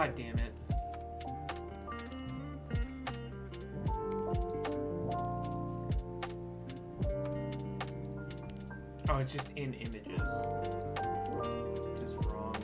God damn it. Oh, it's just in images. Just wrong.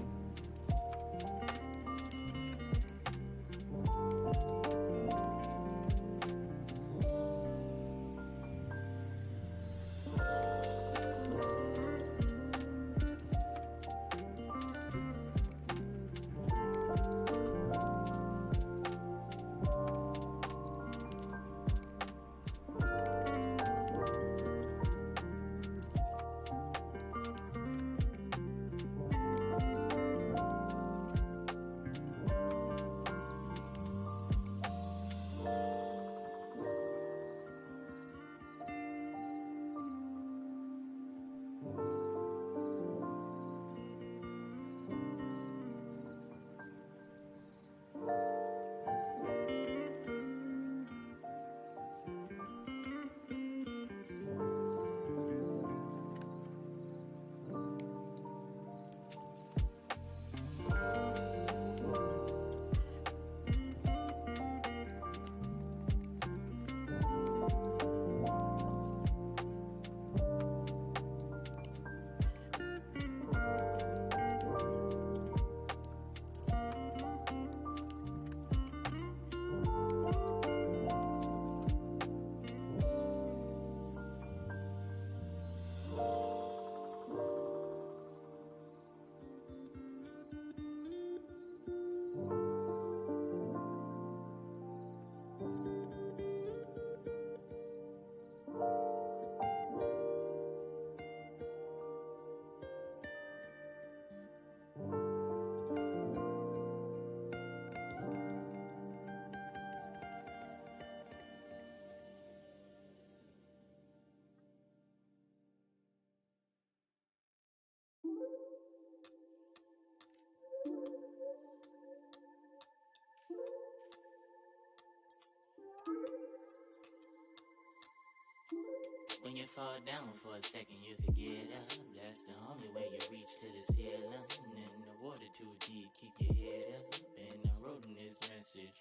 When you fall down for a second, you could get up. That's the only way you reach to the ceiling. And the water too deep, keep your head up. And I wrote in this message.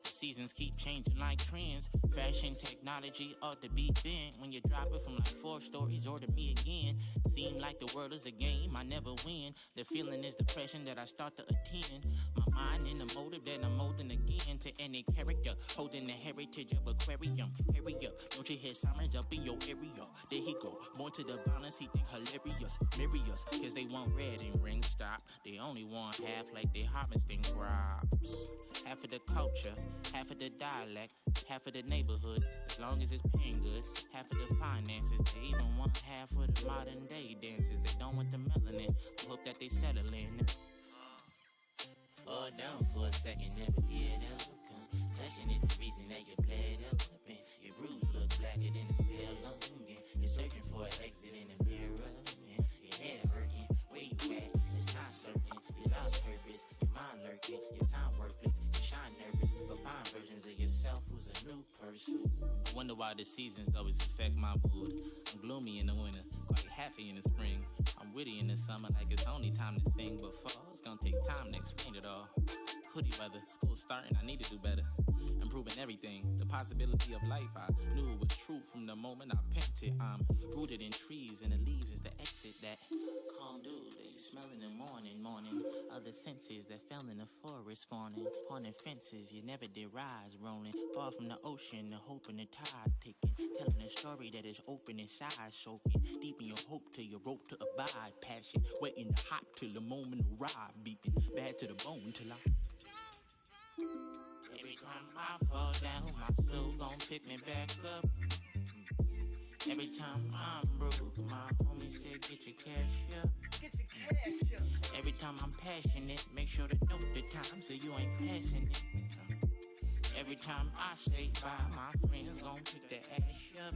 Seasons keep changing like trends. Fashion technology ought to be bent. When you drop it from like 4 stories, order me again. Seem like the world is a game, I never win. The feeling is depression that I start to attend. My mind in the motive that I'm molding again to any character, holding the heritage of aquarium. Hurry up, don't you hear sirens up in your area? There he go, more to the violence, he think hilarious. Marry us, cause they want red and ring stop. They only want half like they harvesting crops. Half of the culture, half of the dialect, half of the neighborhood, as long as it's paying good. Half of the finances, they even want half of the modern day dances. They don't want the melanin, I hope that they settle in. Fall down for a second, never get up. Concussion is the reason that you bled up. And your bruise looks blacker than the spell on. You're searching for an exit in the mirror. And your head hurting, where you at? It's not certain. You lost purpose, your mind lurking, your time worthless, you shine nervous, but find versions of yourself who's a new person. I wonder why the seasons always affect my mood. I'm gloomy in the winter, quite happy in the spring. I'm witty in the summer like it's only time to sing, but fall's gonna take time to explain it all. Hoodie weather, school's starting, I need to do better. Improving everything, the possibility of life, I knew it was true from the moment I penned it. I'm rooted in trees and the leaves is the exit that calm dew that you smell in the morning. Other senses that fell in the forest fawning. Haunted fences, you never did rise rolling. Far from the ocean, the hope and the tide taking. Telling a story that is open inside, soaking. Deep in your hope till your rope to abide. Passion, waiting to hop till the moment arrive. Beating bad to the bone till I... Every time I fall down, my soul gon' pick me back up. Every time I'm broke, my homie said get your cash up. Every time I'm passionate, make sure to note the time so you ain't passing it. Every time I say bye, my friends gon' pick the ash up.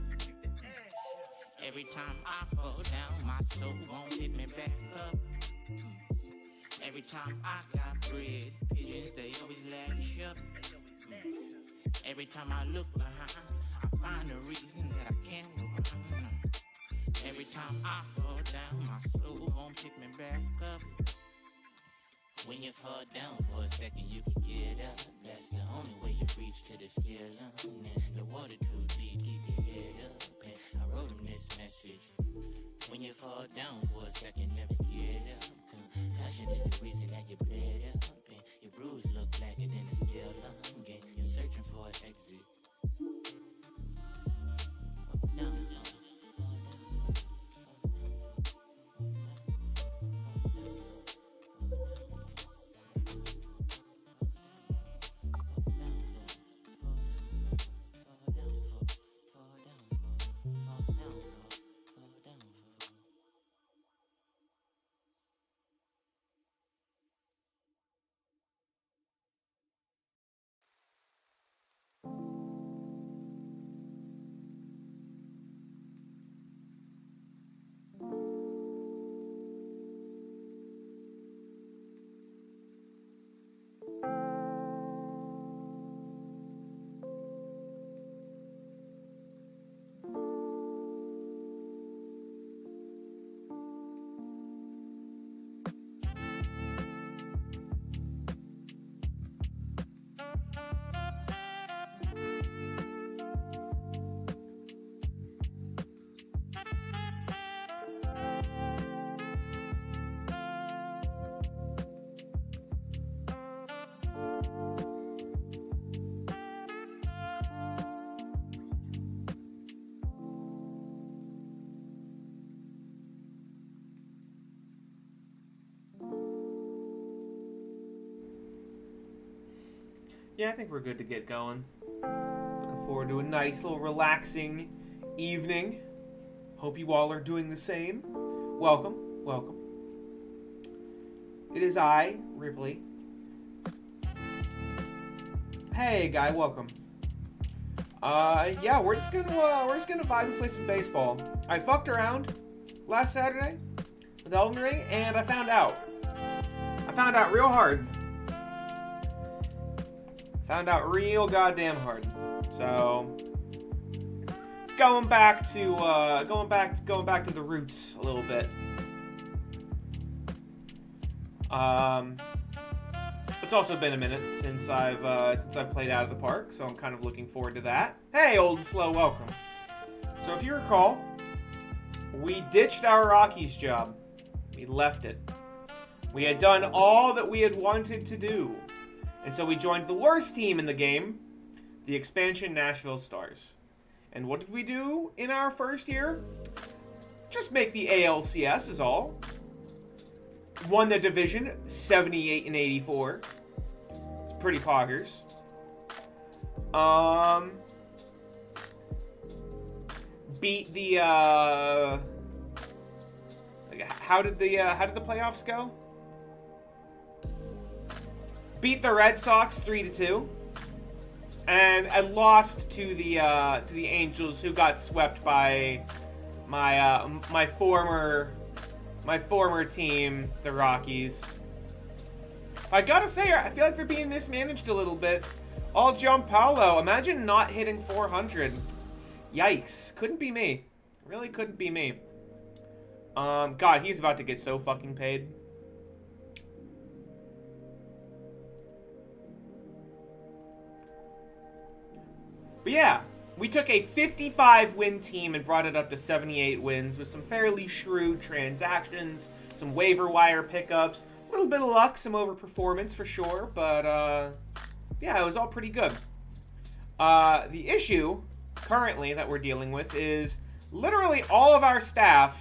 Every time I fall down, my soul gon' pick me back up. Every time I got bread, pigeons they always lash up. Every time I look behind, I find a reason that I can't run. Every time I fall down, my soul gon' pick me back up. When you fall down for a second, you can get up. That's the only way you reach to the ceiling. And the water too deep, keep your head up. And I wrote him this message. When you fall down for a second, never get up. Concussion is the reason that you bled up. And your bruise look blacker than a steel lung. And you're searching for an exit. Down, down. Yeah, I think we're good to get going. Looking forward to a nice little relaxing evening. Hope you all are doing the same. Welcome, welcome. It is I, Ripley. Hey, guy, welcome. Yeah, we're just gonna vibe and play some baseball. I fucked around last Saturday with Elden Ring, and I found out real hard. Found out real goddamn hard. So going back to the roots a little bit. It's also been a minute since I've played Out of the Park, so I'm kind of looking forward to that. Hey, old and slow, welcome. So if you recall, we ditched our Rockies job. We left it. We had done all that we had wanted to do. And so we joined the worst team in the game, the expansion Nashville Stars. And what did we do in our first year? Just make the ALCS is all. Won the division, 78-84. It's pretty poggers. Beat the how did the playoffs go? Beat the Red Sox 3-2, and I lost to the Angels, who got swept by my former team, the Rockies. I gotta say, I feel like they're being mismanaged a little bit. All Gianpaolo, imagine not hitting 400. Yikes! Couldn't be me. Really couldn't be me. God, he's about to get so fucking paid. But yeah, we took a 55-win team and brought it up to 78 wins with some fairly shrewd transactions, some waiver wire pickups, a little bit of luck, some overperformance for sure, but yeah, it was all pretty good. The issue currently that we're dealing with is literally all of our staff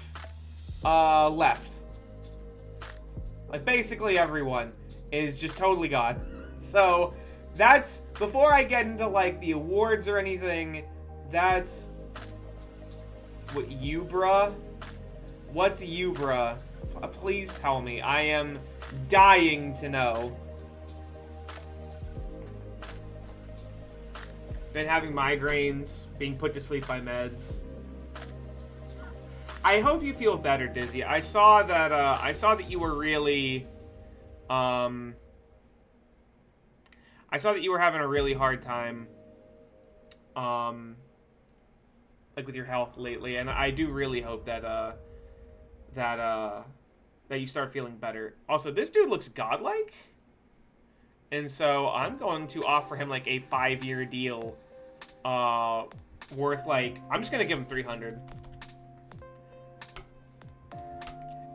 left. Like, basically everyone is just totally gone. So that's, before I get into, like, the awards or anything, that's... What, you, bruh? What's you, bruh? Please tell me. I am dying to know. Been having migraines, being put to sleep by meds. I hope you feel better, Dizzy. I saw that you were really... I saw that you were having a really hard time, like, with your health lately, and I do really hope that that you start feeling better. Also, this dude looks godlike. And so I'm going to offer him like a 5-year deal worth like, I'm just going to give him 300.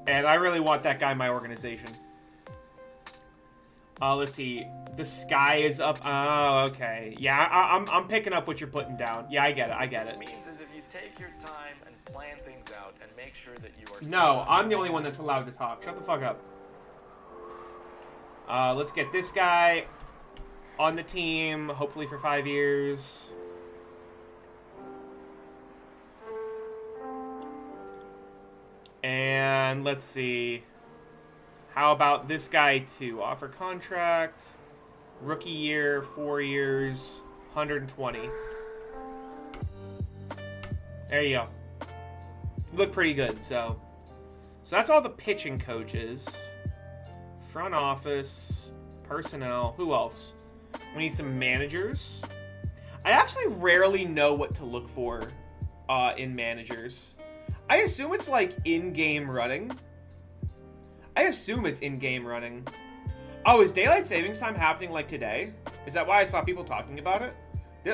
And I really want that guy in my organization. Let's see. The sky is up. Oh, okay. Yeah, I'm picking up what you're putting down. Yeah, I get it. I get it. What this means is if you take your time and plan things out and make sure that you are... No, I'm the only one that's allowed to talk. Shut the fuck up. Let's get this guy on the team, hopefully for 5 years. And let's see. How about this guy too? Offer contract. Rookie year, 4 years, 120. There you go. Look pretty good, so that's all the pitching coaches. Front office, personnel, who else? We need some managers. I actually rarely know what to look for in managers. I assume it's like in-game running. I assume it's in-game running. Oh, is daylight savings time happening like today? Is that why I saw people talking about it?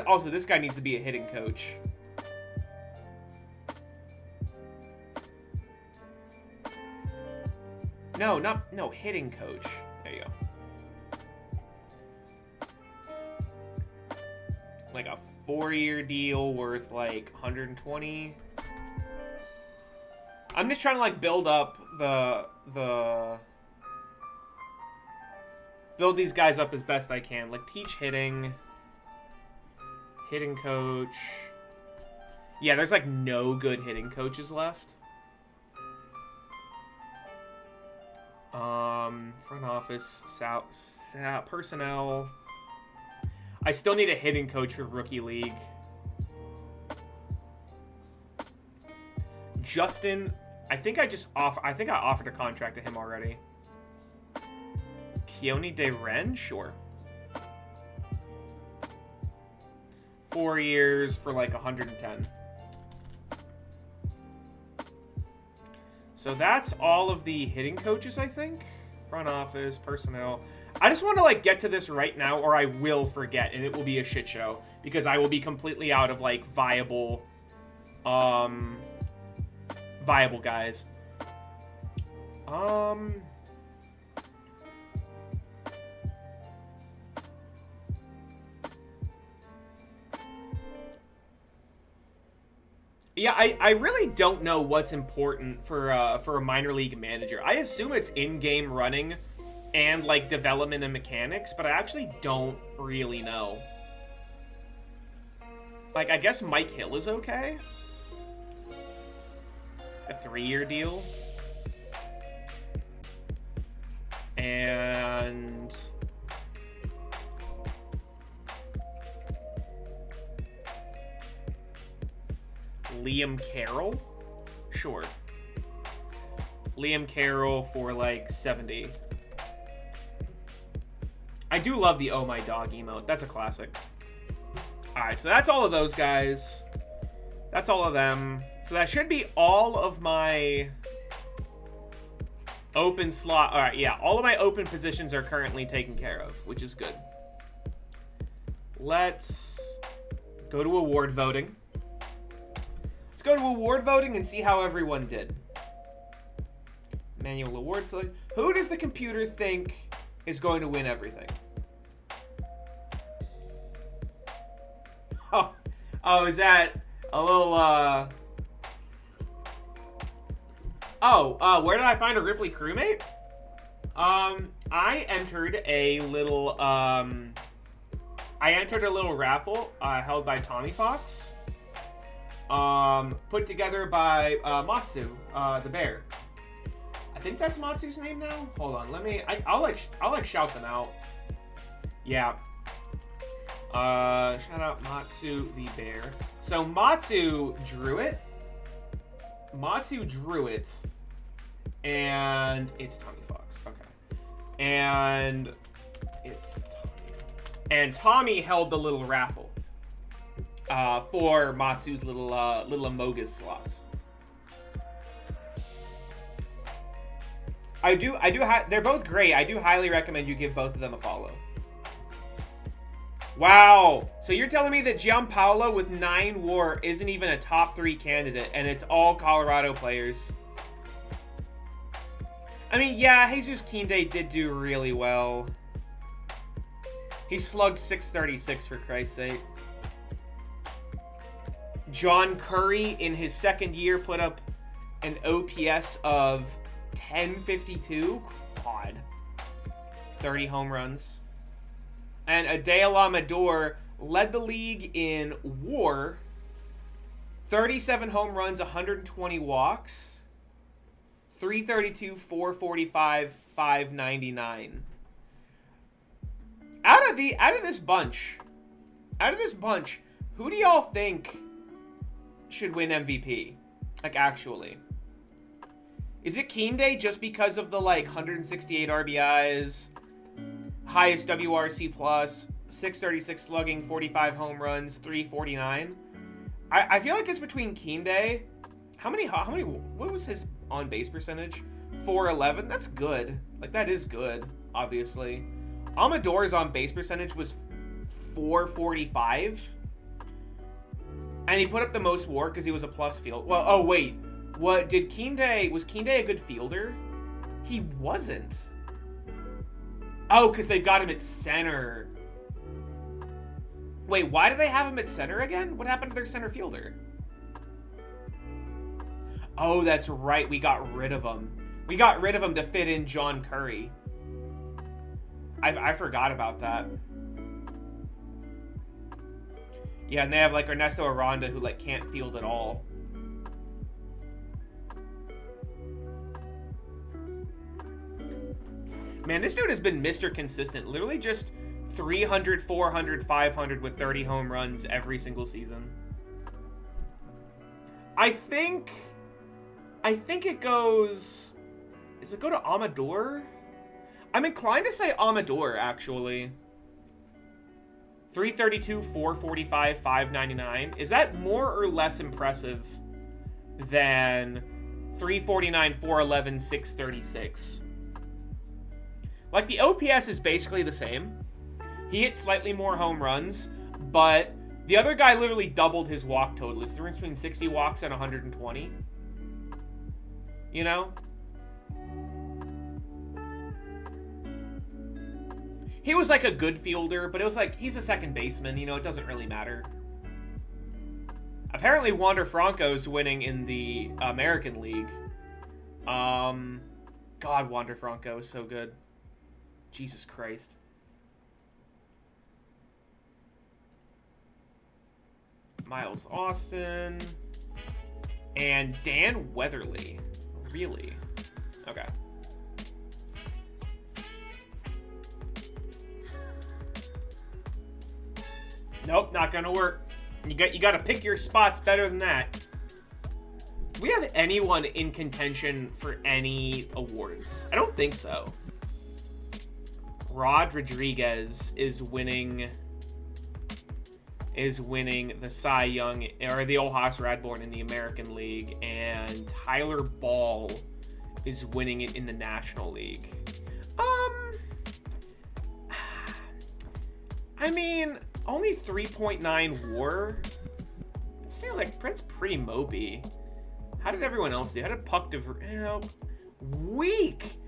Also, this guy needs to be a hitting coach. No, hitting coach. There you go. Like a 4-year deal worth like 120. I'm just trying to like build up build these guys up as best I can. Like teach hitting coach. Yeah, there's like no good hitting coaches left. Front office, personnel. I still need a hitting coach for Rookie League. Justin, I think I offered a contract to him already. Keone De Ren? Sure. 4 years for like 110. So that's all of the hitting coaches, I think. Front office, personnel. I just want to like get to this right now or I will forget and it will be a shit show because I will be completely out of like viable guys. Yeah, I really don't know what's important for a minor league manager. I assume it's in-game running and like development and mechanics, but I actually don't really know. Like, I guess Mike Hill is okay. A 3-year deal. And Liam Carroll? Sure. Liam Carroll for like 70. I do love the Oh My Dog emote. That's a classic. Alright, so that's all of those guys. That's all of them. So that should be all of my open slot. Alright, yeah. All of my open positions are currently taken care of, which is good. Let's go to award voting. Let's go to award voting and see how everyone did. Manual award select. Who does the computer think is going to win everything? Oh, is that a little, where did I find a Ripley crewmate? I entered a little raffle, held by Tommy Fox. Put together by, Matsu, the bear. I think that's Matsu's name now? Hold on, I'll shout them out. Yeah. Shout out Matsu the bear. So Matsu drew it. And it's Tommy Fox. Okay. And it's Tommy. And Tommy held the little raffle. For Matsu's little Amogus slots. They're both great. I do highly recommend you give both of them a follow. Wow. So you're telling me that Gianpaolo with 9 WAR isn't even a top 3 candidate, and it's all Colorado players. I mean, yeah, Jesus Kinde did do really well. He slugged 636 for Christ's sake. John Curry in his second year put up an OPS of 1052. God. 30 home runs. And Adael Amador led the league in WAR. 37 home runs, 120 walks. 332, 445, 599. Out of this bunch, who do y'all think should win MVP? Like, actually. Is it Kinde just because of the, like, 168 RBIs, highest WRC plus, 636 slugging, 45 home runs, 349? I feel like it's between Kinde. How many, what was his on-base percentage? 411? That's good. Like, that is good, obviously. Amador's on-base percentage was 445. And he put up the most WAR because he was a plus field. Well, oh, wait. Was Kinde a good fielder? He wasn't. Oh, because they've got him at center. Wait, why do they have him at center again? What happened to their center fielder? Oh, that's right. We got rid of him. We got rid of him to fit in John Curry. I forgot about that. Yeah, and they have, like, Ernesto Aranda, who, like, can't field at all. Man, this dude has been Mr. Consistent. Literally just 300, 400, 500 with 30 home runs every single season. I think it goes... Does it go to Amador? I'm inclined to say Amador, actually. 332, 445, 599. Is that more or less impressive than 349, 411, 636? Like, the OPS is basically the same. He hit slightly more home runs, but the other guy literally doubled his walk total. It's the difference between 60 walks and 120. You know? He was like a good fielder, but it was like, he's a second baseman, you know, it doesn't really matter. Apparently Wander Franco's winning in the American League. God, Wander Franco is so good. Jesus Christ. Miles Austin. And Dan Weatherly. Really? Okay. Nope, not gonna work. You got to pick your spots better than that. Do we have anyone in contention for any awards? I don't think so. Rod Rodriguez is winning the Cy Young, or the Olhas Radborn in the American League, and Tyler Ball is winning it in the National League. I mean, only 3.9 WAR. It seems like Prince Pretty Moby. How did everyone else do? How did Puck weak.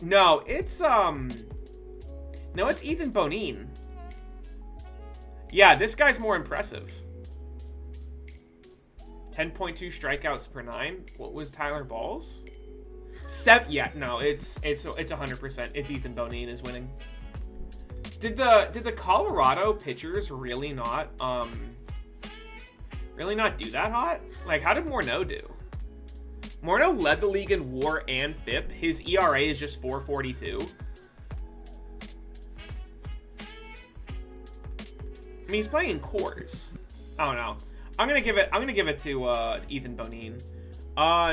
No, it's Ethan Bonine. Yeah, this guy's more impressive. 10.2 strikeouts per 9. What was Tyler Ball's? 7. Yeah, no, it's 100%. It's Ethan Bonine is winning. Did the Colorado pitchers really not do that hot? Like, how did Morneau do? Morneau led the league in WAR and FIP. His ERA is just 4.42. I mean, he's playing in Coors. I don't know. I'm gonna give it to Ethan Bonine.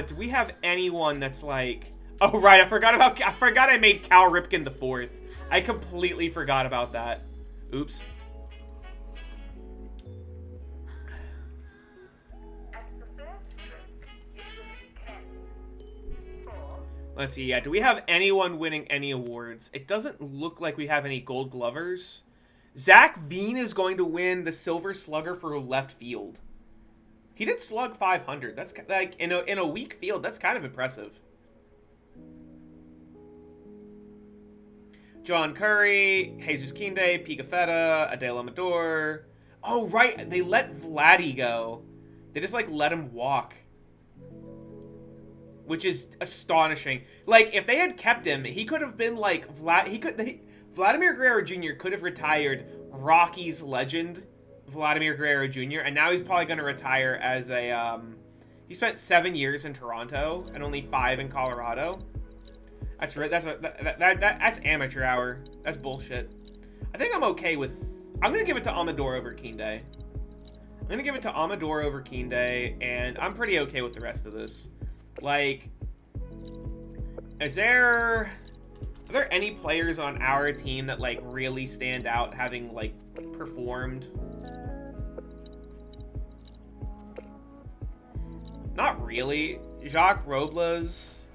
Do we have anyone that's like? Oh right, I forgot I made Cal Ripken the 4th. I completely forgot about that. Oops. Let's see, yeah, do we have anyone winning any awards? It doesn't look like we have any Gold Glovers. Zach Veen is going to win the Silver Slugger for left field. He did slug 500. That's like in a weak field. That's kind of impressive. John Curry, Jesus Kinde, Pigafetta, Adele Amador. Oh right, they let Vladdy go. They just like let him walk, which is astonishing. Like if they had kept him, he could have been like Vladimir Guerrero Jr. could have retired Rockies legend Vladimir Guerrero Jr. and now he's probably going to retire as a he spent 7 years in Toronto and only 5 in Colorado. That's amateur hour. That's bullshit. I think I'm okay with. I'm going to give it to Amador over Kinde. I'm going to give it to Amador over Kinde, and I'm pretty okay with the rest of this. Like, are there any players on our team that like really stand out having like performed? Not really. Jacques Robles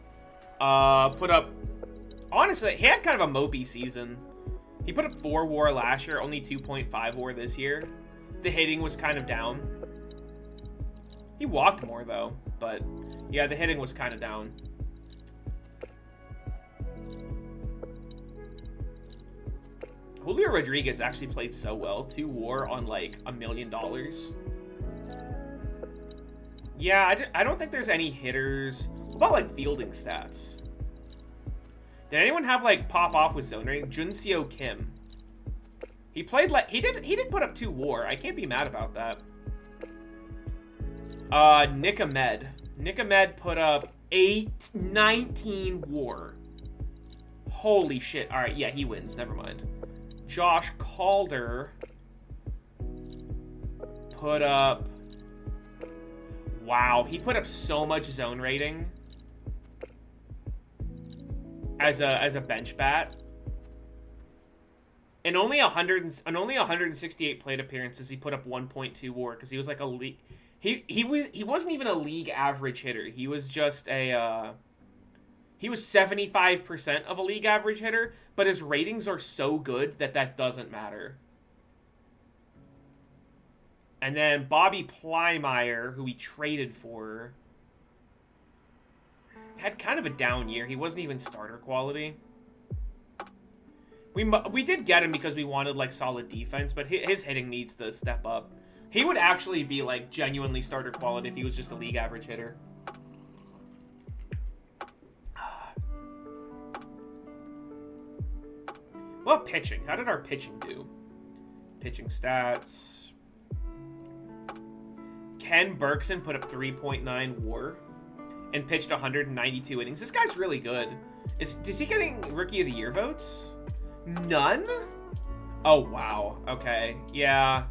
put up, honestly, he had kind of a mopey season. He put up 4 WAR last year, only 2.5 WAR this year. The hitting was kind of down. He walked more though, but yeah, the hitting was kind of down. Julio Rodriguez actually played so well. 2 WAR on like $1 million. Yeah, I don't think there's any hitters. What about like fielding stats? Did anyone have like pop off with zone rating? Junseo Kim. He played like he did put up 2 WAR. I can't be mad about that. Nick Ahmed. Nick Ahmed put up 19 WAR. Holy shit. All right, yeah, he wins. Never mind. Josh Calder put up. Wow, he put up so much zone rating as a bench bat. In only 168 plate appearances, he put up 1.2 WAR because he was like a league. He wasn't even a league average hitter. He was just a he was 75% of a league average hitter, but his ratings are so good that doesn't matter. And then Bobby Plymire, who we traded for, had kind of a down year. He wasn't even starter quality. We did get him because we wanted like solid defense, but his hitting needs to step up. He would actually be like genuinely starter quality if he was just a league average hitter. Well, pitching. How did our pitching do? Pitching stats. Ken Berkson put up 3.9 WAR and pitched 192 innings. This guy's really good. Is he getting Rookie of the Year votes? None? Oh, wow. Okay. Yeah.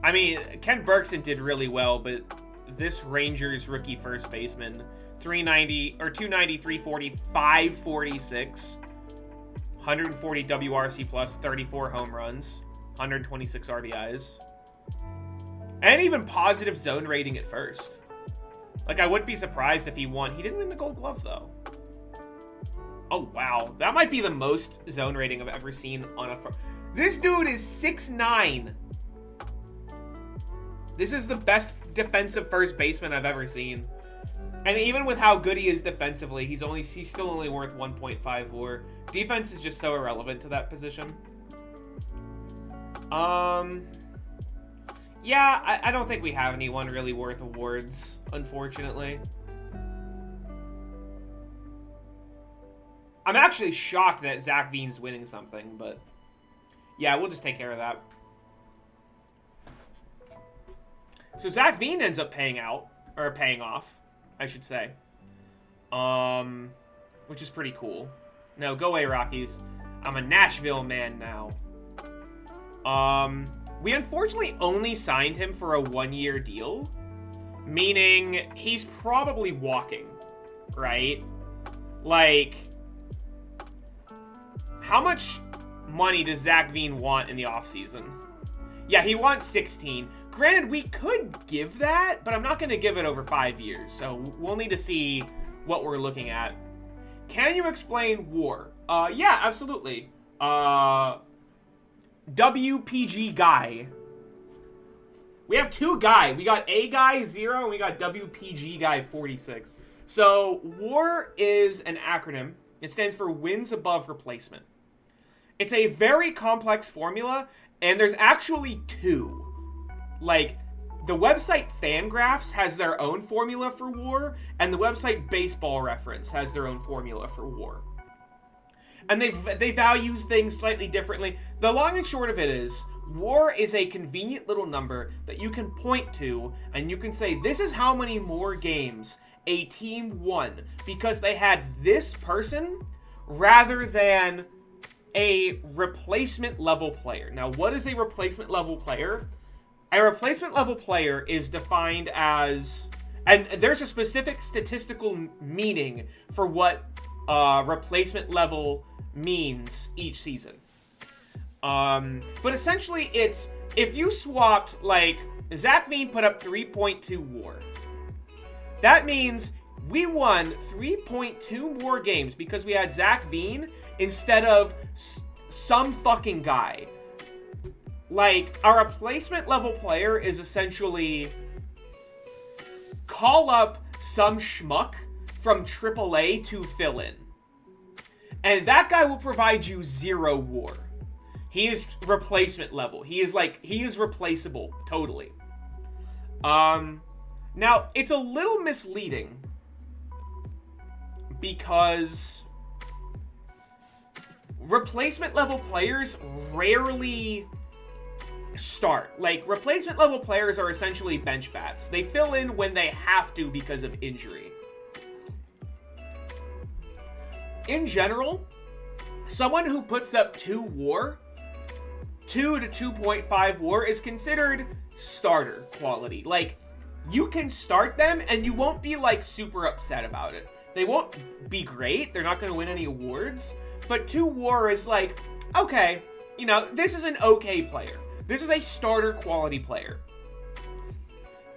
I mean, Ken Berkson did really well, but this Rangers rookie first baseman, 390 or 290, 340, 546, 140 WRC plus, 34 home runs, 126 RBIs. And even positive zone rating at first. Like, I wouldn't be surprised if he won. He didn't win the Gold Glove, though. Oh, wow. That might be the most zone rating I've ever seen on a... This dude is 6'9". This is the best defensive first baseman I've ever seen. And even with how good he is defensively, he's still only worth 1.5 WAR. Defense is just so irrelevant to that position. Yeah, I don't think we have anyone really worth awards, unfortunately. I'm actually shocked that Zach Veen's winning something, but yeah, we'll just take care of that. So Zach Veen ends up paying off, I should say. Which is pretty cool. No, go away, Rockies. I'm a Nashville man now. We unfortunately only signed him for a 1-year deal, meaning he's probably walking, right? Like, how much money does Zach Veen want in the offseason? Yeah, he wants 16. Granted, we could give that, but I'm not going to give it over 5 years. So we'll need to see what we're looking at. Can you explain war? Yeah, absolutely. WPG Guy. We have two Guy. We got A Guy 0 and we got WPG Guy 46. So, war is an acronym. It stands for wins above replacement. It's a very complex formula, and there's actually two. Like, the website Fangraphs has their own formula for war, and the website Baseball Reference has their own formula for war. And they value things slightly differently. The long and short of it is, war is a convenient little number that you can point to, and you can say, this is how many more games a team won because they had this person rather than a replacement level player. Now, what is a replacement level player? A replacement level player is defined as, and there's a specific statistical meaning for what replacement level means each season. But essentially it's, if you swapped, like, Zach Veen put up 3.2 war. That means we won 3.2 more games because we had Zach Veen instead of some fucking guy. Like, a replacement level player is essentially call up some schmuck from AAA to fill in. And that guy will provide you 0 war. He is replacement level. He is replaceable, totally. Now, it's a little misleading because replacement level players rarely start. Like, replacement level players are essentially bench bats. They fill in when they have to because of injury. In general, someone who puts up 2 war, 2 to 2.5 war, is considered starter quality. Like, you can start them and you won't be, like, super upset about it. They won't be great. They're not going to win any awards. But 2 war is like, okay, you know, this is an okay player. This is a starter quality player.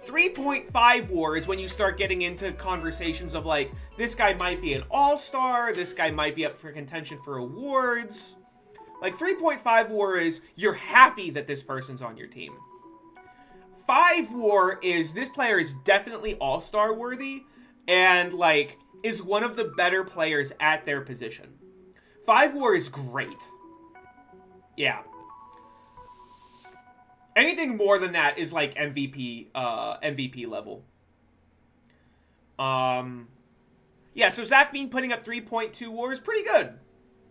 3.5 war is when you start getting into conversations of, like, this guy might be an all-star, this guy might be up for contention for awards. Like, 3.5 war is you're happy that this person's on your team. 5 war is this player is definitely all-star worthy and, like, is one of the better players at their position. 5 war is great. Yeah. Anything more than that is, like, MVP level. Yeah, so Zach Veen putting up 3.2 war is pretty good.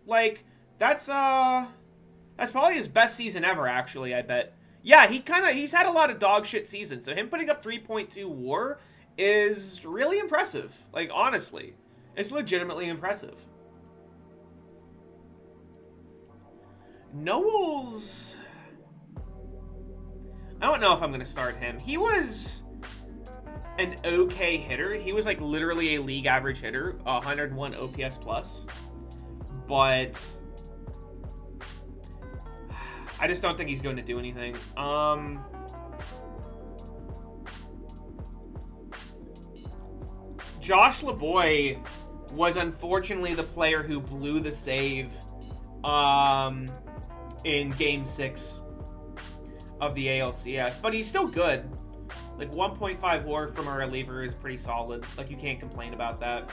Like, that's probably his best season ever, actually, I bet. Yeah, he's had a lot of dog shit seasons, so him putting up 3.2 war is really impressive. Like, honestly. It's legitimately impressive. Noel's... I don't know if I'm going to start him. He was an okay hitter. He was, like, literally a league average hitter, 101 OPS plus. But I just don't think he's going to do anything. Josh LeBoy was unfortunately the player who blew the save in Game 6 of the ALCS, but he's still good. Like, 1.5 WAR from a reliever is pretty solid. Like, you can't complain about that.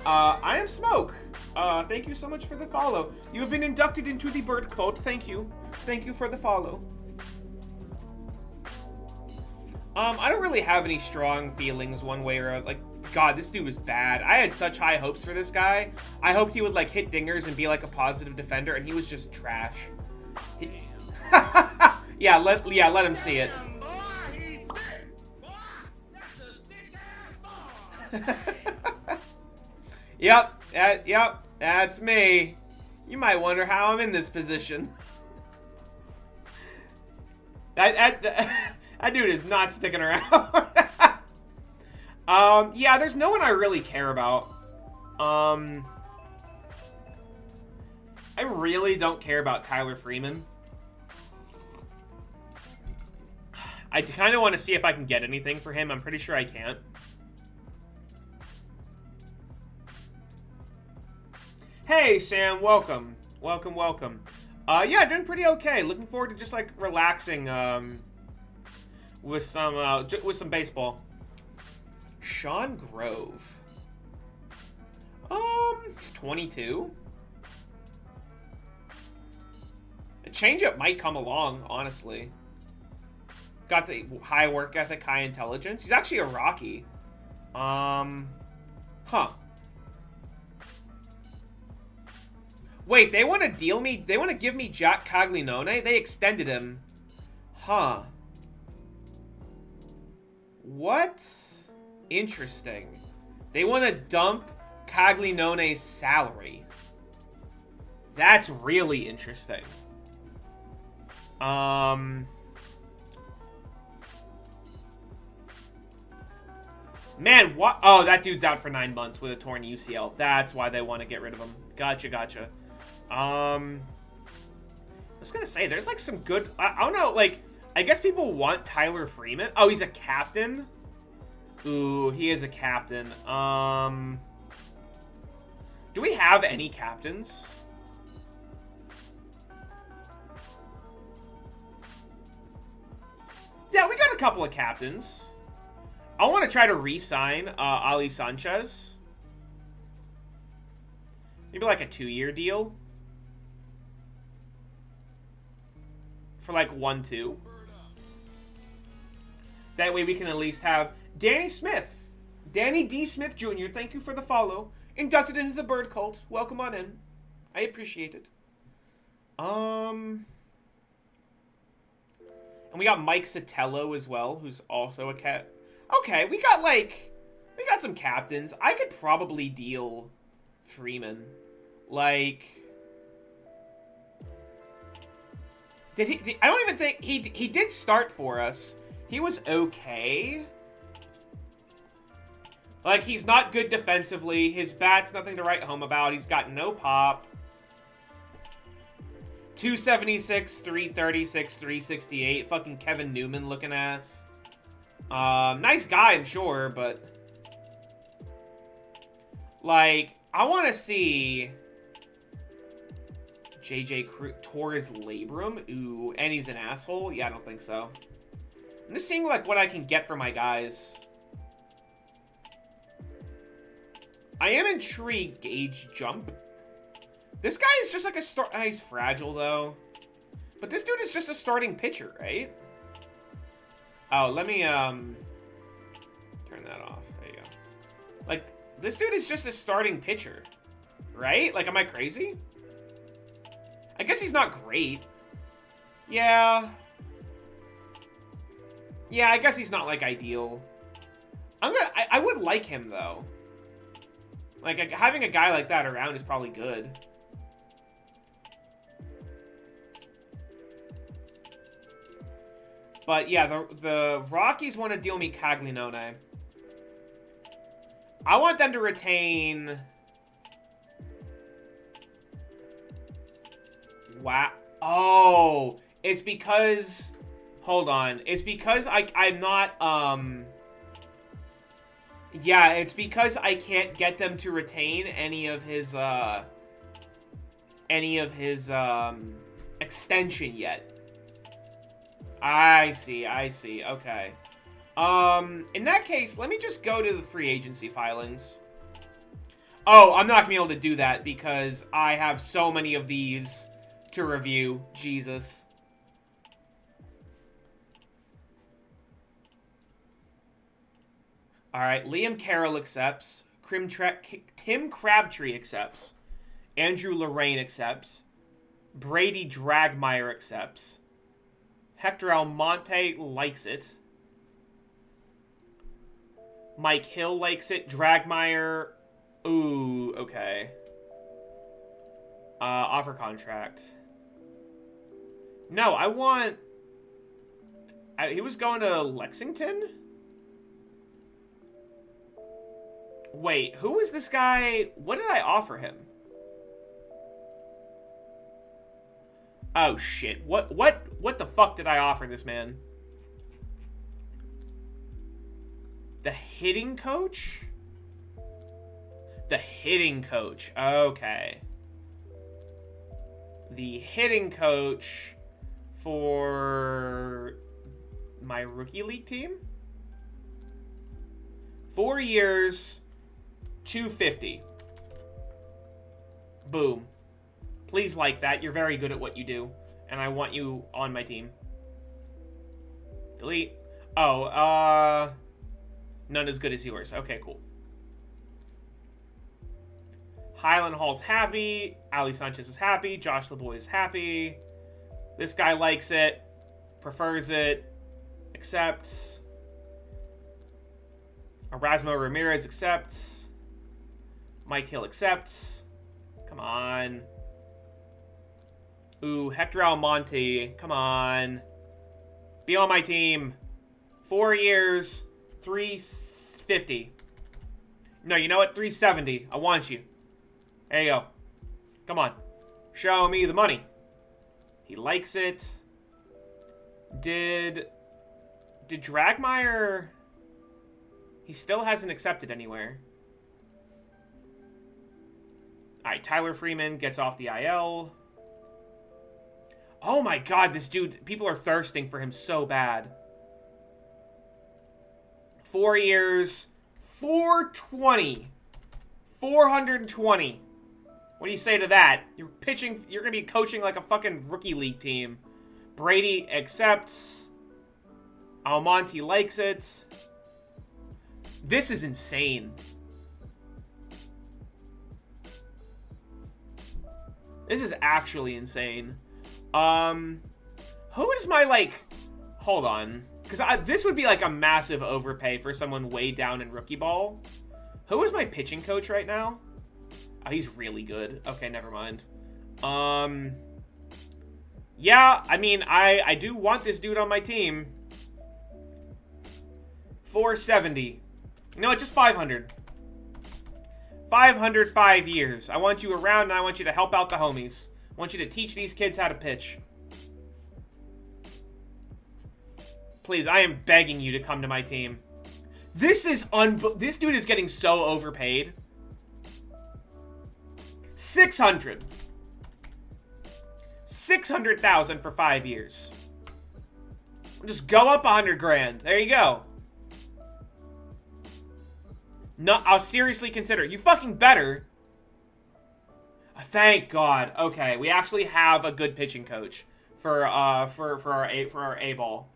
I am Smoke. Thank you so much for the follow. You have been inducted into the bird cult. Thank you. Thank you for the follow. I don't really have any strong feelings one way or like, God, this dude was bad. I had such high hopes for this guy. I hoped he would, like, hit dingers and be, like, a positive defender, and he was just trash. Yeah, let him see it. Yep, that's me. You might wonder how I'm in this position. That dude is not sticking around. Yeah, there's no one I really care about. I really don't care about Tyler Freeman. I kind of want to see if I can get anything for him. I'm pretty sure I can't. Hey, Sam. Welcome. Welcome, welcome. Yeah, doing pretty okay. Looking forward to just, like, relaxing, with some baseball. Sean Grove. He's 22. A changeup might come along, honestly. Got the high work ethic, high intelligence. He's actually a Rocky. Huh. Wait, they want to deal me? They want to give me Jack Caglianone? They extended him. Huh. What? Interesting. They want to dump Caglianone's salary. That's really interesting. Man, what? Oh, that dude's out for 9 months with a torn UCL. That's why they want to get rid of him. Gotcha, gotcha. I was gonna say, there's like some good... I don't know, like, I guess people want Tyler Freeman. Oh, he's a captain? Ooh, he is a captain. Do we have any captains? Yeah, we got a couple of captains. I want to try to re-sign Ali Sanchez. Maybe like a 2-year deal. For like 1-2. That way we can at least have Danny Smith. Danny D. Smith Jr., thank you for the follow. Inducted into the bird cult. Welcome on in. I appreciate it. And we got Mike Sotelo as well, who's also a cat. Okay, we got some captains. I could probably deal Freeman. Like, I don't even think he did start for us. He was okay. Like, he's not good defensively. His bat's nothing to write home about. He's got no pop. 276, 336, 368. Fucking Kevin Newman looking ass. Nice guy, I'm sure, but... like, I want to see... JJ Torres Labrum? Ooh, and he's an asshole? Yeah, I don't think so. I'm just seeing, like, what I can get for my guys. I am intrigued, Gage Jump. This guy is just like a start... he's fragile, though. But this dude is just a starting pitcher, right? Oh, let me, turn that off. There you go. Like, this dude is just a starting pitcher, right? Like, am I crazy? I guess he's not great. Yeah. Yeah, I guess he's not, like, ideal. I would like him, though. Like, having a guy like that around is probably good. But, yeah, the Rockies want to deal me Caglianone. I want them to retain... wow. Oh, it's because... hold on. It's because I'm not, yeah, it's because I can't get them to retain any of his extension yet. I see, okay. In that case, let me just go to the free agency filings. Oh, I'm not gonna be able to do that because I have so many of these to review. Jesus. Alright, Liam Carroll accepts. Tim Crabtree accepts. Andrew Lorraine accepts. Brady Dragmeyer accepts. Hector Almonte likes it. Mike Hill likes it. Dragmeyer... ooh, okay. Offer contract. No, I want... he was going to Lexington? Wait, who was this guy? What did I offer him? Oh, shit. What the fuck did I offer this man? The hitting coach? The hitting coach. Okay. the hitting coach for my rookie league team. 4 years, 250. Boom. Please like that. You're very good at what you do, and I want you on my team. Delete. Oh, none as good as yours. Okay, cool. Highland Hall's happy. Ali Sanchez is happy. Josh LeBoy is happy. This guy likes it. Prefers it. Accepts. Erasmo Ramirez accepts. Mike Hill accepts. Come on. Ooh, Hector Almonte. Come on. Be on my team. 4 years. 350. No, you know what? 370. I want you. There you go. Come on. Show me the money. He likes it. Did Dragmeyer... He still hasn't accepted anywhere. Alright, Tyler Freeman gets off the IL. Oh my god, this dude... People are thirsting for him so bad. 4 years. 420. 420. What do you say to that? You're pitching... You're going to be coaching like a fucking rookie league team. Brady accepts. Almonte likes it. This is insane. This is actually insane. Who is my, like... Hold on. Because this would be, like, a massive overpay for someone way down in rookie ball. Who is my pitching coach right now? Oh, he's really good. Okay, never mind. Yeah, I mean, I do want this dude on my team. 470. You know what? Just 500. 500, 5 years. I want you around, and I want you to help out the homies. I want you to teach these kids how to pitch. Please, I am begging you to come to my team. This is this dude is getting so overpaid. 600. 600,000 for 5 years. Just go up 100 grand. There you go. No, I'll seriously consider it. You fucking better. Thank God. Okay, we actually have a good pitching coach for our A ball.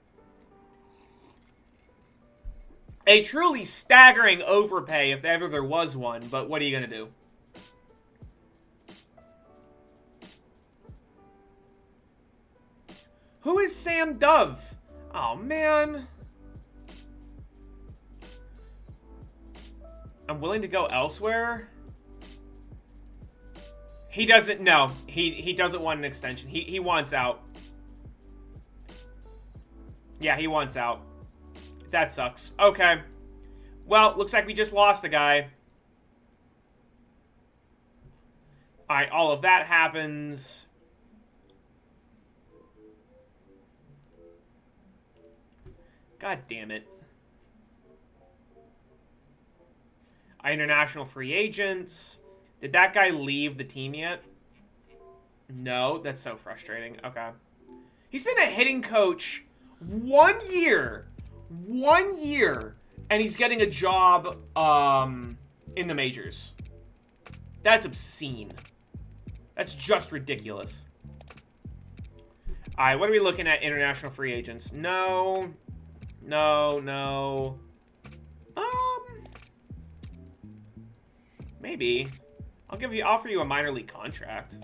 A truly staggering overpay if ever there was one, but what are you gonna do? Who is Sam Dove? Oh man. I'm willing to go elsewhere. He doesn't, no. He doesn't want an extension. He wants out. Yeah, he wants out. That sucks. Okay. Well, looks like we just lost a guy. Alright, all of that happens. God damn it. International free agents. Did that guy leave the team yet? No, that's so frustrating. Okay. He's been a hitting coach 1 year. 1 year. And he's getting a job in the majors. That's obscene. That's just ridiculous. Alright, what are we looking at? International free agents. No. No, no. Maybe. Offer you a minor league contract.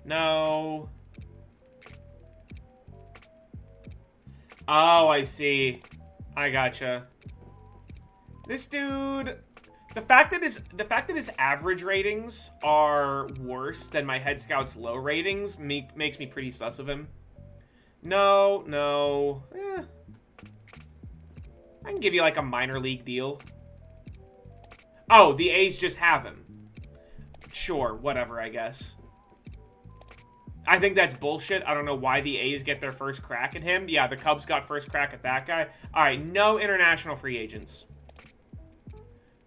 No. Oh, I see. I gotcha. This dude, the fact that his average ratings are worse than my head scout's low ratings makes me pretty sus of him. No, no. I can give you like a minor league deal. Oh, the A's just have him. Sure, whatever, I guess. I think that's bullshit. I don't know why the A's get their first crack at him. Yeah, the Cubs got first crack at that guy. All right, no international free agents.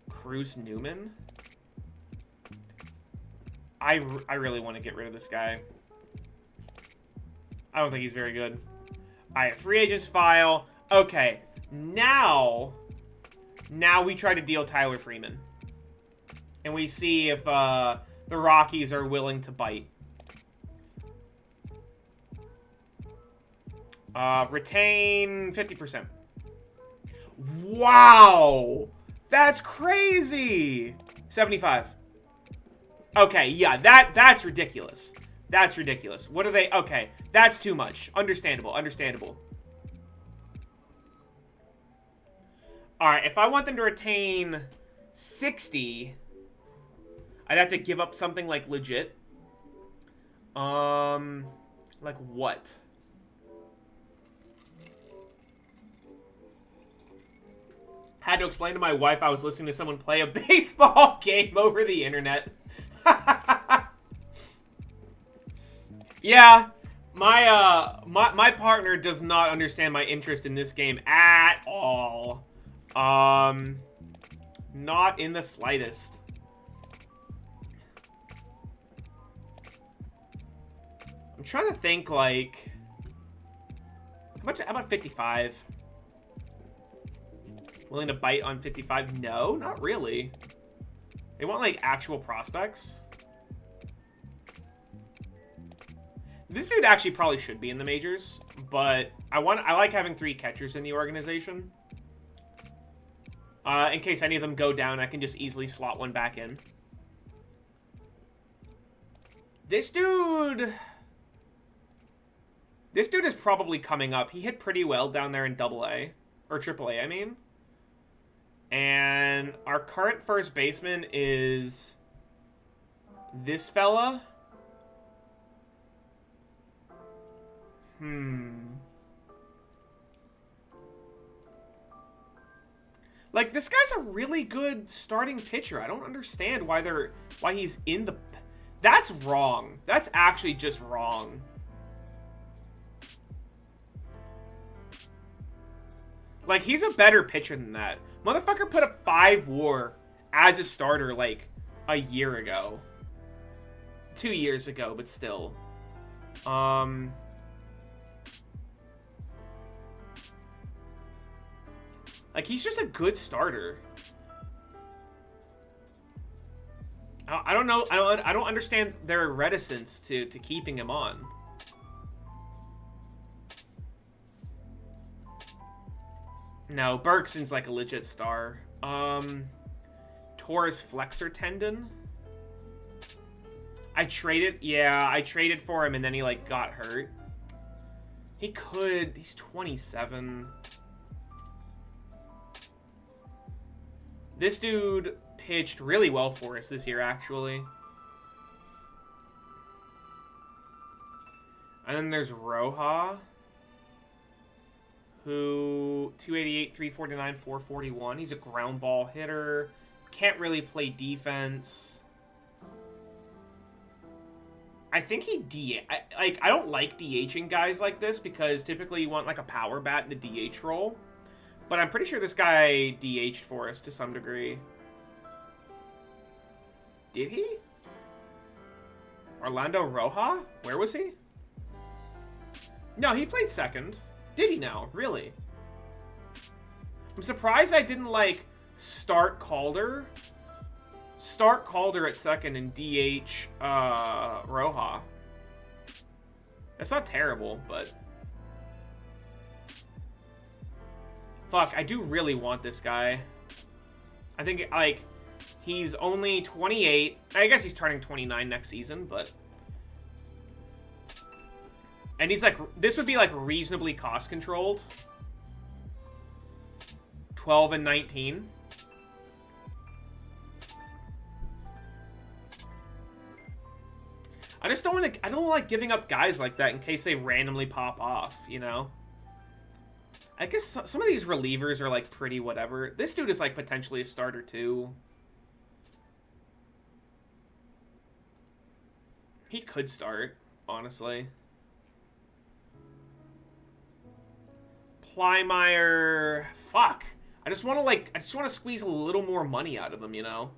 Cruz Newman. I really want to get rid of this guy. I don't think he's very good. Alright, free agents file. Okay, now we try to deal Tyler Freeman. And we see if the Rockies are willing to bite. Retain 50%. Wow! That's crazy! 75. Okay, yeah, that's ridiculous. That's ridiculous. What are they? Okay, that's too much. Understandable, understandable. Alright, if I want them to retain 60, I'd have to give up something like legit. Like what? Had to explain to my wife I was listening to someone play a baseball game over the internet. Yeah, my partner does not understand my interest in this game at all. Not in the slightest. I'm trying to think, like, how about 55? Willing to bite on 55? No, not really. They want, like, actual prospects. This dude actually probably should be in the majors, but I like having 3 catchers in the organization. In case any of them go down, I can just easily slot one back in. This dude is probably coming up. He hit pretty well down there in AA, or AAA, I mean. And our current first baseman is this fella. Like, this guy's a really good starting pitcher. I don't understand why he's in the... That's wrong. That's actually just wrong. Like, he's a better pitcher than that. Motherfucker put up 5 WAR as a starter, like, a year ago. 2 years ago, but still. Like, he's just a good starter. I don't know. I don't understand their reticence to keeping him on. No, Bergson's like a legit star. Torres flexor tendon. I traded for him and then he like got hurt. He's 27. This dude pitched really well for us this year, actually. And then there's Roja, who 288, 349, 441. He's a ground ball hitter. Can't really play defense. I think I don't like DHing guys like this because typically you want like a power bat in the DH role. But I'm pretty sure this guy DH'd for us to some degree. Did he? Orlando Roja? Where was he? No, he played second. Did he now? Really? I'm surprised I didn't, like, start Calder. Start Calder at second and DH Roja. That's not terrible, but... Fuck, I do really want this guy. I think, like, he's only 28. I guess he's turning 29 next season, but... And he's, like, this would be, like, reasonably cost-controlled. 12 and 19. I just don't want to... I don't like giving up guys like that in case they randomly pop off, you know? I guess some of these relievers are, like, pretty whatever. This dude is, like, potentially a starter, too. He could start, honestly. Plymire... Fuck. I just want to, like... I just want to squeeze a little more money out of him, you know?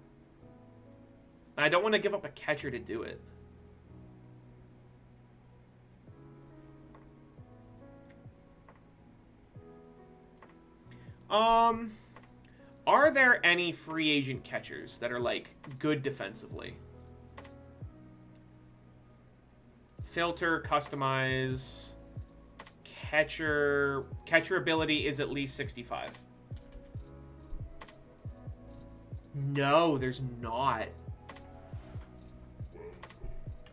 I don't want to give up a catcher to do it. Are there any free agent catchers that are, like, good defensively? Filter, customize, catcher ability is at least 65. No, there's not.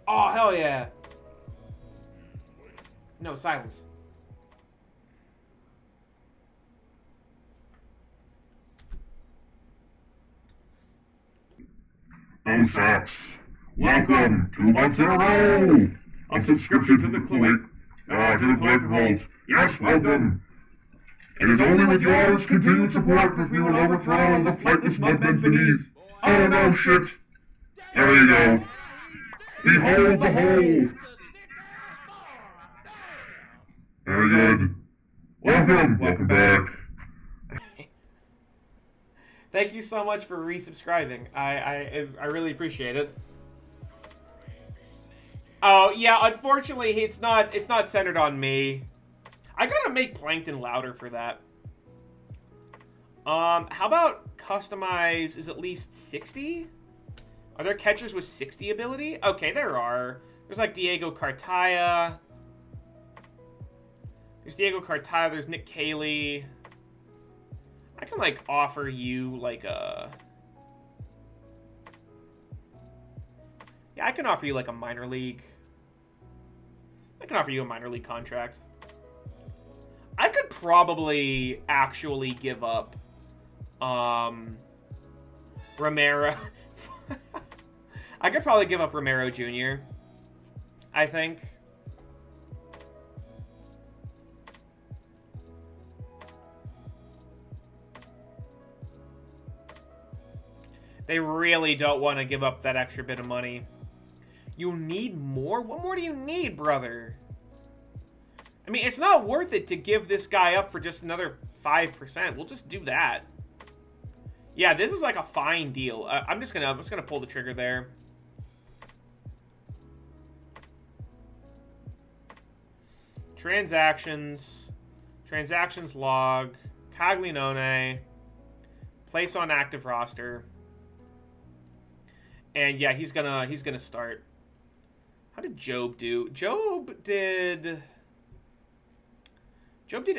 Oh, hell yeah. No, silence. Oh, Sox. Welcome 2 months in a row. A subscription to the Clinic Vault. Yes, welcome. It is only with yours continued support that we will overthrow the flightless mudmen beneath. Oh no, shit. There you go. Behold the hole. Very good. Welcome back. Thank you so much for resubscribing. I really appreciate it. Oh yeah, unfortunately it's not centered on me. I gotta make Plankton louder for that. How about customize is at least 60? Are there catchers with 60 ability? Okay, there are. There's like Diego Cartaya. There's Diego Cartaya, there's Nick Cayley. I can, like, offer you, like, a... Yeah, I can offer you, like, a minor league... I can offer you a minor league contract. I could probably actually give up, Romero. I could probably give up Romero Jr., I think. They really don't want to give up that extra bit of money. You need more? What more do you need, brother? I mean, it's not worth it to give this guy up for just another 5%. We'll just do that. Yeah, this is like a fine deal. I'm just gonna pull the trigger there. Transactions log, Caglianone, place on active roster. And yeah, he's gonna start. How did Job do? Job did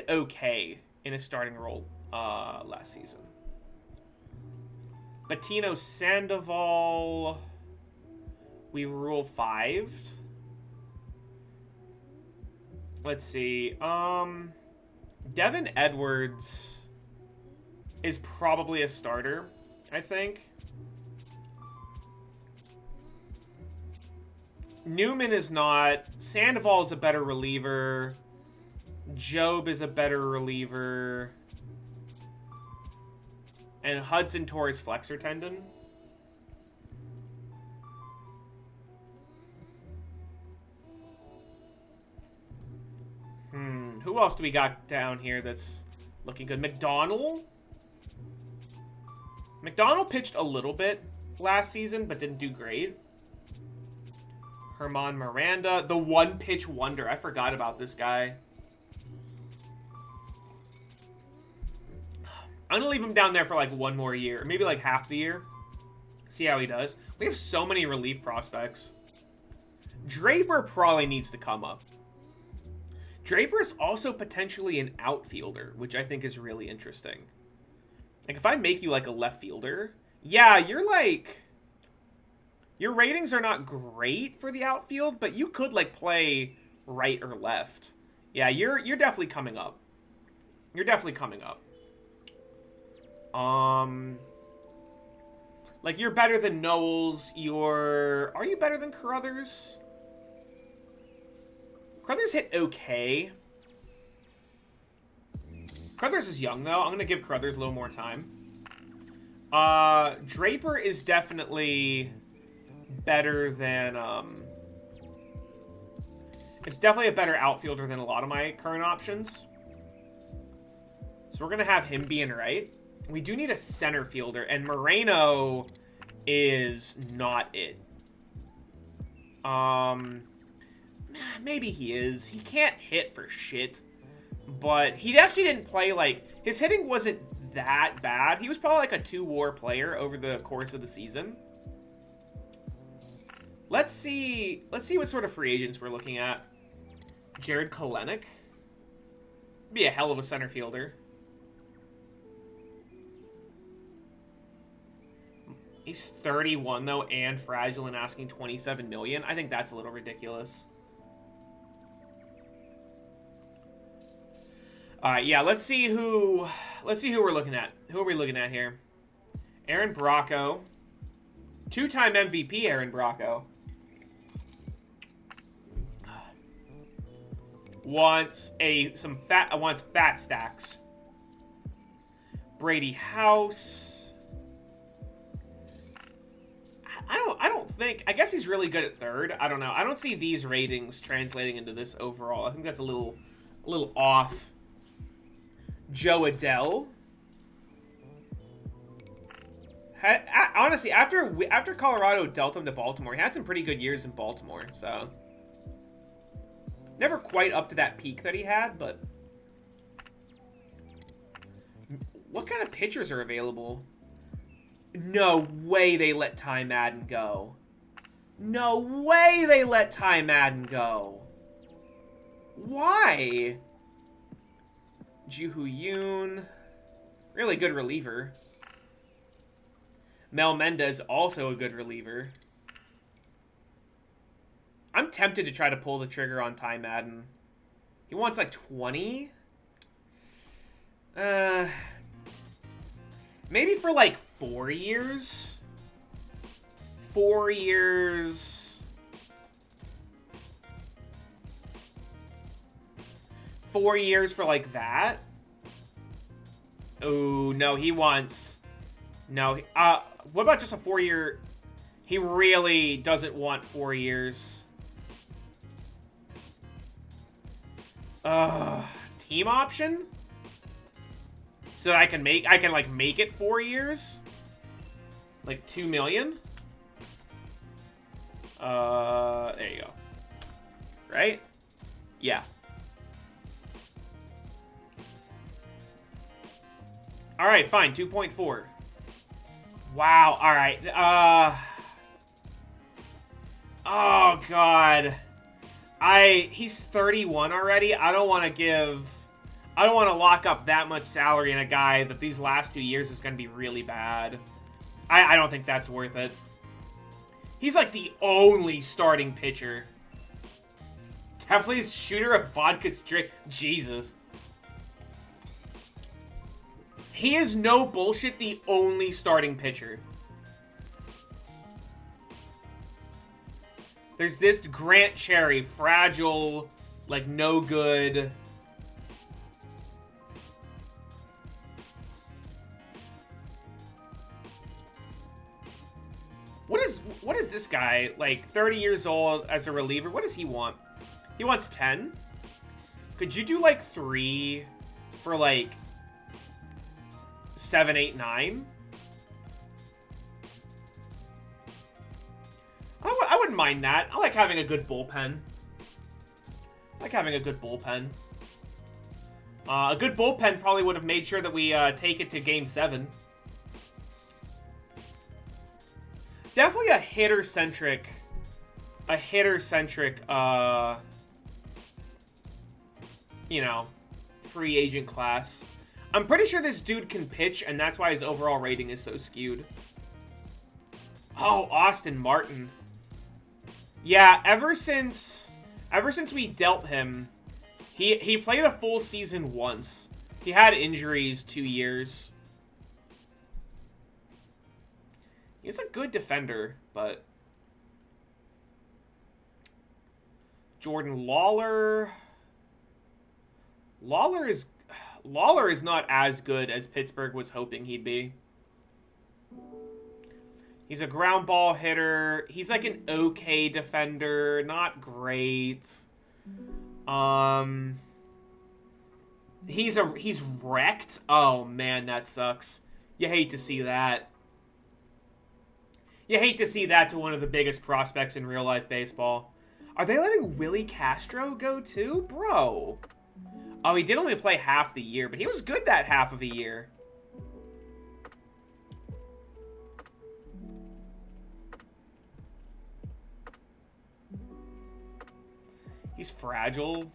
okay in his starting role last season. Bettino Sandoval, we rule 5'd. Let's see. Devin Edwards is probably a starter, I think. Newman is not. Sandoval is a better reliever. Job is a better reliever. And Hudson tore his flexor tendon. Who else do we got down here that's looking good? McDonald? McDonald pitched a little bit last season, but didn't do great. Herman Miranda, the one-pitch wonder. I forgot about this guy. I'm going to leave him down there for like one more year. Or maybe like half the year. See how he does. We have so many relief prospects. Draper probably needs to come up. Draper is also potentially an outfielder, which I think is really interesting. Like, if I make you like a left fielder, yeah, you're like... Your ratings are not great for the outfield, but you could, like, play right or left. Yeah, you're definitely coming up. You're definitely coming up. Like, you're better than Knowles. Are you better than Carruthers? Carruthers hit okay. Carruthers is young, though. I'm going to give Carruthers a little more time. Draper is definitely better than, it's definitely a better outfielder than a lot of my current options. So we're going to have him being right. We do need a center fielder, and Moreno is not it. Maybe he is. He can't hit for shit. But he actually didn't play, like, his hitting wasn't that bad. He was probably like a 2-WAR player over the course of the season. Let's see what sort of free agents we're looking at. Jared Kalenic. Be a hell of a center fielder. He's 31 though and fragile and asking $27 million. I think that's a little ridiculous. Yeah, let's see who we're looking at. Who are we looking at here? Aaron Bracco. 2-time MVP Aaron Bracco. Wants fat stacks. Brady House. I don't think, I guess he's really good at third. I don't know. I don't see these ratings translating into this overall. I think that's a little off. Joe Adele. Honestly, after Colorado dealt him to Baltimore, he had some pretty good years in Baltimore, so never quite up to that peak that he had, but what kind of pitchers are available? No way they let Ty Madden go. No way they let Ty Madden go. Why? Juhu Yoon. Really good reliever. Mel Mendez, also a good reliever. I'm tempted to try to pull the trigger on Ty Madden. He wants like 20? Maybe for like 4 years? 4 years. 4 years for like that? Oh, no, he wants... No, what about just a 4-year... He really doesn't want 4 years. Team option? So that I can make it 4 years? Like 2 million? There you go. Right? Yeah. Alright, fine, 2.4. Wow, alright. Oh, God. He's 31 already. I don't want to lock up that much salary in a guy that these last 2 years is going to be really bad. I don't think that's worth it. He's like the only starting pitcher. Definitely a shooter of vodka straight. Jesus. He is no bullshit the only starting pitcher. There's this Grant Cherry, fragile, like no good. What is this guy, like 30 years old as a reliever? What does he want? He wants 10? Could you do like 3 for like 7, 8, 9? I wouldn't mind that. I like having a good bullpen. A good bullpen probably would have made sure that we take it to Game 7. Definitely a hitter-centric, you know, free agent class. I'm pretty sure this dude can pitch, and that's why his overall rating is so skewed. Oh, Austin Martin. Yeah, ever since we dealt him, he played a full season once. He had injuries 2 years. He's a good defender, but Jordan Lawler is not as good as Pittsburgh was hoping he'd be. He's a ground ball hitter. He's like an okay defender, not great. He's wrecked. Oh man, that sucks. You hate to see that. You hate to see that to one of the biggest prospects in real-life baseball. Are they letting Willie Castro go too? Bro. Oh, he did only play half the year, but he was good that half of a year. He's fragile.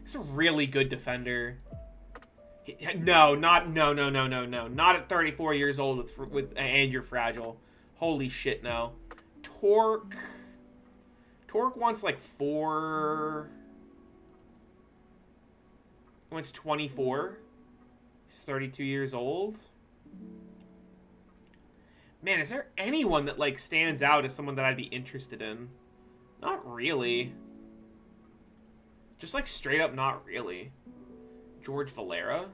He's a really good defender. No, not at 34 years old and you're fragile. Holy shit, no. Torque wants like 4. He wants 24. He's 32 years old. Man, is there anyone that like stands out as someone that I'd be interested in? Not really. Just like straight up not really. George Valera.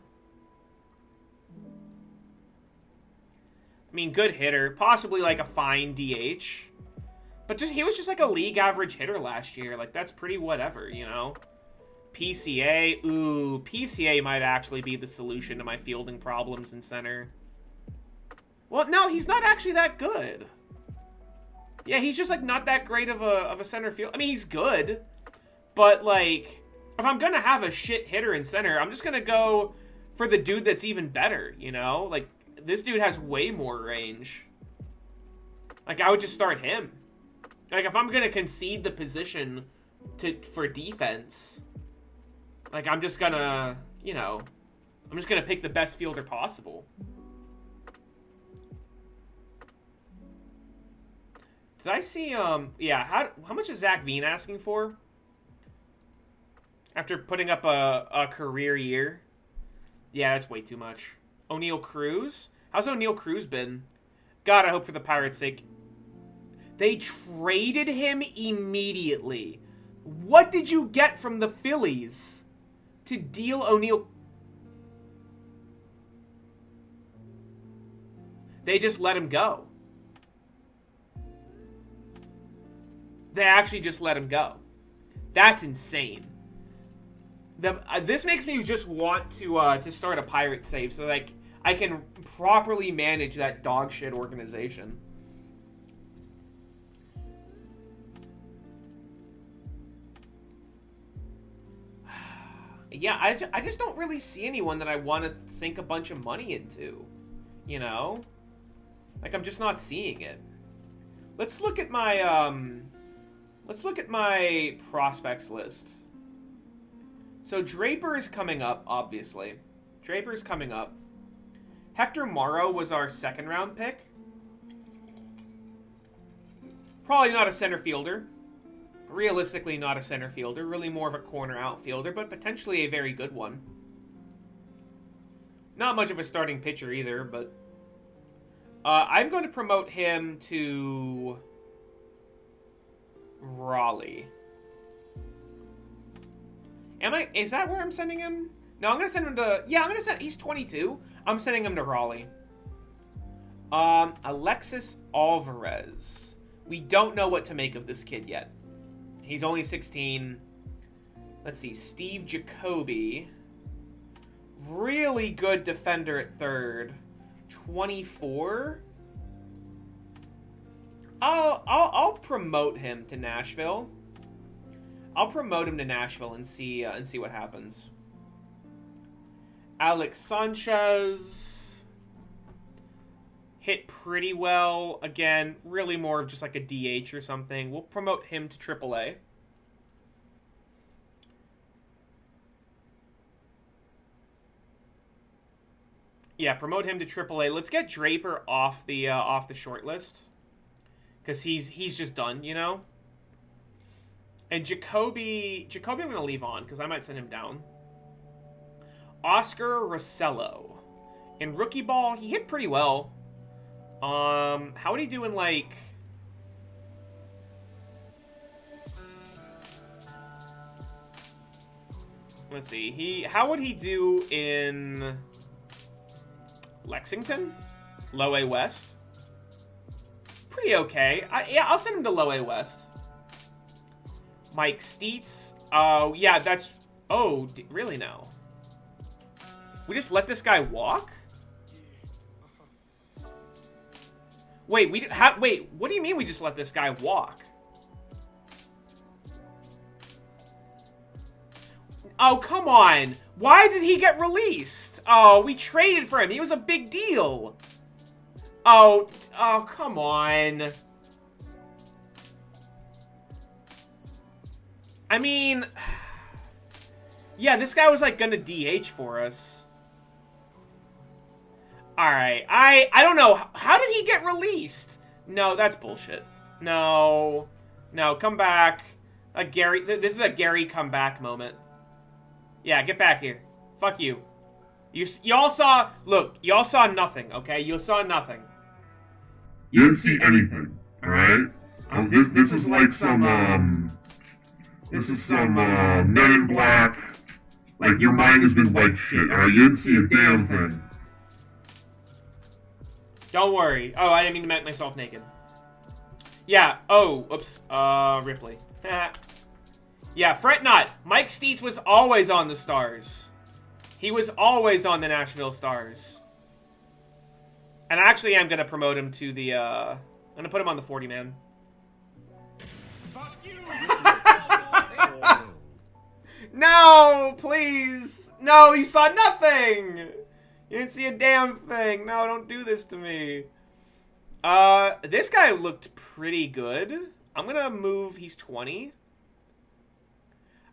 I mean, good hitter. Possibly like a fine DH. But he was just like a league average hitter last year. Like, that's pretty whatever, you know? PCA. Ooh, PCA might actually be the solution to my fielding problems in center. Well, no, he's not actually that good. Yeah, he's just like not that great of a center field. I mean, he's good. But, like, if I'm going to have a shit hitter in center, I'm just going to go for the dude that's even better, you know? Like, this dude has way more range. Like, I would just start him. Like, if I'm going to concede the position for defense, like, I'm just going to, you know, I'm just going to pick the best fielder possible. Did I see, yeah, how much is Zach Veen asking for? After putting up a career year? Yeah, that's way too much. O'Neal Cruz? How's O'Neal Cruz been? God, I hope for the Pirates' sake. They traded him immediately. What did you get from the Phillies to deal O'Neal? They just let him go. They actually just let him go. That's insane. This makes me just want to start a pirate save so that I can properly manage that dog shit organization. Yeah, I just don't really see anyone that I want to sink a bunch of money into, you know? Like, I'm just not seeing it. Let's look at my prospects list. So Draper is coming up, obviously. Draper's coming up. Hector Morrow was our second round pick. Probably not a center fielder. Realistically not a center fielder. Really more of a corner outfielder, but potentially a very good one. Not much of a starting pitcher either, but I'm going to promote him to Raleigh. Is that where I'm sending him? No, I'm going to send him to... Yeah, he's 22. I'm sending him to Raleigh. Alexis Alvarez. We don't know what to make of this kid yet. He's only 16. Let's see. Steve Jacoby. Really good defender at third. 24. I'll promote him to Nashville. I'll promote him to Nashville and see what happens. Alex Sanchez hit pretty well. Again, really more of just like a DH or something. We'll promote him to AAA. Yeah, promote him to AAA. Let's get Draper off the short list, because he's just done, you know. And Jacoby I'm going to leave on, because I might send him down. Oscar Rossello. In rookie ball, he hit pretty well. How would he do in, like... Let's see. How would he do in Lexington? Low A West? Pretty okay. Yeah, I'll send him to Low A West. Mike Steets. Oh, yeah, that's... Oh, really now? We just let this guy walk? Wait, wait, what do you mean we just let this guy walk? Oh, come on. Why did he get released? Oh, we traded for him. He was a big deal. Oh, come on. I mean, yeah, this guy was like gonna DH for us. Alright, I don't know. How did he get released? No, that's bullshit. No, come back. This is a Gary comeback moment. Yeah, get back here. Fuck you. Y'all saw, look, y'all saw nothing, okay? You saw nothing. You didn't see anything, alright? This is like some, this is some, Men in Black. Like, your mind has been wiped shit, alright? You didn't see a damn thing. Don't worry. Oh, I didn't mean to make myself naked. Yeah, oh, oops, Ripley. Yeah, fret not. Mike Steets was always on the Stars. He was always on the Nashville Stars. And I actually am going to promote him to the, I'm going to put him on the 40-man. Fuck you! No, please. No, you saw nothing. You didn't see a damn thing. No, don't do this to me. This guy looked pretty good. I'm going to move, he's 20.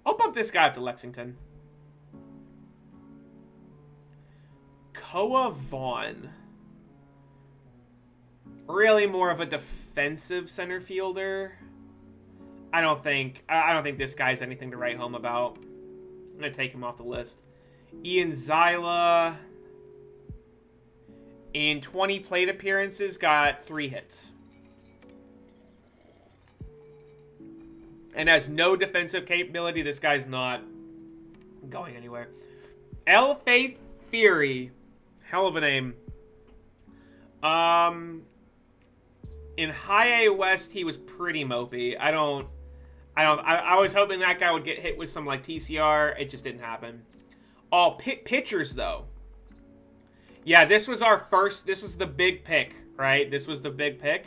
I'll bump this guy up to Lexington. Koa Vaughn. Really more of a defensive center fielder. I don't think this guy's anything to write home about. I'm gonna take him off the list. Ian Zyla, in 20 plate appearances, got 3 hits. And has no defensive capability. This guy's not going anywhere. L. Faith Fury. Hell of a name. In High A West, he was pretty mopey. I was hoping that guy would get hit with some, like, TCR. It just didn't happen. All pitchers, though. Yeah, this was the big pick, right? This was the big pick.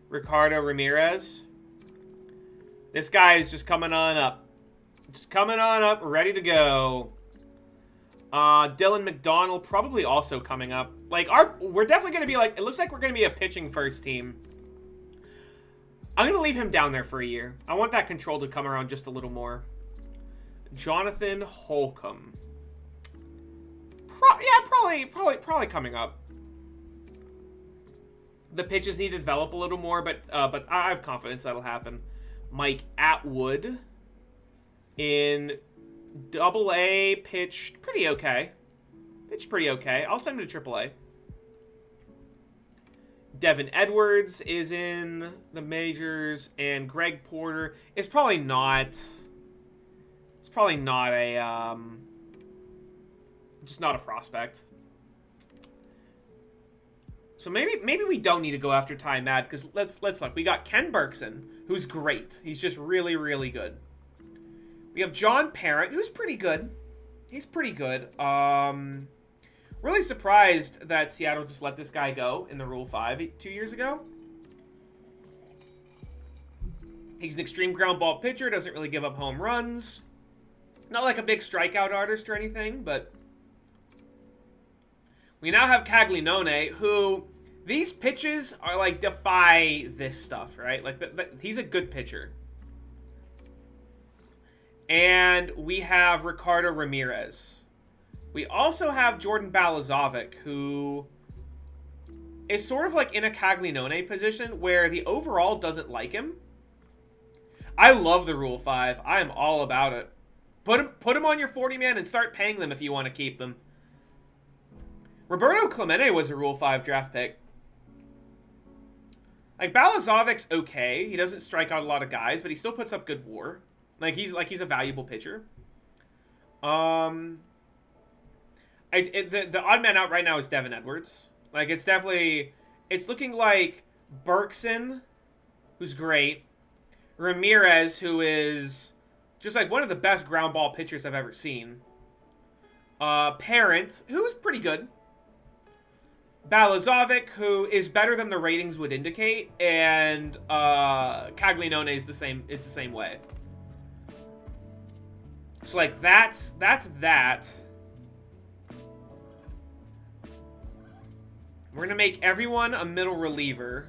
Ricardo Ramirez. This guy is just coming on up. Just coming on up, ready to go. Dylan McDonald probably also coming up. Like, we're definitely going to be like, it looks like we're going to be a pitching first team. I'm going to leave him down there for a year. I want that control to come around just a little more. Jonathan Holcomb. Probably coming up. The pitches need to develop a little more, but I have confidence that'll happen. Mike Atwood in Double-A pitched pretty okay. I'll send him to Triple-A. Devin Edwards is in the majors, and Greg Porter is probably not. It's probably not a just not a prospect. So maybe we don't need to go after Ty Mad, because let's look. We got Ken Berkson, who's great. He's just really, really good. We have John Parent, who's pretty good. He's pretty good. Really surprised that Seattle just let this guy go in the Rule 5 2 years ago. He's an extreme ground ball pitcher, doesn't really give up home runs. Not like a big strikeout artist or anything, but we now have Caglianone, who these pitches are like defy this stuff, right? Like he's a good pitcher. And we have Ricardo Ramirez. We also have Jordan Balazovic, who is sort of like in a Caglianone position where the overall doesn't like him. I love the Rule 5. I am all about it. Put him on your 40-man and start paying them if you want to keep them. Roberto Clemente was a Rule 5 draft pick. Like, Balazovic's okay. He doesn't strike out a lot of guys, but he still puts up good WAR. He's a valuable pitcher. The odd man out right now is Devin Edwards. Like, it's looking like Berkson, who's great. Ramirez, who is just like one of the best ground ball pitchers I've ever seen. Parent, who's pretty good. Balazovic, who is better than the ratings would indicate, and Caglianone is the same way. So like that's that. We're gonna make everyone a middle reliever.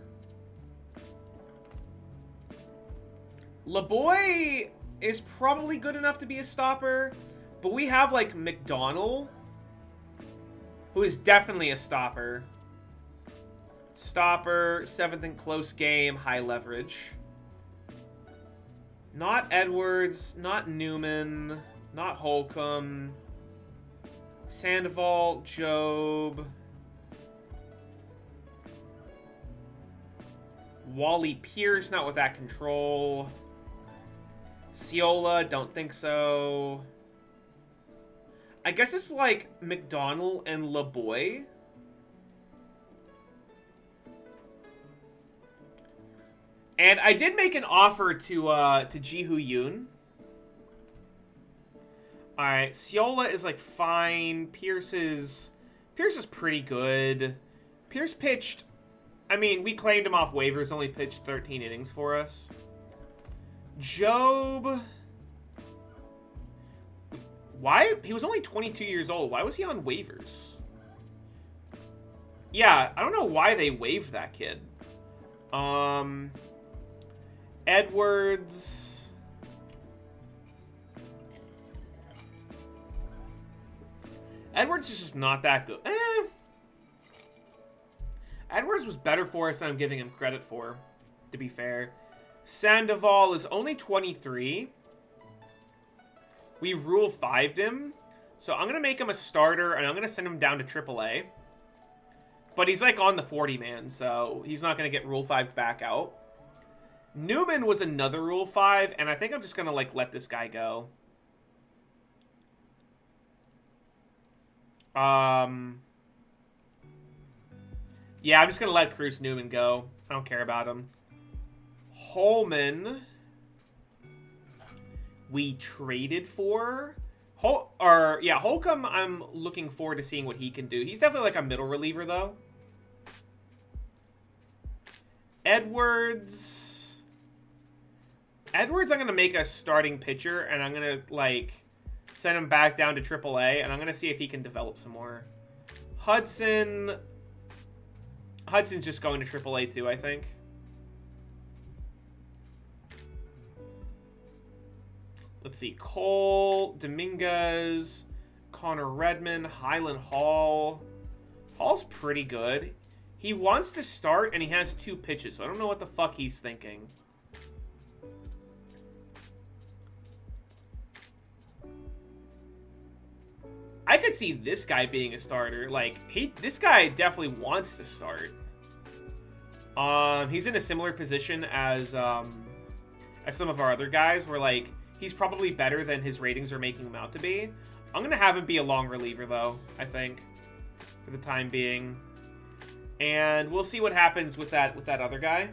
LeBoy is probably good enough to be a stopper, but we have like McDonald, who is definitely a stopper. Stopper, 7th in close game, high leverage. Not Edwards, not Newman, not Holcomb. Sandoval, Job. Wally Pierce, not with that control. Ciola, don't think so. I guess it's like McDonald and LeBoy. And I did make an offer to Ji-Hoo Yoon. Alright, Ciola is like fine. Pierce is pretty good. Pierce pitched, I mean, we claimed him off waivers, only pitched 13 innings for us. Job, why? He was only 22 years old. Why was he on waivers? Yeah, I don't know why they waived that kid. Edwards. Edwards is just not that good. Edwards was better for us than I'm giving him credit for, to be fair. Sandoval is only 23. We Rule 5'd him. So I'm going to make him a starter, and I'm going to send him down to AAA. But he's like on the 40-man, so he's not going to get Rule 5'd back out. Newman was another Rule 5, and I think I'm just going to like let this guy go. Yeah, I'm just going to let Cruz Newman go. I don't care about him. Holman, we traded for. Holcomb, I'm looking forward to seeing what he can do. He's definitely like a middle reliever, though. Edwards, I'm going to make a starting pitcher, and I'm going to, like, send him back down to AAA, and I'm going to see if he can develop some more. Hudson's just going to AAA, too, I think. Let's see. Cole, Dominguez, Connor Redmond, Highland Hall. Hall's pretty good. He wants to start, and he has 2 pitches, so I don't know what the fuck he's thinking. I could see this guy being a starter. Like, this guy definitely wants to start. He's in a similar position as some of our other guys, where, like, he's probably better than his ratings are making him out to be. I'm going to have him be a long reliever, though, I think, for the time being. And we'll see what happens with that other guy.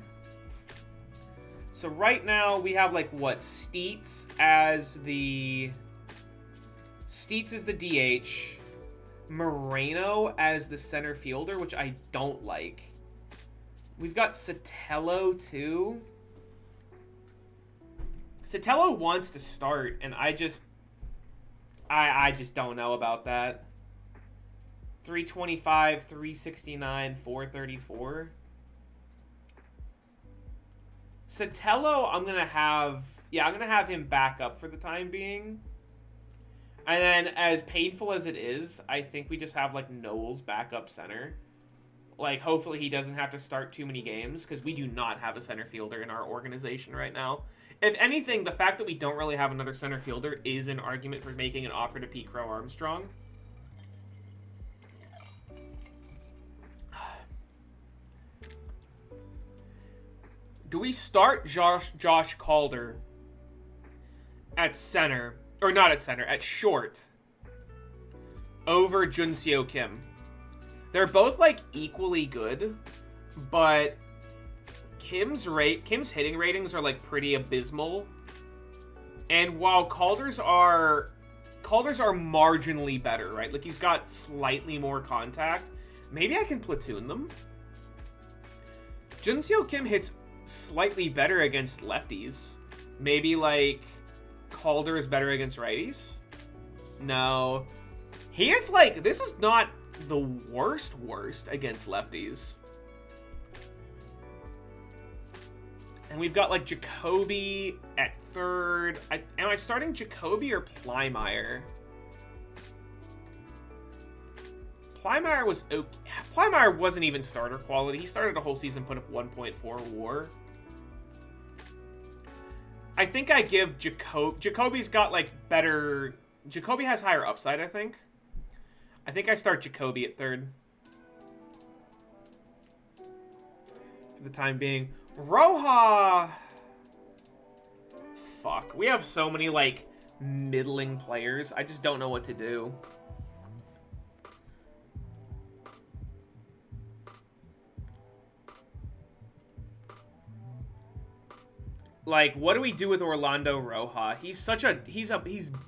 So right now, we have, like, what? Steets is the DH. Moreno as the center fielder, which I don't like. We've got Sotelo, too. Sotelo wants to start, and I just don't know about that. 325, 369, 434. Sotelo, I'm gonna have him back up for the time being. And then, as painful as it is, I think we just have, like, Knowles back up center. Like, hopefully he doesn't have to start too many games, because we do not have a center fielder in our organization right now. If anything, the fact that we don't really have another center fielder is an argument for making an offer to Pete Crow Armstrong. Do we start Josh Calder at center, or not at center, at short, over Junseo Kim? They're both, like, equally good, but Kim's hitting ratings are, like, pretty abysmal. And while Calder's are marginally better, right? Like, he's got slightly more contact. Maybe I can platoon them. Junseo Kim hits slightly better against lefties. Maybe, like, Calder is better against righties? No. He is, like, this is not the worst against lefties. And we've got, like, Jacoby at third. Am I starting Jacoby or Plymire? Plymire was okay. Plymire wasn't even starter quality. He started a whole season, put up 1.4 WAR. I think I give Jacoby's got, like, better... Jacoby has higher upside, I think. I think I start Jacoby at third. For the time being. Roja! Fuck. We have so many, like, middling players. I just don't know what to do. Like, what do we do with Orlando Roja? He's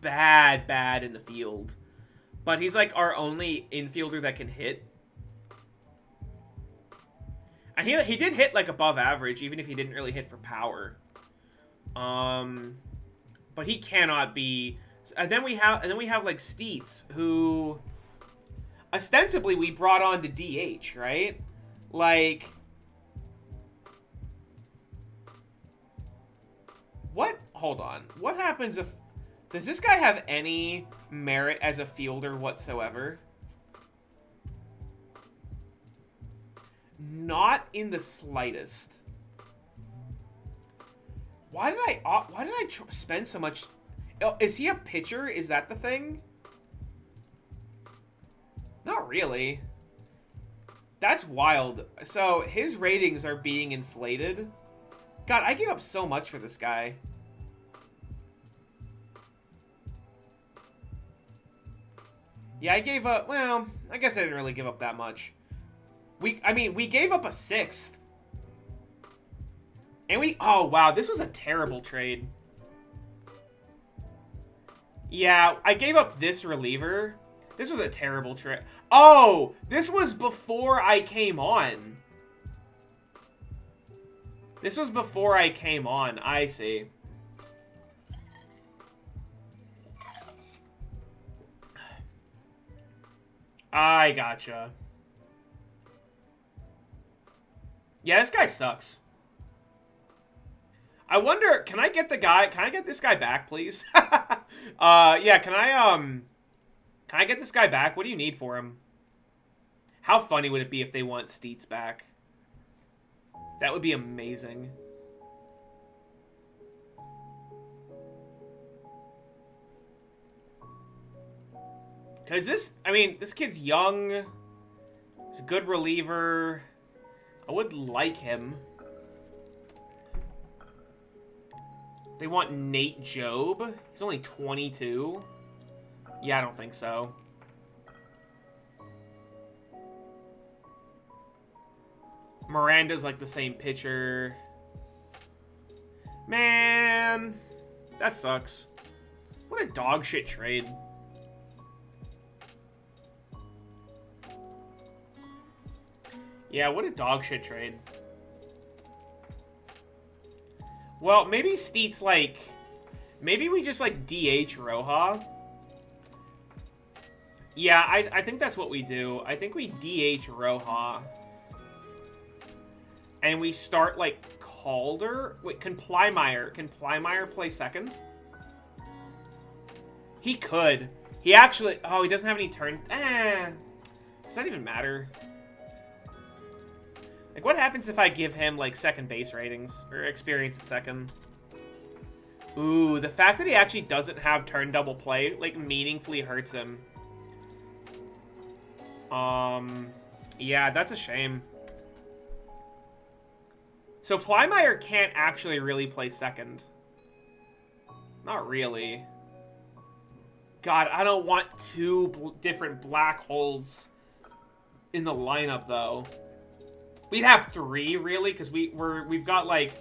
bad in the field. But he's, like, our only infielder that can hit. And he did hit, like, above average, even if he didn't really hit for power. But he cannot be... And then we have like, Steets, who... Ostensibly, we brought on to DH, right? Like... What? Hold on. What happens if... Does this guy have any merit as a fielder whatsoever? Not in the slightest. Why did I spend so much... Oh, is he a pitcher? Is that the thing? Not really. That's wild. So, his ratings are being inflated. God, I gave up so much for this guy. Yeah, I gave up... Well, I guess I didn't really give up that much. We gave up a 6th. And we... Oh, wow, this was a terrible trade. Yeah, I gave up this reliever. This was a terrible trade. Oh, this was before I came on. This was before I came on. I see. I gotcha. Yeah, this guy sucks. I wonder, can I get this guy back, please? Yeah, can I get this guy back? What do you need for him? How funny would it be if they want Steets back? That would be amazing. Because this kid's young. He's a good reliever. I would like him. They want Nate Job. He's only 22. Yeah, I don't think so. Miranda's like the same pitcher. Man, that sucks. What a dog shit trade. Yeah, what a dog shit trade. Well, maybe Steets, like... Maybe we just, like, DH Roja. Yeah, I think that's what we do. I think we DH Roja. And we start, like, Calder? Wait, can Plymire play second? He could. He actually... Oh, he doesn't have any turn... Does that even matter? Like, what happens if I give him, like, second base ratings? Or experience at second? Ooh, the fact that he actually doesn't have turn double play, like, meaningfully hurts him. Yeah, that's a shame. So Plymire can't actually really play second. Not really. God, I don't want two different black holes in the lineup, though. We'd have 3, really, because we've got, like,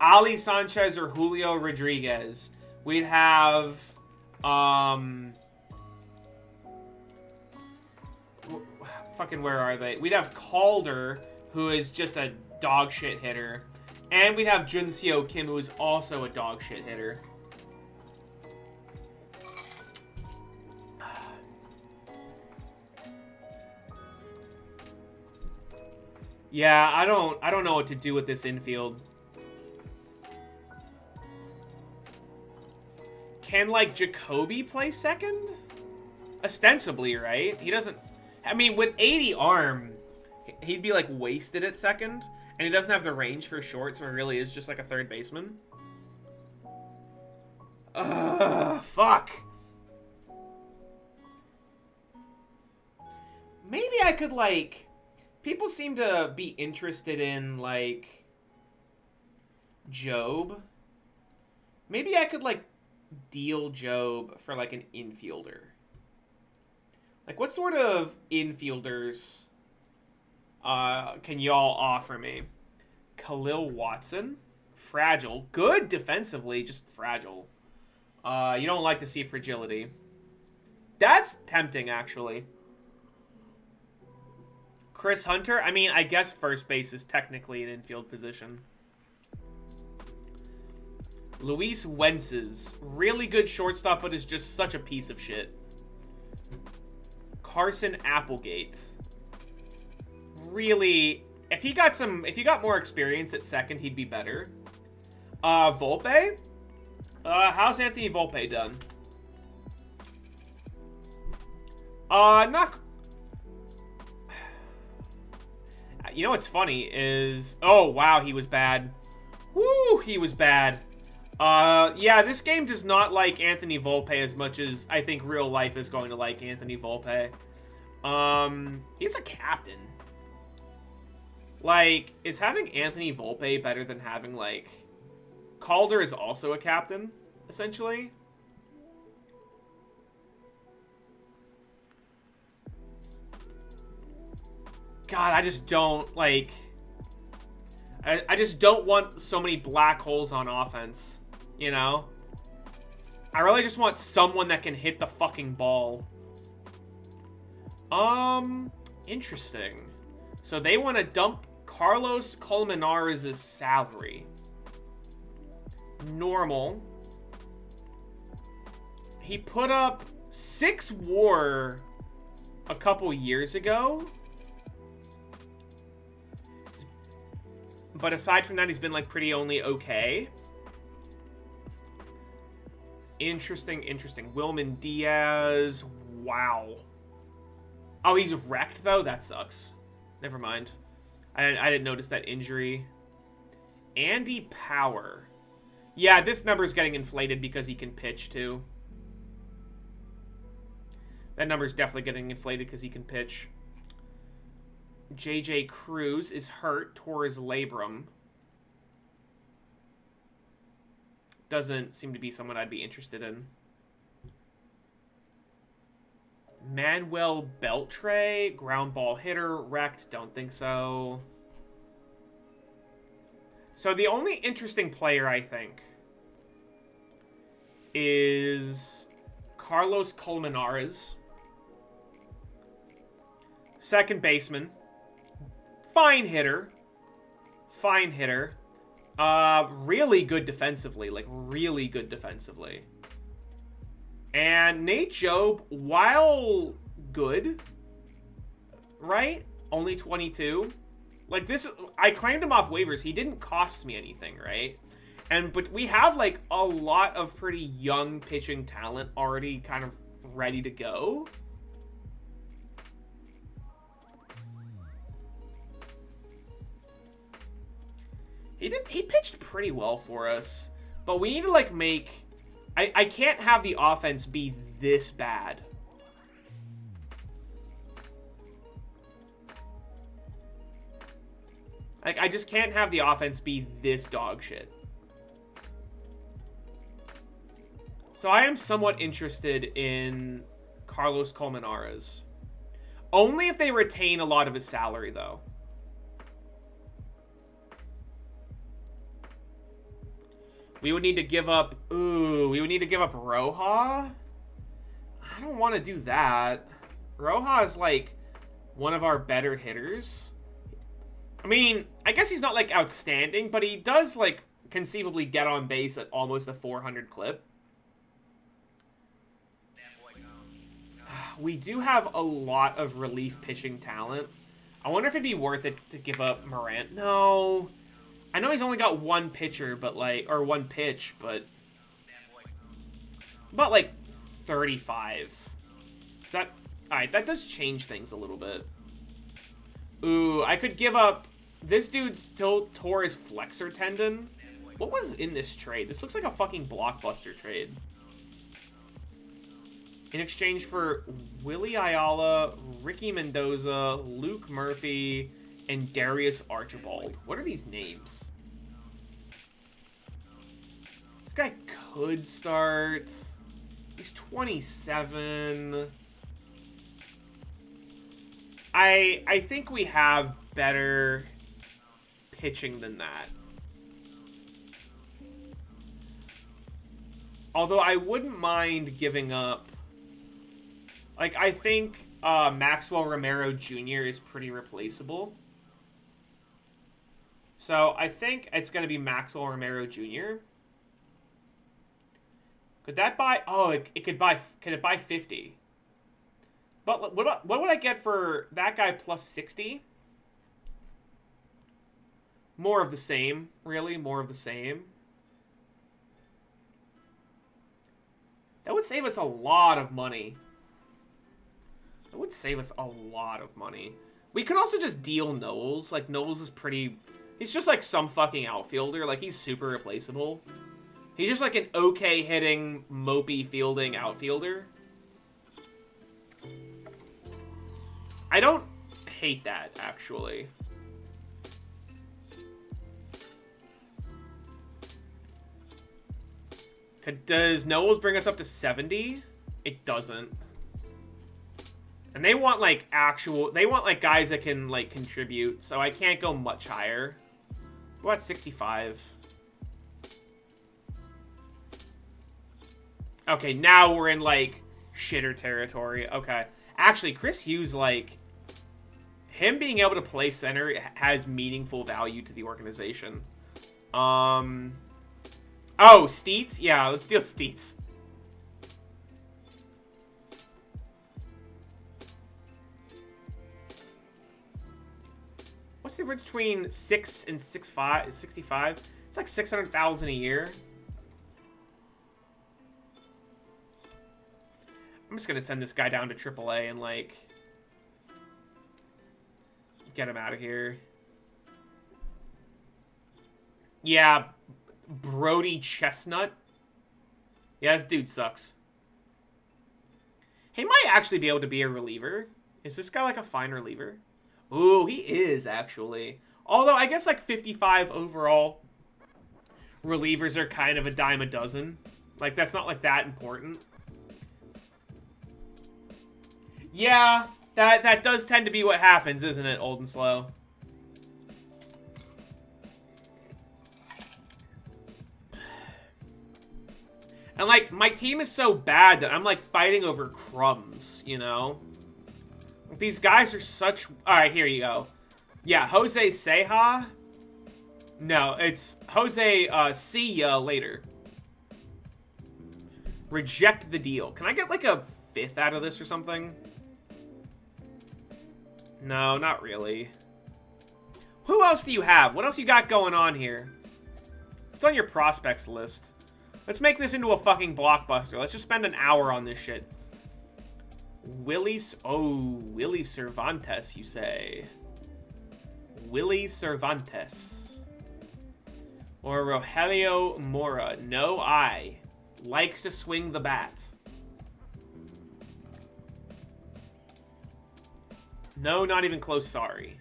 Ali Sanchez or Julio Rodriguez. We'd have, fucking, where are they? We'd have Calder, who is just a dog shit hitter. And we'd have Junseo Kim, who is also a dog shit hitter. Yeah, I don't know what to do with this infield. Can, like, Jacoby play second? Ostensibly, right? He doesn't... I mean, with 80 arm, he'd be, like, wasted at second. And he doesn't have the range for short, so he really is just, like, a third baseman. Ugh, fuck. Maybe I could, like... People seem to be interested in, like, Job. Maybe I could, like, deal Job for, like, an infielder. Like, what sort of infielders can y'all offer me? Khalil Watson? Fragile. Good defensively, just fragile. You don't like to see fragility. That's tempting, actually. Chris Hunter? I mean, I guess first base is technically an infield position. Luis Wences. Really good shortstop, but is just such a piece of shit. Carson Applegate. Really, if he got more experience at second, he'd be better. Volpe? How's Anthony Volpe done? Not... You know what's funny is... Oh, wow, he was bad. Woo, he was bad. Yeah, this game does not like Anthony Volpe as much as I think real life is going to like Anthony Volpe. He's a captain. Like, is having Anthony Volpe better than having, like... Calder is also a captain, essentially. God, I just don't, like... I just don't want so many black holes on offense, you know? I really just want someone that can hit the fucking ball. Interesting. So they want to dump Carlos Colmenares' salary. Normal. He put up 6 WAR a couple years ago. But aside from that, he's been, like, pretty only okay. Interesting. Wilman Diaz. Wow. Oh, he's wrecked, though? That sucks. Never mind. I didn't notice that injury. Andy Power. Yeah, this number's getting inflated because he can pitch, too. That number's definitely getting inflated because he can pitch. JJ Cruz is hurt. Tore his labrum. Doesn't seem to be someone I'd be interested in. Manuel Beltre, ground ball hitter, wrecked. Don't think so. So the only interesting player, I think, is Carlos Colmenares. Second baseman. Fine hitter. Really good defensively. Like, really good defensively. And Nate Job, while good, right? Only 22. Like, this, I claimed him off waivers. He didn't cost me anything, right? But we have, like, a lot of pretty young pitching talent already kind of ready to go. He pitched pretty well for us. But we need to, like, make... I can't have the offense be this bad. Like, I just can't have the offense be this dog shit. So I am somewhat interested in Carlos Colmenares. Only if they retain a lot of his salary, though. We would need to give up... Ooh, we would need to give up Roja? I don't want to do that. Roja is, like, one of our better hitters. I mean, I guess he's not, like, outstanding, but he does, like, conceivably get on base at almost a 400 clip. We do have a lot of relief pitching talent. I wonder if it'd be worth it to give up Morant. No. I know he's only got one pitcher, but, like, or one pitch, but about, like, 35. Is that... Alright, that does change things a little bit. Ooh, I could give up... This dude still tore his flexor tendon. What was in this trade? This looks like a fucking blockbuster trade. In exchange for Willie Ayala, Ricky Mendoza, Luke Murphy, and Darius Archibald. What are these names? This guy could start. He's 27. I think we have better pitching than that. Although I wouldn't mind giving up... Like, I think Maxwell Romero Jr. is pretty replaceable. So I think it's going to be Maxwell Romero Jr. Could that buy... Oh, it could buy... Could it buy 50? But what would I get for that guy plus 60? More of the same, really. More of the same. That would save us a lot of money. That would save us a lot of money. We could also just deal Knowles. Like, Knowles is pretty... He's just like some fucking outfielder. Like, he's super replaceable. He's just like an okay hitting, mopey fielding outfielder. I don't hate that, actually. Does Knowles bring us up to 70? It doesn't. And they want, like, they want, like, guys that can, like, contribute. So I can't go much higher. What, 65? Okay, now we're in, like, shitter territory. Okay. Actually, Chris Hughes, like, him being able to play center has meaningful value to the organization. Oh, Steets? Yeah, let's deal Steets. What's the difference between 6 and 65? It's like 600,000 a year. I'm just gonna send this guy down to AAA and, like, get him out of here. Yeah, Brody Chestnut. Yeah, this dude sucks. He might actually be able to be a reliever. Is this guy, like, a fine reliever? Ooh, he is, actually. Although, I guess, like, 55 overall relievers are kind of a dime a dozen. Like, that's not, like, that important. Yeah, that does tend to be what happens, isn't it, old and slow? And, like, my team is so bad that I'm, like, fighting over crumbs, you know? These guys are such... Alright, here you go. Yeah, Jose Ceja. No, it's Jose, see ya later. Reject the deal. Can I get, like, a 5th out of this or something? No, not really. Who else do you have? What else you got going on here? What's on your prospects list? Let's make this into a fucking blockbuster. Let's just spend an hour on this shit. Willie Cervantes, you say? Willie Cervantes. Or Rogelio Mora. No eye. Likes to swing the bat. No, not even close, sorry.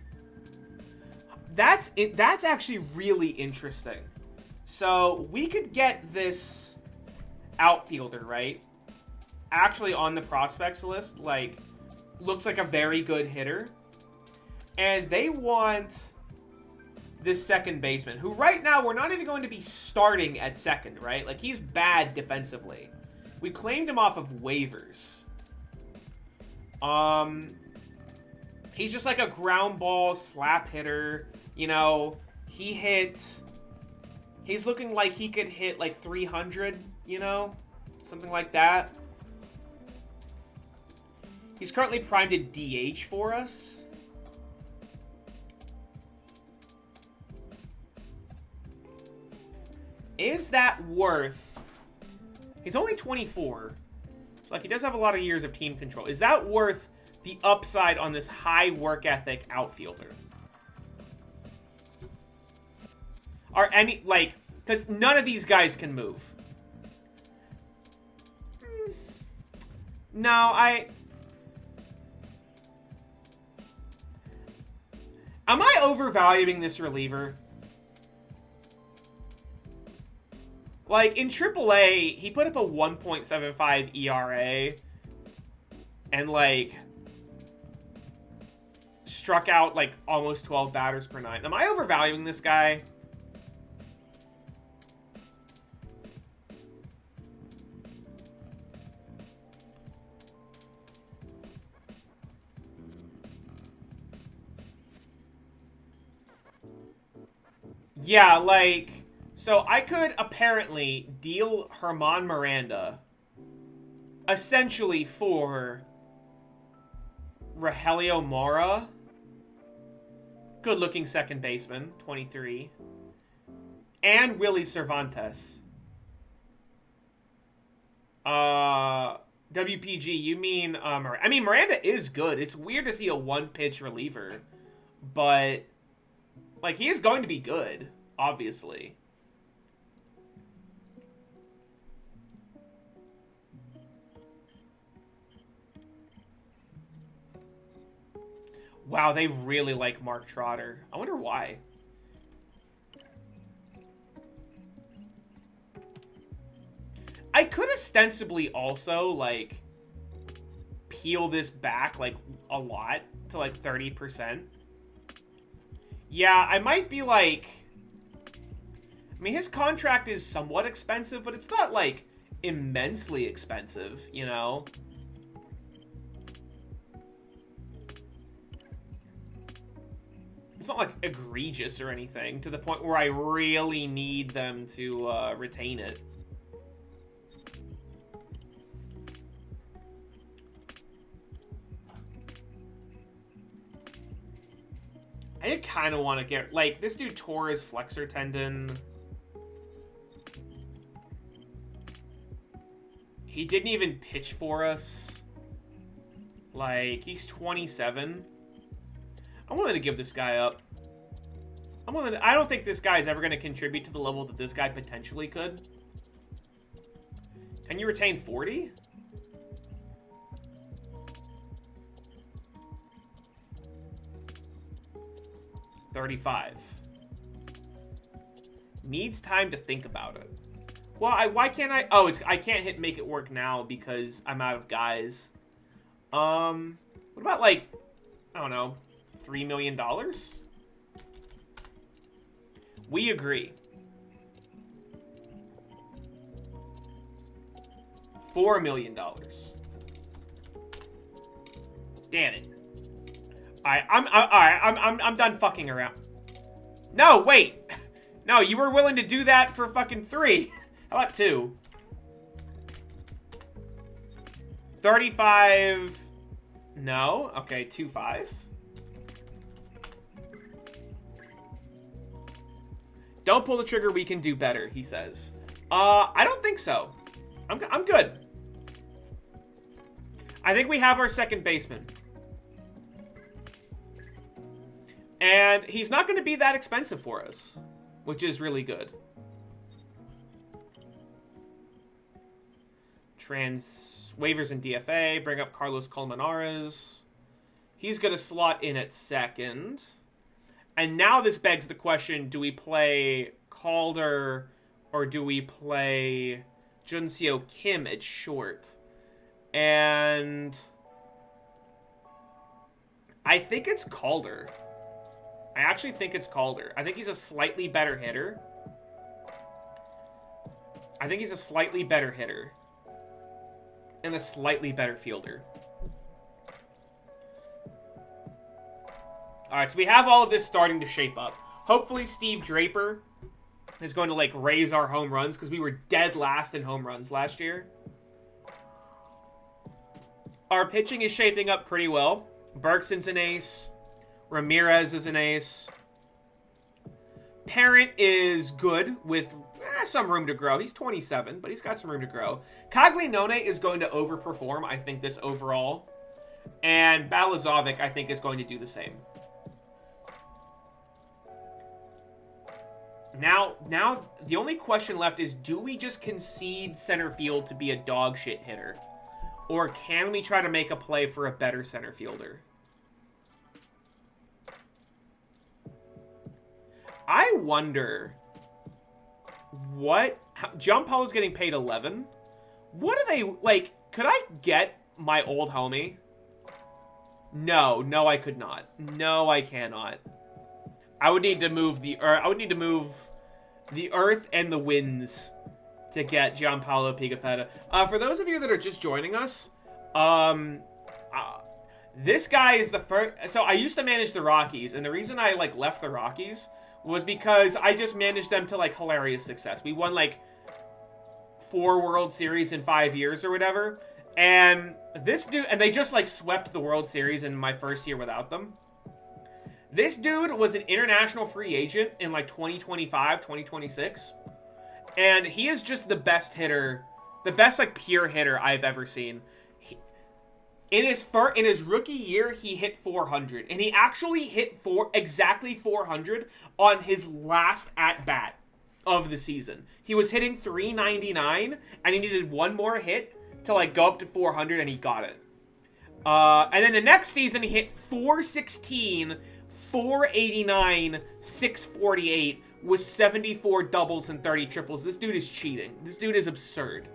That's actually really interesting. So, we could get this outfielder, right? Actually on the prospects list, like, looks like a very good hitter. And they want this second baseman, who right now we're not even going to be starting at second, right? Like, he's bad defensively. We claimed him off of waivers. He's just like a ground ball slap hitter. You know, he's looking like he could hit like 300, you know? Something like that. He's currently primed to DH for us. Is that worth... He's only 24. So, like, he does have a lot of years of team control. Is that worth the upside on this high work ethic outfielder? Are any, like... Because none of these guys can move. No, Am I overvaluing this reliever? Like, in AAA, he put up a 1.75 ERA. And, like, struck out, like, almost 12 batters per nine. Am I overvaluing this guy? Yeah, like, so I could apparently deal Herman Miranda essentially for Rogelio Mora, good-looking second baseman, 23, and Willie Cervantes. WPG, you mean, I mean, Miranda is good. It's weird to see a one-pitch reliever, but... Like, he is going to be good, obviously. Wow, they really like Mark Trotter. I wonder why. I could ostensibly also, like, peel this back, like, a lot to, like, 30%. Yeah, I might be like... I mean, his contract is somewhat expensive, but it's not, like, immensely expensive, you know? It's not, like, egregious or anything, to the point where I really need them to retain it. I kind of want to get... Like, this dude tore his flexor tendon. He didn't even pitch for us. Like, he's 27. I'm willing to give this guy up. I don't think this guy is ever going to contribute to the level that this guy potentially could. Can you retain 40? $35. Needs time to think about it. Well, why can't I... Oh, I can't make it work now because I'm out of guys. What about, like, I don't know, $3 million? We agree. $4 million. Damn it. I'm done fucking around. No, wait. No, you were willing to do that for fucking 3. How about 2? 35. No. Okay, 2.5. Don't pull the trigger. We can do better, he says. I don't think so. I'm good. I think we have our second baseman. And he's not going to be that expensive for us, which is really good. Waivers in DFA, bring up Carlos Colmenares. He's going to slot in at second. And now this begs the question, do we play Calder or do we play Junseo Kim at short? And I think it's Calder. I actually think it's Calder. I think he's a slightly better hitter. And a slightly better fielder. Alright, so we have all of this starting to shape up. Hopefully Steve Draper is going to, like, raise our home runs, because we were dead last in home runs last year. Our pitching is shaping up pretty well. Bergson's an ace. Ramirez is an ace. Parent is good with some room to grow. He's 27, but he's got some room to grow. Caglianone is going to overperform, I think, this overall. And Balazovic, I think, is going to do the same. Now, the only question left is, do we just concede center field to be a dog shit hitter? Or can we try to make a play for a better center fielder? I wonder what... Gianpaolo's getting paid 11. What are they... Like, could I get my old homie? No, I could not. No, I cannot. I would need to move the Earth. I would need to move the Earth and the winds to get Gianpaolo Pigafetta. For those of you that are just joining us, this guy is the first... So I used to manage the Rockies, and the reason I, like, left the Rockies was because I just managed them to, like, hilarious success. We won, like, 4 World Series in 5 years or whatever. And this dude... And they just, like, swept the World Series in my first year without them. This dude was an international free agent in, like, 2025, 2026. And he is just the best hitter, the best, like, pure hitter I've ever seen. In his rookie year, he hit 400. And he actually hit exactly 400 on his last at-bat of the season. He was hitting 399, and he needed one more hit to, like, go up to 400, and he got it. And then the next season, he hit 416, 489, 648 with 74 doubles and 30 triples. This dude is cheating. This dude is absurd.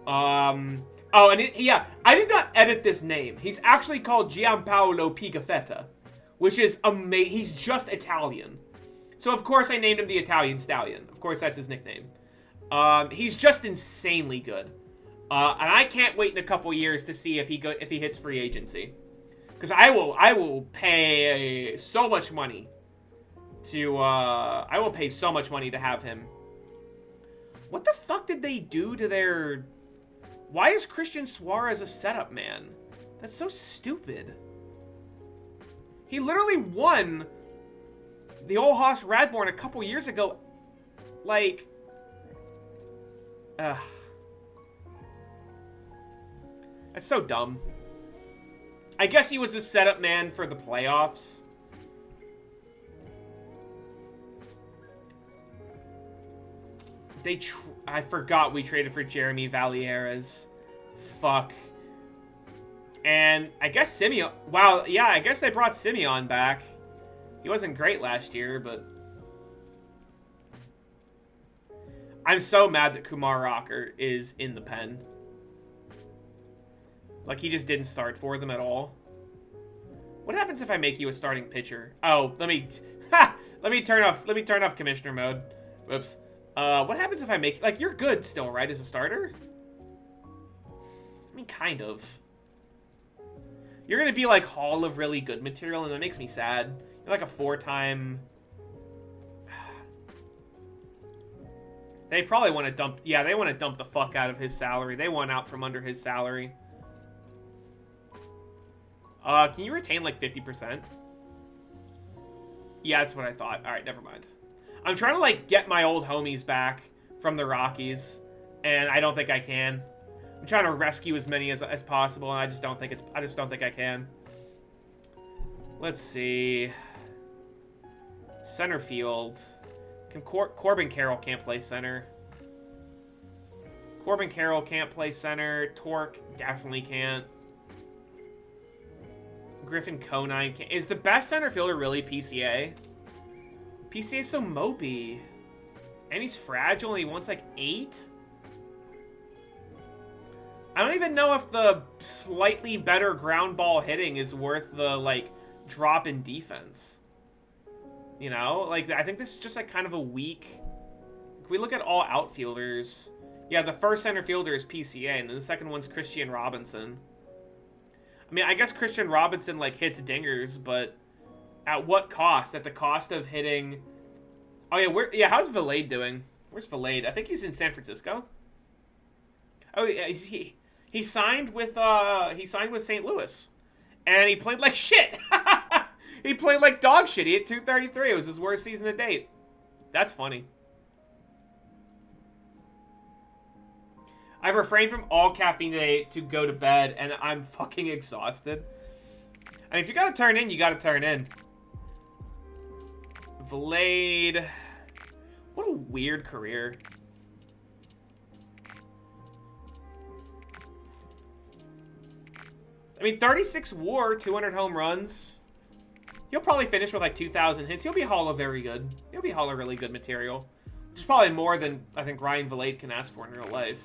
Oh, and I did not edit this name. He's actually called Gianpaolo Pigafetta, which is amazing. He's just Italian. So, of course, I named him the Italian Stallion. Of course, that's his nickname. He's just insanely good. And I can't wait in a couple years to see if he hits free agency. Because I will pay so much money to have him. What the fuck did they do to their... Why is Christian Suarez a setup man? That's so stupid. He literally won the old Haas Radborn a couple years ago. Like... That's so dumb. I guess he was a setup man for the playoffs. I forgot we traded for Jeremy Valieras. Fuck. And I guess Simeon... Wow, yeah, I guess they brought Simeon back. He wasn't great last year, but... I'm so mad that Kumar Rocker is in the pen. Like, he just didn't start for them at all. What happens if I make you a starting pitcher? Oh, let me turn off commissioner mode. Whoops. What happens if I make... Like, you're good still, right, as a starter? I mean, kind of. You're gonna be, like, Hall of really good material, and that makes me sad. You're, like, a 4-time... They probably want to dump... Yeah, they want to dump the fuck out of his salary. They want out from under his salary. Can you retain, like, 50%? Yeah, that's what I thought. Alright, never mind. I'm trying to, like, get my old homies back from the Rockies, and I don't think I can. I'm trying to rescue as many as possible, and I just don't think I can. Let's see. Center field. Corbin Carroll can't play center. Corbin Carroll can't play center. Torque definitely can't. Griffin Conine can't. Is the best center fielder really PCA? PCA's so mopey. And he's fragile and he wants like 8? I don't even know if the slightly better ground ball hitting is worth the, like, drop in defense. You know? Like, I think this is just, like, kind of a weak... If we look at all outfielders... Yeah, the first center fielder is PCA, and then the second one's Christian Robinson. I mean, I guess Christian Robinson, like, hits dingers, but... At what cost? At the cost of hitting... Oh, yeah, how's Valade doing? Where's Valade? I think he's in San Francisco. Oh, yeah, he signed with St. Louis. And he played like shit. He played like dog shit. He hit 233. It was his worst season to date. That's funny. I've refrained from all caffeine today to go to bed, and I'm fucking exhausted. I mean, if you gotta turn in, you gotta turn in. Vlade. What a weird career. I mean, 36 WAR, 200 home runs. He'll probably finish with like 2,000 hits. He'll be Hall of very good. He'll be Hall of really good material. Which is probably more than I think Ryan Valade can ask for in real life.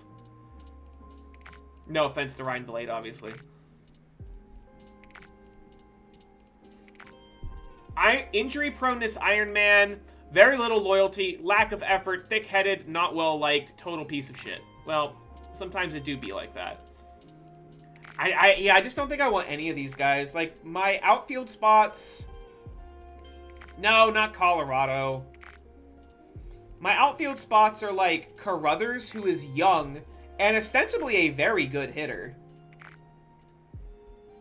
No offense to Ryan Valade, obviously. Injury proneness, Iron Man. Very little loyalty, lack of effort, thick-headed, not well-liked, total piece of shit. Well, sometimes it do be like that. Yeah, I just don't think I want any of these guys. Like, my outfield spots... No, not Colorado. My outfield spots are like Carruthers, who is young, and ostensibly a very good hitter.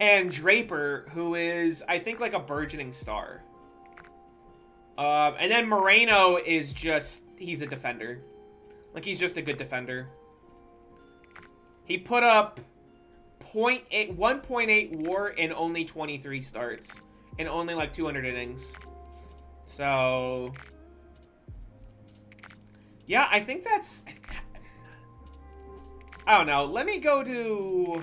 And Draper, who is, I think, like a burgeoning star. And then Moreno is just, he's a defender. Like, he's just a good defender. He put up 1.8 WAR in only 23 starts. In only like 200 innings. So... yeah, I think that's... I don't know. Let me go to...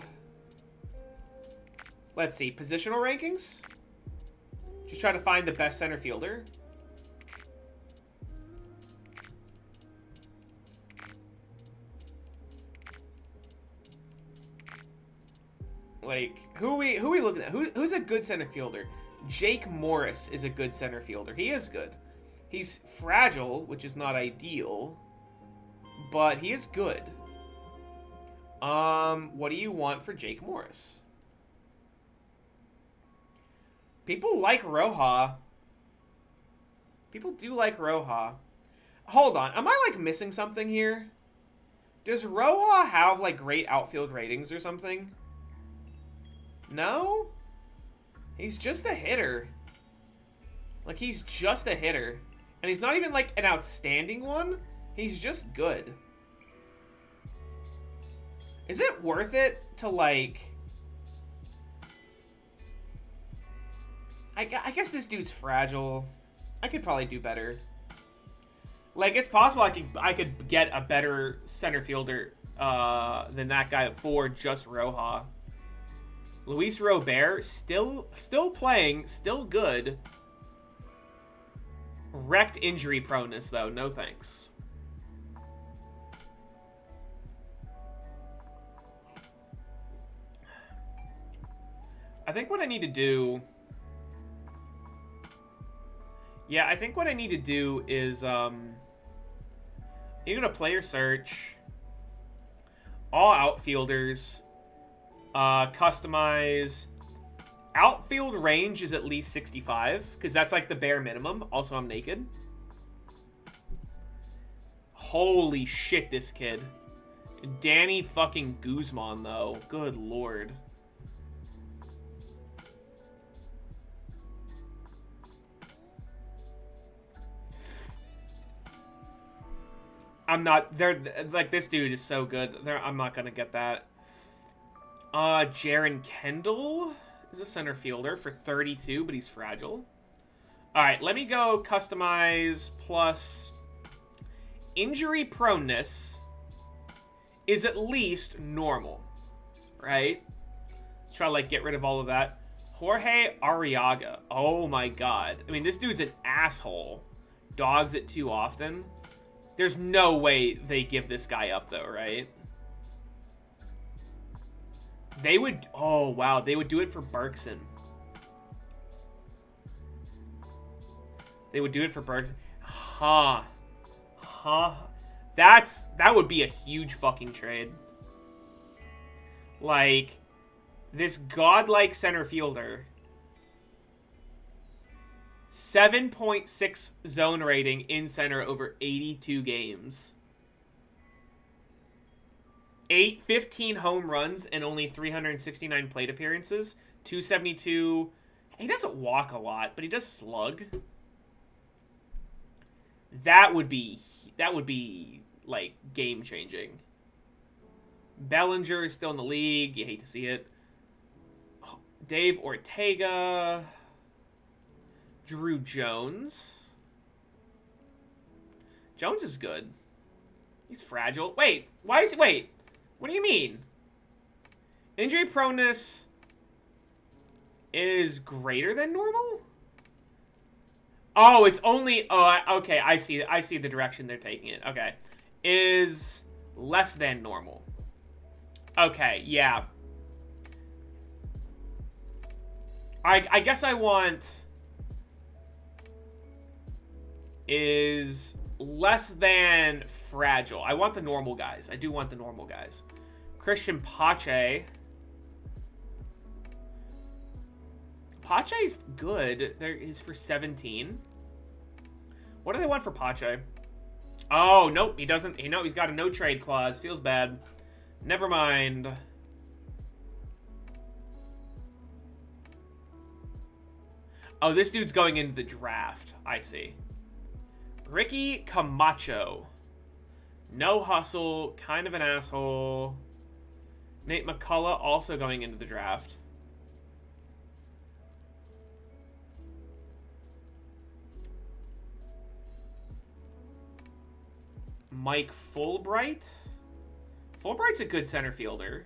let's see. Positional rankings? Just try to find the best center fielder. Like, who are we looking at? Who's a good center fielder? Jake Morris is a good center fielder. He is good. He's fragile, which is not ideal, but he is good. What do you want for Jake Morris? People like Roja. People do like Roja. Hold on, am I like missing something here? Does Roja have like great outfield ratings or something? No? He's just a hitter. Like, he's just a hitter. And he's not even, like, an outstanding one. He's just good. Is it worth it to, like... I guess this dude's fragile. I could probably do better. Like, it's possible I could get a better center fielder than that guy for just Roja. Luis Robert, still playing, still good. Wrecked injury proneness, though. No thanks. I think what I need to do... yeah, I think what I need to do is... you go to player search. All outfielders... customize. Outfield range is at least 65, because that's like the bare minimum. Also, I'm naked. Holy shit, this kid. Danny fucking Guzman, though. Good lord. I'm not... they're... like, this dude is so good. I'm not gonna get that. Jaron Kendall is a center fielder for 32, but he's fragile. Alright, let me go customize plus injury proneness is at least normal, right? Try to, like, get rid of all of that. Jorge Arriaga. Oh my god. I mean, this dude's an asshole. Dogs it too often. There's no way they give this guy up, though, right? They would... oh, wow. They would do it for Bergson. They would do it for Bergson. Huh. Huh. That would be a huge fucking trade. Like, this godlike center fielder 7.6 zone rating in center over 82 games. 15 home runs and only 369 plate appearances. 272. He doesn't walk a lot, but he does slug. That would be like game changing. Bellinger is still in the league. You hate to see it. Dave Ortega. Drew Jones. Jones is good. He's fragile. Wait, why is he... Wait, what do you mean? Injury proneness is greater than normal? Oh, it's only... Oh, okay, I see the direction they're taking it. Okay. Is less than normal. Okay, yeah. I guess I want... Is less than fragile. I want the normal guys. I do want the normal guys. Christian Pache. Pache's good. He's for 17. What do they want for Pache? Oh, nope. He doesn't. He's got a no trade clause. Feels bad. Never mind. Oh, this dude's going into the draft. I see. Ricky Camacho. No hustle. Kind of an asshole. Nate McCullough also going into the draft. Mike Fulbright. Fulbright's a good center fielder.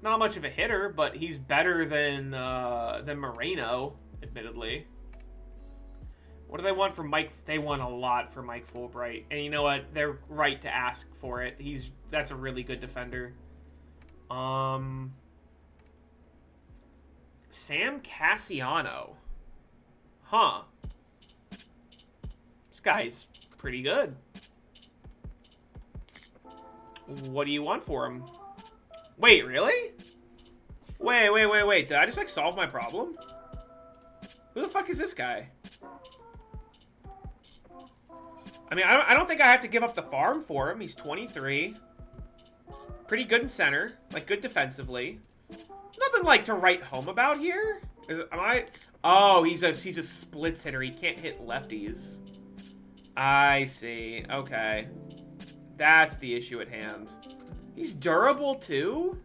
Not much of a hitter, but he's better than Moreno, admittedly. What do they want for Mike? They want a lot for Mike Fulbright. And you know what? They're right to ask for it. That's a really good defender. Sam Cassiano. Huh. This guy's pretty good. What do you want for him? Wait, really? Wait. Did I just, solve my problem? Who the fuck is this guy? I mean, I don't think I have to give up the farm for him. He's 23. Pretty good in center. Good defensively. Nothing, to write home about here. Am I... Oh, he's a splits hitter. He can't hit lefties. I see. Okay. That's the issue at hand. He's durable, too?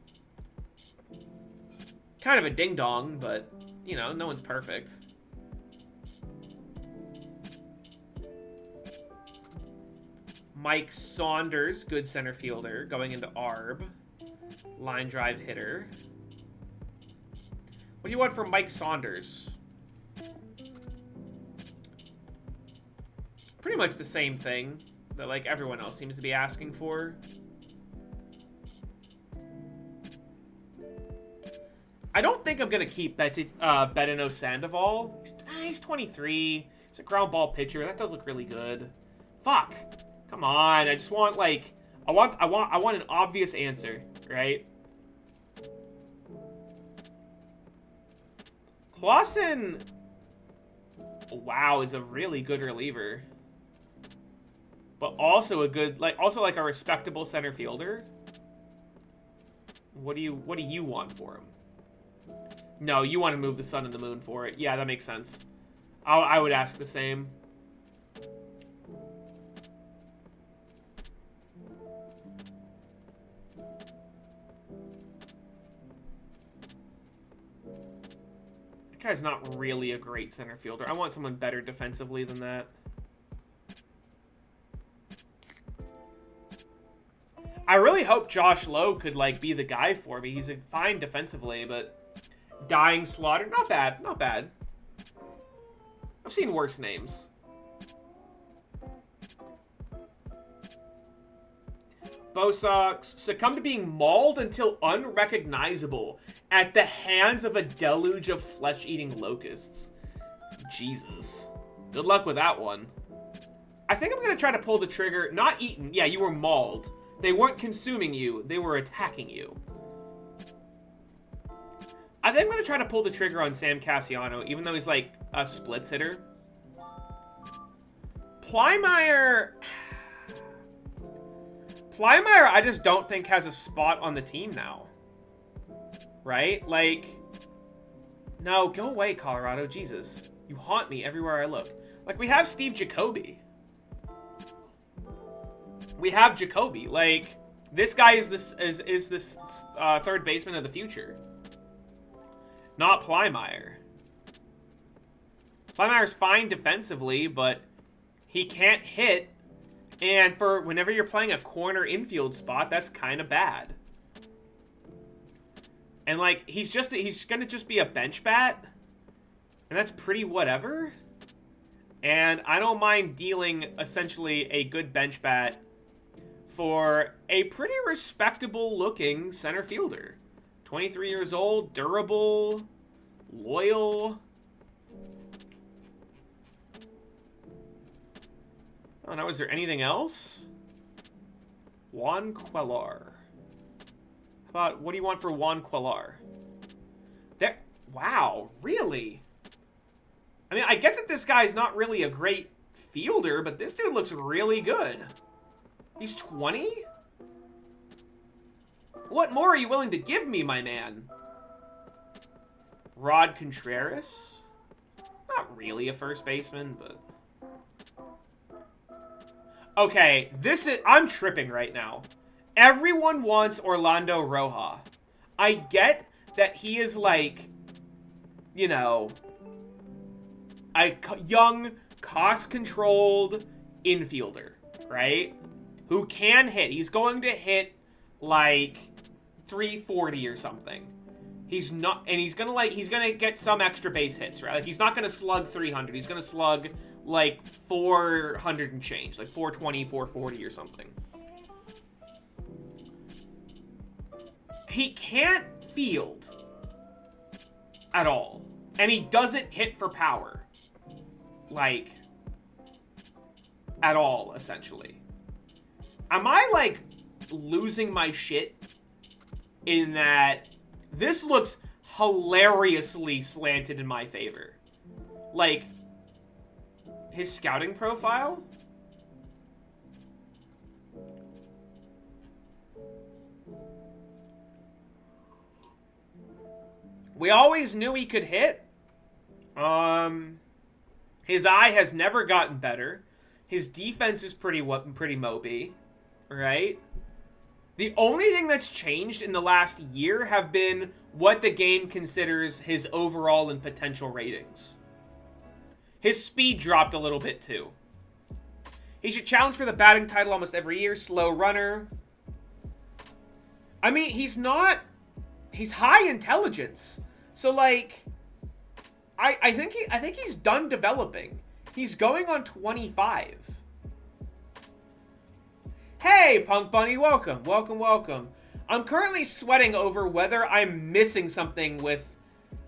Kind of a ding-dong, but, no one's perfect. Mike Saunders, good center fielder, going into ARB. Line drive hitter. What do you want from Mike Saunders? Pretty much the same thing that, everyone else seems to be asking for. I don't think I'm going to keep Bedino Sandoval. He's 23. He's a ground ball pitcher. That does look really good. Fuck. Come on. I just want, I want an obvious answer, right? Clausen, wow, is a really good reliever. But also a good, a respectable center fielder. What do you want for him? No, you want to move the sun and the moon for it. Yeah, that makes sense. I would ask the same. That guy's not really a great center fielder. I want someone better defensively than that. I really hope Josh Lowe could, be the guy for me. He's fine defensively, but Dying Slaughter, not bad, not bad. I've seen worse names. Bo Sox succumbed to being mauled until unrecognizable at the hands of a deluge of flesh-eating locusts. Jesus. Good luck with that one. I think I'm going to try to pull the trigger. Not eaten. Yeah, you were mauled. They weren't consuming you. They were attacking you. I think I'm going to try to pull the trigger on Sam Cassiano, even though he's like a splits hitter. Plymire, I just don't think has a spot on the team now. Right? Like, no, go away, Colorado. Jesus. You haunt me everywhere I look. Like, we have Steve Jacoby. We have Jacoby. Like, this guy is this third baseman of the future. Not Plymire. Plymire's fine defensively, but he can't hit. And for whenever you're playing a corner infield spot, that's kind of bad. And like, he's gonna just be a bench bat. And that's pretty whatever. And I don't mind dealing essentially a good bench bat for a pretty respectable looking center fielder. 23 years old, durable, loyal. Oh, now, is there anything else? Juan Quellar. How about, what do you want for Juan Quellar? That, wow, really? I mean, I get that this guy's not really a great fielder, but this dude looks really good. He's 20? What more are you willing to give me, my man? Rod Contreras? Not really a first baseman, but... Okay, I'm tripping right now. Everyone wants Orlando Roja. I get that he is like, you know, a young, cost-controlled infielder, right? Who can hit. He's going to hit like 340 or something. He's not, and he's gonna get some extra base hits, right? Like, he's not gonna slug 300. He's gonna slug like 400 and change, like 420, 440 or something. He can't field at all, and he doesn't hit for power, like, at all, essentially. Am I like losing my shit in that this looks hilariously slanted in my favor? Like, his scouting profile? We always knew he could hit. His eye has never gotten better. His defense is pretty mopey, right? The only thing that's changed in the last year have been what the game considers his overall and potential ratings. His speed dropped a little bit, too. He should challenge for the batting title almost every year. Slow runner. I mean, he's high intelligence. So, like, I think he's done developing. He's going on 25. Hey, Punk Bunny, welcome, welcome, welcome. I'm currently sweating over whether I'm missing something with...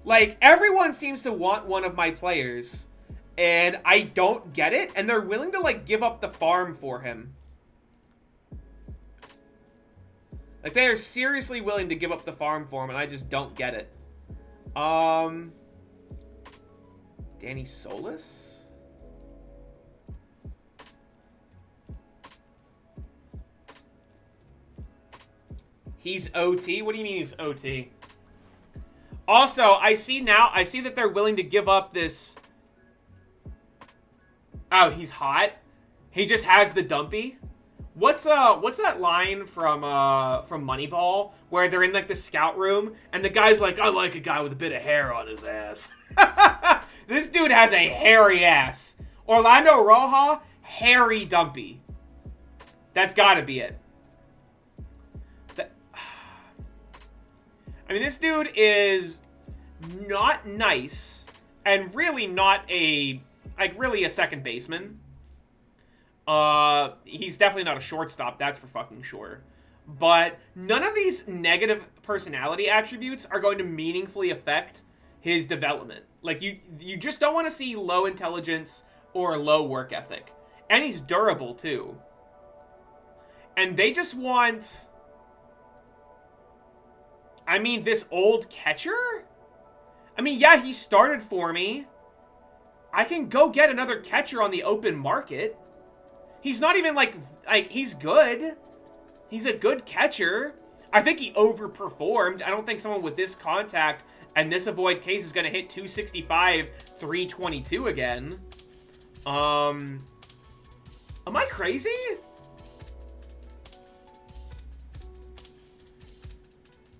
Like, everyone seems to want one of my players, and I don't get it, and they're willing to, like, give up the farm for him. Like, they are seriously willing to give up the farm for him, and I just don't get it. Danny Solis? He's OT? What do you mean he's OT? Also, I see that they're willing to give up this... Oh, he's hot? He just has the dumpy? What's that line from Moneyball where they're in like the scout room and the guy's like, I like a guy with a bit of hair on his ass. This dude has a hairy ass. Orlando Roja, hairy dumpy. That's gotta be it. I mean, this dude is not nice and really not really a second baseman. He's definitely not a shortstop, that's for fucking sure. But none of these negative personality attributes are going to meaningfully affect his development. Like, you just don't want to see low intelligence or low work ethic. And he's durable, too. And they just want... I mean, this old catcher? I mean, yeah, he started for me. I can go get another catcher on the open market. He's not even like he's good. He's a good catcher. I think he overperformed. I don't think someone with this contact and this avoid case is going to hit 265, 322 again. Am I crazy?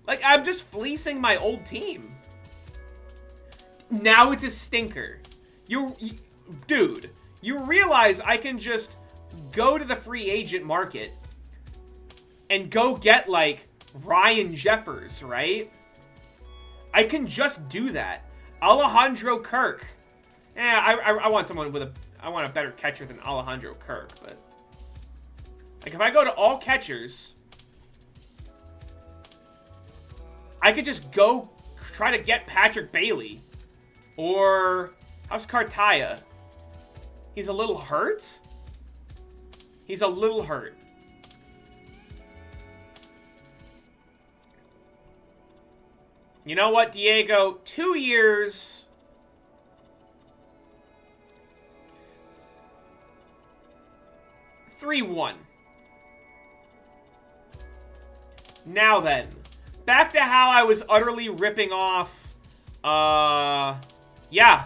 Like, I'm just fleecing my old team. Now it's a stinker. Dude, you realize I can just go to the free agent market and go get, like, Ryan Jeffers, right? I can just do that. Alejandro Kirk. I want someone with I want a better catcher than Alejandro Kirk, but... Like, if I go to all catchers... I could just go try to get Patrick Bailey. Or... How's Cartaya? He's a little hurt? He's a little hurt. You know what, Diego? 2 years. $3-1. Now then. Back to how I was utterly ripping off. Yeah.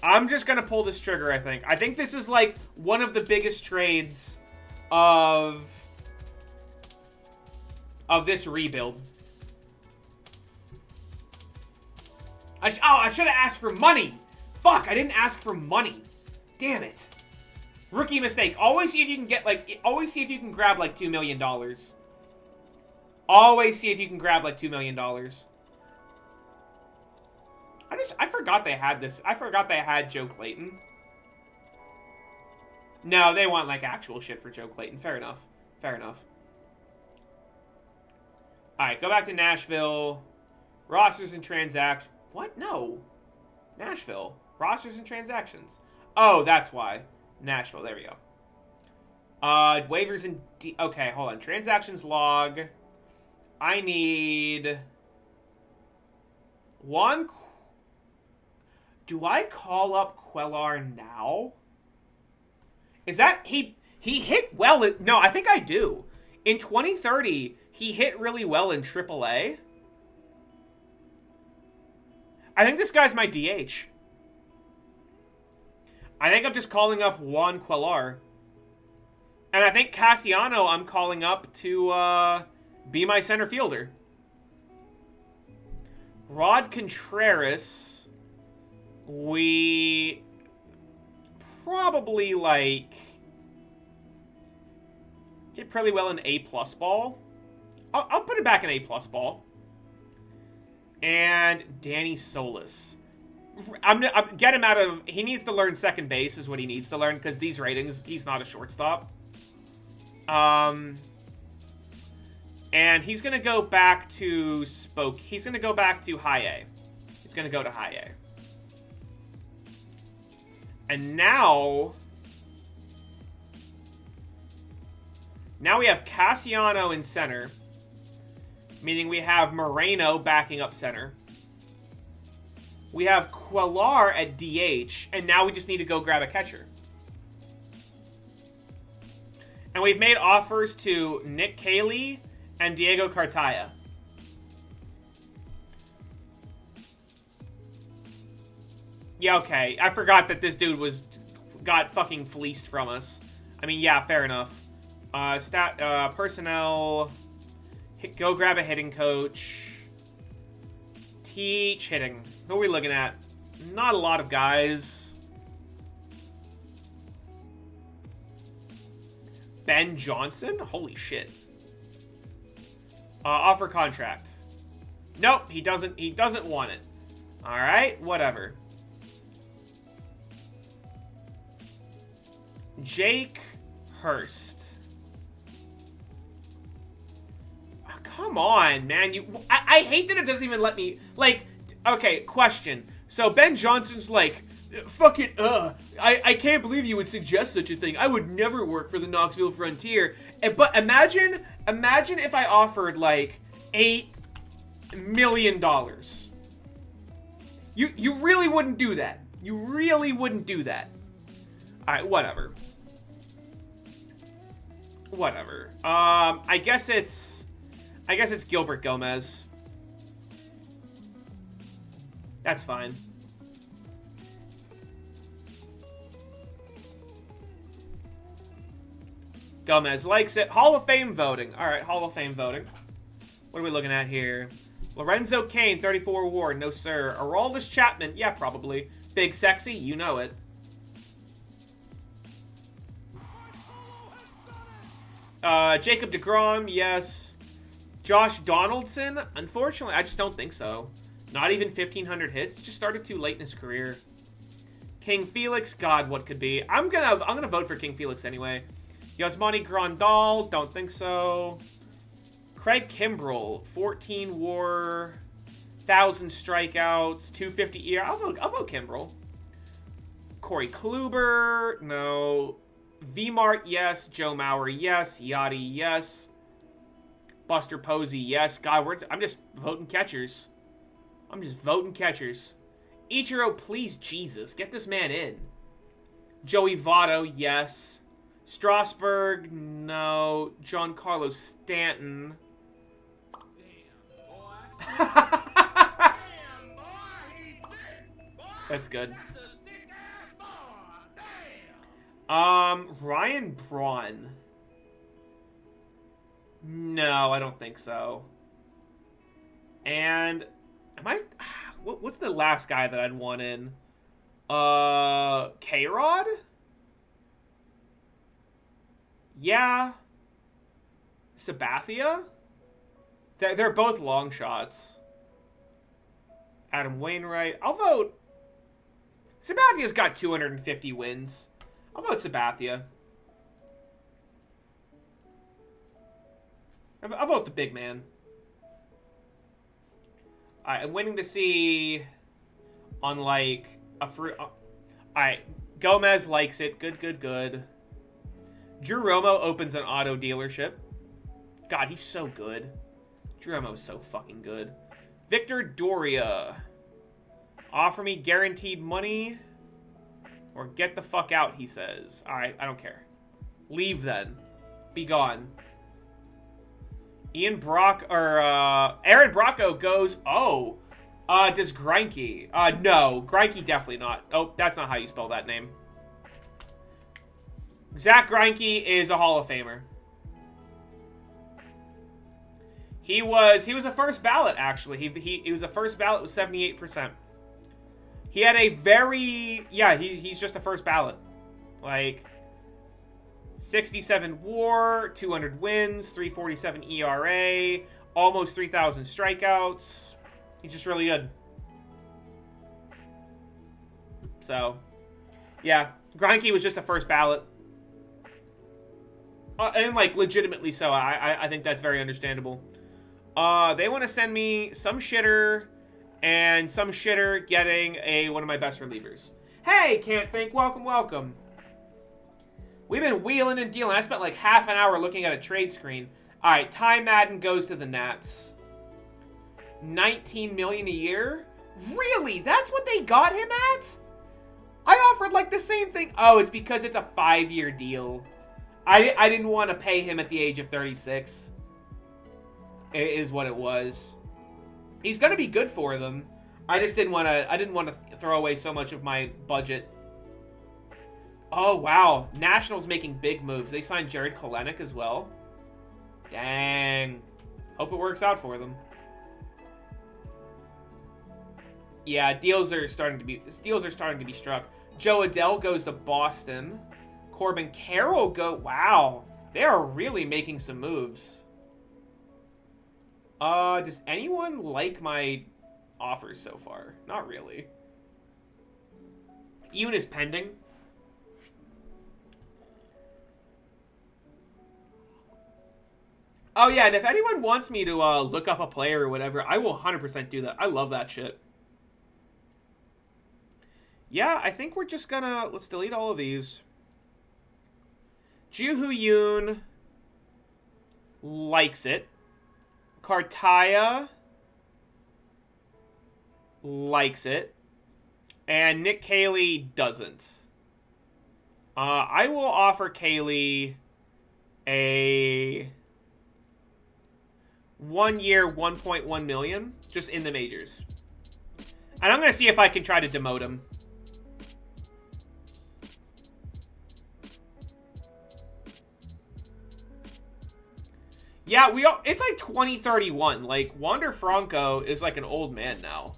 I'm just going to pull this trigger, I think. I think this is, like, one of the biggest trades of this rebuild. I should have asked for money. Fuck, I didn't ask for money. Damn it. Rookie mistake. Always see if you can get, like, always see if you can grab, like, $2 million. Always see if you can grab, like, $2 million. I forgot they had this. I forgot they had Joe Clayton. No, they want, like, actual shit for Joe Clayton. Fair enough. Fair enough. Alright, go back to Nashville. Rosters and transactions. What? No. Nashville. Rosters and transactions. Oh, that's why. Nashville. There we go. Waivers and... Okay, hold on. Transactions log. I need... one... Do I call up Quellar now? Is that... He hit well... No, I think I do. In 2030, he hit really well in AAA. I think this guy's my DH. I think I'm just calling up Juan Quellar. And I think Cassiano I'm calling up to be my center fielder. Rod Contreras... We probably, like, hit pretty well in A-plus ball. I'll put it back in A-plus ball. And Danny Solis. Get him out of... He needs to learn second base is what he needs to learn, because these ratings, he's not a shortstop. And he's going to go back to He's going to go back to high A. He's going to go to high A. And now we have Cassiano in center, meaning we have Moreno backing up center. We have Quellar at DH, and now we just need to go grab a catcher. And we've made offers to Nick Caley and Diego Cartaya. Yeah, okay. I forgot that this dude got fucking fleeced from us. I mean, yeah, fair enough. Personnel. Go grab a hitting coach. Teach hitting. Who are we looking at? Not a lot of guys. Ben Johnson? Holy shit. Offer contract. Nope, he doesn't want it. Alright, whatever. Jake Hurst. Oh, come on, man. I hate that it doesn't even let me... Like, okay, question. So Ben Johnson's like, fuck it, I can't believe you would suggest such a thing. I would never work for the Knoxville Frontier. But imagine if I offered, like, $8 million. $8 You really wouldn't do that. You really wouldn't do that. Alright, whatever. Whatever. I guess it's Gilbert Gomez. That's fine. Gomez likes it. Hall of Fame voting. Alright, Hall of Fame voting. What are we looking at here? Lorenzo Cain, 34 award. No, sir. Aroldis Chapman. Yeah, probably. Big Sexy. You know it. Jacob deGrom. Yes. Josh Donaldson. Unfortunately, I just don't think so. Not even 1,500 hits. Just started too late in his career. King Felix. God, what could be? I'm gonna vote for King Felix anyway. Yasmani Grandal. Don't think so. Craig Kimbrell, 14 WAR, 1,000 strikeouts, 250 ER. I'll vote Kimbrell. Corey Kluber, no. V-Mart, yes. Joe Mauer, yes. Yachty, yes. Buster Posey, yes. God, I'm just voting catchers. I'm just voting catchers. Ichiro, please, Jesus, get this man in. Joey Votto, yes. Strasburg, no. Giancarlo Stanton. That's good. Ryan Braun. No, I don't think so. And what's the last guy that I'd want in? K-Rod? Yeah. Sabathia? They're both long shots. Adam Wainwright. I'll vote. Sabathia's got 250 wins. I'll vote Sabathia. I'll vote the big man. I'm waiting to see on like a fruit. Alright, Gomez likes it. Good, good, good. Drew Romo opens an auto dealership. God, he's so good. Drew Romo is so fucking good. Victor Doria. Offer me guaranteed money or get the fuck out, he says. Alright, I don't care. Leave then. Be gone. Aaron Brocco goes, oh. Does Greinke? No. Greinke definitely not. Oh, that's not how you spell that name. Zach Greinke is a Hall of Famer. He was a first ballot, actually. He was a first ballot with 78%. He had a very... Yeah, he's just a first ballot. Like, 67 WAR, 200 wins, 347 ERA, almost 3,000 strikeouts. He's just really good. So, yeah. Greinke was just a first ballot. And, like, legitimately so. I think that's very understandable. They want to send me some shitter and some shitter getting one of my best relievers. Hey, Can't Think. Welcome, welcome. We've been wheeling and dealing. I spent like half an hour looking at a trade screen. All right, Ty Madden goes to the Nats. $19 million a year? Really? That's what they got him at? I offered like the same thing. Oh, it's because it's a 5-year deal. I didn't want to pay him at the age of 36. It is what it was. He's gonna be good for them. I didn't want to throw away so much of my budget. Oh wow, Nationals making big moves. They signed Jared Kelenic as well. Dang. Hope it works out for them. Yeah, deals are starting to be struck. Joe Adell goes to Boston. Corbin Carroll wow. They are really making some moves. Does anyone like my offers so far? Not really. Yoon is pending. Oh yeah, and if anyone wants me to look up a player or whatever, I will 100% do that. I love that shit. Yeah, I think we're just gonna... Let's delete all of these. Ju-Hoo Yoon likes it. Cartaya likes it. And Nick Caley doesn't. I will offer Caley a 1 year, $1.1 million, just in the majors. And I'm going to see if I can try to demote him. Yeah, it's like 2031. Like, Wander Franco is like an old man now.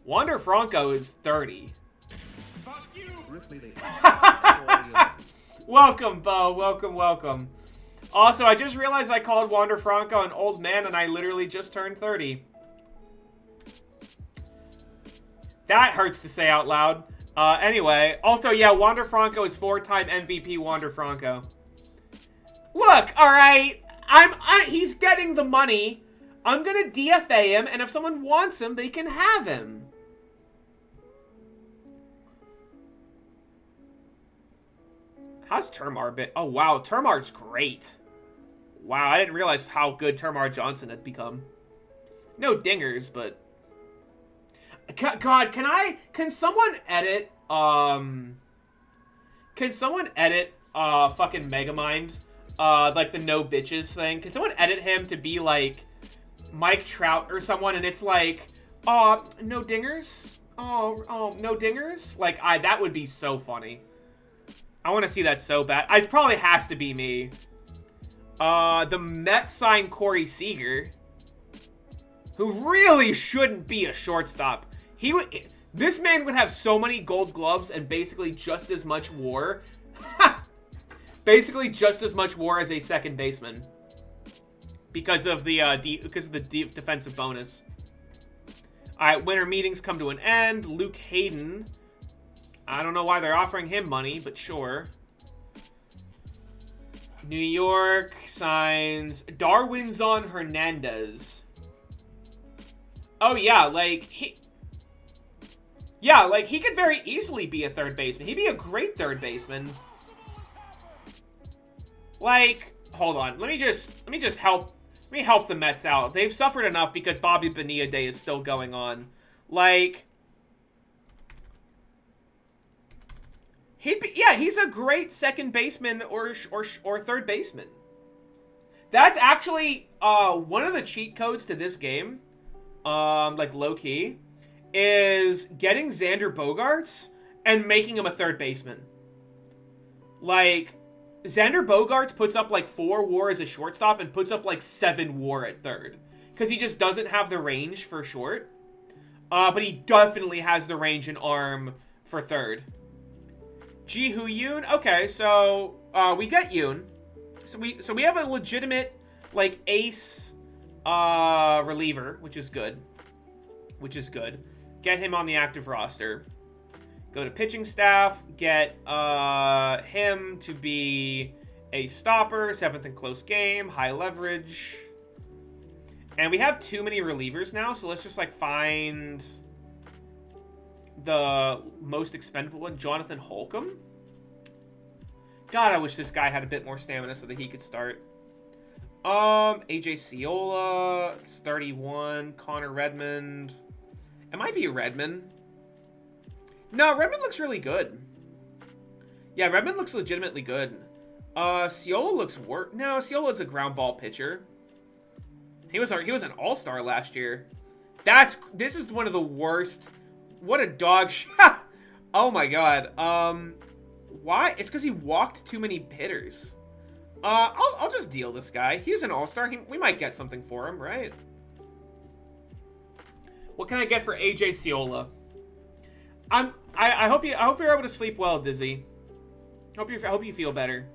Wander Franco is 30. Fuck you! Welcome, Bo. Welcome, welcome. Also, I just realized I called Wander Franco an old man, and I literally just turned 30. That hurts to say out loud. Anyway, also, yeah, Wander Franco is 4-time MVP Wander Franco. Look, alright, he's getting the money. I'm gonna DFA him, and if someone wants him, they can have him. How's Termar been? Oh, wow, Termar's great. Wow, I didn't realize how good Termar Johnson had become. No dingers, but... God, can someone edit, fucking Megamind? Like the no bitches thing? Can someone edit him to be like Mike Trout or someone, and it's like, no dingers? Oh, no dingers? Like, that would be so funny. I want to see that so bad. It probably has to be me. The Mets signed Corey Seager, who really shouldn't be a shortstop. This man would have so many gold gloves and basically just as much WAR. Basically just as much WAR as a second baseman. Because of the defensive bonus. Alright, winter meetings come to an end. Luke Hayden. I don't know why they're offering him money, but sure. New York signs Darwinzon Hernandez. Oh yeah, like he could very easily be a third baseman. He'd be a great third baseman. Like, hold on. Let me help the Mets out. They've suffered enough because Bobby Bonilla Day is still going on. Like, he's a great second baseman or third baseman. That's actually one of the cheat codes to this game. Like low key, is getting Xander Bogaerts and making him a third baseman. Like, Xander Bogaerts puts up like 4 WAR as a shortstop and puts up like 7 WAR at third. Because he just doesn't have the range for short. But he definitely has the range and arm for third. Ji-Hoo Yoon? Okay, so we get Yoon. So we have a legitimate like ace reliever, which is good. Get him on the active roster. Go to pitching staff. Get him to be a stopper. 7th in close game. High leverage. And we have too many relievers now, so let's just like find the most expendable one. Jonathan Holcomb. God, I wish this guy had a bit more stamina so that he could start. AJ Ciola, it's 31. Connor Redmond. It might be Redmond. No, Redmond looks really good. Yeah, Redmond looks legitimately good. Ciola looks worse. No, Ciola's a ground ball pitcher. He was an all-star last year. This is one of the worst. What a dog shot. Oh my god. Why? It's because he walked too many hitters. I'll just deal this guy. He's an all-star. We might get something for him, right? What can I get for AJ Ciola? I hope you're able to sleep well, Dizzy. I hope you feel better.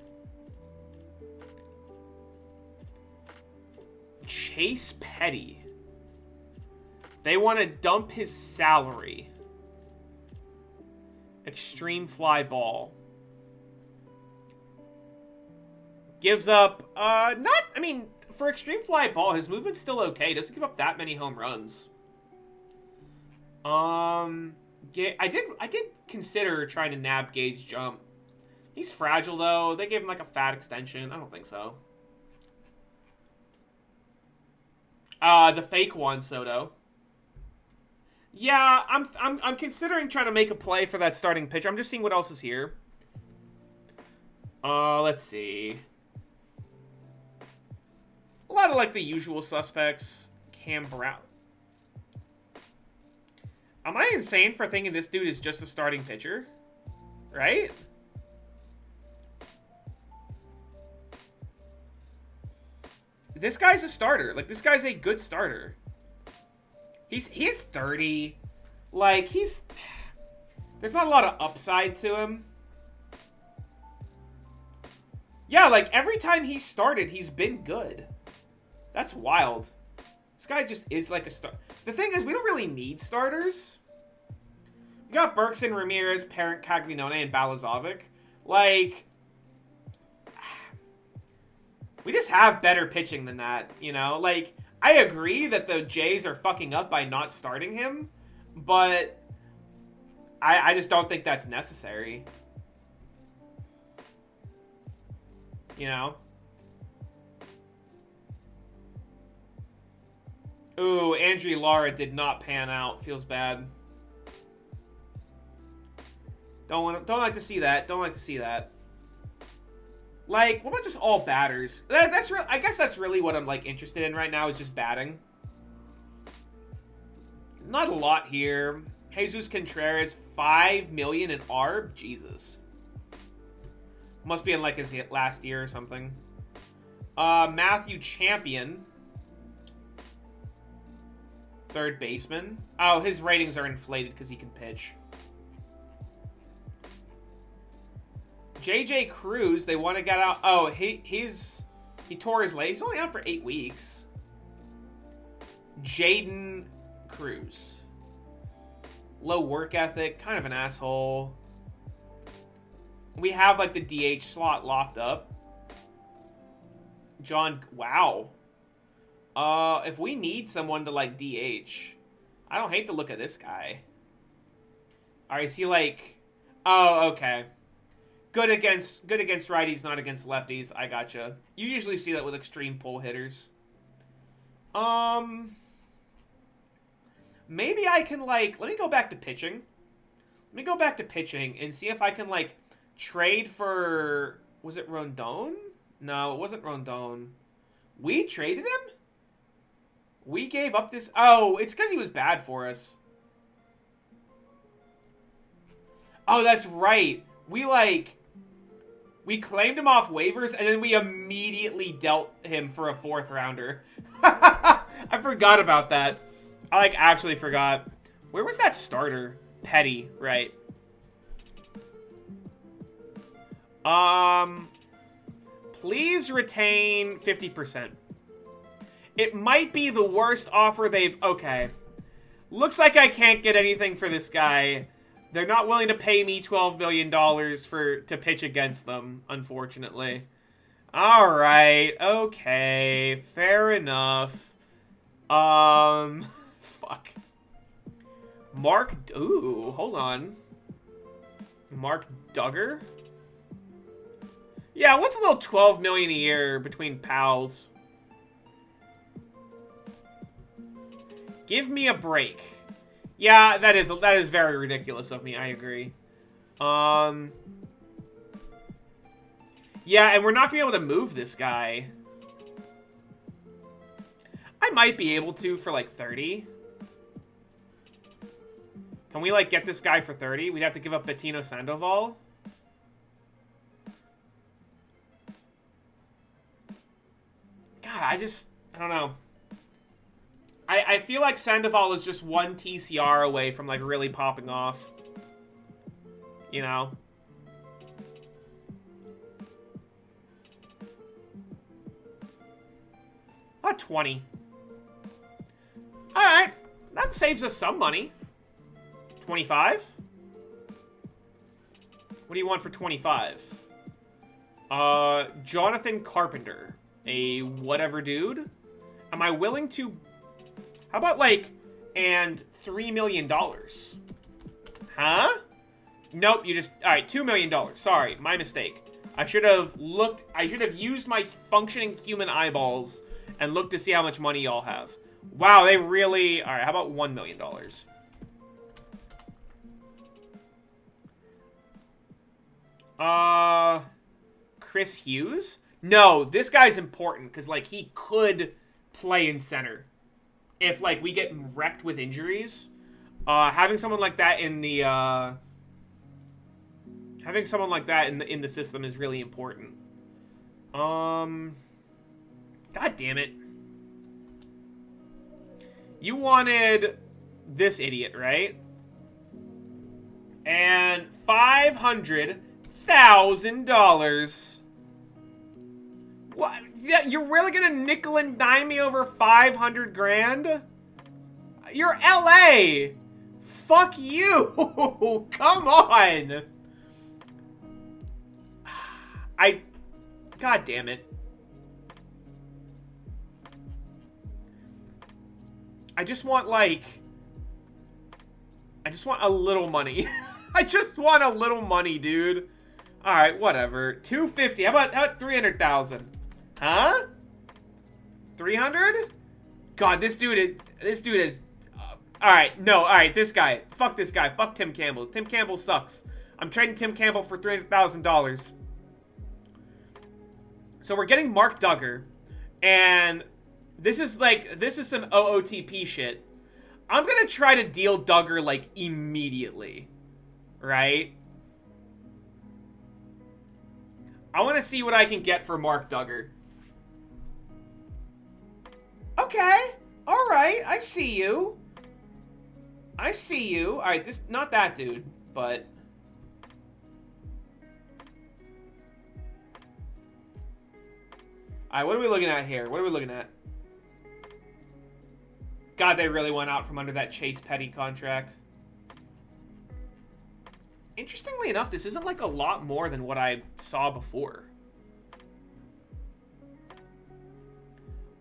Chase Petty. They want to dump his salary. Extreme fly ball. Gives up, for extreme fly ball, his movement's still okay. Doesn't give up that many home runs. I did consider trying to nab Gage Jump. He's fragile, though. They gave him, like, a fat extension. I don't think so. The fake Juan Soto. Yeah, I'm considering trying to make a play for that starting pitch. I'm just seeing what else is here. Let's see. A lot of, like, the usual suspects. Cam Brown. Am I insane for thinking this dude is just a starting pitcher? Right? This guy's a starter. Like, this guy's a good starter. He's 30. Like, there's not a lot of upside to him. Yeah, like, every time he started, he's been good. That's wild. This guy just is like a star. The thing is, we don't really need starters. We got Berkson, Ramirez, Parent, Caglianone, and Balazovic. Like, we just have better pitching than that, you know? Like, I agree that the Jays are fucking up by not starting him, but I just don't think that's necessary. You know? Ooh, Andrew Lara did not pan out. Feels bad. Don't like to see that. Don't like to see that. Like, what about just all batters? That's real. I guess that's really what I'm, like, interested in right now is just batting. Not a lot here. Jesus Contreras, $5 million in ARB? Jesus. Must be in, like, his last year or something. Matthew Champion. Third baseman. Oh, his ratings are inflated because he can pitch. JJ Cruz, they want to get out. Oh, he tore his leg. He's only out for 8 weeks. Jaden Cruz. Low work ethic, kind of an asshole. We have, like, the DH slot locked up. John, wow. If we need someone to, like, DH, I don't hate the look of this guy. Alright, is he, like... Oh, okay. Good against righties, not against lefties. I gotcha. You usually see that with extreme pull hitters. Maybe I can, like... Let me go back to pitching. Let me go back to pitching and see if I can, like, trade for... Was it Rondon? No, it wasn't Rondon. We traded him? We gave up this... Oh, it's because he was bad for us. Oh, that's right. We claimed him off waivers, and then we immediately dealt him for a 4th rounder. I forgot about that. I, like, actually forgot. Where was that starter? Petty, right. Please retain 50%. It might be the worst offer they've... Okay. Looks like I can't get anything for this guy. They're not willing to pay me $12 million to pitch against them, unfortunately. Alright, okay. Fair enough. Fuck. Mark... Ooh, hold on. Mark Duggar? Yeah, what's a little $12 million a year between pals? Give me a break. Yeah, that is very ridiculous of me. I agree. Yeah, and we're not gonna be able to move this guy. I might be able to for like 30. Can we like get this guy for 30? We'd have to give up Bettino Sandoval. God, I don't know. I feel like Sandoval is just one TCR away from, like, really popping off. You know? About 20. Alright. That saves us some money. 25? What do you want for 25? Jonathan Carpenter. A whatever dude? Am I willing to... How about, like, and $3 million? Huh? Nope, you just... Alright, $2 million. Sorry, my mistake. I should have used my functioning human eyeballs and looked to see how much money y'all have. Wow, they really... Alright, how about $1 million? Chris Hughes? No, this guy's important because, like, he could play in center. If, like, we get wrecked with injuries, having someone like that in the, in the system is really important. God damn it. You wanted this idiot, right? And $500,000. What? Yeah, you're really gonna nickel and dime me over 500 grand? You're LA. Fuck you. Come on. God damn it. I just want a little money. I just want a little money, dude. All right, whatever. 250. How about 300,000? Huh? 300? God, this dude is. All right, no, all right. This guy. Fuck this guy. Fuck Tim Campbell. Tim Campbell sucks. I'm trading Tim Campbell for $300,000. So we're getting Mark Duggar, and this is some OOTP shit. I'm gonna try to deal Duggar like immediately, right? I want to see what I can get for Mark Duggar. Okay, all right, I see you. I see you. All right, this not that dude, but. All right, what are we looking at here? What are we looking at? God, they really went out from under that Chase Petty contract. Interestingly enough, this isn't like a lot more than what I saw before.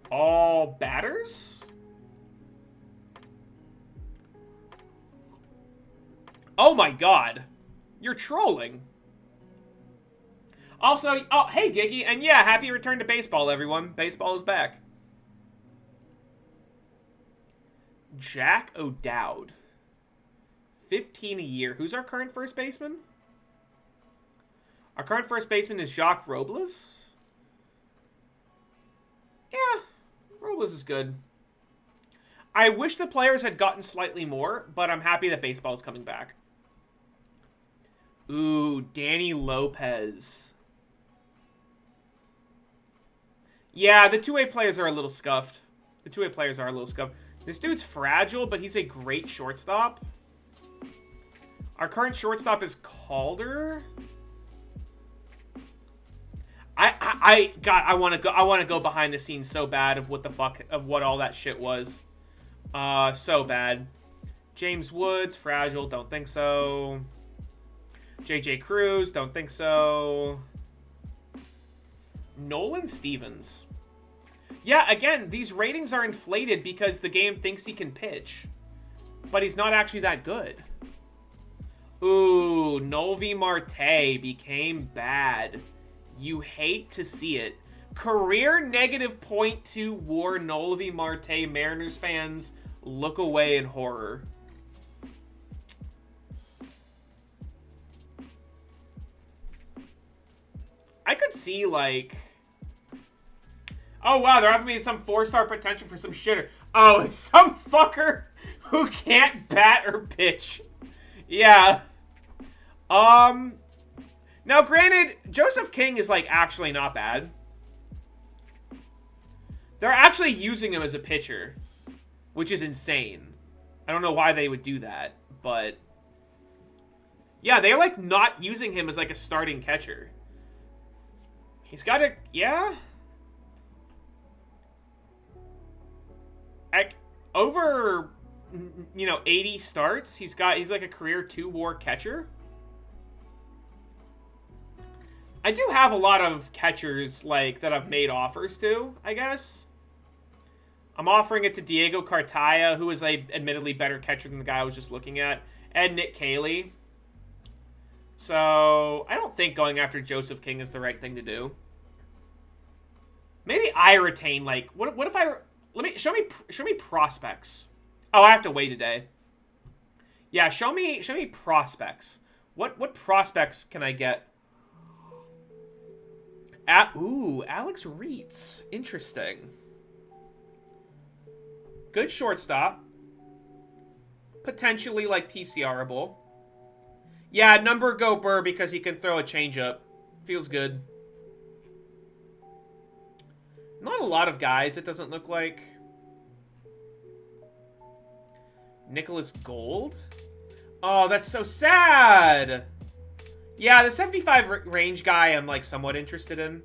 All batters? Oh my god. You're trolling. Also, oh, hey, Giggy, and yeah, happy return to baseball, everyone. Baseball is back. Jack O'Dowd. 15 a year. Who's our current first baseman? Our current first baseman is Jacques Robles. Yeah, Robles is good. I wish the players had gotten slightly more, but I'm happy that baseball is coming back. Ooh, Danny Lopez. Yeah, the two-way players are a little scuffed. This dude's fragile, but he's a great shortstop. Our current shortstop is Calder. I want to go behind the scenes so bad of what all that shit was. So bad. James Woods, fragile, don't think so. JJ Cruz, don't think so. Nolan Stevens. Yeah, again, these ratings are inflated because the game thinks he can pitch. But he's not actually that good. Ooh, Novi Marte became bad. You hate to see it. Career negative .2 WAR Novi Marte. Mariners fans, look away in horror. I could see, like... Oh, wow, they're offering me some 4-star potential for some shitter. Oh, it's some fucker who can't bat or pitch. Yeah. Now, granted, Joseph King is, like, actually not bad. They're actually using him as a pitcher, which is insane. I don't know why they would do that, but... Yeah, they're, like, not using him as, like, a starting catcher. He's got a... Yeah? Over, 80 starts, he's like a career 2-WAR catcher. I do have a lot of catchers, like, that I've made offers to, I guess. I'm offering it to Diego Cartaya, who is a admittedly better catcher than the guy I was just looking at, and Nick Caley. So, I don't think going after Joseph King is the right thing to do. Maybe I retain, like, what if I... show me prospects. Oh, I have to wait a day. Yeah, show me prospects. What prospects can I get? Ooh, Alex Reitz. Interesting. Good shortstop. Potentially, like, TCR-able. Yeah, number go Burr because he can throw a changeup. Feels good. Not a lot of guys, it doesn't look like. Nicholas Gold? Oh, that's so sad! Yeah, the 75 range guy I'm, like, somewhat interested in.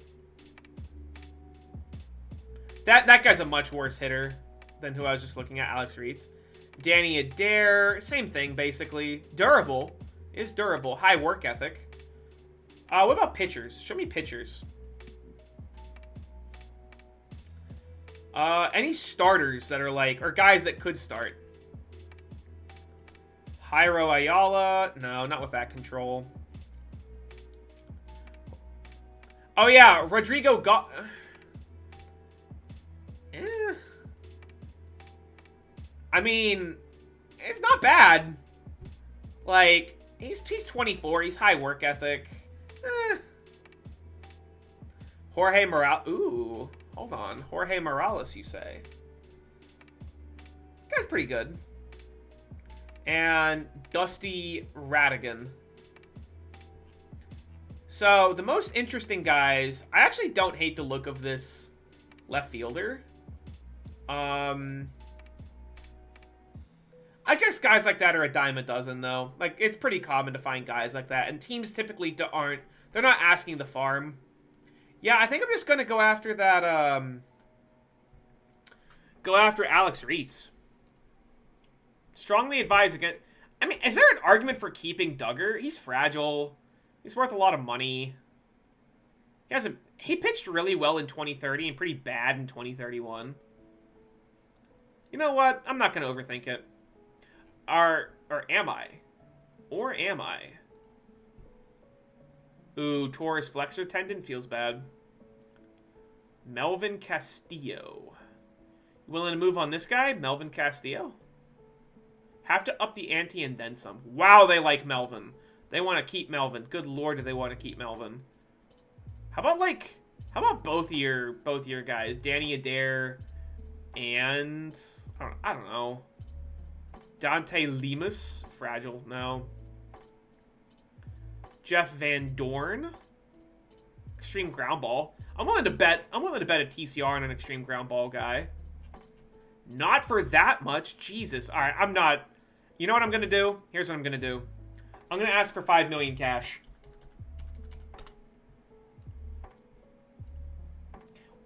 That guy's a much worse hitter than who I was just looking at, Alex Reitz. Danny Adair, same thing, basically. Durable. Is durable. High work ethic. What about pitchers? Show me pitchers. Any starters that are, like, or guys that could start? Jairo Ayala. No, not with that control. Oh, yeah. Rodrigo I mean, it's not bad. Like, he's 24. He's high work ethic. Jorge Morales. Ooh, hold on. Jorge Morales, you say? Guy's pretty good. And Dusty Radigan. So, the most interesting guys... I actually don't hate the look of this left fielder. I guess guys like that are a dime a dozen, though. Like, it's pretty common to find guys like that. And teams typically aren't... They're not asking the farm. Yeah, I think I'm just going to go after that, Go after Alex Reitz. Strongly advise against... I mean, is there an argument for keeping Duggar? He's fragile. He's worth a lot of money. He pitched really well in 2030 and pretty bad in 2031. You know what? I'm not going to overthink it. Or am I? Or am I? Ooh, Taurus flexor tendon feels bad. Melvin Castillo. Willing to move on this guy? Melvin Castillo? Have to up the ante and then some. Wow, they like Melvin. They want to keep Melvin. Good lord, do they want to keep Melvin. How about both of your guys? Danny Adair and... I don't know. Dante Lemus. Fragile. No. Jeff Van Dorn. Extreme ground ball. I'm willing to bet a TCR on an extreme ground ball guy. Not for that much. Jesus. Alright, I'm not... You know what I'm going to do? Here's what I'm going to do. I'm going to ask for $5 million cash.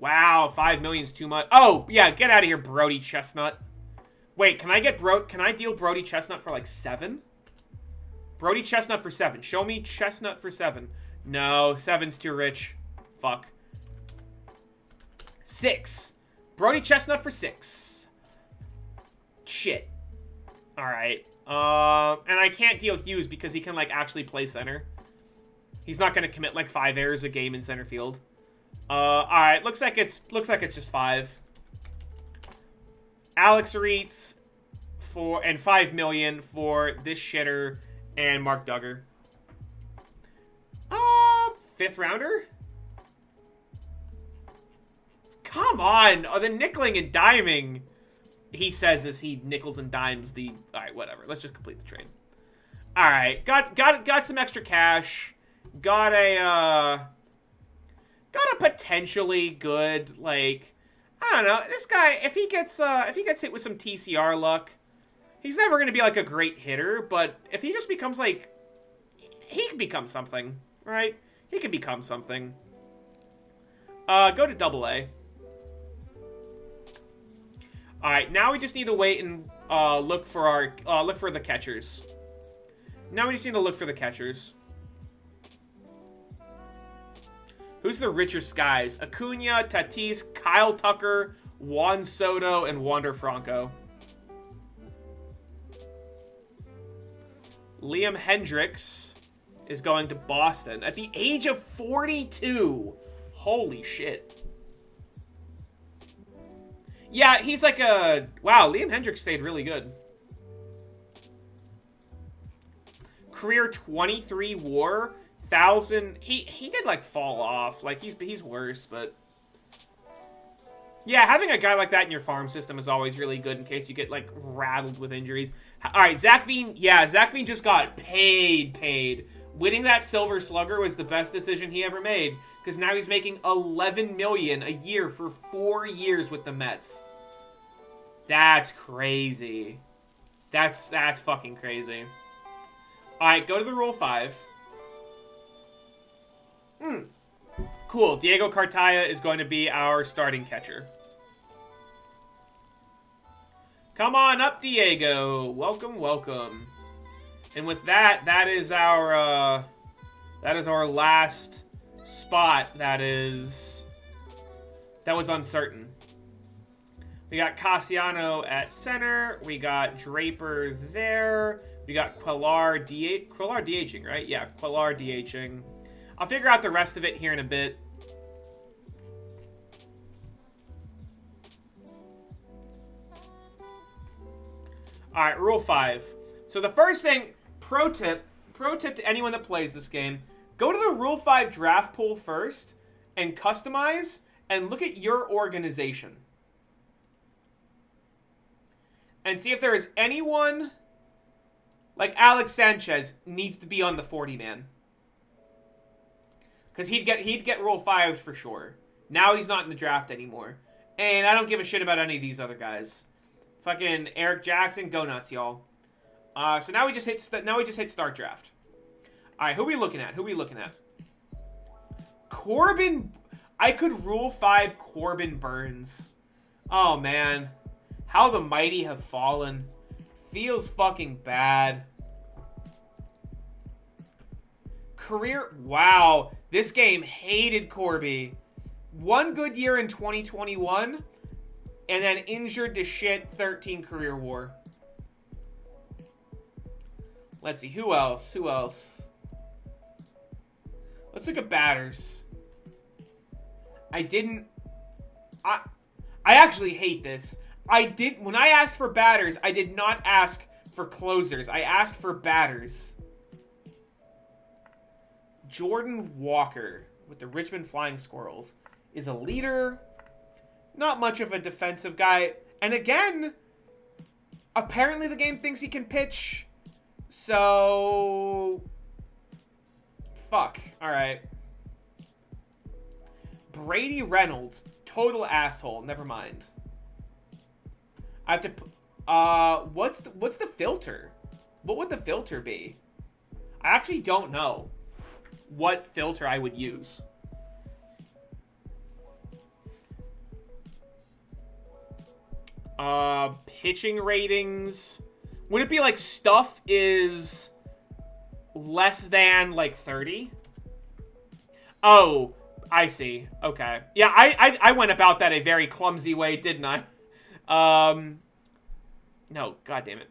Wow, $5 million's too much. Oh, yeah, get out of here, Brody Chestnut. Wait, can I deal Brody Chestnut for like 7? Brody Chestnut for 7. Show me Chestnut for 7. No, 7's too rich. Fuck. 6. Brody Chestnut for 6. Shit. Alright. And I can't deal Hughes because he can, like, actually play center. He's not going to commit, like, 5 errors a game in center field. Alright. Looks like it's just 5. Alex Reitz and $5 million for this shitter and Mark Duggar. 5th rounder? Come on! Oh, the nickeling and diming. He says as he nickels and dimes the... Alright, whatever. Let's just complete the trade. Alright. Got some extra cash. Got a potentially good, like... I don't know. This guy, if he gets hit with some TCR luck, he's never going to be, like, a great hitter, but if he just becomes, like... He can become something, right? He can become something. Go to AA. Alright, now we just need to wait and look for the catchers. Now we just need to look for the catchers. Who's the richer skies? Acuna, Tatis, Kyle Tucker, Juan Soto, and Wander Franco. Liam Hendricks is going to Boston at the age of 42. Holy shit. Yeah, he's like a... Wow, Liam Hendricks stayed really good. Career 23 WAR, 1,000. He did like fall off. Like he's worse, but yeah, having a guy like that in your farm system is always really good in case you get like rattled with injuries. All right, Zach Veen. Yeah, Zach Veen just got paid. Winning that Silver Slugger was the best decision he ever made because now he's making $11 million a year for 4 years with the Mets. That's crazy. That's fucking crazy. All right, go to the Rule 5. Cool. Diego Cartaya is going to be our starting catcher. Come on up, Diego. Welcome, welcome. And with that, that is our last spot that was uncertain. We got Cassiano at center. We got Draper there. We got Quellar DHing, right? Yeah, Quellar DHing. I'll figure out the rest of it here in a bit. All right, Rule 5. So the first thing, pro tip to anyone that plays this game, go to the Rule 5 draft pool first and customize and look at your organization. And see if there is anyone, like Alex Sanchez, needs to be on the 40-man. Because he'd get Rule 5 for sure. Now he's not in the draft anymore. And I don't give a shit about any of these other guys. Fucking Eric Jackson, go nuts, y'all. So now we just hit start draft. All right, who are we looking at? Corbin. I could Rule 5 Corbin Burns. Oh man, how the mighty have fallen. Feels fucking bad. Career. Wow, this game hated Corby. One good year in 2021. And then injured to shit, 13 career war. Let's see, who else? Let's look at batters. I actually hate this. When I asked for batters, I did not ask for closers. I asked for batters. Jordan Walker with the Richmond Flying Squirrels is a leader. Not much of a defensive guy. And again, apparently the game thinks he can pitch. So, fuck. Alright. Brady Reynolds. Total asshole. Never mind. I have to... what's the filter? What would the filter be? I actually don't know what filter I would use. Pitching ratings. Would it be like stuff is less than like 30? Oh, I see. Okay. Yeah, I went about that a very clumsy way, didn't I? No, god damn it.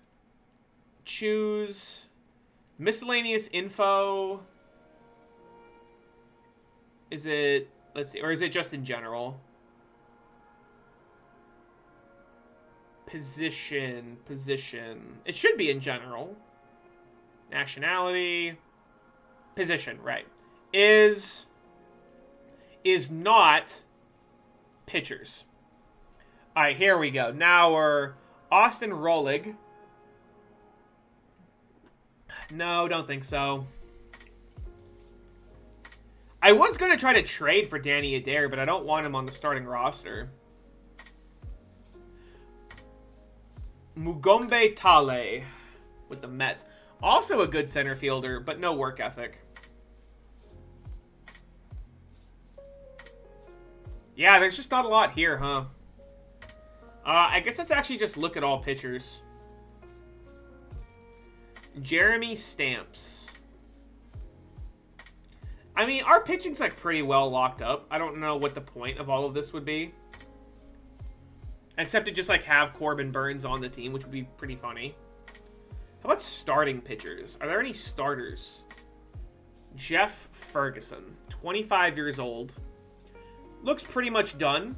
Choose miscellaneous info. Is it, let's see, or is it just in general? Position. It should be in general. Nationality. Position, right. Is not pitchers. Alright, here we go. Now we're Austin Rolig. No, don't think so. I was going to try to trade for Danny Adair, but I don't want him on the starting roster. Mugombe Tale with the Mets. Also a good center fielder, but no work ethic. Yeah, there's just not a lot here, huh? I guess let's actually just look at all pitchers. Jeremy Stamps. I mean, our pitching's like pretty well locked up. I don't know what the point of all of this would be. Except to just like have Corbin Burns on the team, which would be pretty funny. How about starting pitchers? Are there any starters? Jeff Ferguson, 25 years old. Looks pretty much done.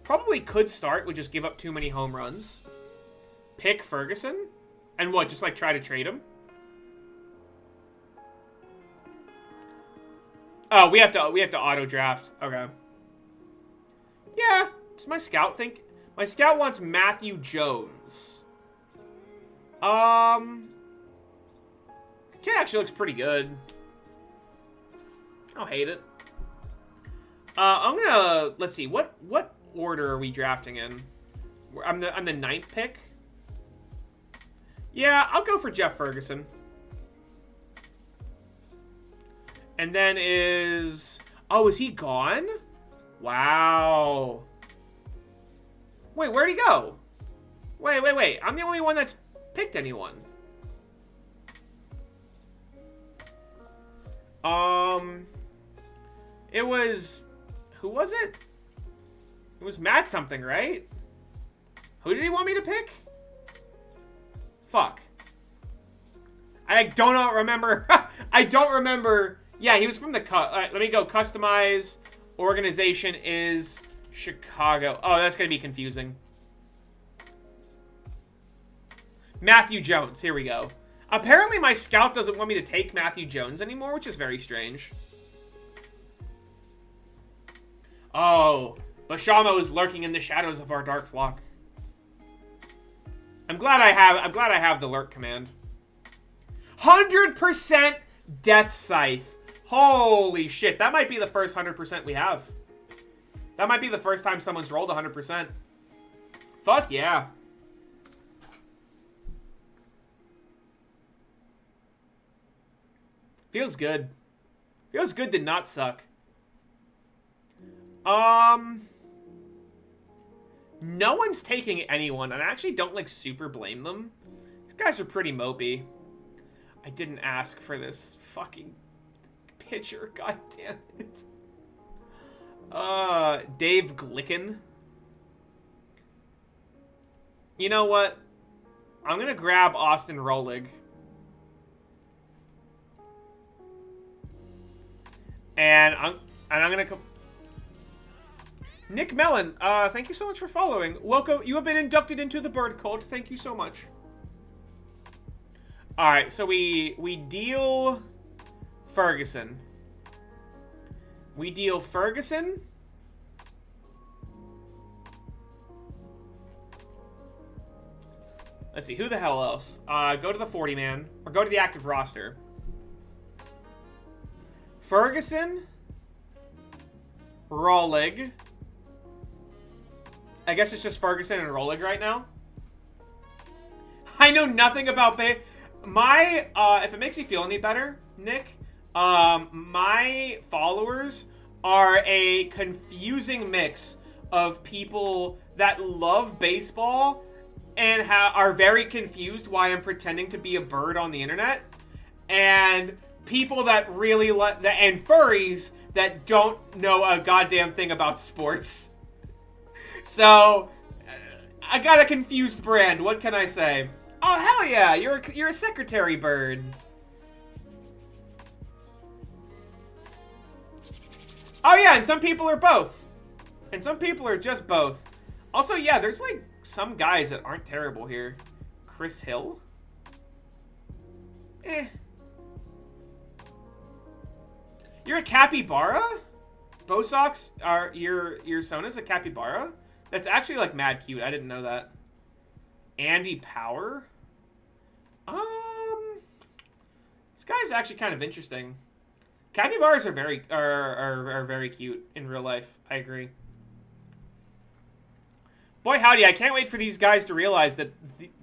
Probably could start, would just give up too many home runs. Pick Ferguson? And what, just like try to trade him? Oh, we have to auto draft. Okay. Yeah. Does my scout think? My scout wants Matthew Jones. Kid actually looks pretty good. I don't hate it. I'm gonna, let's see, what order are we drafting in? I'm the ninth pick. Yeah, I'll go for Jeff Ferguson. And then is he gone? Wow. Wait, where'd he go? Wait. I'm the only one that's picked anyone. It was... Who was it? It was Matt something, right? Who did he want me to pick? Fuck. I don't remember. I don't remember. Yeah, he was from the... let me go. Customize. Organization is Chicago. Oh, that's going to be confusing. Matthew Jones. Here we go. Apparently my scout doesn't want me to take Matthew Jones anymore, which is very strange. Oh, Bashamo is lurking in the shadows of our dark flock. I'm glad I have the lurk command. 100% Death Scythe. Holy shit, that might be the first 100% we have. That might be the first time someone's rolled 100%. Fuck yeah. Feels good. Feels good to not suck. No one's taking anyone, and I actually don't, like, super blame them. These guys are pretty mopey. I didn't ask for this fucking pitcher, god damn it. Dave Glicken. You know what? I'm gonna grab Austin Rolig. And I'm gonna come... Nick Mellon, thank you so much for following. Welcome. You have been inducted into the bird cult. Thank you so much. Alright, so we deal Ferguson. We deal Ferguson. Let's see, who the hell else? Go to the 40-man, or go to the active roster. Ferguson. Rolig. I guess it's just Ferguson and Rolig right now. I know nothing about my, if it makes you feel any better, Nick, my followers are a confusing mix of people that love baseball and are very confused why I'm pretending to be a bird on the internet, and people that really and furries that don't know a goddamn thing about sports. So, I got a confused brand. What can I say? Oh, hell yeah! You're a secretary bird. Oh yeah, and some people are both. And some people are just both. Also, yeah, there's like some guys that aren't terrible here. Chris Hill? You're a capybara? Bosox, your Sona's a capybara? That's actually like mad cute. I didn't know that. Andy Power? This guy's actually kind of interesting. Capybaras are very cute in real life. I agree. Boy howdy, I can't wait for these guys to realize that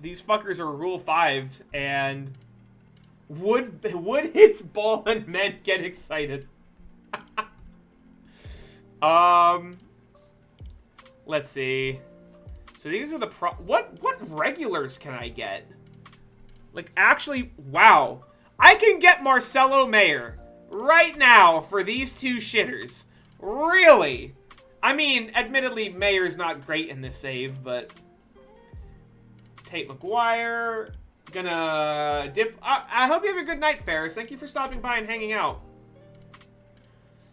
these fuckers are Rule 5'd, and would hits ball and men get excited? Let's see. So these are the what regulars can I get? Like, actually, wow. I can get Marcelo Mayer right now for these two shitters. Really? I mean, admittedly, Mayer's not great in this save, but... Tate McGuire. Gonna dip... I hope you have a good night, Ferris. Thank you for stopping by and hanging out.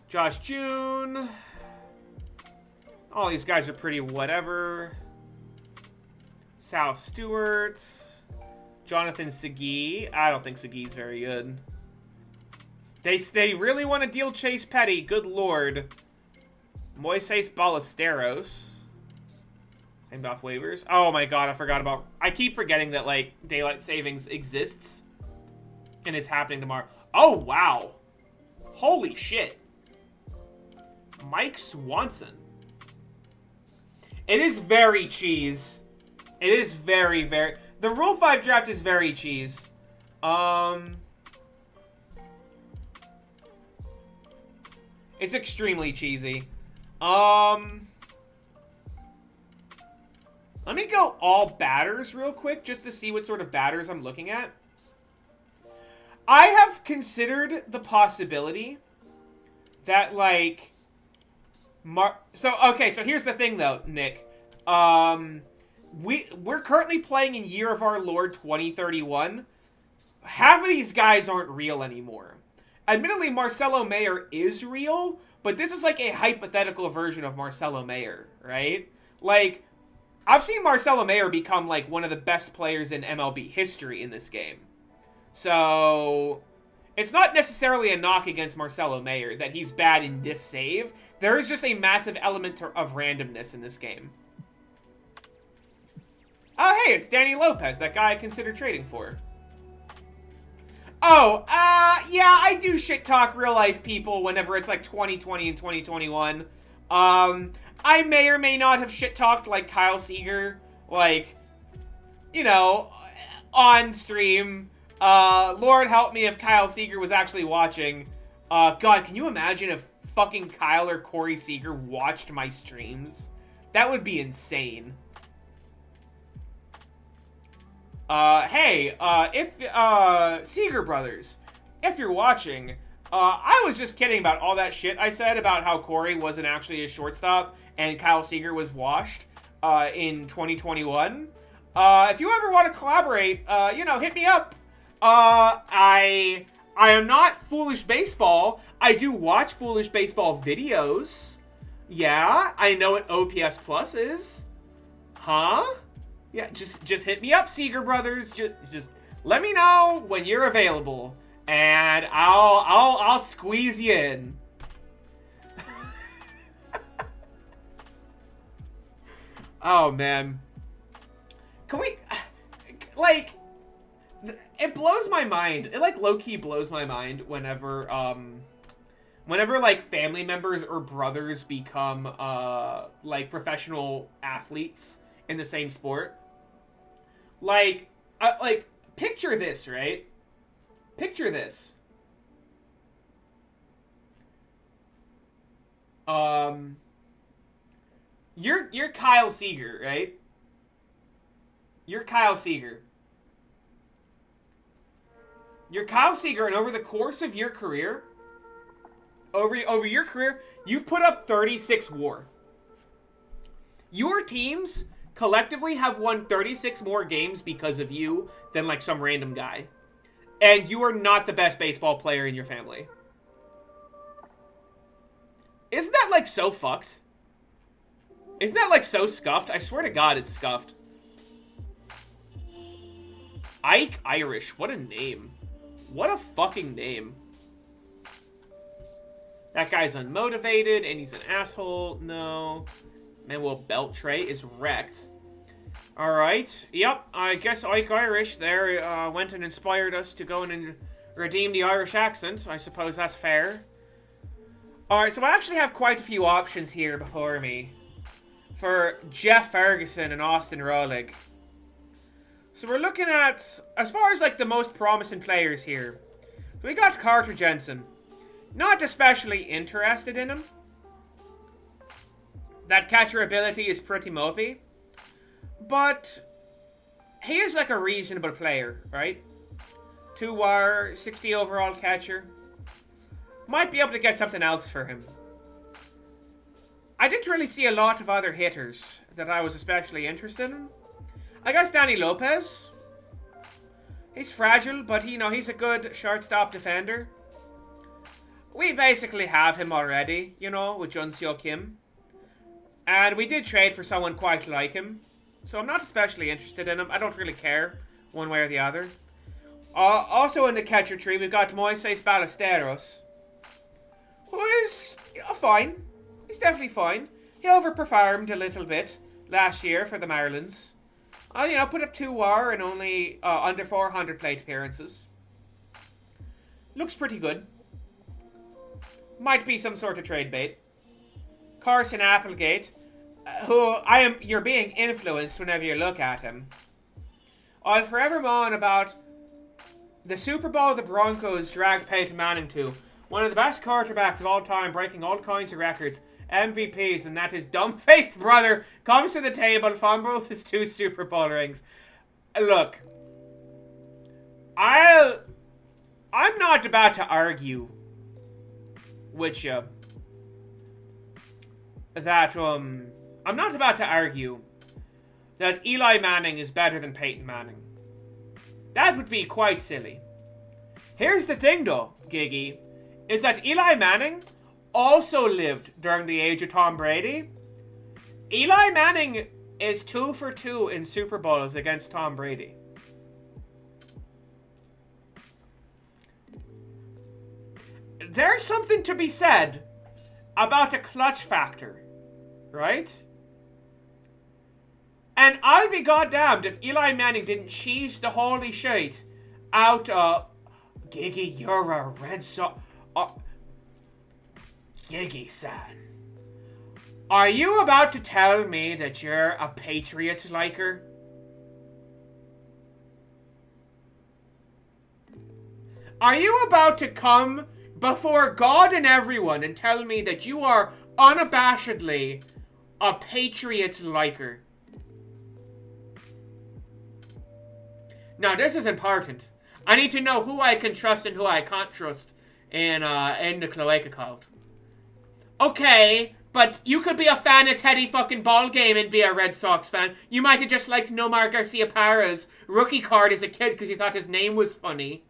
Josh June. All these guys are pretty whatever. Sal Stewart. Jonathan Segui. I don't think Segui's very good. They really want to deal Chase Petty. Good lord. Moises Ballesteros. Named off waivers. Oh my god, I forgot about... I keep forgetting that, like, Daylight Savings exists. And is happening tomorrow. Oh, wow. Holy shit. Mike Swanson. It is very cheese. It is very, very... The Rule 5 draft is very cheese. It's extremely cheesy. Let me go all batters real quick just to see what sort of batters I'm looking at. I have considered the possibility that, like... So here's the thing, though, Nick. We're currently playing in Year of Our Lord 2031. Half of these guys aren't real anymore. Admittedly, Marcelo Mayer is real, but this is like a hypothetical version of Marcelo Mayer, right? Like, I've seen Marcelo Mayer become like one of the best players in MLB history in this game. So, it's not necessarily a knock against Marcelo Mayer that he's bad in this save. There is just a massive element of randomness in this game. Oh, hey, it's Danny Lopez, that guy I considered trading for. Oh, yeah, I do shit talk real life people whenever it's like 2020 and 2021. I may or may not have shit talked like Kyle Seager, like, you know, on stream. Lord help me if Kyle Seager was actually watching. God, can you imagine if fucking Kyle or Corey Seager watched my streams? That would be insane. Hey, if, Seager Brothers, if you're watching, I was just kidding about all that shit I said about how Corey wasn't actually a shortstop and Kyle Seager was washed, in 2021. If you ever want to collaborate, you know, hit me up. I am not Foolish Baseball. I do watch Foolish Baseball videos. Yeah, I know what OPS Plus is. Huh? Yeah, just hit me up, Seager Brothers. Just let me know when you're available, and I'll squeeze you in. Oh man, can we, like, it blows my mind. It like low key blows my mind whenever like family members or brothers become like professional athletes in the same sport. Like picture this, right? Picture this. You're Kyle Seager, right? You're Kyle Seager. You're Kyle Seager, and over the course of your career, you've put up 36 WAR. Your teams collectively have won 36 more games because of you than like some random guy. And you are not the best baseball player in your family. Isn't that like so fucked? Isn't that like so scuffed? I swear to God it's scuffed. Ike Irish, what a name. What a fucking name. That guy's unmotivated and he's an asshole. No. Manuel Beltre is wrecked. Alright. Yep, I guess Ike Irish there went and inspired us to go in and redeem the Irish accent. I suppose that's fair. Alright, so I actually have quite a few options here before me for Jeff Ferguson and Austin Rolig. So we're looking at, as far as like the most promising players here, so we got Carter Jensen. Not especially interested in him. That catcher ability is pretty mopey. But he is like a reasonable player, right? 2 WAR, 60 overall catcher. Might be able to get something else for him. I didn't really see a lot of other hitters that I was especially interested in. I guess Danny Lopez. He's fragile, but you know, he's a good shortstop defender. We basically have him already, you know, with Jun-Seo Kim. And we did trade for someone quite like him. So I'm not especially interested in him. I don't really care one way or the other. Also in the catcher tree, we've got Moises Ballesteros, who is fine. He's definitely fine. He overperformed a little bit last year for the Marlins. Put up 2 WAR and only under 400 plate appearances. Looks pretty good. Might be some sort of trade bait. Carson Applegate, you're being influenced whenever you look at him. I'll forever moan about the Super Bowl the Broncos dragged Peyton Manning to. One of the best quarterbacks of all time, breaking all kinds of records, MVPs, and that his dumb-faced brother comes to the table, fumbles his 2 Super Bowl rings. Look, I'm not about to argue with you that, I'm not about to argue that Eli Manning is better than Peyton Manning. That would be quite silly. Here's the thing though, Giggy, is that Eli Manning also lived during the age of Tom Brady. Eli Manning is 2 for 2 in Super Bowls against Tom Brady. There's something to be said about a clutch factor, right? And I'll be goddamned if Eli Manning didn't cheese the holy shit out of... Giggy, you're a Red Sox... Giggy-san. Are you about to tell me that you're a Patriots liker? Are you about to come before God and everyone and tell me that you are unabashedly a Patriots liker? Now, this is important. I need to know who I can trust and who I can't trust in the Cloaca cult. Okay, but you could be a fan of Teddy fucking Ballgame and be a Red Sox fan. You might have just liked Nomar Garcia-Parra's rookie card as a kid because you thought his name was funny.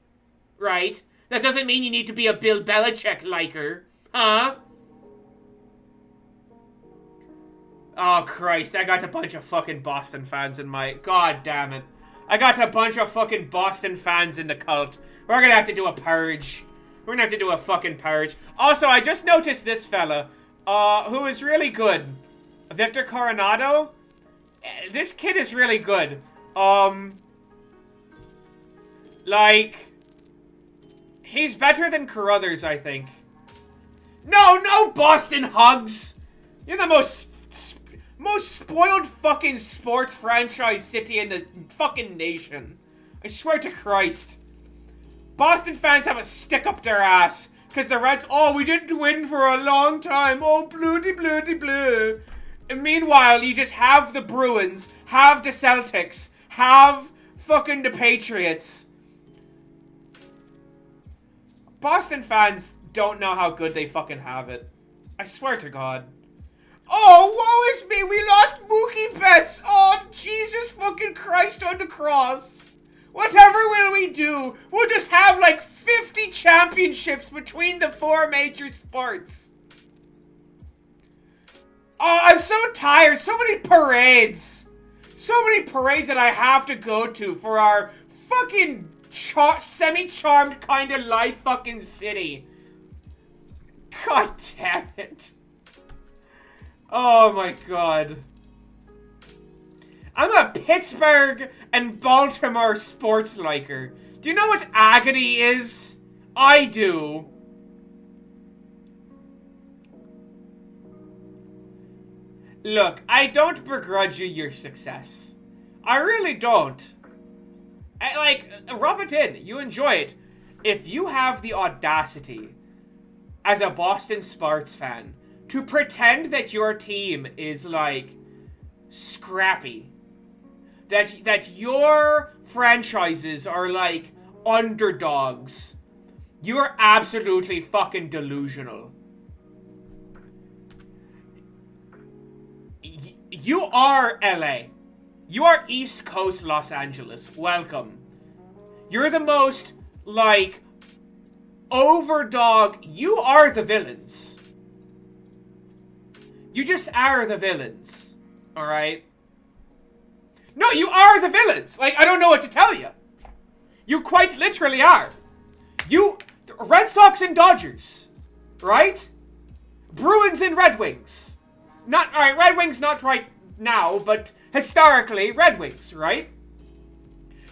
Right? That doesn't mean you need to be a Bill Belichick liker. Huh? Oh, Christ. I got a bunch of fucking Boston fans in my... God damn it. I got a bunch of fucking Boston fans in the cult. We're gonna have to do a purge. We're gonna have to do a fucking purge. Also, I just noticed this fella, who is really good. Victor Coronado. This kid is really good. He's better than Carruthers, I think. No Boston hugs! You're the most spoiled fucking sports franchise city in the fucking nation. I swear to Christ. Boston fans have a stick up their ass. Because the Reds, we didn't win for a long time. Oh, blue. And meanwhile, you just have the Bruins, have the Celtics, have fucking the Patriots. Boston fans don't know how good they fucking have it. I swear to God. Oh, woe is me, we lost Mookie Betts. Oh, Jesus fucking Christ on the cross. Whatever will we do? We'll just have like 50 championships between the 4 major sports. Oh, I'm so tired. So many parades. So many parades that I have to go to for our fucking semi-charmed kind of life fucking city. God damn it. Oh my God. I'm a Pittsburgh and Baltimore sports liker. Do you know what agony is? I do. Look, I don't begrudge you your success. I really don't. Rub it in. You enjoy it. If you have the audacity, as a Boston Sports fan, to pretend that your team is, scrappy, that your franchises are, underdogs, you're absolutely fucking delusional. You are LA. You are East Coast Los Angeles. Welcome. You're the most, overdog. You are the villains. You just are the villains. Alright? No, you are the villains. I don't know what to tell you. You quite literally are. You, Red Sox and Dodgers, right? Bruins and Red Wings. Not, alright, Red Wings not right now, but historically, Red Wings, right?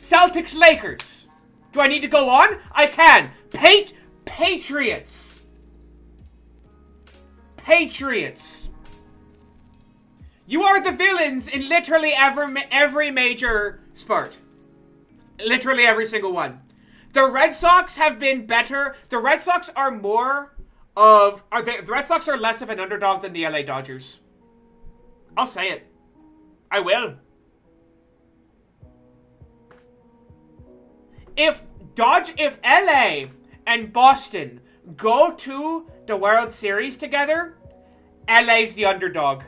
Celtics, Lakers. Do I need to go on? I can. Patriots. Patriots. You are the villains in literally every major sport. Literally every single one. The Red Sox have been better. The Red Sox are more of... the Red Sox are less of an underdog than the LA Dodgers. I'll say it. I will. If LA and Boston go to the World Series together, LA's the underdog.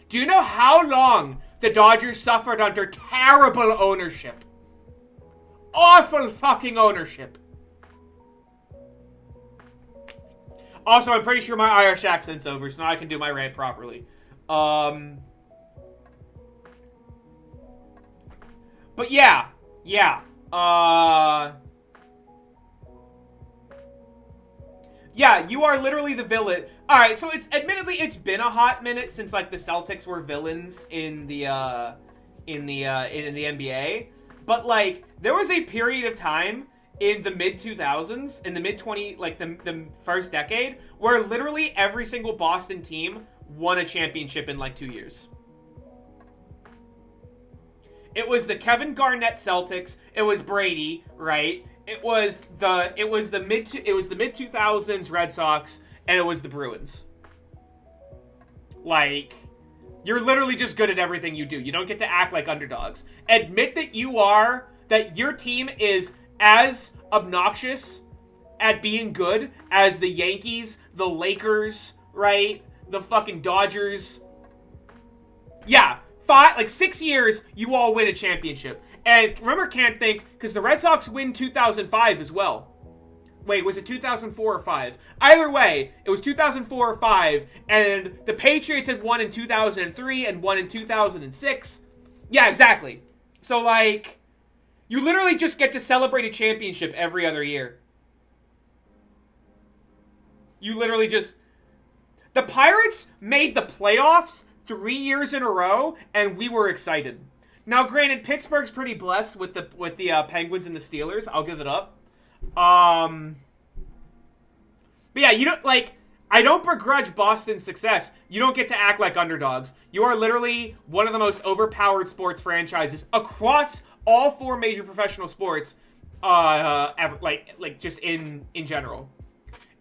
Do you know how long the Dodgers suffered under terrible ownership? Awful fucking ownership. Also, I'm pretty sure my Irish accent's over, so now I can do my rant properly. But yeah. Yeah, you are literally the villain. Alright, so it's been a hot minute since like the Celtics were villains in the NBA. But like there was a period of time in the mid 2000s, in the mid the first decade, where literally every single Boston team won a championship in like 2 years. It was the Kevin Garnett Celtics. It was Brady, right? It was the mid 2000s Red Sox, and it was the Bruins. Like, you're literally just good at everything you do. You don't get to act like underdogs. Admit that your team is as obnoxious at being good as the Yankees, the Lakers, right? The fucking Dodgers. Yeah. 6 years, you all win a championship. And remember, can't think, because the Red Sox win 2005 as well. Wait, was it 2004 or 5? Either way, it was 2004 or 5, and the Patriots had won in 2003 and won in 2006. Yeah, exactly. So, like, you literally just get to celebrate a championship every other year. You literally just... The Pirates made the playoffs 3 years in a row, and we were excited. Now, granted, Pittsburgh's pretty blessed with the Penguins and the Steelers. I'll give it up. But yeah, you don't I don't begrudge Boston's success. You don't get to act like underdogs. You are literally one of the most overpowered sports franchises across all 4 major professional sports. Ever, just in general.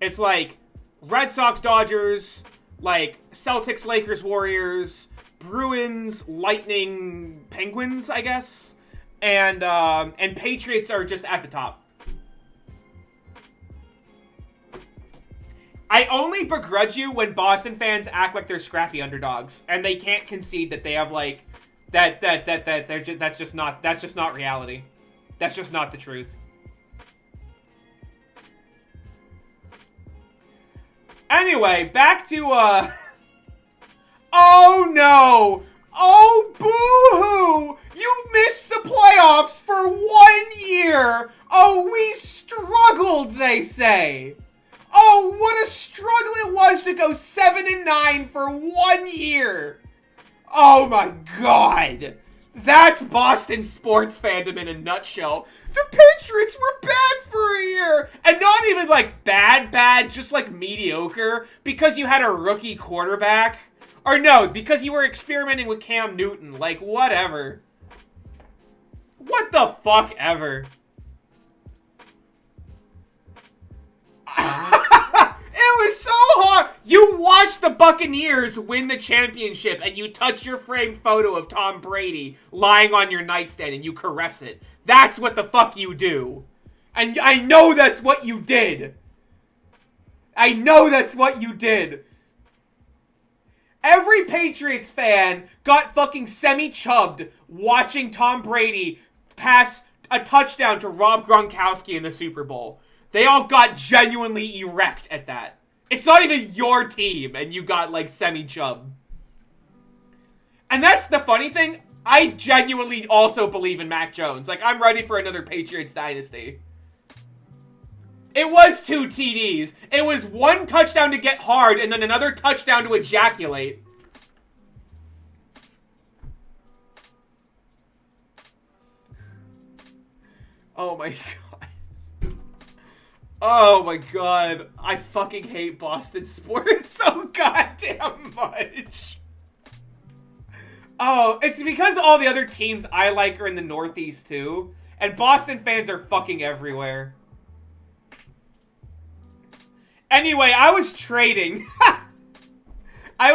It's like Red Sox, Dodgers. Like, Celtics, Lakers, Warriors, Bruins, Lightning, Penguins, I guess. And Patriots are just at the top. I only begrudge you when Boston fans act like they're scrappy underdogs. And they can't concede that they have, like, that's just not reality. That's just not the truth. Anyway, back to, oh no! Oh, boo-hoo! You missed the playoffs for 1 year! Oh, we struggled, they say! Oh, what a struggle it was to go 7-9 for 1 year! Oh my god! That's Boston sports fandom in a nutshell. The Patriots were bad for a year! And not even like bad, just like mediocre because you had a rookie quarterback. Or no, because you were experimenting with Cam Newton. Like, whatever. What the fuck ever. It was so hard. You watched the Buccaneers win the championship and you touch your framed photo of Tom Brady lying on your nightstand and you caress it. That's what the fuck you do. And I know that's what you did. I know that's what you did. Every Patriots fan got fucking semi-chubbed watching Tom Brady pass a touchdown to Rob Gronkowski in the Super Bowl. They all got genuinely erect at that. It's not even your team, and you got, like, semi-chub. And that's the funny thing. I genuinely also believe in Mac Jones. Like, I'm ready for another Patriots dynasty. It was 2 TDs. It was 1 touchdown to get hard and then another touchdown to ejaculate. Oh my god. Oh my god. I fucking hate Boston sports so goddamn much. Oh, it's because all the other teams I like are in the Northeast too. And Boston fans are fucking everywhere. Anyway, I was trading. I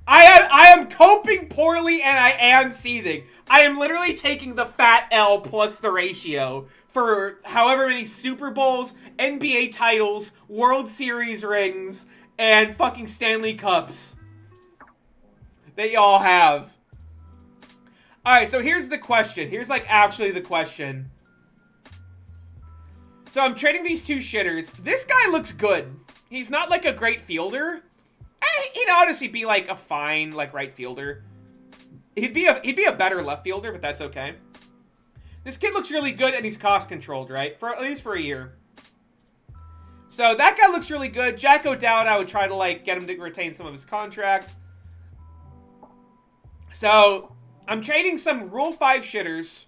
am coping poorly and I am seething. I am literally taking the fat L plus the ratio for however many Super Bowls, NBA titles, World Series rings, and fucking Stanley Cups that y'all have. Alright, so here's the question. Here's like actually the question. So I'm trading these 2 shitters. This guy looks good. He's not like a great fielder. He'd honestly be like a fine like right fielder. He'd be a better left fielder, but that's okay. This kid looks really good and he's cost controlled, right? For at least for a year. So that guy looks really good. Jack O'Dowd, I would try to like get him to retain some of his contract. So I'm trading some Rule 5 shitters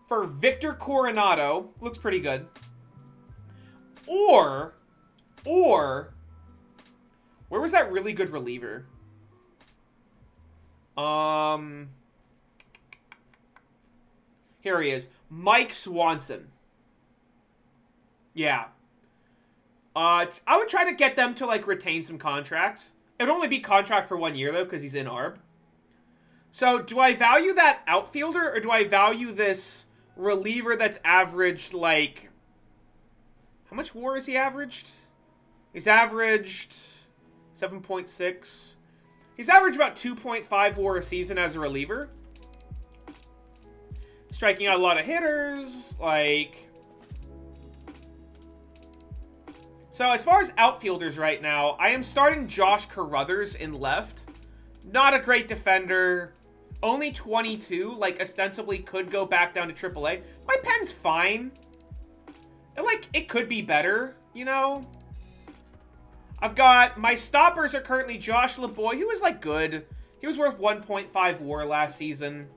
for Victor Coronado. Looks pretty good. Or, where was that really good reliever? Here he is. Mike Swanson. Yeah. I would try to get them to, like, retain some contract. It would only be contract for 1 year, though, because he's in ARB. So, do I value that outfielder, or do I value this reliever that's averaged, like... How much WAR has he averaged? He's averaged 7.6. He's averaged about 2.5 WAR a season as a reliever. Striking out a lot of hitters, like... So as far as outfielders right now, I am starting Josh Carruthers in left. Not a great defender. Only 22, like ostensibly could go back down to AAA. My pen's fine. Like, it could be better, you know? I've got, my stoppers are currently Josh LeBoy, who was, like, good. He was worth 1.5 WAR last season.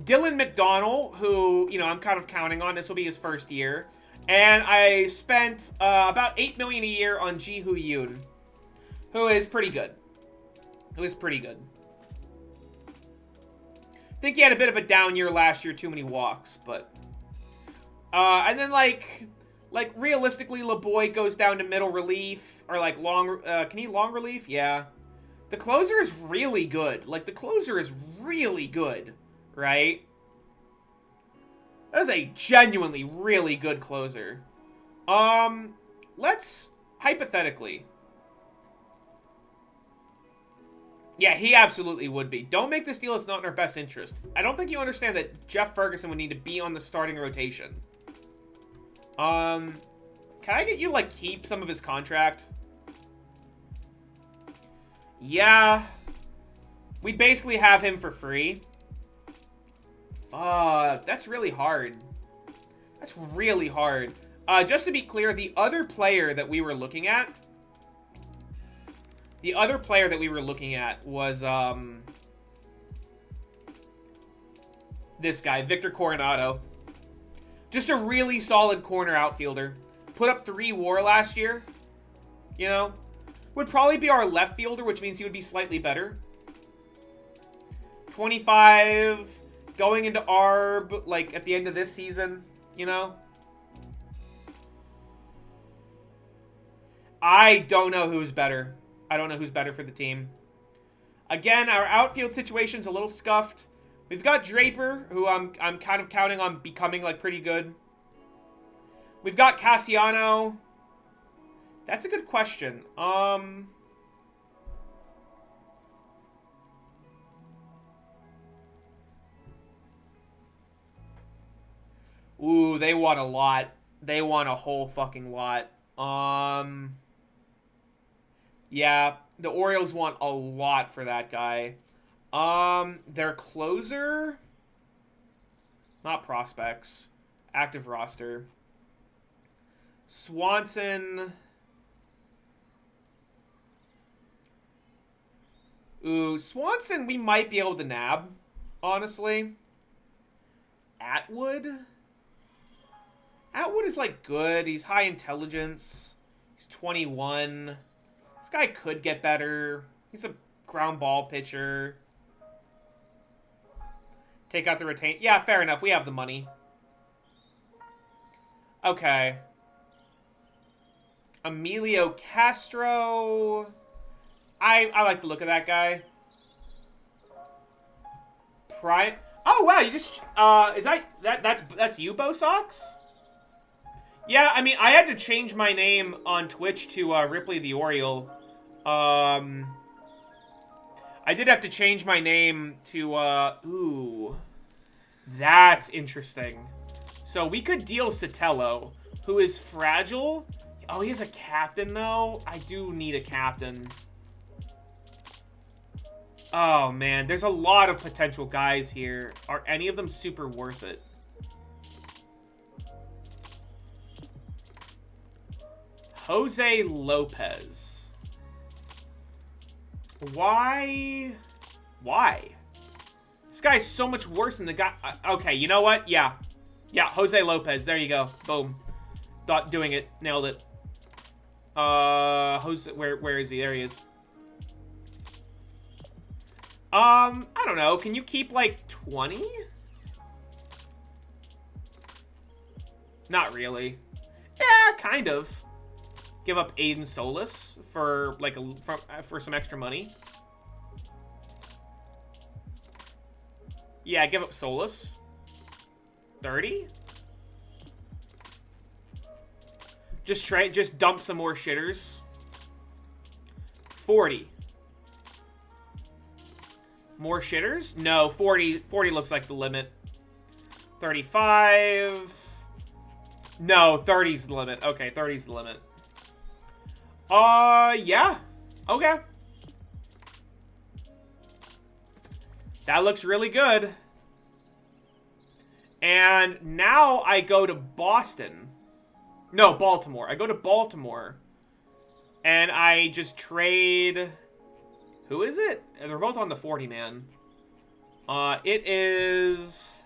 Dylan McDonnell, who, you know, I'm kind of counting on. This will be his first year. And I spent about $8 million a year on Ji-Hoo Yoon, who is pretty good. I think he had a bit of a down year last year, too many walks, but... and then, like realistically, LeBoy goes down to middle relief, or, like, long, can he long relief? Yeah. The closer is really good. Like, the closer is really good, right? That is a genuinely really good closer. Let's, hypothetically. Yeah, he absolutely would be. Don't make this deal, it's not in our best interest. I don't think you understand that Jeff Ferguson would need to be on the starting rotation. Can I get you, like, keep some of his contract? Yeah. We basically have him for free. Fuck, that's really hard. That's really hard. Just to be clear, the other player that we were looking at... was, this guy, Victor Coronado. Just a really solid corner outfielder. Put up 3 WAR last year. You know? Would probably be our left fielder, which means he would be slightly better. 25, going into ARB, like, at the end of this season, you know? I don't know who's better. I don't know who's better for the team. Again, our outfield situation's a little scuffed. We've got Draper, who I'm kind of counting on becoming, like, pretty good. We've got Cassiano. That's a good question. Ooh, they want a lot. They want a whole fucking lot. Yeah, the Orioles want a lot for that guy. Their closer, not prospects, active roster. Swanson. Ooh, Swanson we might be able to nab, honestly. Atwood? Atwood is, like, good. He's high intelligence. He's 21. This guy could get better. He's a ground ball pitcher. Take out the retain. Yeah, fair enough. We have the money. Okay. Emilio Castro. I like the look of that guy. Prime. Oh wow, you just is that's you, Bo Sox? Yeah, I mean I had to change my name on Twitch to Ripley the Oriole. I did have to change my name to ooh. That's interesting. So we could deal Sotelo, who is fragile. Oh, he has a captain though. I do need a captain. Oh, man. There's a lot of potential guys here. Are any of them super worth it? Jose Lopez. Why? Why? This guy's so much worse than the guy... okay, you know what? Yeah. Yeah, Jose Lopez. There you go. Boom. Thought doing it. Nailed it. Jose... Where is he? There he is. I don't know. Can you keep, like, 20? Not really. Yeah, kind of. Give up Aiden Solis for, like, for some extra money. Yeah, give up Solis. 30? Just dump some more shitters. 40. More shitters? No, 40 looks like the limit. 35. No, 30's the limit. Okay, 30's the limit. Yeah. Okay. That looks really good. And now I go to Boston. No, Baltimore. I go to Baltimore. And I just trade... Who is it? They're both on the 40, man. It is...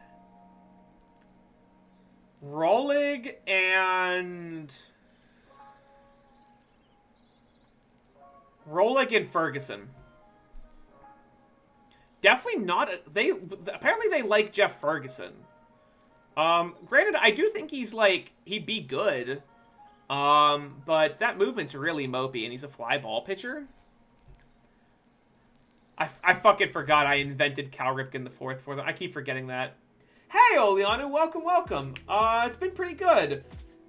Rolig and... Rolig and Ferguson. Definitely not... Apparently they like Jeff Ferguson. Granted, I do think he's, like... He'd be good. But that movement's really mopey, and he's a fly ball pitcher. I fucking forgot I invented Cal Ripken the fourth for them. I keep forgetting that. Hey, Oleanu, welcome, welcome. It's been pretty good.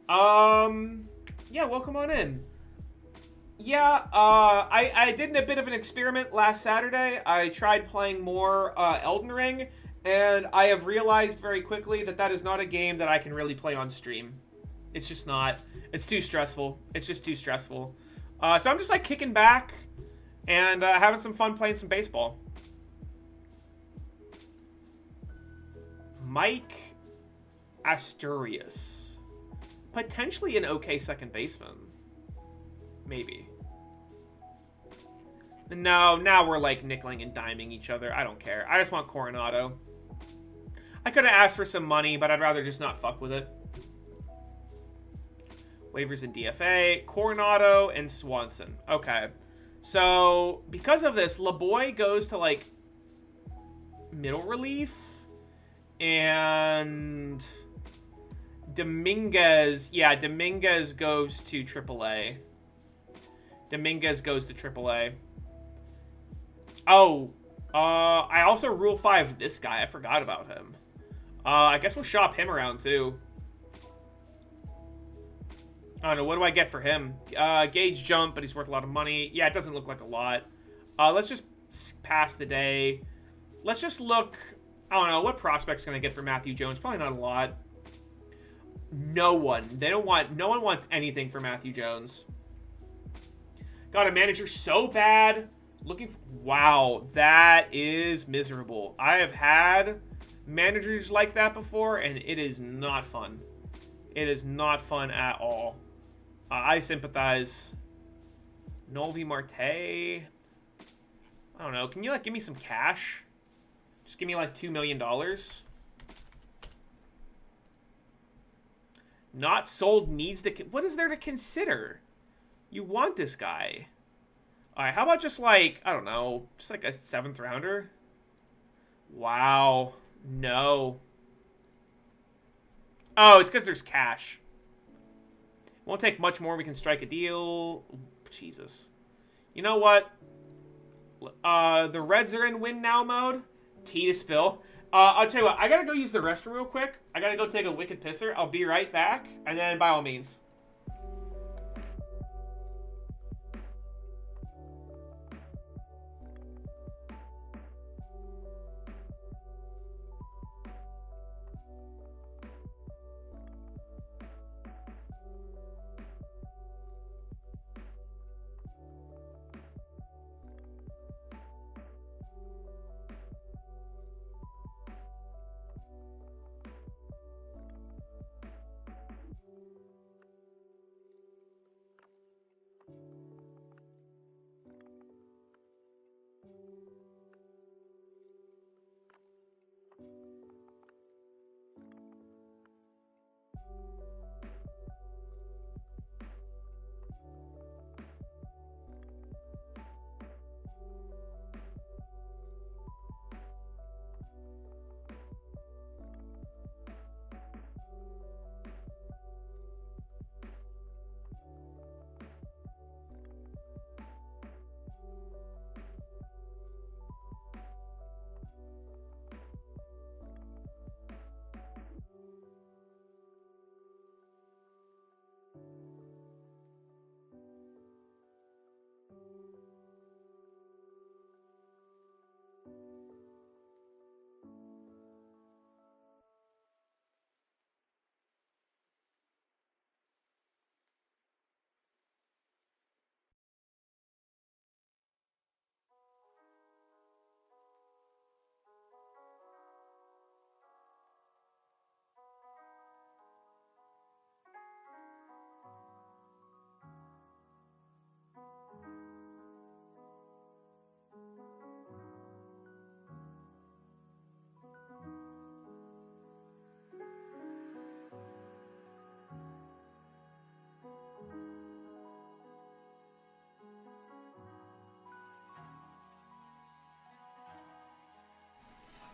Yeah, welcome on in. Yeah, I did a bit of an experiment last Saturday. I tried playing more Elden Ring, and I have realized very quickly that that is not a game that I can really play on stream. It's just not. It's too stressful. It's just too stressful. So I'm just like kicking back and having some fun playing some baseball. Mike Asturias. Potentially an okay second baseman. Maybe. No, now we're like nickeling and diming each other. I don't care. I just want Coronado. I could have asked for some money, but I'd rather just not fuck with it. Waivers and DFA. Coronado and Swanson. Okay. So, because of this, LeBoy goes to, like, middle relief. And Dominguez... Yeah, Dominguez goes to AAA. Dominguez goes to AAA. Oh. I also Rule 5 this guy. I forgot about him. I guess we'll shop him around, too. I don't know. What do I get for him? Gauge jump, but he's worth a lot of money. Yeah, it doesn't look like a lot. Let's just pass the day. Let's just look... I don't know. What prospects can I get for Matthew Jones? Probably not a lot. No one. No one wants anything for Matthew Jones. God, a manager so bad. Wow, that is miserable. I have had managers like that before, and it is not fun. It is not fun at all. I sympathize. Novi Marte. I don't know. Can you, like, give me some cash? Just give me, like, $2 million. Not sold needs to... What is there to consider? You want this guy. Alright, how about just, like, I don't know, just, like, a 7th rounder? Wow. No. Oh, it's because there's cash. Won't take much more. We can strike a deal. Jesus. You know what? The Reds are in win now mode. Tea to spill. I'll tell you what. I gotta go use the restroom real quick. I gotta go take a wicked pisser. I'll be right back. And then, by all means.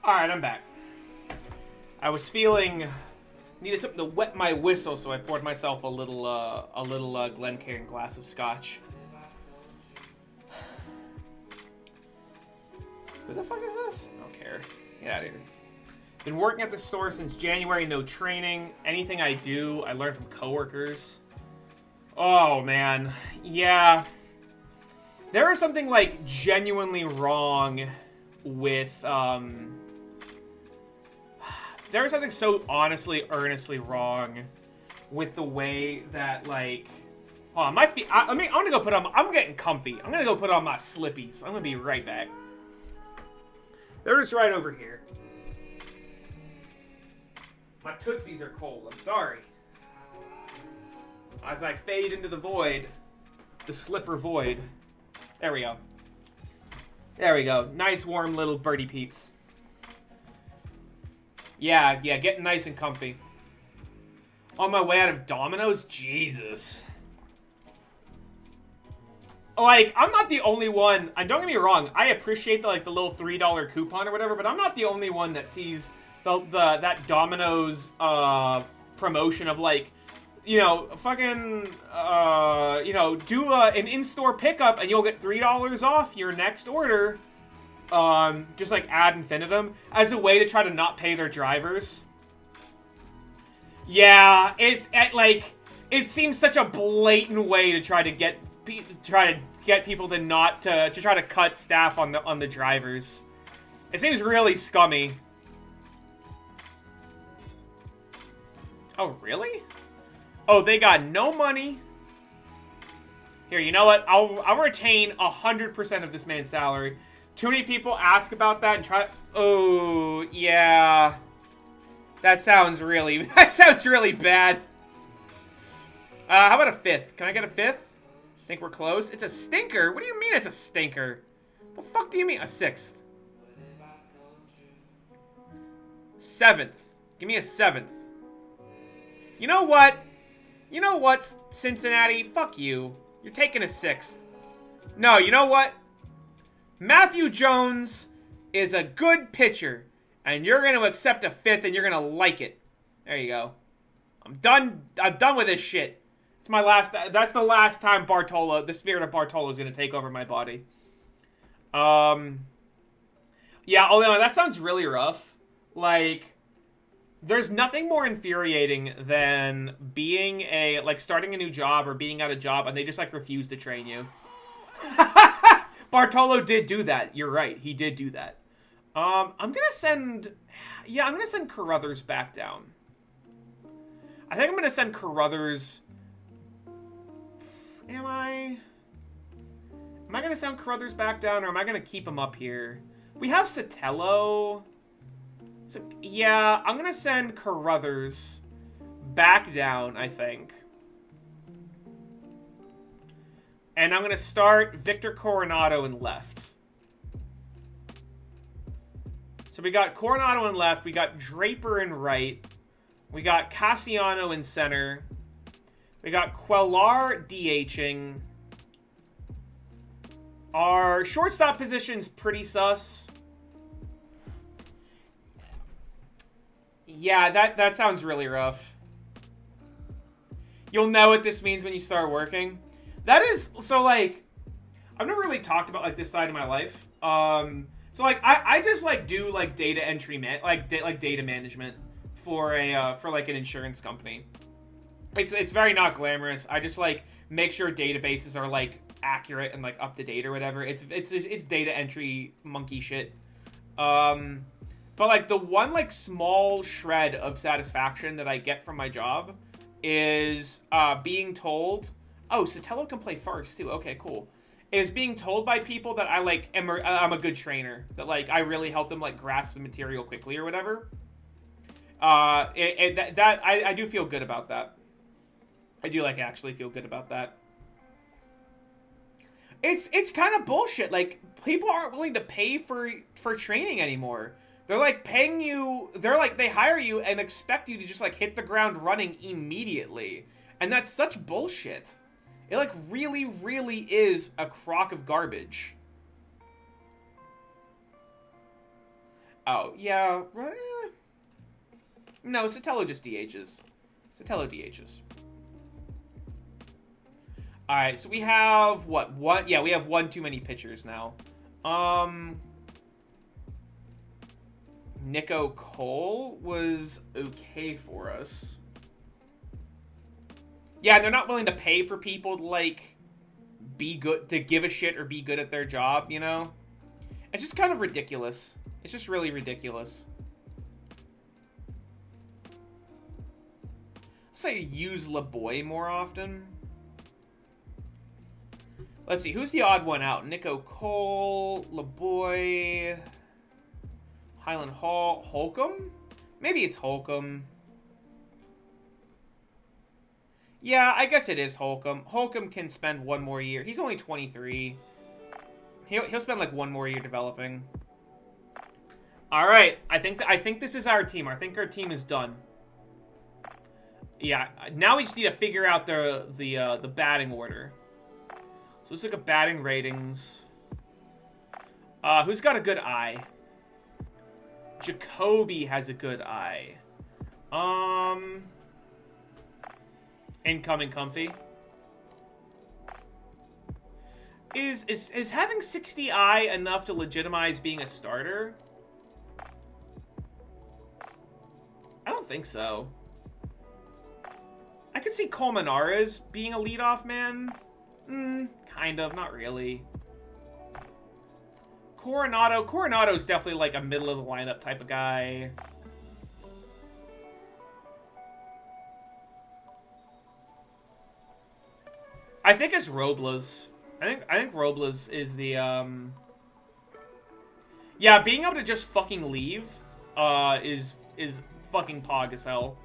Alright, I'm back. I was needed something to wet my whistle, so I poured myself a little Glencairn glass of scotch. Who the fuck is this? I don't care. Get out of here. Been working at the store since January, no training. Anything I do, I learn from coworkers. Oh, man. Yeah. There is something, like, genuinely wrong with, there is something so honestly, earnestly wrong with the way that, like... Hold on, my feet... I'm gonna go put on... I'm getting comfy. I'm gonna go put on my slippies. I'm gonna be right back. They're just right over here. My tootsies are cold. I'm sorry. As I fade into the void. The slipper void. There we go. There we go. Nice, warm little birdie peeps. Yeah, getting nice and comfy. On my way out of Domino's? Jesus. Like, I'm not the only one, and don't get me wrong, I appreciate the, like, the little $3 coupon or whatever, but I'm not the only one that sees that Domino's, promotion of, like, you know, fucking, you know, do an in-store pickup and you'll get $3 off your next order. Just like ad infinitum as a way to try to not pay their drivers. Yeah, it seems such a blatant way to try to get people to not to try to cut staff on the drivers. It seems really scummy. Oh, really? Oh, they got no money. Here, you know what? I'll retain 100% of this man's salary. Too many people ask about that and try. Oh yeah, that sounds really bad. How about a 5th? Can I get a 5th? Think we're close? It's a stinker. What do you mean it's a stinker? The fuck do you mean a 6th? 7th. Give me a 7th. You know what? You know what, Cincinnati? Fuck you. You're taking a 6th. No, you know what? Matthew Jones is a good pitcher, and you're going to accept a 5th, and you're going to like it. There you go. I'm done with this shit. It's my last. That's the last time the spirit of Bartolo is going to take over my body. Yeah, oh no, that sounds really rough. Like, there's nothing more infuriating than starting a new job or being at a job and they just, refuse to train you. Bartolo did do that. You're right. He did do that. I'm going to send Carruthers back down. I think I'm going to send Carruthers... Am I going to send Carruthers back down, or am I going to keep him up here? We have Sotelo. So, yeah, I'm going to send Carruthers back down, I think. And I'm going to start Victor Coronado in left. So we got Coronado in left. We got Draper in right. We got Cassiano in center. We got Quellar DHing. Our shortstop position's pretty sus. Yeah, that sounds really rough. You'll know what this means when you start working. That is, so, I've never really talked about, this side of my life. So, I just, do, data entry, data management for an insurance company. It's very not glamorous. I just, make sure databases are, accurate and, up to date or whatever. It's data entry monkey shit. But, the one, small shred of satisfaction that I get from my job is being told... Oh, Sotelo can play first, too. Okay, cool. Is being told by people that I'm a good trainer. That, I really help them, grasp the material quickly or whatever. I do feel good about that. I do, actually feel good about that. It's kind of bullshit. People aren't willing to pay for training anymore. They're, paying you... they hire you and expect you to just, hit the ground running immediately. And that's such bullshit. It, really, really is a crock of garbage. Oh, yeah. No, Sotelo just DHs. Sotelo DHs. Alright, so we have, what? One? Yeah, we have one too many pitchers now. Nico Cole was okay for us. Yeah, they're not willing to pay for people to, be good, to give a shit or be good at their job, you know? It's just kind of ridiculous. It's just really ridiculous. I'll say use LeBoy more often. Let's see, who's the odd one out? Nico Cole, LeBoy, Highland Hall, Holcomb? Maybe it's Holcomb. Yeah, I guess it is Holcomb. Holcomb can spend one more year. He's only 23. He'll spend one more year developing. All right, I think this is our team. I think our team is done. Yeah, now we just need to figure out the batting order. So let's look at batting ratings. Who's got a good eye? Jacoby has a good eye. Incoming comfy. Is having 60 eye enough to legitimize being a starter? I don't think so. I could see Colmenares being a leadoff man. Kind of, not really. Coronado's definitely a middle of the lineup type of guy. I think it's Robles. I think Robles is the yeah, being able to just fucking leave is fucking pog as hell.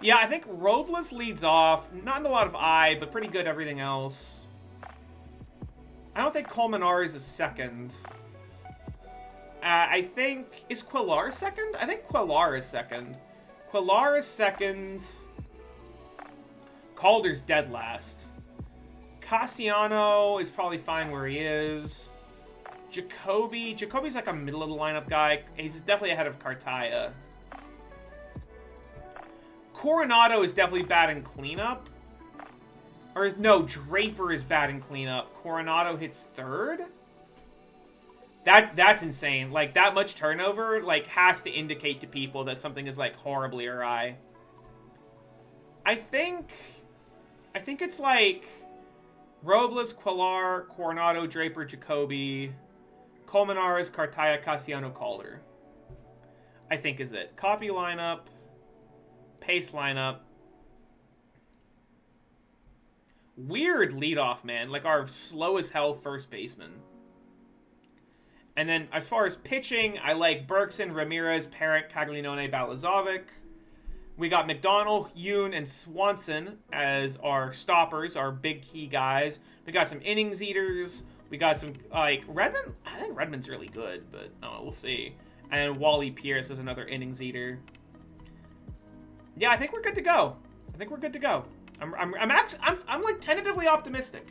Yeah, I think Robles leads off. Not a lot of I, but pretty good everything else. I don't think Colmenar is a second. I think... Is Quellar second? I think Quellar is second. Quellar is second. Calder's dead last. Cassiano is probably fine where he is. Jacoby's like a middle of the lineup guy. He's definitely ahead of Cartaya. Coronado is definitely bad in cleanup. Or, no, Draper is bad in cleanup. Coronado hits third? That's insane. Like, that much turnover, like, has to indicate to people that something is, like, horribly awry. I think it's, like, Robles, Quellar, Coronado, Draper, Jacoby, Colmenares, Cartaya, Cassiano, Calder. I think is it. Copy lineup. Pace lineup. Weird leadoff, man. Like our slow as hell first baseman. And then as far as pitching, I like Bergson, Ramirez, Parent, Caglianone, Balazovic. We got McDonald, Yoon, and Swanson as our stoppers, our big key guys. We got some innings eaters. We got some, like, Redmond. I think Redmond's really good, but we'll see. And Wally Pierce is another innings eater. Yeah, I think we're good to go. I'm like tentatively optimistic.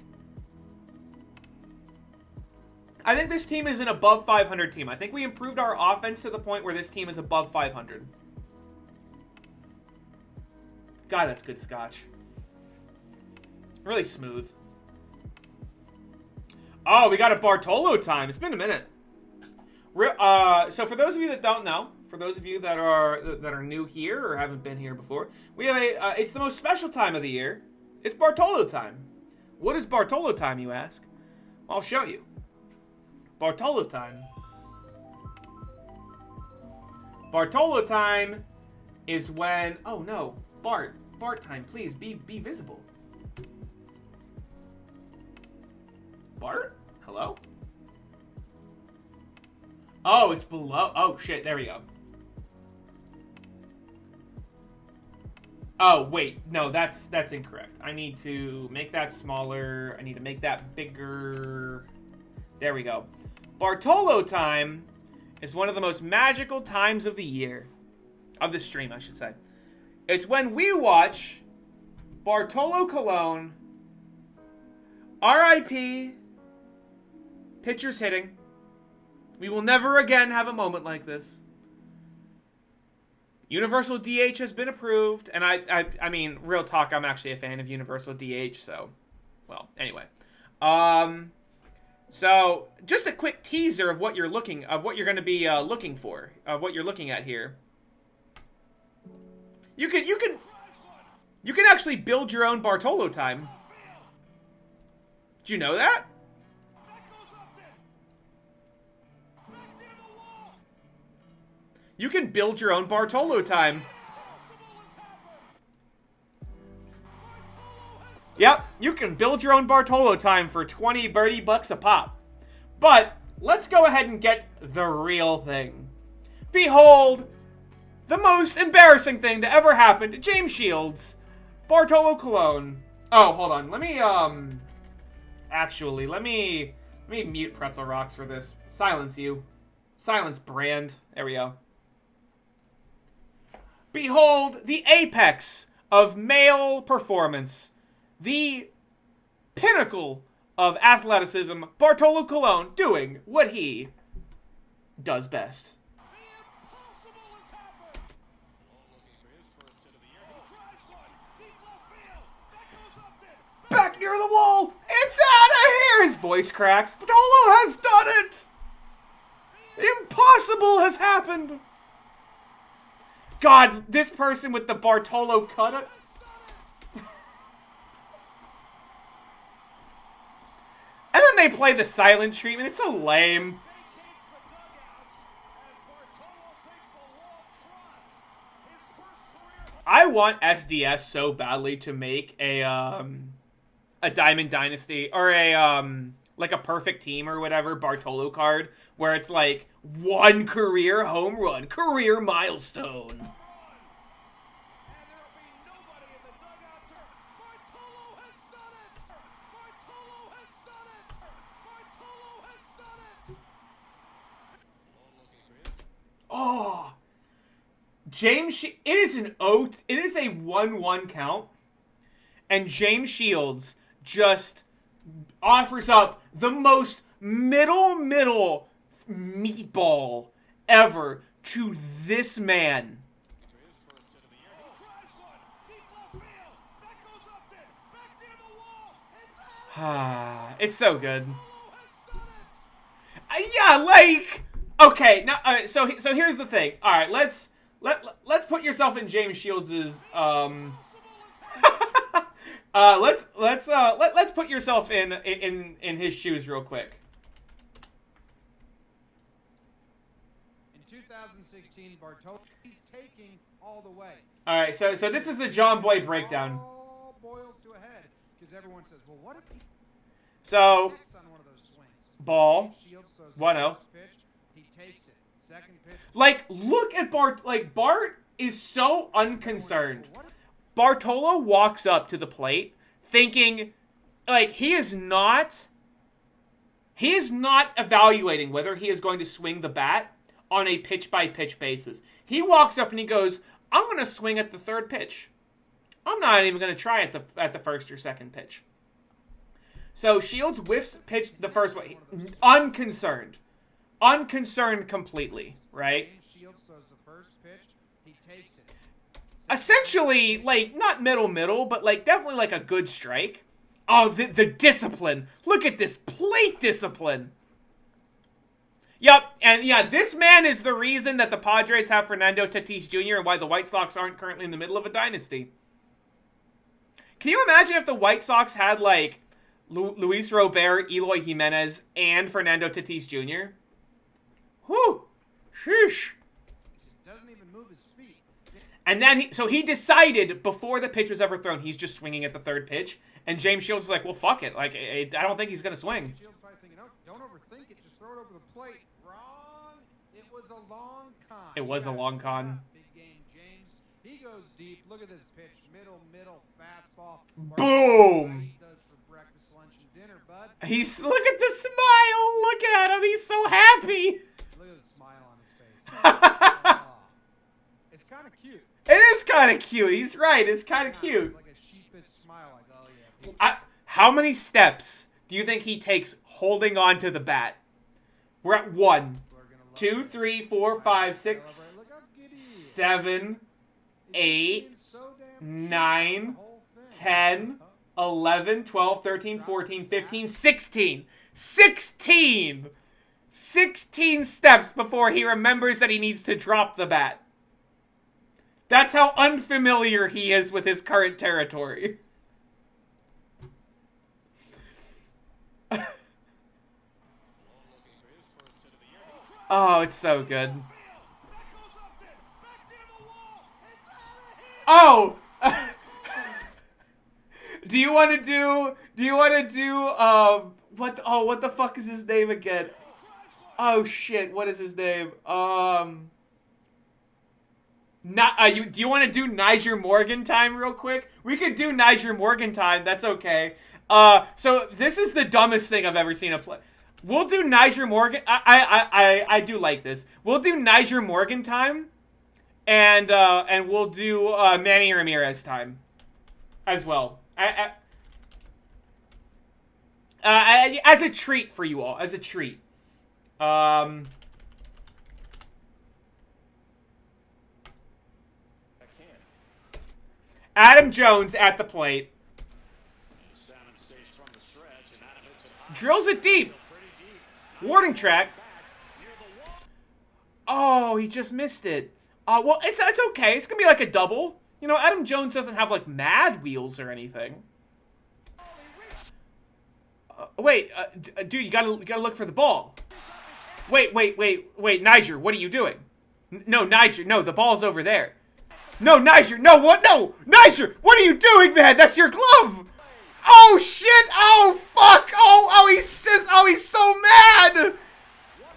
I think this team is an above 500 team. I think we improved our offense to the point where this team is above 500. God, that's good scotch. Really smooth. Oh, we got a Bartolo time. It's been a minute. So for those of you that don't know, for those of you that are new here or haven't been here before, we have it's the most special time of the year. It's Bartolo time. What is Bartolo time, you ask? I'll show you. Bartolo time. Bartolo time is when... Oh, no. Bart time, please, be visible. Bart? Hello? Oh, it's below. Oh, shit, there we go. Oh, wait. No, that's incorrect. I need to make that smaller. I need to make that bigger. There we go. Bartolo time is one of the most magical times of the year. Of the stream, I should say. It's when we watch Bartolo Colon, R.I.P., pitchers hitting. We will never again have a moment like this. Universal DH has been approved, and I mean, real talk, I'm actually a fan of Universal DH, so, well, anyway. So, just a quick teaser of what you're going to be looking for, of what you're looking at here. You can actually build your own Bartolo time. Did you know that? You can build your own Bartolo time. Yep, you can build your own Bartolo time for 20 birdie bucks a pop. But let's go ahead and get the real thing. Behold, the most embarrassing thing to ever happen to James Shields, Bartolo Colon. Oh, hold on. Let me mute Pretzel Rocks for this. Silence you. Silence Brand. There we go. Behold the apex of male performance. The pinnacle of athleticism. Bartolo Colon doing what he does best. Back near the wall. It's out of here. His voice cracks. Bartolo has done it. Impossible has happened. God, this person with the Bartolo cut. And then they play the silent treatment. It's so lame. I want SDS so badly to make a a Diamond Dynasty or a like a perfect team or whatever Bartolo card where it's like 1 career home run, career milestone. Oh, it is an oath. It is a 1-1 count, and James Shields just offers up the most middle meatball ever to this man. It's so good. Yeah, like, okay, now so here's the thing. All right, let's put yourself in James Shields's let's put yourself in his shoes real quick. In 2016, Bartolo, he's taking all the way. All right, so this is the John Boy breakdown. All boils to a head because everyone says, "Well, what if he So hits on one of those swings?" ball Shields throws the 1-0. first pitch, he takes it. Second pitch. Like, look at Bart. Like, Bart is so unconcerned. Bartolo walks up to the plate thinking, like, he is not evaluating whether he is going to swing the bat on a pitch-by-pitch basis. He walks up and he goes, I'm going to swing at the third pitch. I'm not even going to try at the first or second pitch. So Shields whiffs pitch the first way. Unconcerned completely, right? Shields throws the first pitch, he takes it. Essentially, like, not middle, but, like, definitely, like, a good strike. Oh, the discipline. Look at this plate discipline. Yep, and yeah, this man is the reason that the Padres have Fernando Tatis Jr. and why the White Sox aren't currently in the middle of a dynasty. Can you imagine if the White Sox had, like, Luis Robert, Eloy Jimenez, and Fernando Tatis Jr.? Whew. Sheesh. He doesn't even move his feet. And then he decided before the pitch was ever thrown, he's just swinging at the third pitch. And James Shields is like, well, fuck it. Like, I don't think he's going to swing. Shields probably thinking, don't overthink it. Just throw it over the plate. Wrong. It was a long con. It was a long con. Big game, James. He goes deep. Look at this pitch. Middle, fastball. Boom. He does for breakfast, lunch, and dinner, bud. Look at the smile. Look at him. He's so happy. Look at the smile on his face. It's kind of cute. It is kind of cute. He's right. It's kind of cute. It's like a sheepish smile, like, oh yeah. How many steps do you think he takes holding on to the bat? We're at 1, 2, 3, 4, 5, 6, 7, 8, 9, 10, 11, 12, 13, 14, 15, 16. 16 steps before he remembers that he needs to drop the bat. That's how unfamiliar he is with his current territory. Oh, it's so good. Oh! Do you want to do, what the fuck is his name again? Oh shit, what is his name? Do you want to do Niger Morgan time real quick? We could do Niger Morgan time, that's okay. So this is the dumbest thing I've ever seen a play. We'll do Niger Morgan. I do like this. We'll do Niger Morgan time, and we'll do Manny Ramirez time, as well. As a treat for you all. As a treat. Adam Jones at the plate. Drills it deep. Warning track. Oh, he just missed it. Well, it's okay. It's going to be like a double. You know, Adam Jones doesn't have, like, mad wheels or anything. Wait, dude, you gotta look for the ball. Wait, Niger, what are you doing? No, Niger, no, the ball's over there. No, Niger, no, what? No, Niger, what are you doing, man? That's your glove. Oh shit! Oh fuck! He's so mad! One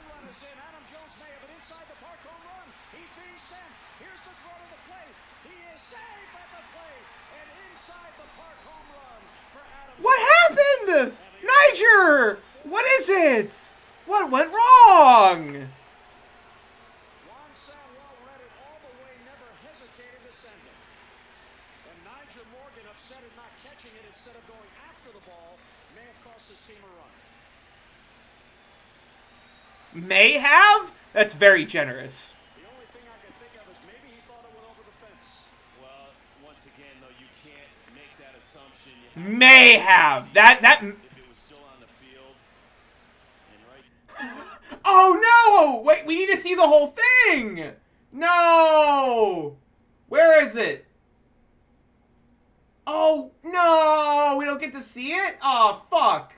run is in. Adam Jones may have an inside the park home run. He's being sent. Here's the throw to the plate. He is safe at the plate. An inside the park home run for Adam. What happened? Niger! What is it? What went wrong? Juan Sanwell read it all the way, never hesitated to send it. And Niger Morgan, upset at not catching it instead of going after the ball, may have cost his team a run. May have? That's very generous. The only thing I can think of is maybe he thought it went over the fence. Well, once again, though, you can't make that assumption. May have. That. If it was still on the field, and right. Oh no! Wait, we need to see the whole thing. No. Where is it? Oh no! We don't get to see it. Oh fuck.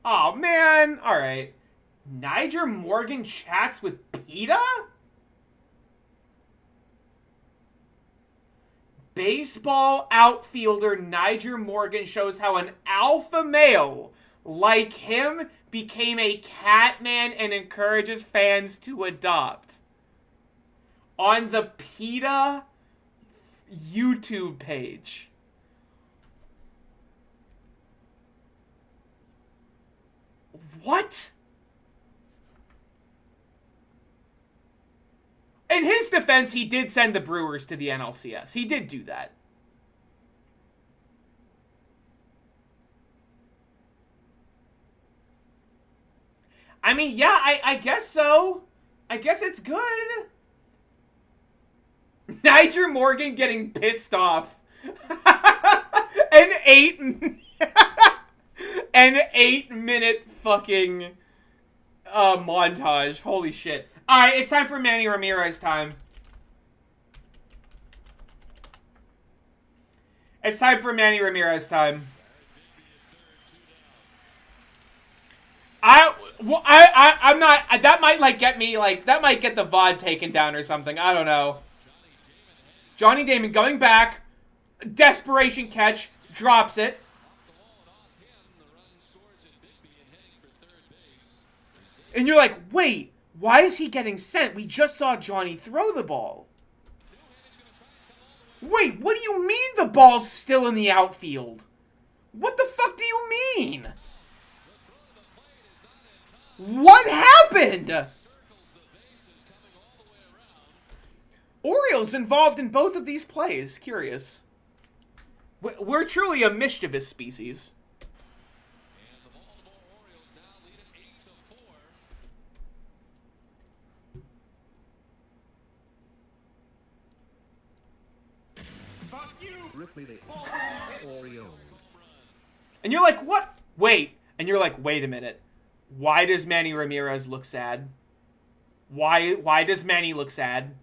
Oh man. All right. Niger Morgan chats with PETA? Baseball outfielder Niger Morgan shows how an alpha male like him became a cat man and encourages fans to adopt. On the PETA YouTube page. What? In his defense, he did send the Brewers to the NLCS. He did do that. I mean, yeah, I guess so. I guess it's good. Niger Morgan getting pissed off. An 8-minute fucking montage. Holy shit. Alright, it's time for Manny Ramirez time. It's time for Manny Ramirez time. I'm not, that might like get me, like, that might get the VOD taken down or something. I don't know. Johnny Damon going back. Desperation catch. Drops it. And you're like, wait, why is he getting sent? We just saw Johnny throw the ball. Wait, what do you mean the ball's still in the outfield? What the fuck do you mean? What happened? Orioles involved in both of these plays. Curious. We're truly a mischievous species. Ripley the Oriole. And you're like, what? Wait. And you're like, wait a minute. Why does Manny Ramirez look sad? Why does Manny look sad?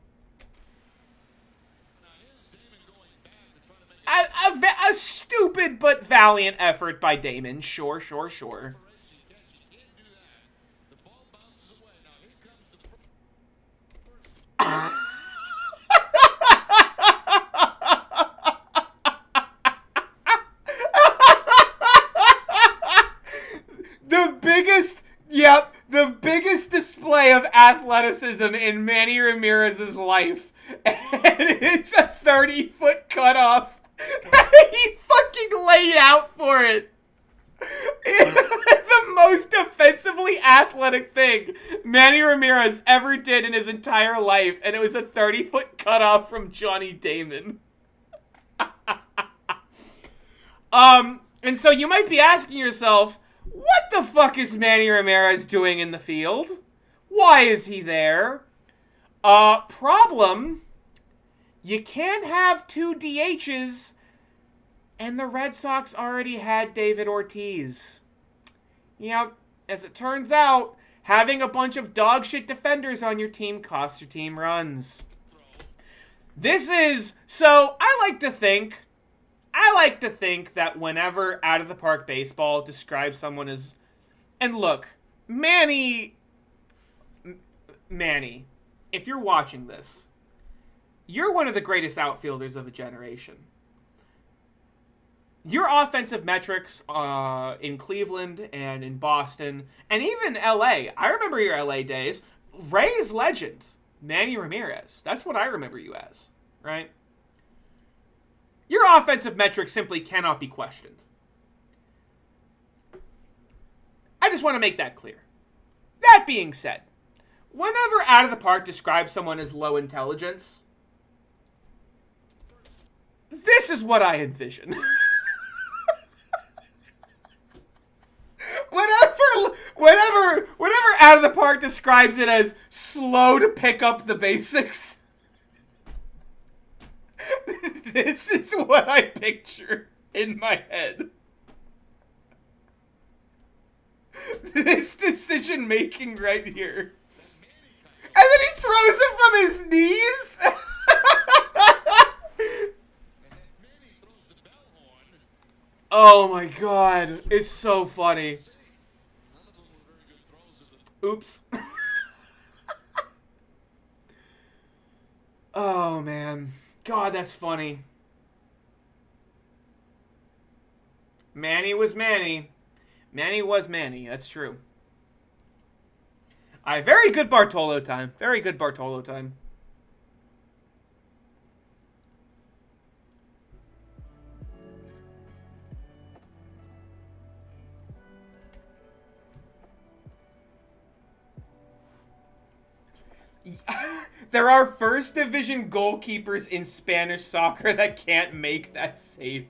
A stupid but valiant effort by Damon. Sure. The biggest display of athleticism in Manny Ramirez's life. And it's a 30-foot cutoff. He fucking laid out for it. The most offensively athletic thing Manny Ramirez ever did in his entire life. And it was a 30-foot cutoff from Johnny Damon. And so you might be asking yourself, what the fuck is Manny Ramirez doing in the field? Why is he there? Problem, you can't have two DHs, and the Red Sox already had David Ortiz. Yep, as it turns out, having a bunch of dogshit defenders on your team costs your team runs. So I like to think that whenever Out of the Park Baseball describes someone as... And look, Manny, if you're watching this, you're one of the greatest outfielders of a generation. your offensive metrics in Cleveland and in Boston and even LA, I remember your LA days, Rays legend, Manny Ramirez. That's what I remember you as, right? Your offensive metrics simply cannot be questioned. I just want to make that clear. That being said, whenever Out of the Park describes someone as low intelligence, this is what I envision. Whenever Out of the Park describes it as slow to pick up the basics, this is what I picture in my head. This decision making right here. And then he throws it from his knees. Oh my god. It's so funny. Oops. Oh man. God, that's funny. Manny was Manny. Manny was Manny. That's true. Alright, very good Bartolo time. Very good Bartolo time. There are first division goalkeepers in Spanish soccer that can't make that save.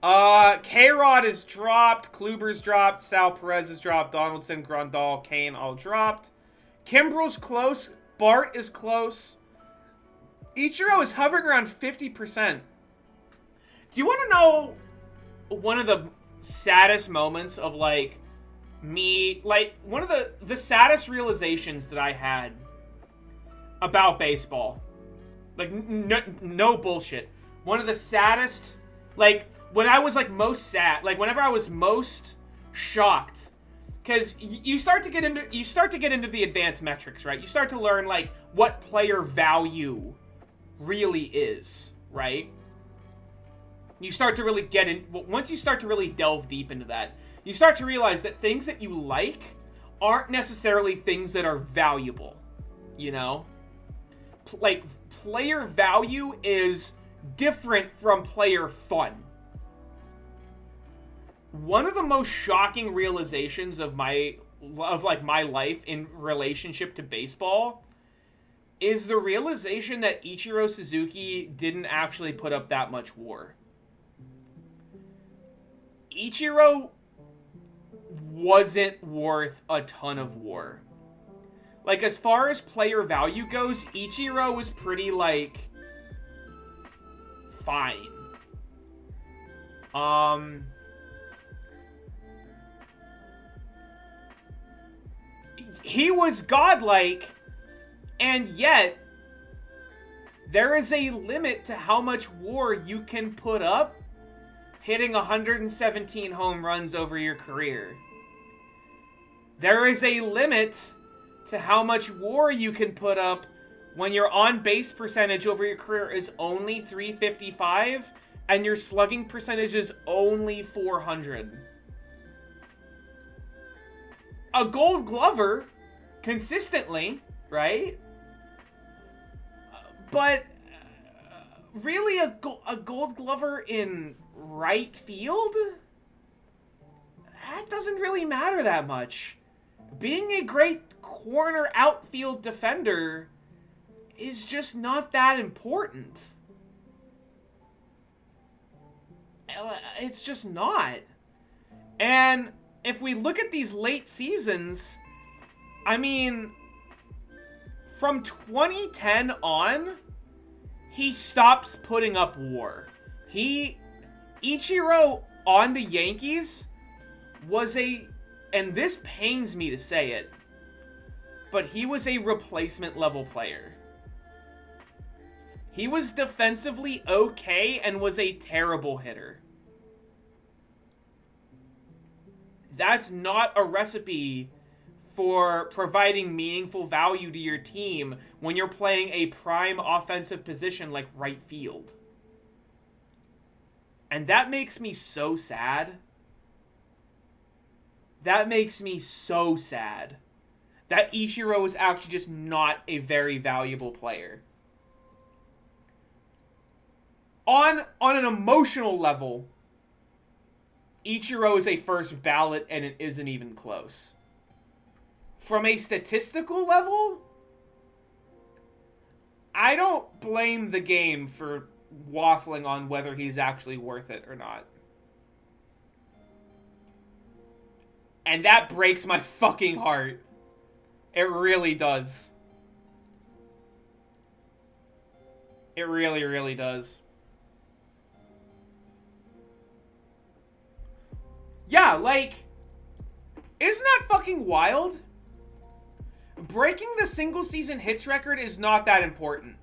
K-Rod is dropped, Kluber's dropped, Sal Perez is dropped, Donaldson, Grandal, Kane all dropped. Kimbrel's close, Bart is close. Ichiro is hovering around 50%. Do you want to know one of the saddest moments of, like, me, like, one of the saddest realizations that I had about baseball? Like, no bullshit. One of the saddest, like, when I was, like, most sad, like, whenever I was most shocked, because you start to get into the advanced metrics, right? You start to learn, like, what player value really is, right? You start to really get in, once you start to really delve deep into that, you start to realize that things that you like aren't necessarily things that are valuable, you know? Like, player value is different from player fun. One of the most shocking realizations of my life in relationship to baseball is the realization that Ichiro Suzuki didn't actually put up that much WAR. Ichiro wasn't worth a ton of WAR. Like, as far as player value goes, Ichiro was pretty, like, fine. He was godlike, and yet there is a limit to how much WAR you can put up hitting 117 home runs over your career. There is a limit to how much WAR you can put up when your on-base percentage over your career is only 355 and your slugging percentage is only 400. A Gold Glover consistently, right? But really a Gold Glover in right field? That doesn't really matter that much. Being a great corner outfield defender is just not that important. It's just not. And if we look at these late seasons, I mean, from 2010 on, he stops putting up WAR. Ichiro on the Yankees was and this pains me to say it, but he was a replacement level player. He was defensively okay and was a terrible hitter. That's not a recipe for providing meaningful value to your team when you're playing a prime offensive position like right field. And that makes me so sad. That makes me so sad. That Ichiro is actually just not a very valuable player. On an emotional level, Ichiro is a first ballot, and it isn't even close. From a statistical level, I don't blame the game for waffling on whether he's actually worth it or not. And that breaks my fucking heart. It really does. It really, really does. Yeah, like, isn't that fucking wild? Breaking the single season hits record is not that important.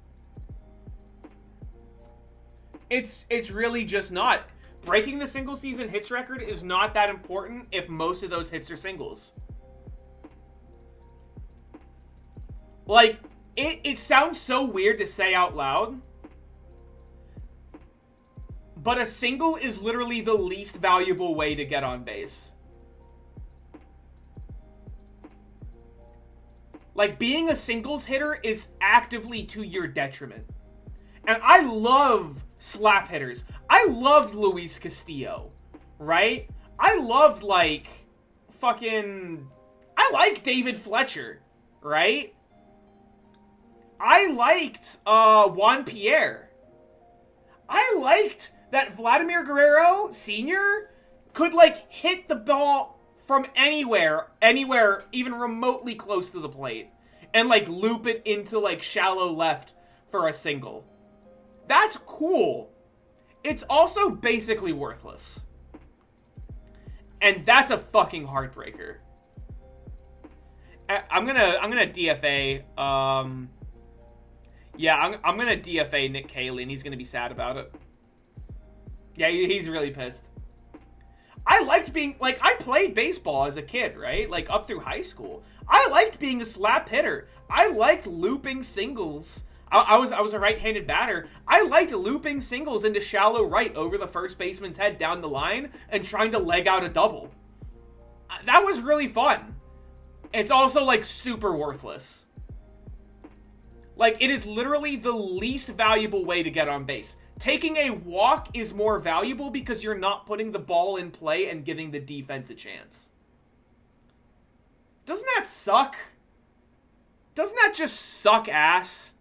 It's really just not. Breaking the single season hits record is not that important if most of those hits are singles. Like, it sounds so weird to say out loud, but a single is literally the least valuable way to get on base. Like, being a singles hitter is actively to your detriment. And I love slap hitters. I loved Luis Castillo, right? I loved, like, I like David Fletcher, right? I liked Juan Pierre. I liked that Vladimir Guerrero Sr. could, like, hit the ball from anywhere, even remotely close to the plate, and, like, loop it into, like, shallow left for a single. That's cool. It's also basically worthless. And that's a fucking heartbreaker. I'm gonna DFA, yeah, I'm gonna DFA Nick Caley, and he's gonna be sad about it. Yeah, he's really pissed. I liked being, like, I played baseball as a kid, right? Like, up through high school. I liked being a slap hitter. I liked looping singles. I was a right-handed batter. I liked looping singles into shallow right over the first baseman's head down the line and trying to leg out a double. That was really fun. It's also, like, super worthless. Like, it is literally the least valuable way to get on base. Taking a walk is more valuable because you're not putting the ball in play and giving the defense a chance. Doesn't that suck? Doesn't that just suck ass?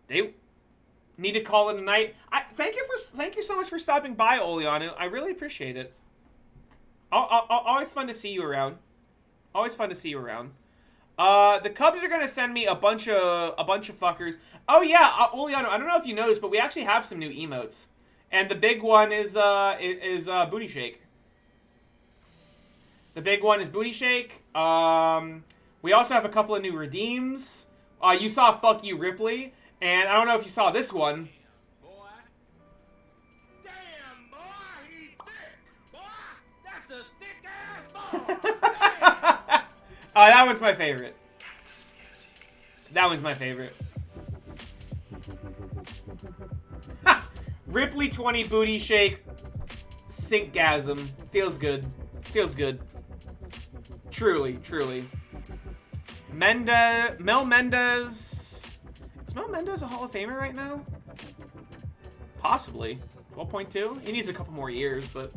They need to call it a night. Thank you so much for stopping by, Oleano. I really appreciate it. Always fun to see you around. Always fun to see you around. The Cubs are gonna send me a bunch of fuckers. Oh yeah, Oleano, I don't know if you noticed, but we actually have some new emotes, and the big one is Booty Shake. The big one is Booty Shake. We also have a couple of new redeems. You saw Fuck You Ripley, and I don't know if you saw this one. Damn, boy, he's thick. Boy, that's a thick-ass ball. That one's my favorite. That one's my favorite. Ha! Ripley 20 Booty Shake. Syncgasm. Feels good. Feels good. Truly, truly. Mel Mendez. Is Mel Mendez a Hall of Famer right now? Possibly. 12.2? He needs a couple more years, but...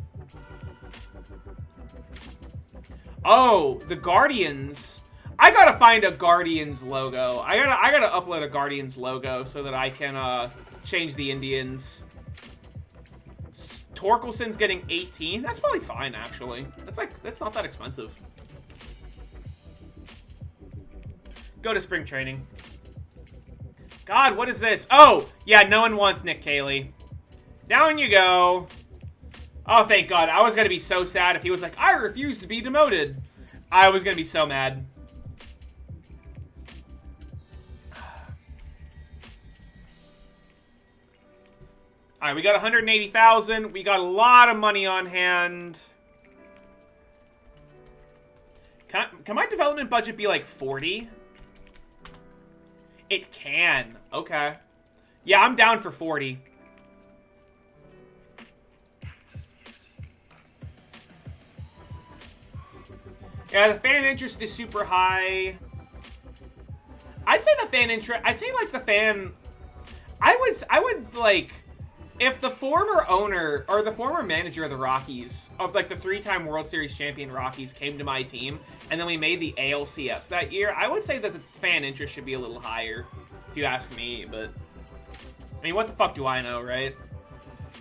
Oh, the Guardians. I gotta find a Guardians logo. I gotta upload a Guardians logo so that I can change the Indians. Torkelson's getting 18. That's probably fine, actually. That's not that expensive. Go to spring training. God, what is this? Oh, yeah, no one wants Nick Caley. Down you go. Oh, thank God. I was going to be so sad if he was like, I refuse to be demoted. I was going to be so mad. All right, we got 180,000. We got a lot of money on hand. Can my development budget be like 40? It can. Okay. Yeah, I'm down for 40. Yeah, the fan interest is super high. I'd say the fan interest. I'd say like the fan. I would like if the former owner or the former manager of the Rockies, of like the 3-time World Series champion Rockies, came to my team, and then we made the ALCS that year. I would say that the fan interest should be a little higher, if you ask me. But I mean, what the fuck do I know, right?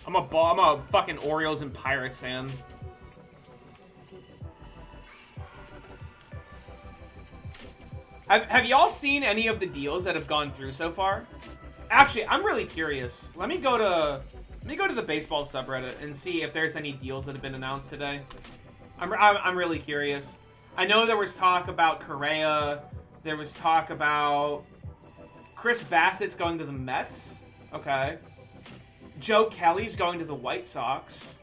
I'm a fucking Orioles and Pirates fan. Have y'all seen any of the deals that have gone through so far? Actually, I'm really curious. Let me go to the baseball subreddit and see if there's any deals that have been announced today. I'm really curious. I know there was talk about Correa. There was talk about Chris Bassett's going to the Mets. Okay. Joe Kelly's going to the White Sox.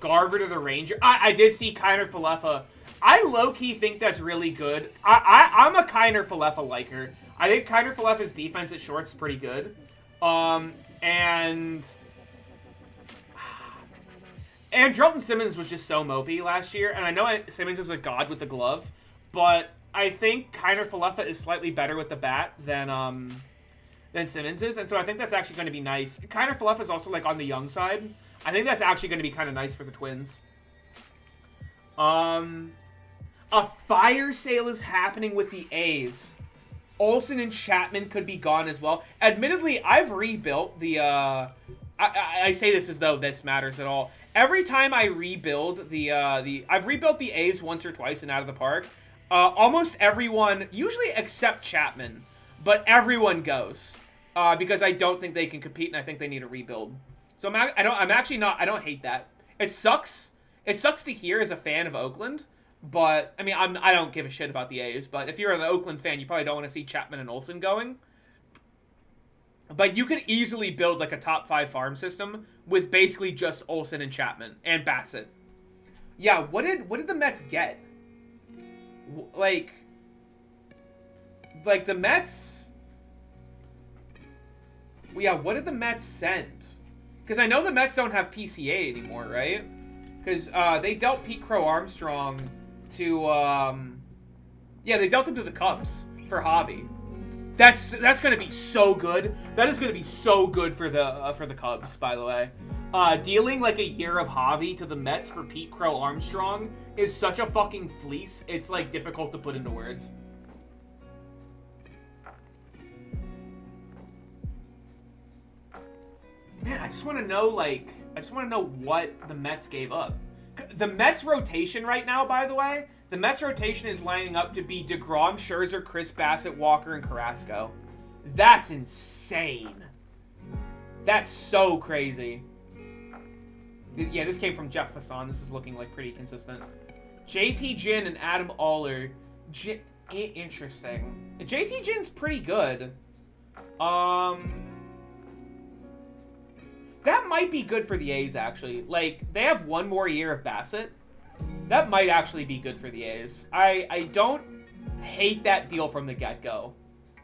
Garver to the Ranger. I did see Kiner Falefa. I low-key think that's really good. I'm a Kiner Falefa liker. I think Kiner Falefa's defense at short's pretty good. And Andrelton Simmons was just so mopey last year. And I know Simmons is a god with the glove. But I think Kiner Falefa is slightly better with the bat than Simmons is. And so I think that's actually going to be nice. Kiner Falefa is also like on the young side. I think that's actually going to be kind of nice for the Twins. A fire sale is happening with the A's. Olsen and Chapman could be gone as well. Admittedly, I've rebuilt the... I say this as though this matters at all. Every time I rebuild I've rebuilt the A's once or twice and out of the park. Almost everyone, usually except Chapman, but everyone goes. Because I don't think they can compete and I think they need a rebuild. So I don't hate that. It sucks. It sucks to hear as a fan of Oakland, but I mean, I don't give a shit about the A's. But if you're an Oakland fan, you probably don't want to see Chapman and Olsen going. But you could easily build like a top 5 farm system with basically just Olsen and Chapman and Bassett. Yeah, what did the Mets get? Like the Mets. Yeah, what did the Mets send? Because I know the Mets don't have PCA anymore, right? Because they dealt Pete Crow Armstrong to, they dealt him to the Cubs for Javi. That's going to be so good. That is going to be so good for the Cubs, by the way. Dealing like a year of Javi to the Mets for Pete Crow Armstrong is such a fucking fleece. It's like difficult to put into words. Man, I just want to know, what the Mets gave up. The Mets rotation right now, by the way, the Mets rotation is lining up to be DeGrom, Scherzer, Chris Bassett, Walker, and Carrasco. That's insane. That's so crazy. Yeah, this came from Jeff Passan. This is looking like pretty consistent. JT Ginn and Adam Aller. Interesting. JT Ginn's pretty good. That might be good for the A's, actually. Like, they have one more year of Bassett. That might actually be good for the A's. I don't hate that deal from the get-go.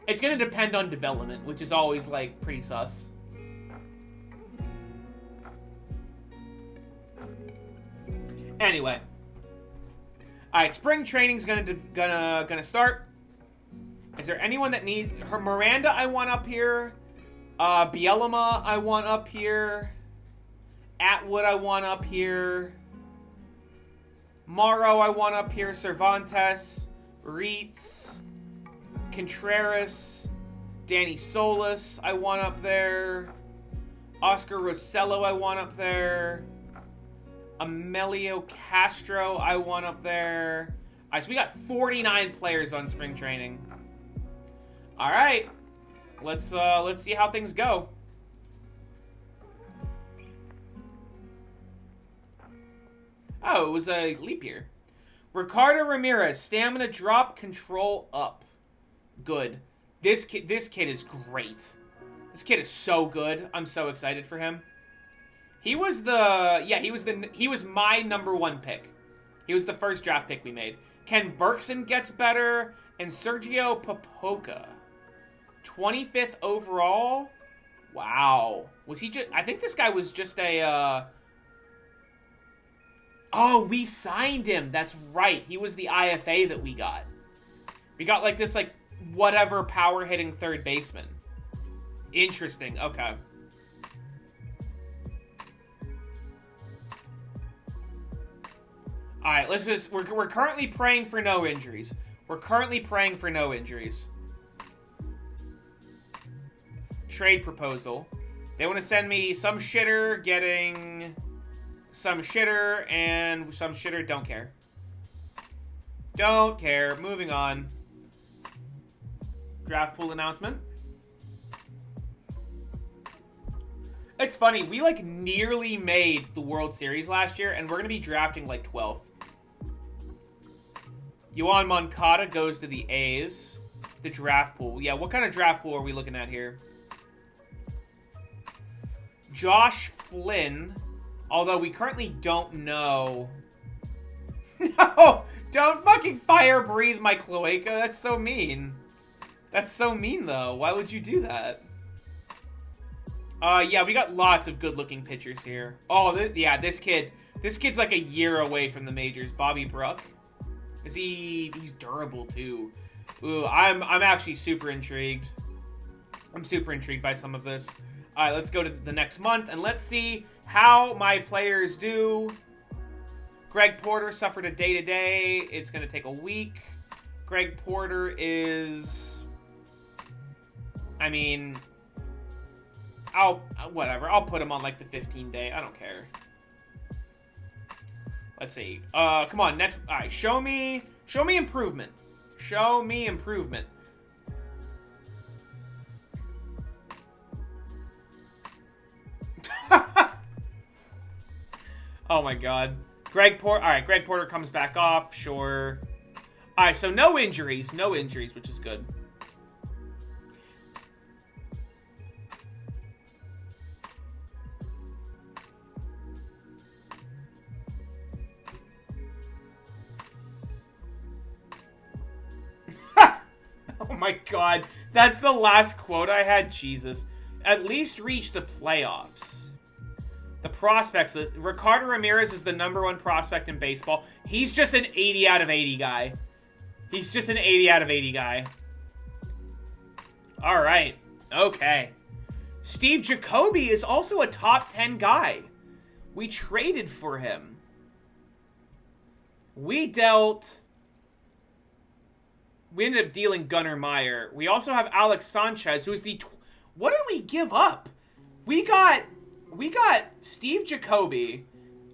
It's going to depend on development, which is always, like, pretty sus. Anyway. Alright, spring training's gonna start. Is there anyone that needs... Miranda I want up here. Bielema I want up here. Atwood I want up here. Morrow I want up here. Cervantes. Reitz. Contreras. Danny Solis I want up there. Oscar Rosello I want up there. Amelio Castro I want up there. Alright, so we got 49 players on spring training. Alright. Let's see how things go. Oh, it was a leap year. Ricardo Ramirez, stamina drop, control up. Good. This kid is great. This kid is so good. I'm so excited for him. He was my number 1 pick. He was the first draft pick we made. Ken Berkson gets better, and Sergio Popoca. 25th overall? Wow. Was he just... I think this guy was just a, Oh, we signed him. That's right. He was the IFA that we got. We got, like, this, like, whatever power-hitting third baseman. Interesting. Okay. Alright, let's just... We're currently praying for no injuries. We're currently praying for no injuries. Trade proposal. They want to send me some shitter getting some shitter and some shitter. Don't care. Don't care. Moving on. Draft pool announcement. It's funny. We, like, nearly made the World Series last year, and we're going to be drafting, like, 12th. Yohan Moncada goes to the A's. The draft pool. Yeah, what kind of draft pool are we looking at here? Josh Flynn. Although we currently don't know. No! Don't fucking fire breathe my cloaca. That's so mean. That's so mean, though. Why would you do that? Yeah, we got lots of good-looking pitchers here. Oh, yeah, this kid's like a year away from the majors. Bobby Bruck. He's durable, too. Ooh, I'm actually super intrigued. I'm super intrigued by some of this. All right, let's go to the next month, and let's see how my players do. Greg Porter suffered a day-to-day. It's going to take a week. Greg Porter is... I mean... whatever. I'll put him on, like, the 15-day. I don't care. Let's see. Come on, next... All right, show me improvement. Show me improvement. Oh my god. Alright, Greg Porter comes back off, sure. Alright, so no injuries, which is good. Oh my god, that's the last quote I had, Jesus. At least reach the playoffs. The prospects. Ricardo Ramirez is the #1 prospect in baseball. He's just an 80 out of 80 guy. He's just an 80 out of 80 guy. All right. Okay. Steve Jacoby is also a top 10 guy. We traded for him. We ended up dealing Gunnar Meyer. We also have Alex Sanchez, who's the... What did we give up? We got Steve Jacoby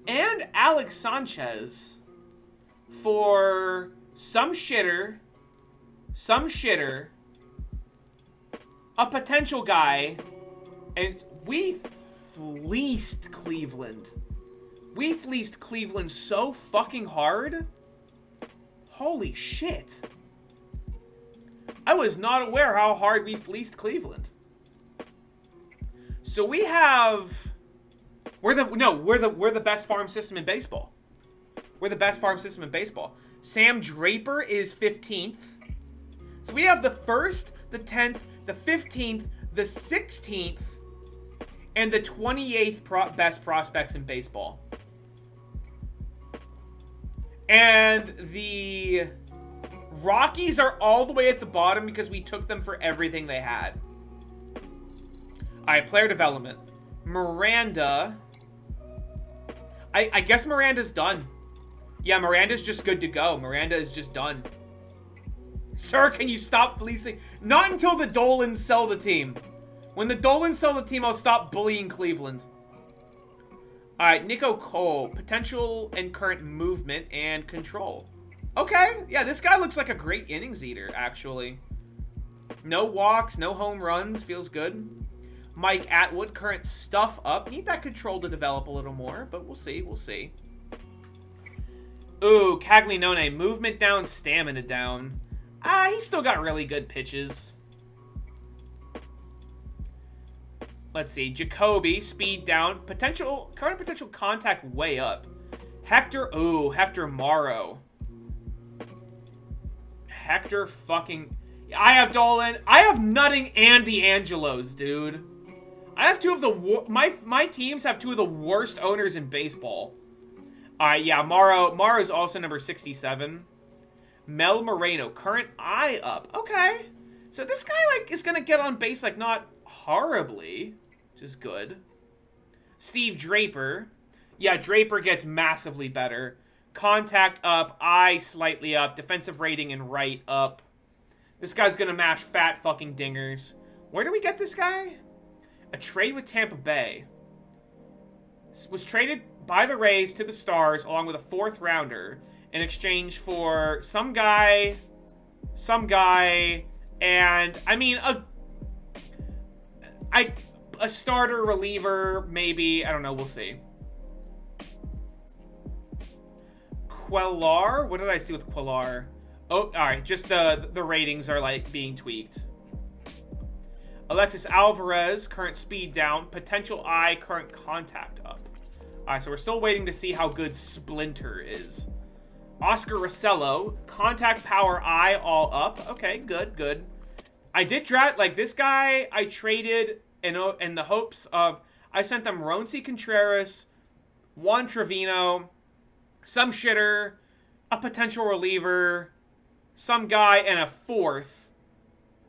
and Alex Sanchez for some shitter, a potential guy, and we fleeced Cleveland. We fleeced Cleveland so fucking hard. Holy shit. I was not aware how hard we fleeced Cleveland. So we have... We're the best farm system in baseball. We're the best farm system in baseball. Sam Draper is 15th. So we have the 1st, the 10th, the 15th, the 16th, and the 28th best prospects in baseball. And the Rockies are all the way at the bottom because we took them for everything they had. All right, player development. Miranda. I guess Miranda's done. Yeah, Miranda's just good to go. Miranda is just done. Sir, can you stop fleecing? Not until the Dolans sell the team. When the Dolans sell the team, I'll stop bullying Cleveland. All right, Nico Cole. Potential and current movement and control. Okay, yeah, this guy looks like a great innings eater, actually. No walks, no home runs. Feels good. Mike Atwood, current stuff up. Need that control to develop a little more, but we'll see. We'll see. Ooh, Caglianone. Movement down, stamina down. He's still got really good pitches. Let's see. Jacoby, speed down. Current potential contact way up. Hector Morrow. Hector fucking... I have Dolan. I have Nutting and DeAngelo's, dude. I have two of the... My teams have two of the worst owners in baseball. Yeah, Morrow's also number 67. Mel Moreno, current I up. Okay. So this guy, like, is going to get on base, like, not horribly, which is good. Steve Draper. Yeah, Draper gets massively better. Contact up, eye slightly up, defensive rating and right up. This guy's going to mash fat fucking dingers. Where do we get this guy? A trade with Tampa Bay. Was traded by the Rays to the Stars along with a 4th rounder in exchange for some guy, and, I mean, a starter reliever, maybe. I don't know. We'll see. Quellar? What did I do with Quellar? Oh, alright. Just the ratings are, like, being tweaked. Alexis Alvarez, current speed down. Potential eye, current contact up. Alright, so we're still waiting to see how good Splinter is. Oscar Rosello, contact power eye all up. Okay, good. I did draft, like, this guy I traded in the hopes of... I sent them Ronci Contreras, Juan Trevino, some shitter, a potential reliever, some guy, and a 4th.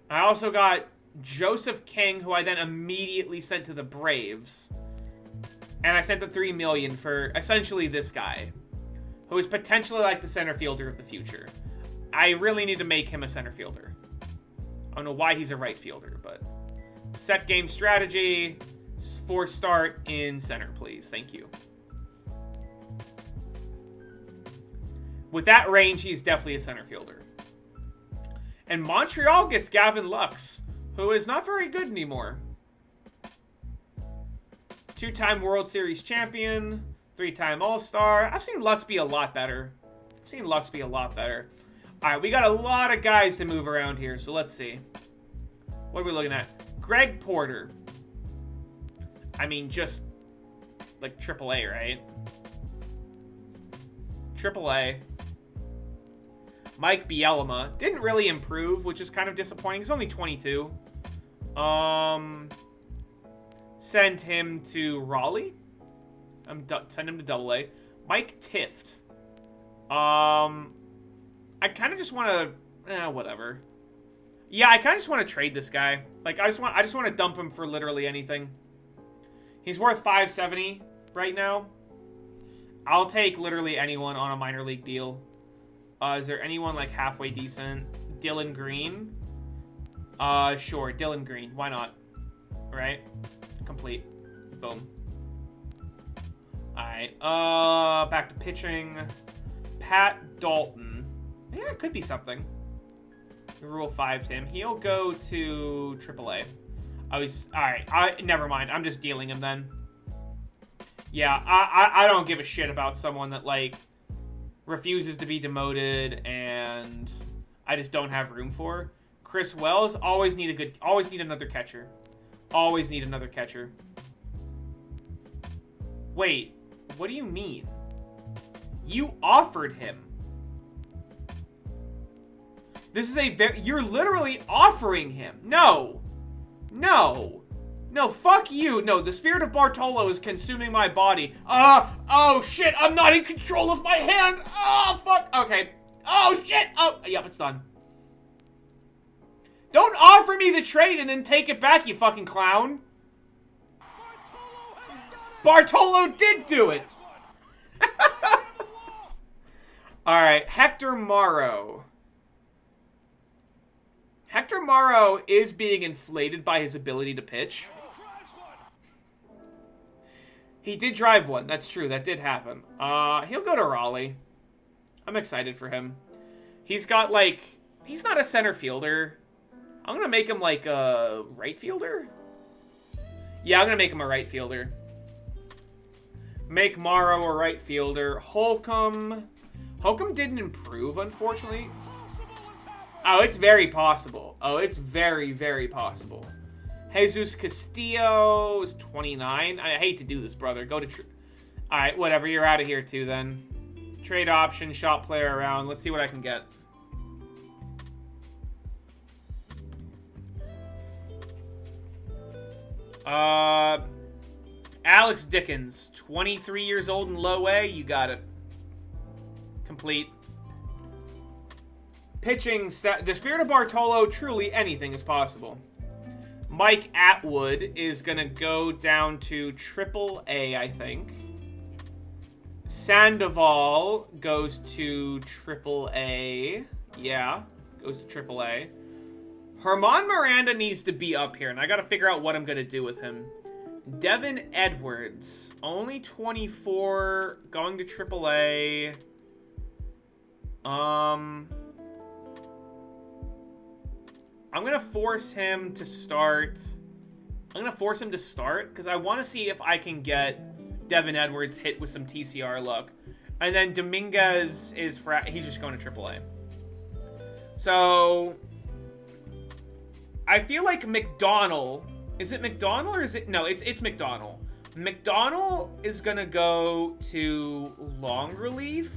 I also got Joseph King, who I then immediately sent to the Braves. And I sent the $3 million for essentially this guy, who is potentially like the center fielder of the future. I really need to make him a center fielder. I don't know why he's a right fielder, but set game strategy, 4 start in center, please. Thank you. With that range, he's definitely a center fielder. And Montreal gets Gavin Lux, who is not very good anymore. 2-time World Series champion, 3-time All-Star. I've seen Lux be a lot better. All right, we got a lot of guys to move around here, so let's see. What are we looking at? Greg Porter. I mean, just like AAA, right? AAA. Mike Bielema. Didn't really improve, which is kind of disappointing. He's only 22. Send him to Raleigh. Send him to AA. Mike Tift. I kind of just want to... whatever. Yeah, I kind of just want to trade this guy. Like, I just want to dump him for literally anything. He's worth $570 right now. I'll take literally anyone on a minor league deal. Is there anyone, like, halfway decent? Dylan Green? Sure, Dylan Green. Why not? Right? Complete. Boom. Alright, back to pitching. Pat Dalton. Yeah, it could be something. Rule 5 to him. He'll go to AAA. Alright, never mind. I'm just dealing him then. Yeah, I don't give a shit about someone that, like, refuses to be demoted and I just don't have room for. Chris Wells, always need another catcher. Always need another catcher. Wait, what do you mean? You offered him. This is you're literally offering him. No, fuck you. No, the spirit of Bartolo is consuming my body. Oh shit, I'm not in control of my hand. Oh, fuck. Okay. Oh shit. Oh, yep, it's done. Don't offer me the trade and then take it back, you fucking clown. Bartolo did do it. Alright, Hector Morrow. Hector Morrow is being inflated by his ability to pitch. He did drive one. That's true. That did happen. He'll go to Raleigh. I'm excited for him. He's got, like... He's not a center fielder. I'm going to make him, like, a right fielder? Yeah, I'm going to make him a right fielder. Make Morrow a right fielder. Holcomb didn't improve, unfortunately. Oh, it's very possible. Oh, it's very, very possible. Jesus Castillo is 29. I hate to do this, brother. Go to... Alright, whatever. You're out of here, too, then. Trade option, shop player around. Let's see what I can get. Alex Dickens, 23 years old in low A. You got it. Complete. Pitching, the spirit of Bartolo, truly anything is possible. Mike Atwood is going to go down to Triple A, I think. Sandoval goes to Triple A. Yeah, goes to Triple A. Herman Miranda needs to be up here, and I got to figure out what I'm going to do with him. Devin Edwards, only 24, going to Triple A. I'm going to force him to start. I'm going to force him to start because I want to see if I can get Devin Edwards hit with some TCR luck. And then Dominguez is he's just going to AAA. So I feel like McDonald, is it McDonald or is it, no, it's McDonald. McDonald is going to go to long relief,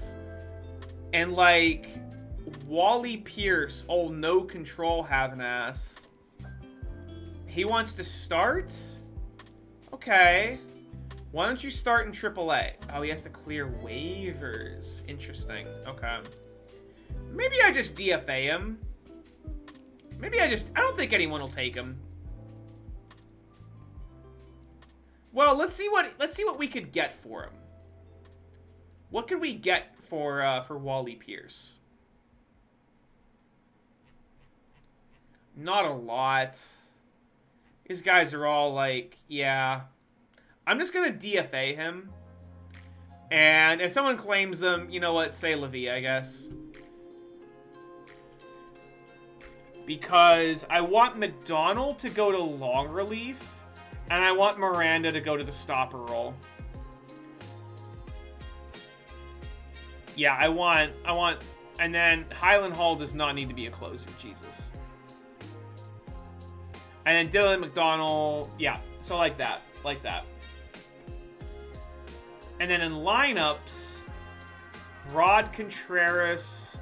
and like Wally Pierce, oh, no control, have an ass. He wants to start? Okay. Why don't you start in AAA? Oh, he has to clear waivers. Interesting. Okay. Maybe I just DFA him. Maybe I don't think anyone will take him. Well, let's see what we could get for him. What could we get for Wally Pierce? Not a lot. These guys are all like, yeah. I'm just going to DFA him. And if someone claims him, you know what? Say Levy, I guess. Because I want McDonald to go to long relief. And I want Miranda to go to the stopper role. Yeah, I want... And then Highland Hall does not need to be a closer. Jesus. And then Dylan McDonald, yeah, so like that. And then in lineups, Rod Contreras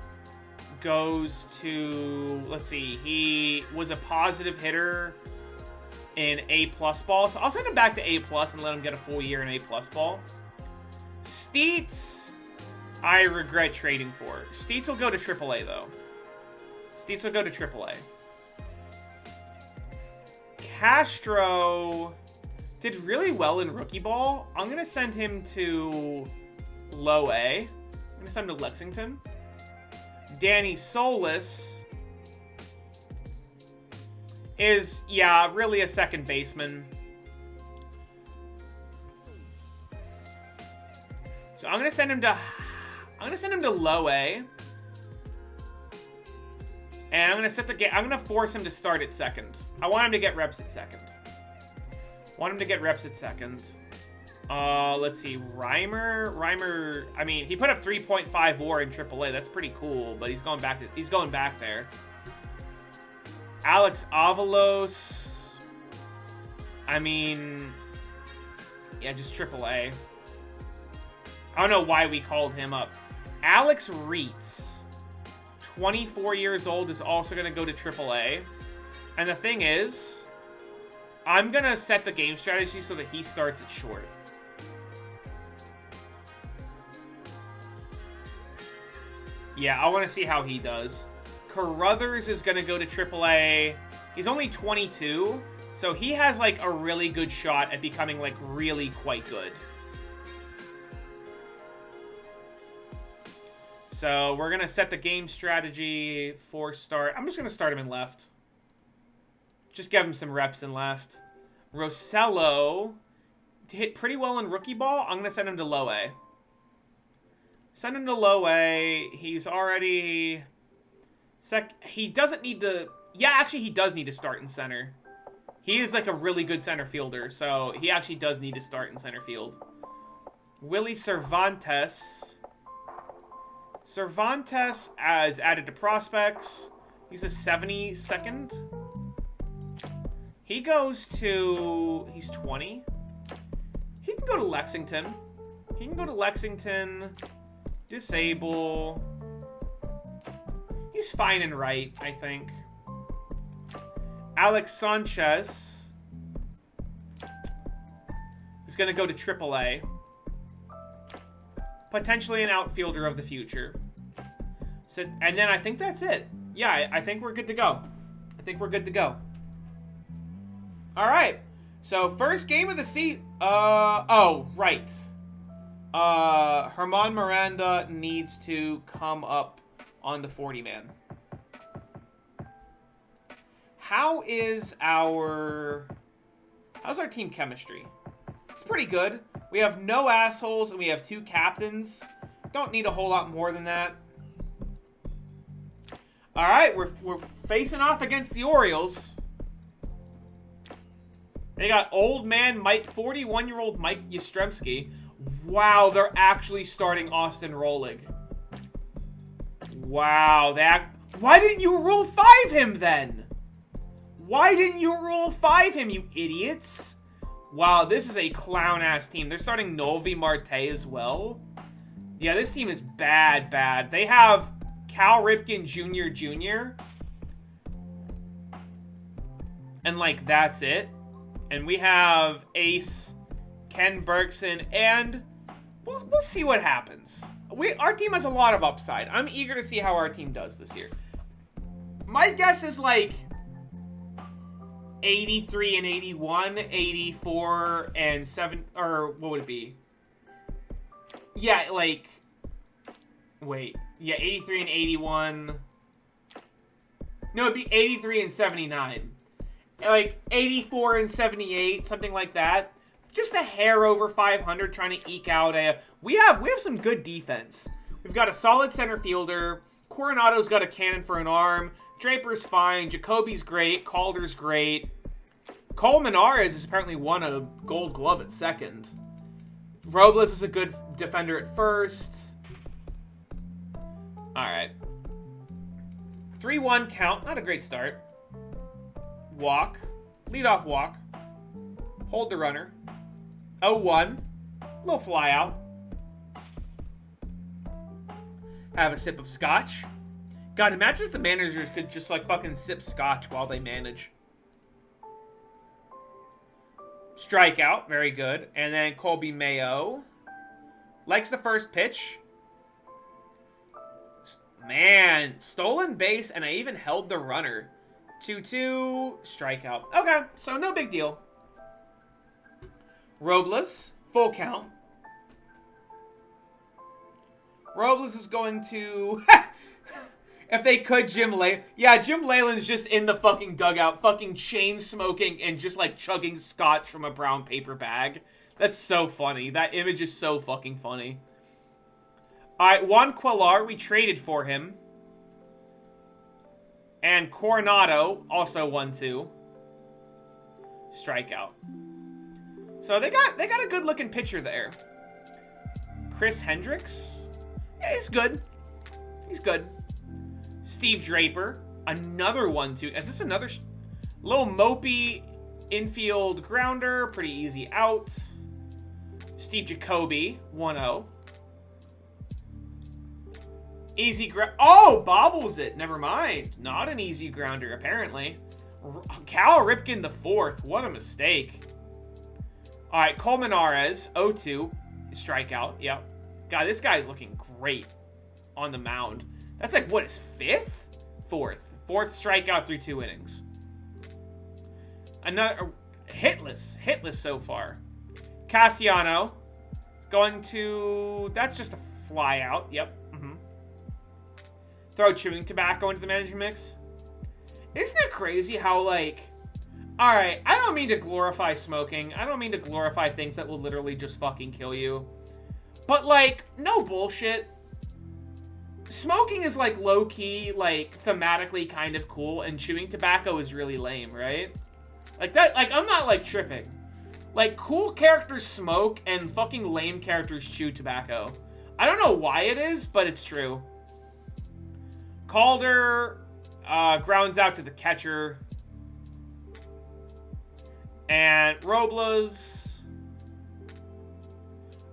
goes to, let's see, he was a positive hitter in A+ ball. So I'll send him back to A+ and let him get a full year in A+ ball. Steets, I regret trading for. Steets will go to AAA, though. Steets will go to AAA. Castro did really well in rookie ball. I'm going to send him to low A. I'm going to send him to Lexington. Danny Solis is, yeah, really a second baseman. So I'm going to send him to low A. And I'm going to set the game. I'm going to force him to start at second. I want him to get reps at second. Let's see. Reimer, I mean, he put up 3.5 WAR in AAA. That's pretty cool, but he's going back there. Alex Avalos. I mean, yeah, just AAA. I don't know why we called him up. Alex Reitz, 24 years old, is also going to go to AAA. And the thing is, I'm going to set the game strategy so that he starts at short. Yeah, I want to see how he does. Carruthers is going to go to AAA. He's only 22, so he has like a really good shot at becoming like really quite good. So we're going to set the game strategy for start. I'm just going to start him in left. Just give him some reps in left. Rosello hit pretty well in rookie ball. I'm going to send him to low A. Send him to low A. He's already... He doesn't need to... Yeah, actually, he does need to start in center. He is like a really good center fielder, so he actually does need to start in center field. Willie Cervantes... Cervantes as added to prospects. He's a 72nd. He goes to... He's 20. He can go to Lexington. Disable. He's fine and right, I think. Alex Sanchez. going to go to AAA. Potentially an outfielder of the future. So, and then I think that's it. Yeah, I think we're good to go. I think we're good to go. All right. So, first game of the season. Oh, right. Herman Miranda needs to come up on the 40-man. How's our team chemistry? It's pretty good. We have no assholes and we have 2 captains. Don't need a whole lot more than that. All right, we're facing off against the Orioles. They got old man Mike, 41-year-old Mike Yastrzemski. Wow, they're actually starting Austin Rolig. Wow, why didn't you Rule 5 him then? Why didn't you Rule 5 him, you idiots? Wow, this is a clown-ass team. They're starting Novi Marte as well. Yeah, this team is bad. They have Cal Ripken Jr. And, like, that's it. And we have Ace, Ken Bergson, and we'll see what happens. Our team has a lot of upside. I'm eager to see how our team does this year. My guess is, like, 83 and 81, 84 and 7, or what would it be? Yeah, like, wait. Yeah, 83 and 81. No, it'd be 83 and 79. Like, 84 and 78, something like that. Just a hair over 500, trying to eke out a... We have some good defense. We've got a solid center fielder. Coronado's got a cannon for an arm. Draper's fine. Jacoby's great. Calder's great. Cole Menares has apparently won a Gold Glove at second. Robles is a good defender at first. Alright. 3-1 count. Not a great start. Walk. Leadoff walk. Hold the runner. 0-1. Little fly out. Have a sip of scotch. God, imagine if the managers could just, like, fucking sip scotch while they manage. Strikeout. Very good. And then Colby Mayo. Likes the first pitch. Man. Stolen base, and I even held the runner. 2-2. Strikeout. Okay, so no big deal. Robles. Full count. Robles is going to... If they could, Jim Leyland. Yeah, Jim Leyland's just in the fucking dugout, fucking chain smoking and just like chugging scotch from a brown paper bag. That's so funny. That image is so fucking funny. Alright, Juan Cuellar, we traded for him. And Coronado, also 1-2. Strikeout. So they got a good looking pitcher there. Chris Hendricks. Yeah, he's good. He's good. Steve Draper, another 1-2. Is this another little mopey infield grounder? Pretty easy out. Steve Jacoby, 1-0. Easy ground. Oh, bobbles it. Never mind. Not an easy grounder, apparently. Cal Ripken the 4th. What a mistake. All right, Cole Menares, 0-2. Strikeout. Yep. God, this guy's looking great on the mound. That's like, what, his 5th? 4th. 4th strikeout through 2 innings. Another hitless so far. Cassiano going to... That's just a fly out. Yep. Throw chewing tobacco into the management mix. Isn't it crazy how, like... Alright, I don't mean to glorify smoking. I don't mean to glorify things that will literally just fucking kill you. But, like, no bullshit. Smoking is, like, low-key, like, thematically kind of cool, and chewing tobacco is really lame, right? Like, that, like, I'm not, like, tripping. Like, cool characters smoke, and fucking lame characters chew tobacco. I don't know why it is, but it's true. Calder grounds out to the catcher. And Robles.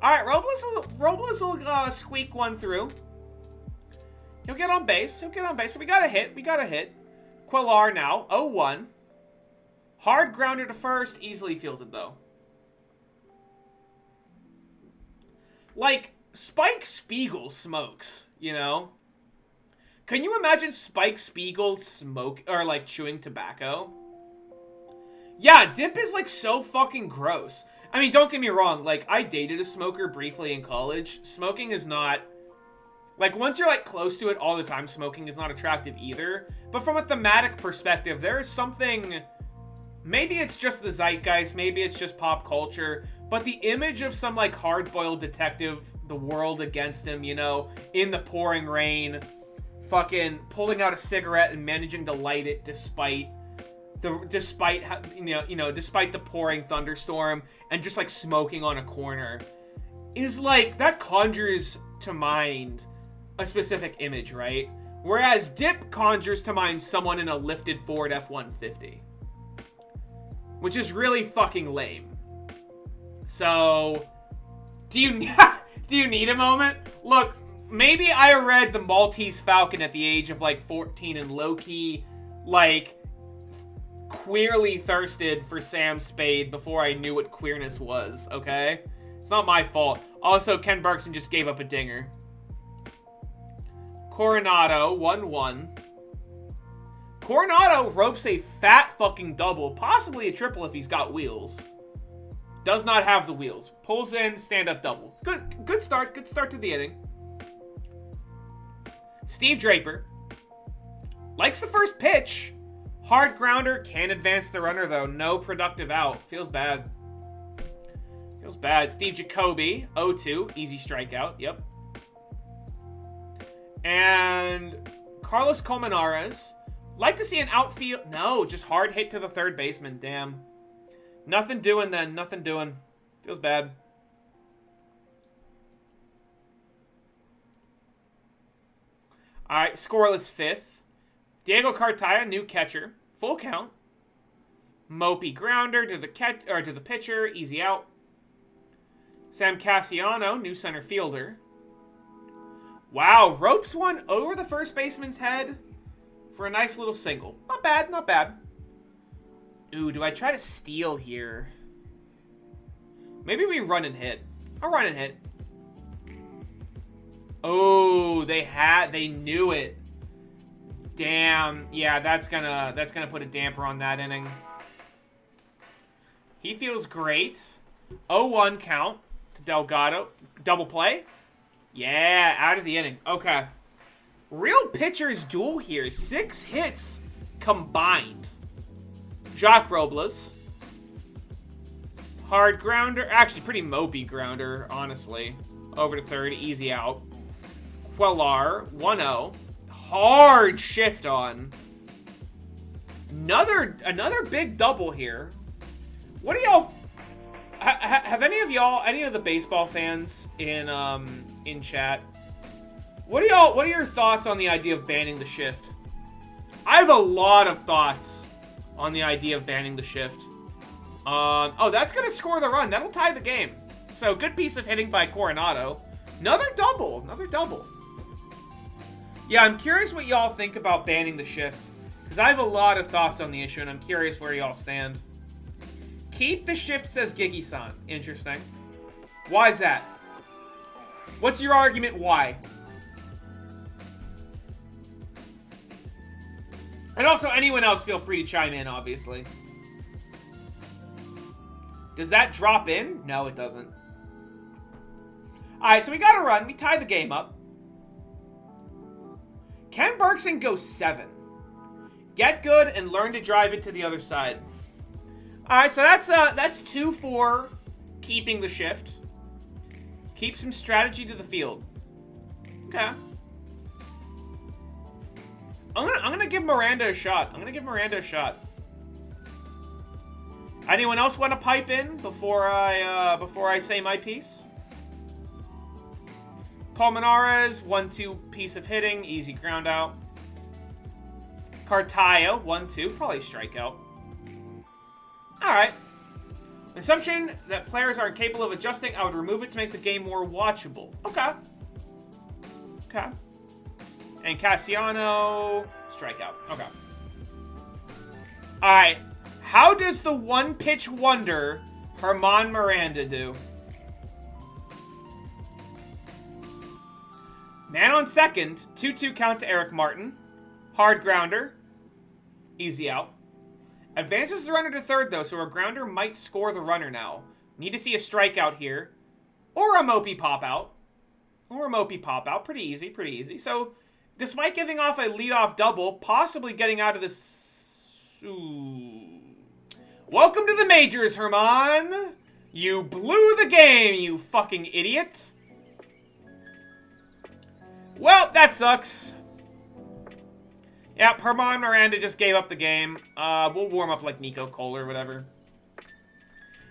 Alright, Robles will squeak one through. He'll get on base. So we got a hit. Cuellar now. 0-1. Hard grounder to first. Easily fielded, though. Like, Spike Spiegel smokes, you know? Can you imagine Spike Spiegel chewing tobacco? Yeah, dip is, like, so fucking gross. I mean, don't get me wrong. Like, I dated a smoker briefly in college. Smoking is not... Like, once you're, like, close to it all the time, smoking is not attractive either. But from a thematic perspective, there is something... Maybe it's just the zeitgeist, maybe it's just pop culture, but the image of some, like, hard-boiled detective, the world against him, you know, in the pouring rain, fucking pulling out a cigarette and managing to light it despite the pouring thunderstorm, and just, like, smoking on a corner, is, like, that conjures to mind a specific image, right? Whereas dip conjures to mind someone in a lifted Ford F-150. Which is really fucking lame. So, do you need a moment? Look, maybe I read The Maltese Falcon at the age of, like, 14 and low-key, like, queerly thirsted for Sam Spade before I knew what queerness was, okay? It's not my fault. Also, Ken Bergson just gave up a dinger. Coronado, 1-1. Coronado ropes a fat fucking double, possibly a triple if he's got wheels. Does not have the wheels. Pulls in, stand-up double. Good start to the inning. Steve Draper likes the first pitch. Hard grounder, can't advance the runner though. No productive out. Feels bad. Steve Jacoby, 0-2, easy strikeout. Yep. And Carlos Colmenares. Like to see an outfield... No, just hard hit to the third baseman. Damn. Nothing doing then. Nothing doing. Feels bad. Alright, scoreless fifth. Diego Cartaya, new catcher. Full count. Mopey grounder to the pitcher. Easy out. Sam Cassiano, new center fielder. Wow, ropes one over the first baseman's head for a nice little single. Not bad, not bad. Ooh, do I try to steal here? Maybe we run and hit. I'll run and hit. Oh, they knew it. Damn. Yeah, that's gonna put a damper on that inning. He feels great. 0-1 count to Delgado. Double play? Yeah, out of the inning. Okay. Real pitchers duel here. 6 hits combined. Jock Robles. Hard grounder. Actually, pretty mopey grounder, honestly. Over to third. Easy out. Quellar. 1-0. Hard shift on. Another big double here. What do y'all... Have any of the baseball fans in chat... What are your thoughts on the idea of banning the shift? I have a lot of thoughts on the idea of banning the shift. Oh, that's going to score the run. That'll tie the game. So, good piece of hitting by Coronado. Another double. Yeah, I'm curious what y'all think about banning the shift. Because I have a lot of thoughts on the issue, and I'm curious where y'all stand. Keep the shift, says Gigi-san. Interesting. Why is that? What's your argument why? And also, anyone else feel free to chime in, obviously. Does that drop in? No, it doesn't. Alright, so we got a run. We tie the game up. Ken Bergson goes 7. Get good and learn to drive it to the other side. Alright, so that's 2 for keeping the shift. Keep some strategy to the field. Okay. I'm gonna give Miranda a shot. Anyone else want to pipe in before I say my piece? Colmenares, 1-2 piece of hitting, easy ground out. Cartaya, 1-2, probably strikeout. Alright. Assumption that players are capable of adjusting, I would remove it to make the game more watchable. Okay. And Cassiano, strikeout. Okay. Alright. How does the one-pitch wonder Herman Miranda do? Man on second. 2-2 count to Eric Martin. Hard grounder. Easy out. Advances the runner to third, though, so a grounder might score the runner now. Need to see a strikeout here. Or a Mopey pop-out. Pretty easy, pretty easy. So, despite giving off a leadoff double, possibly getting out of this... Ooh. Welcome to the majors, Herman! You blew the game, you fucking idiot! Well, that sucks. Yep, Herman Miranda just gave up the game. We'll warm up like Nico Cole or whatever.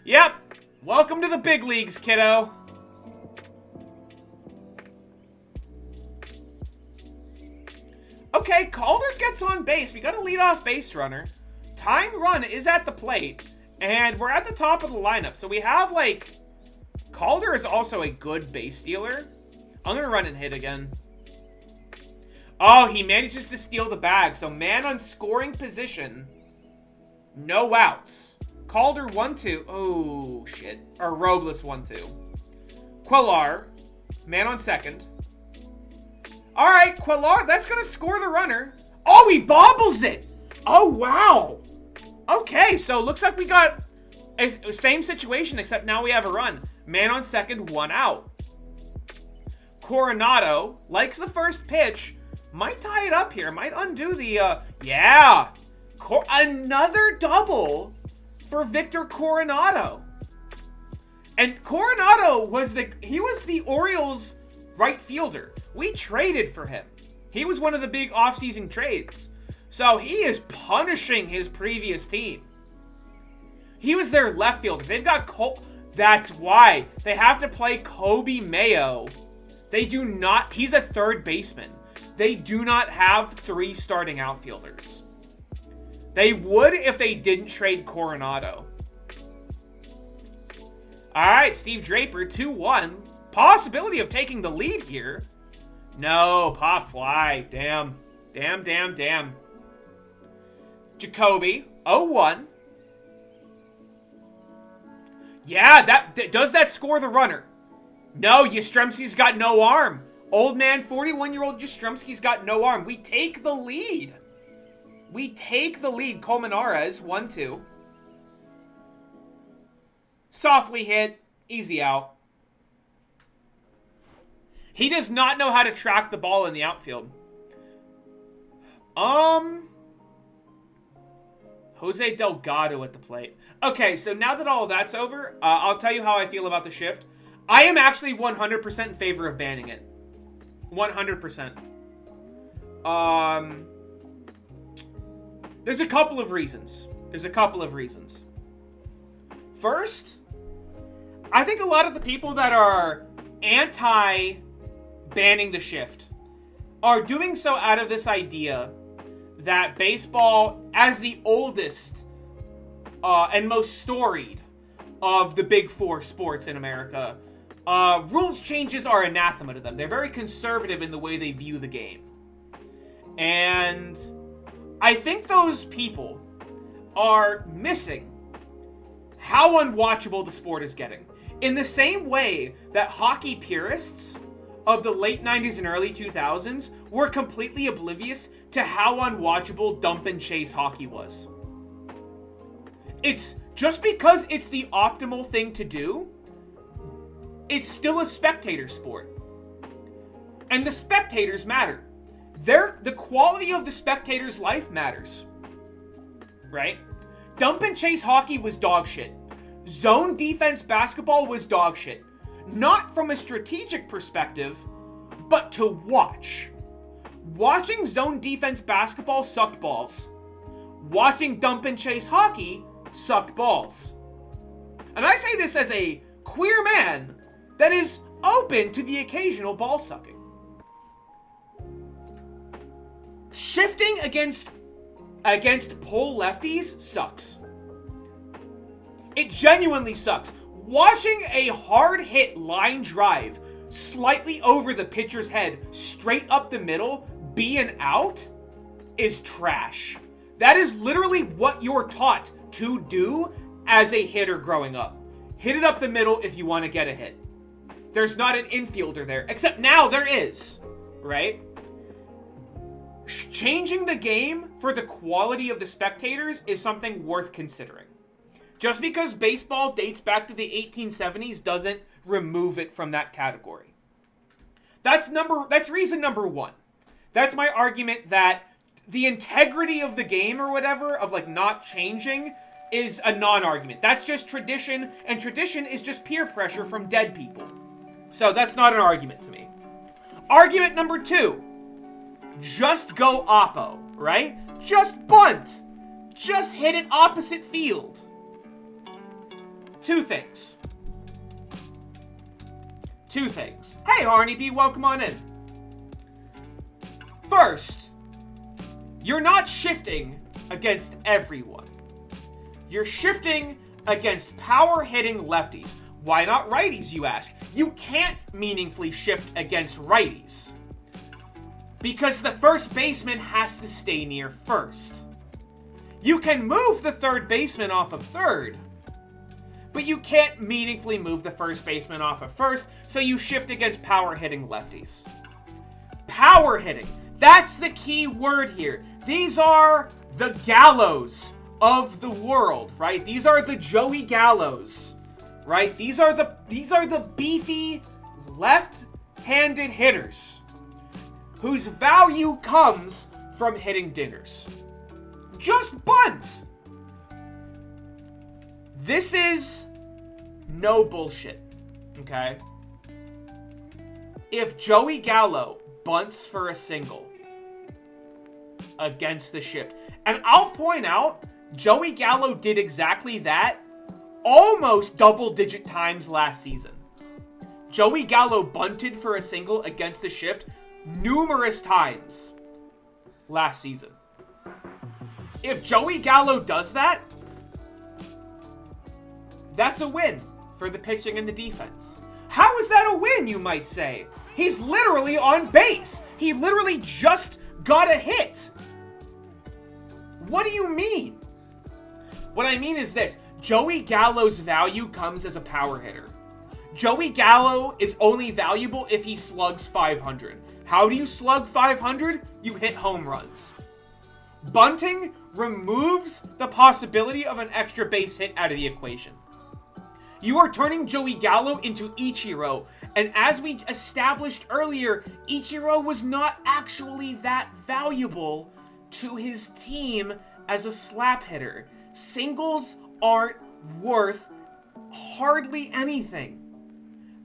Yep, welcome to the big leagues, kiddo. Okay, Calder gets on base. We got a leadoff base runner. Tying run is at the plate. And we're at the top of the lineup. So we have, like... Calder is also a good base stealer. I'm going to run and hit again. Oh, he manages to steal the bag. So man on scoring position. No outs. Calder 1-2. Oh, shit. Or Robles 1-2. Quellar. Man on second. All right, Quellar, that's going to score the runner. Oh, he bobbles it. Oh, wow. Okay, so looks like we got a same situation, except now we have a run. Man on second, 1 out. Coronado likes the first pitch. Might tie it up here. Might undo the, yeah. Another double for Victor Coronado. And Coronado was the Orioles' right fielder. We traded for him. He was one of the big offseason trades. So he is punishing his previous team. He was their left fielder. They've got that's why they have to play Kobe Mayo. They do not. He's a third baseman. They do not have 3 starting outfielders. They would if they didn't trade Coronado. All right, Steve Draper, 2-1. Possibility of taking the lead here. No, pop fly. Damn. Jacoby, 0-1. Yeah, does that score the runner? No, Yastrzemski's got no arm. Old man, 41-year-old Yastrzemski's got no arm. We take the lead. Colmenares, 1-2. Softly hit. Easy out. He does not know how to track the ball in the outfield. Jose Delgado at the plate. Okay, so now that all of that's over, I'll tell you how I feel about the shift. I am actually 100% in favor of banning it. 100%. There's a couple of reasons. First, I think a lot of the people that are anti-banning the shift are doing so out of this idea that baseball, as the oldest and most storied of the big 4 sports in America, rules changes are anathema to them. They're very conservative in the way they view the game. And I think those people are missing how unwatchable the sport is getting. In the same way that hockey purists of the late 90s and early 2000s were completely oblivious to how unwatchable dump and chase hockey was. It's just because it's the optimal thing to do, it's still a spectator sport. And the spectators matter. The quality of the spectator's life matters. Right? Dump and chase hockey was dog shit. Zone defense basketball was dog shit. Not from a strategic perspective, but to watch. Watching zone defense basketball sucked balls. Watching dump and chase hockey sucked balls. And I say this as a queer man that is open to the occasional ball sucking. Shifting against pull lefties sucks. It genuinely sucks. Watching a hard hit line drive slightly over the pitcher's head, straight up the middle, be an out, is trash. That is literally what you're taught to do as a hitter growing up. Hit it up the middle if you want to get a hit. There's not an infielder there, except now there is. right? Changing the game for the quality of the spectators is something worth considering. Just because baseball dates back to the 1870s doesn't remove it from that category. That's reason number one. That's my argument that the integrity of the game or whatever, of like not changing, is a non-argument. That's just tradition, and tradition is just peer pressure from dead people. So that's not an argument to me. Argument number two. Just go oppo, right? Just bunt. Just hit it opposite field. Two things. Hey, Arnie B, welcome on in. First, you're not shifting against everyone. You're shifting against power-hitting lefties. Why not righties, you ask? You can't meaningfully shift against righties, because the first baseman has to stay near first. You can move the third baseman off of third, but you can't meaningfully move the first baseman off of first, so you shift against power-hitting lefties. Power hitting. That's the key word here. These are the Gallos of the world, right? These are the Joey Gallos, right? These are the beefy left-handed hitters whose value comes from hitting dingers. Just bunt. This is no bullshit, okay? If Joey Gallo bunts for a single against the shift, and I'll point out, Joey Gallo did exactly that almost double-digit times last season. Joey Gallo bunted for a single against the shift numerous times last season. If Joey Gallo does that, that's a win for the pitching and the defense. How is that a win, you might say? He's literally on base. He literally just got a hit. What do you mean? What I mean is this. Joey Gallo's value comes as a power hitter. Joey Gallo is only valuable if he slugs 500. How do you slug 500? You hit home runs. Bunting removes the possibility of an extra base hit out of the equation. You are turning Joey Gallo into Ichiro, and as we established earlier, Ichiro was not actually that valuable to his team as a slap hitter. Singles aren't worth hardly anything.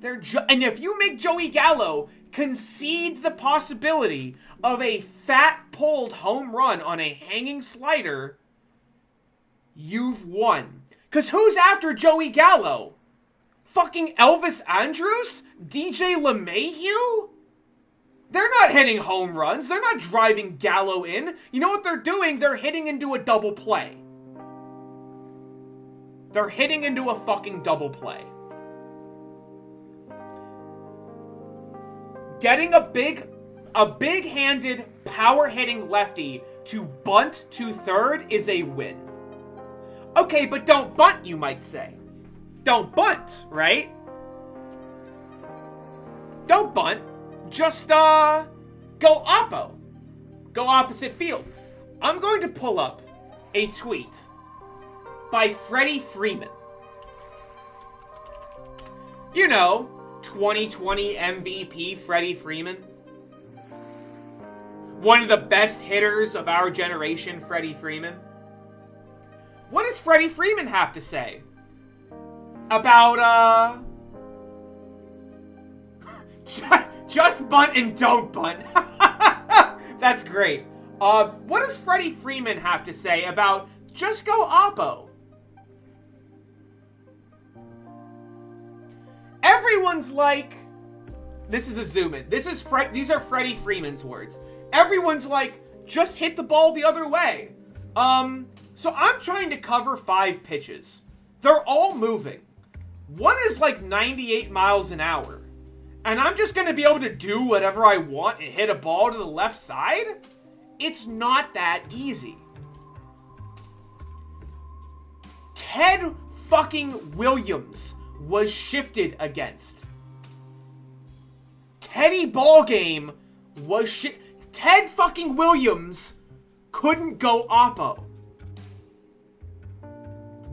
And if you make Joey Gallo concede the possibility of a fat-pulled home run on a hanging slider, you've won. Because who's after Joey Gallo? Fucking Elvis Andrus? DJ LeMahieu? They're not hitting home runs. They're not driving Gallo in. You know what they're doing? They're hitting into a double play. They're hitting into a fucking double play. Getting a big-handed, power-hitting lefty to bunt to third is a win. Okay, but don't bunt, you might say. Don't bunt, right? Don't bunt. Just, go oppo. Go opposite field. I'm going to pull up a tweet by Freddie Freeman. You know, 2020 MVP Freddie Freeman. One of the best hitters of our generation, Freddie Freeman. What does Freddie Freeman have to say about, just bunt and don't bunt? That's great. What does Freddie Freeman have to say about just go oppo? Everyone's like, this is a zoom in. These are Freddie Freeman's words. Everyone's like, just hit the ball the other way. So I'm trying to cover 5 pitches. They're all moving. One is like 98 miles an hour. And I'm just going to be able to do whatever I want and hit a ball to the left side? It's not that easy. Ted fucking Williams was shifted against. Teddy Ballgame was shit. Ted fucking Williams couldn't go oppo.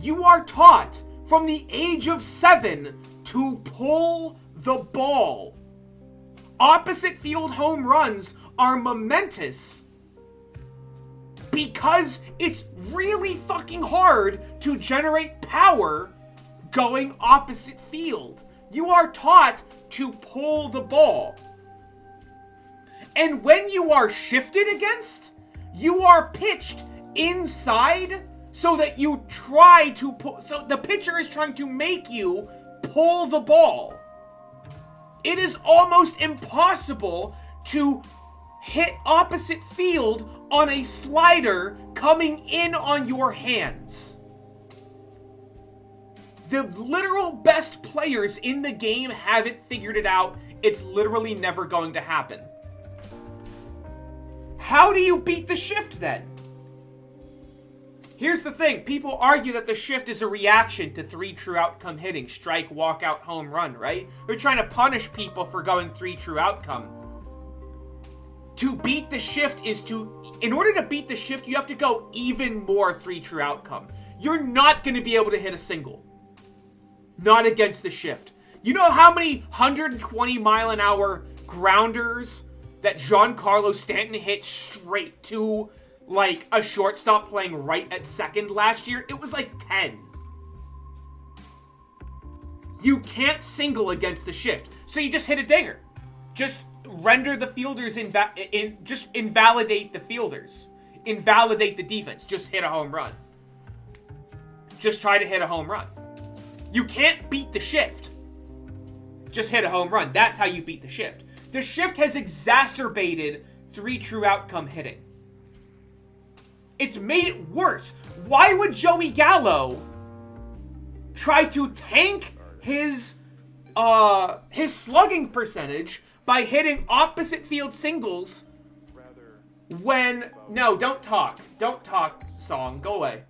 You are taught from the age of 7 to pull the ball. Opposite field home runs are momentous because it's really fucking hard to generate power going opposite field. You are taught to pull the ball. And when you are shifted against, you are pitched inside so that you try to pull. So the pitcher is trying to make you pull the ball. It is almost impossible to hit opposite field on a slider coming in on your hands. The literal best players in the game haven't figured it out. It's literally never going to happen. How do you beat the shift then? Here's the thing. People argue that the shift is a reaction to 3 true outcome hitting. Strike, walkout, home run, right? They're trying to punish people for going 3 true outcome. To beat the shift is to... In order to beat the shift, you have to go even more 3 true outcome. You're not going to be able to hit a single. Not against the shift. You know how many 120 mile an hour grounders that Giancarlo Stanton hit straight to, like, a shortstop playing right at second last year? It was like 10. You can't single against the shift, so you just hit a dinger. Just render the fielders just invalidate the fielders. Invalidate the defense. Just hit a home run. Just try to hit a home run. You can't beat the shift. Just hit a home run. That's how you beat the shift. The shift has exacerbated 3 true outcome hitting. It's made it worse. Why would Joey Gallo try to tank his slugging percentage by hitting opposite field singles when... No, don't talk. Don't talk, song. Go away.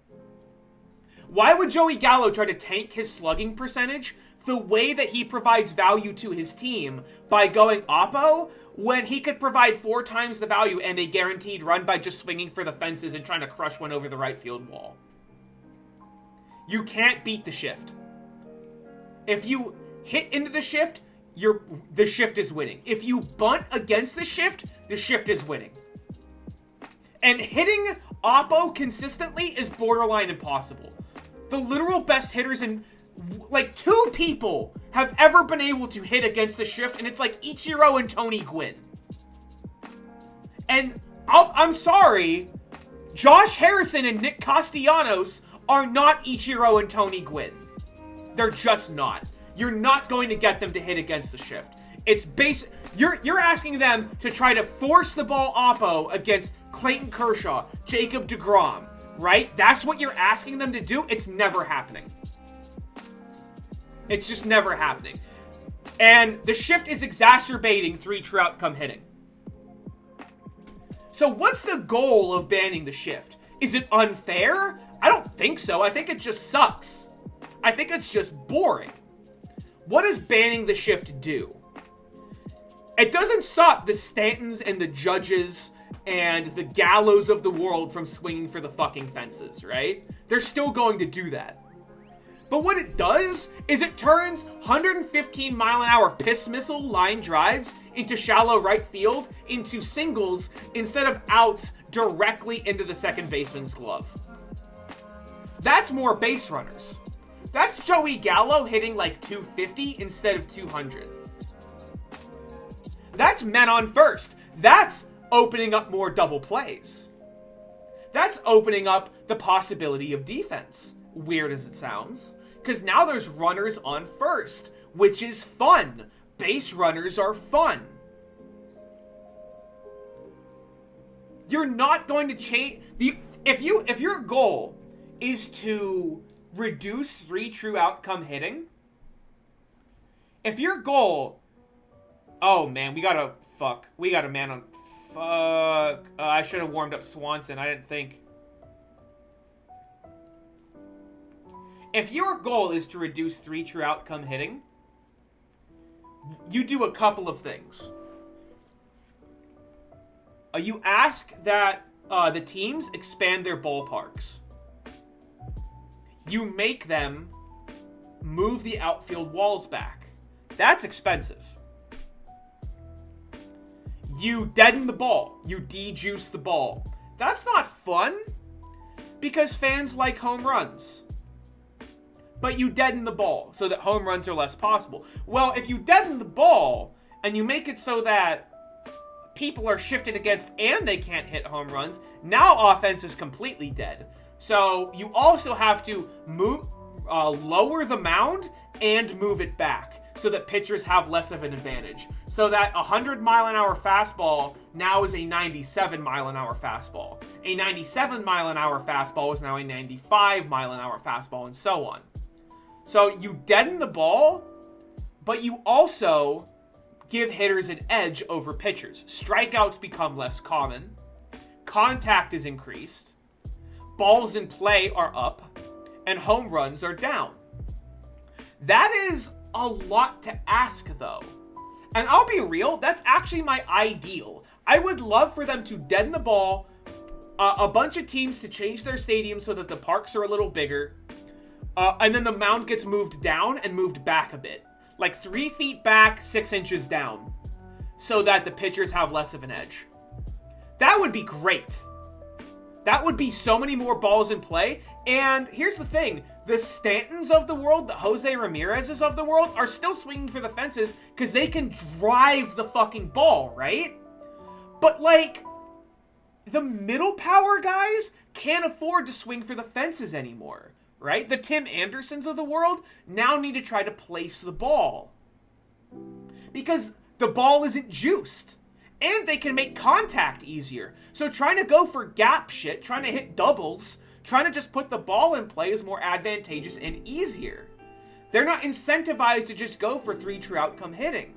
Why would Joey Gallo try to tank his slugging percentage the way that he provides value to his team by going oppo when he could provide 4 times the value and a guaranteed run by just swinging for the fences and trying to crush one over the right field wall? You can't beat the shift. If you hit into the shift, the shift is winning. If you bunt against the shift is winning. And hitting oppo consistently is borderline impossible. The literal best hitters in... Like, 2 people have ever been able to hit against the shift, and it's like Ichiro and Tony Gwynn. And I'm sorry, Josh Harrison and Nick Castellanos are not Ichiro and Tony Gwynn. They're just not. You're not going to get them to hit against the shift. It's you're asking them to try to force the ball oppo against Clayton Kershaw, Jacob deGrom, right? That's what you're asking them to do. It's never happening. It's just never happening. And the shift is exacerbating 3 true outcome hitting. So what's the goal of banning the shift? Is it unfair? I don't think so. I think it just sucks. I think it's just boring. What does banning the shift do? It doesn't stop the Stantons and the Judges and the Gallows of the world from swinging for the fucking fences, right? They're still going to do that. But what it does is it turns 115 mile an hour piss missile line drives into shallow right field into singles instead of outs directly into the second baseman's glove. That's more base runners. That's Joey Gallo hitting like 250 instead of 200. That's men on first. That's opening up more double plays. That's opening up the possibility of defense. Weird as it sounds. Because now there's runners on first, which is fun. Base runners are fun. You're not going to change... If your goal is to reduce 3 true outcome hitting, if your goal... Oh, man, we got a man on... Fuck. I should have warmed up Swanson. I didn't think... If your goal is to reduce 3 true outcome hitting, you do a couple of things. You ask that the teams expand their ballparks. You make them move the outfield walls back. That's expensive. You deaden the ball. You de-juice the ball. That's not fun, because fans like home runs. But you deaden the ball so that home runs are less possible. Well, if you deaden the ball and you make it so that people are shifted against and they can't hit home runs, now offense is completely dead. So you also have to lower the mound and move it back so that pitchers have less of an advantage. So that 100-mile-an-hour fastball now is a 97-mile-an-hour fastball. A 97-mile-an-hour fastball is now a 95-mile-an-hour fastball, and so on. So you deaden the ball, but you also give hitters an edge over pitchers. Strikeouts become less common. Contact is increased. Balls in play are up. And home runs are down. That is a lot to ask, though. And I'll be real, that's actually my ideal. I would love for them to deaden the ball, a bunch of teams to change their stadium so that the parks are a little bigger, and then the mound gets moved down and moved back a bit. Like 3 feet back, 6 inches down, so that the pitchers have less of an edge. That would be great. That would be so many more balls in play. And here's the thing. The Stantons of the world, the Jose Ramirez's of the world, are still swinging for the fences because they can drive the fucking ball, right? But, like, the middle power guys can't afford to swing for the fences anymore, right? The Tim Andersons of the world now need to try to place the ball because the ball isn't juiced. And they can make contact easier. So trying to go for gap shit, trying to hit doubles, trying to just put the ball in play is more advantageous and easier. They're not incentivized to just go for 3 true outcome hitting.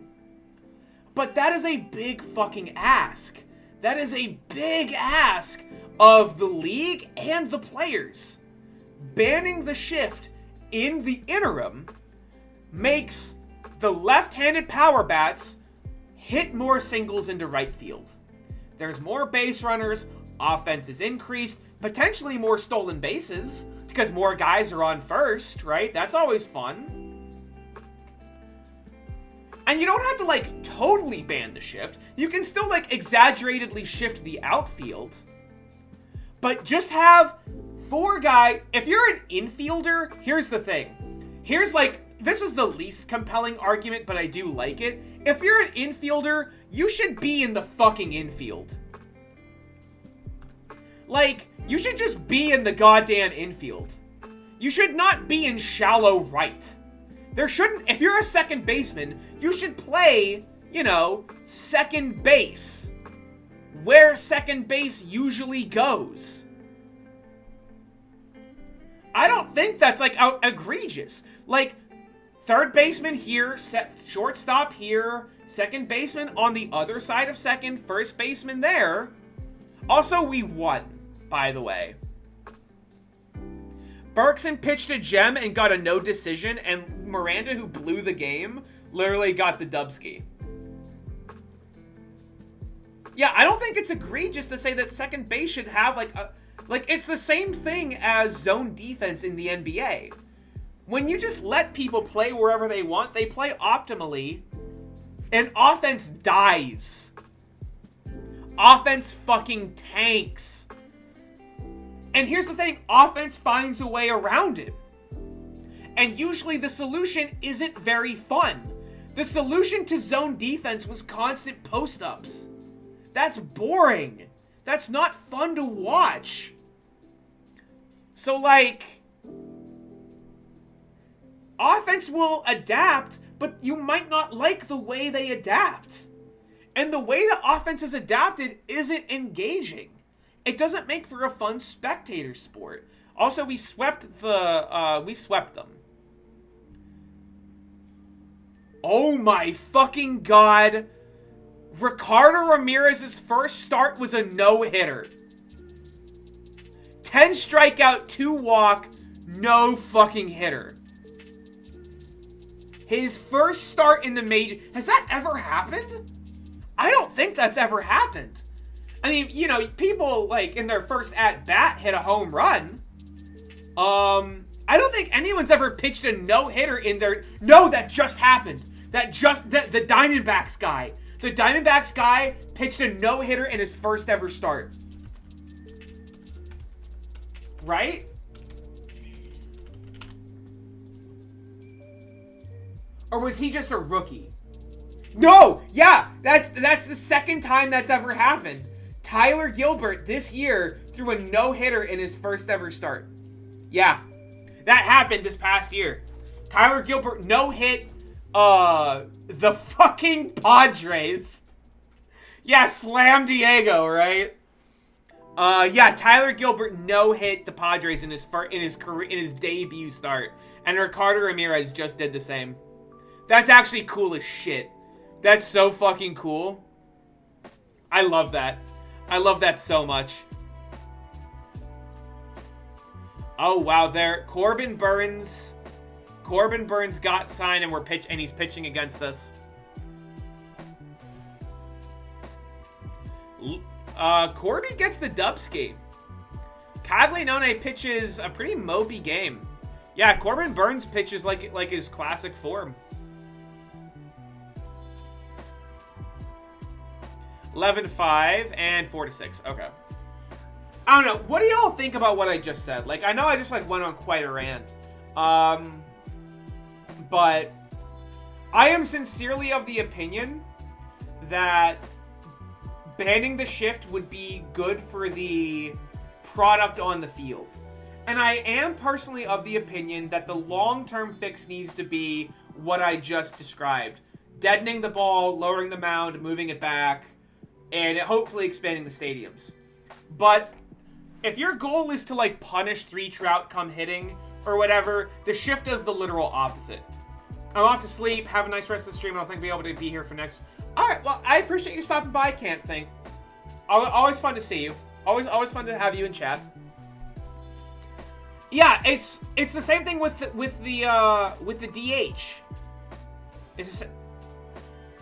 But that is a big fucking ask. That is a big ask of the league and the players. Banning the shift in the interim makes the left-handed power bats hit more singles into right field. There's more base runners, offense is increased, potentially more stolen bases, because more guys are on first, right? That's always fun. And you don't have to, like, totally ban the shift. You can still, like, exaggeratedly shift the outfield. But just have 4 guys. If you're an infielder, here's the thing. Here's, like, this is the least compelling argument, but I do like it. If you're an infielder, you should be in the fucking infield. Like, you should just be in the goddamn infield. You should not be in shallow right. There shouldn't, if you're a second baseman, you should play, you know, second base. Where second base usually goes. I don't think that's, like, egregious. Like, third baseman here, shortstop here, second baseman on the other side of second, first baseman there. Also, we won, by the way. Berkson pitched a gem and got a no decision, and Miranda, who blew the game, literally got the dubski. Yeah, I don't think it's egregious to say that second base should have, like, it's the same thing as zone defense in the NBA. When you just let people play wherever they want, they play optimally, and offense dies. Offense fucking tanks. And here's the thing, offense finds a way around it. And usually the solution isn't very fun. The solution to zone defense was constant post-ups. That's boring. That's not fun to watch. So, like, offense will adapt, but you might not like the way they adapt. And the way the offense is adapted isn't engaging. It doesn't make for a fun spectator sport. Also, we swept them. Oh my fucking god. Ricardo Ramirez's first start was a no-hitter. 10 strikeout, 2 walk, no fucking hitter. His first start in the major... Has that ever happened? I don't think that's ever happened. I mean, you know, people, like, in their first at-bat hit a home run. I don't think anyone's ever pitched a no-hitter in their... No, that just happened. The Diamondbacks guy. The Diamondbacks guy pitched a no-hitter in his first ever start. Right? Or was he just a rookie? No! Yeah! That's the second time that's ever happened. Tyler Gilbert this year threw a no-hitter in his first ever start. Yeah. That happened this past year. Tyler Gilbert no-hit the fucking Padres. Yeah, Slam Diego, right? Yeah, Tyler Gilbert no-hit the Padres in his debut start. And Ricardo Ramirez just did the same. That's actually cool as shit. That's so fucking cool. I love that. I love that so much. Oh wow, there Corbin Burns got signed and he's pitching against us. Corby gets the Dubsky. Caglianone pitches a pretty mopey game. Yeah, Corbin Burns pitches like his classic form. 11-5 and 4-6. Okay. I don't know. What do y'all think about what I just said? Like, I know I just, like, went on quite a rant. But I am sincerely of the opinion that banning the shift would be good for the product on the field. And I am personally of the opinion that the long-term fix needs to be what I just described. Deadening the ball, lowering the mound, moving it back, and hopefully expanding the stadiums. But if your goal is to, like, punish 3 Trout come hitting or whatever, the shift does the literal opposite. I'm off to sleep. Have a nice rest of the stream. I don't think I'll be able to be here for next... Alright, well, I appreciate you stopping by, Can't Think. Always fun to see you. Always fun to have you in chat. Yeah, it's the same thing with the DH. It's just...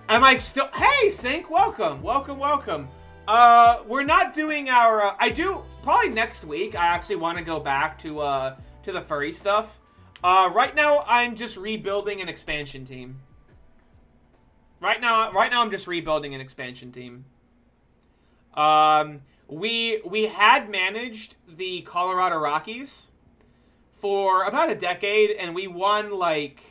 Am I still... Hey, Sync! Welcome! We're not doing our... I do... Probably next week, I actually want to go back to the furry stuff. Right now, I'm just rebuilding an expansion team. Right now, I'm just rebuilding an expansion team. We had managed the Colorado Rockies for about a decade, and we won like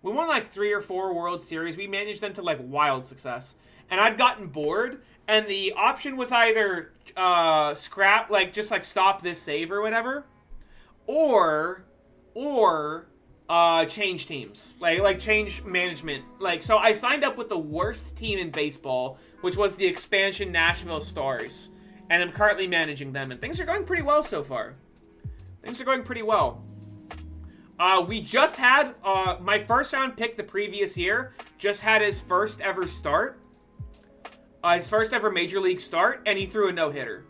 3 or 4 World Series. We managed them to like wild success, and I'd gotten bored, and the option was either scrap, like just like stop this save or whatever, or change teams, like change management. Like, so I signed up with the worst team in baseball, which was the expansion Nashville Stars, and I'm currently managing them, and things are going pretty well so far. Things are going pretty well. We just had my first round pick the previous year just had his first ever start, his first ever major league start, and he threw a no-hitter.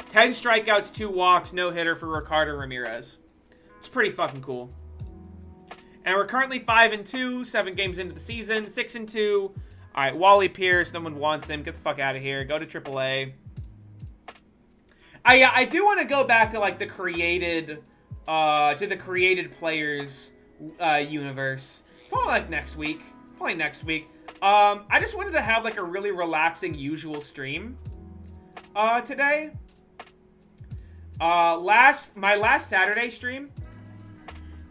10 strikeouts, 2 walks, no-hitter for Ricardo Ramirez. It's pretty fucking cool. And we're currently 5-2, 7 games into the season, 6-2. All right, Wally Pierce, no one wants him. Get the fuck out of here. Go to AAA. I do want to go back to like the created players universe. Probably next week. I just wanted to have like a really relaxing usual stream today. My last Saturday stream,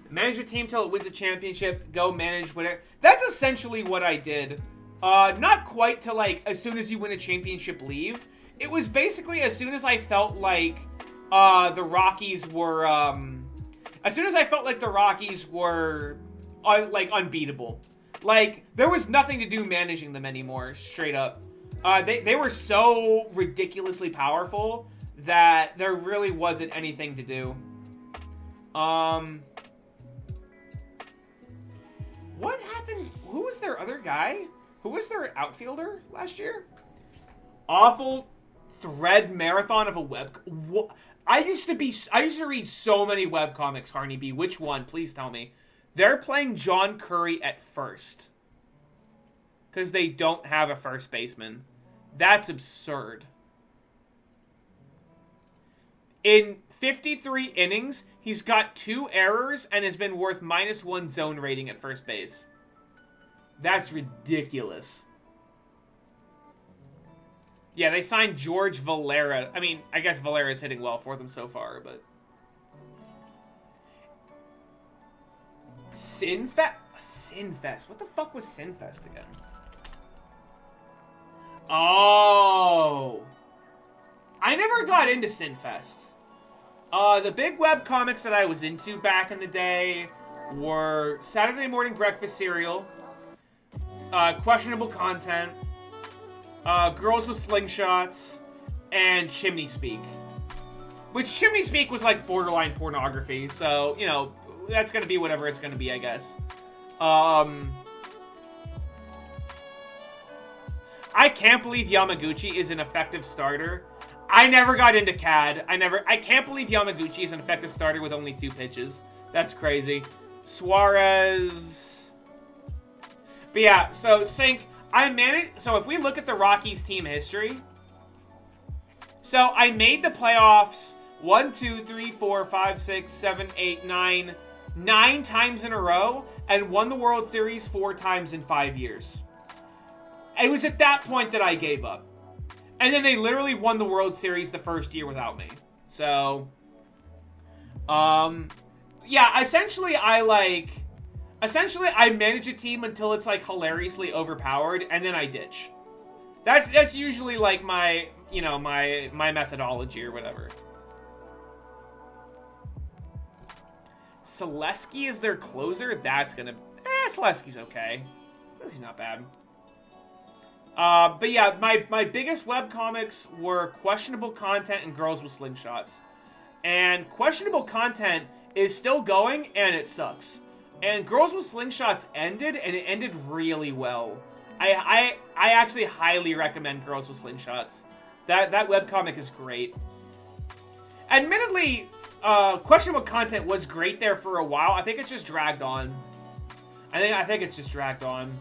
manage a team till it wins a championship, go manage whatever. That's essentially what I did. Not quite to like as soon as you win a championship leave. It was basically as soon as I felt like the Rockies were like unbeatable. Like there was nothing to do managing them anymore, straight up. They were so ridiculously powerful that there really wasn't anything to do. What happened? Who was their other guy? Who was their outfielder last year? Awful thread marathon of a web. I used to read so many webcomics, Harney B. Which one? Please tell me. They're playing John Curry at first. Because they don't have a first baseman. That's absurd. In 53 innings, he's got 2 errors and has been worth -1 zone rating at first base. That's ridiculous. Yeah, they signed George Valera. I mean, I guess Valera's hitting well for them so far, but... Sinfest? What the fuck was Sinfest again? Oh! I never got into Sinfest. The big web comics that I was into back in the day were Saturday Morning Breakfast Cereal, Questionable Content, Girls with Slingshots, and Chimney Speak. Which Chimney Speak was like borderline pornography, so, you know, that's gonna be whatever it's gonna be, I guess. I can't believe Yamaguchi is an effective starter. I never got into CAD. I can't believe Yamaguchi is an effective starter with only 2 pitches. That's crazy. Suarez. But yeah, so Sync, so if we look at the Rockies team history, so I made the playoffs 1, 2, 3, 4, 5, 6, 7, 8, 9 times in a row, and won the World Series 4 times in 5 years. It was at that point that I gave up. And then they literally won the World Series the first year without me. So, yeah, essentially I manage a team until it's like hilariously overpowered, and then I ditch. That's usually like my, you know, my methodology or whatever. Selesky is their closer? That's gonna... Selesky's okay. He's not bad. But yeah, my biggest webcomics were Questionable Content and Girls with Slingshots. And Questionable Content is still going, and it sucks. And Girls with Slingshots ended, and it ended really well. I actually highly recommend Girls with Slingshots. That webcomic is great. Admittedly, Questionable Content was great there for a while. I think it's just dragged on. I think it's just dragged on.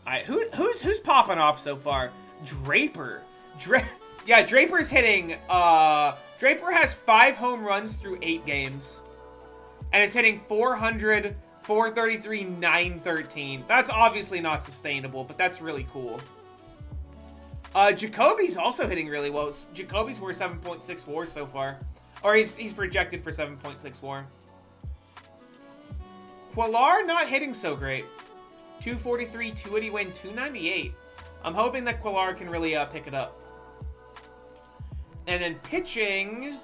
Alright, who's popping off so far? Draper. Yeah, Draper's hitting, Draper has 5 home runs through 8 games. And is hitting 400, 433, 913. That's obviously not sustainable, but that's really cool. Jacoby's also hitting really well. Jacoby's worth 7.6 WAR so far. Or he's projected for 7.6 WAR. Quillar not hitting so great. 243, 280 win, 298. I'm hoping that Quillar can really pick it up. And then pitching,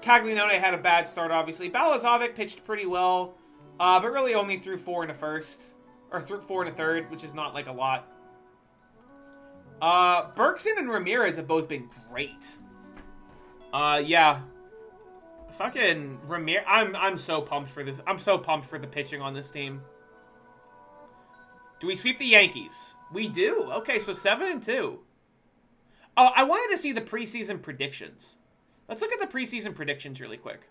Caglianone had a bad start, obviously. Balazovic pitched pretty well, but really only threw 4 and a first, or threw 4 and a third, which is not like a lot. Berkson and Ramirez have both been great. Yeah. Fucking Ramirez, I'm so pumped for this. I'm so pumped for the pitching on this team. Do we sweep the Yankees? We do. Okay, so 7-2. Oh, I wanted to see the preseason predictions. Let's look at the preseason predictions really quick.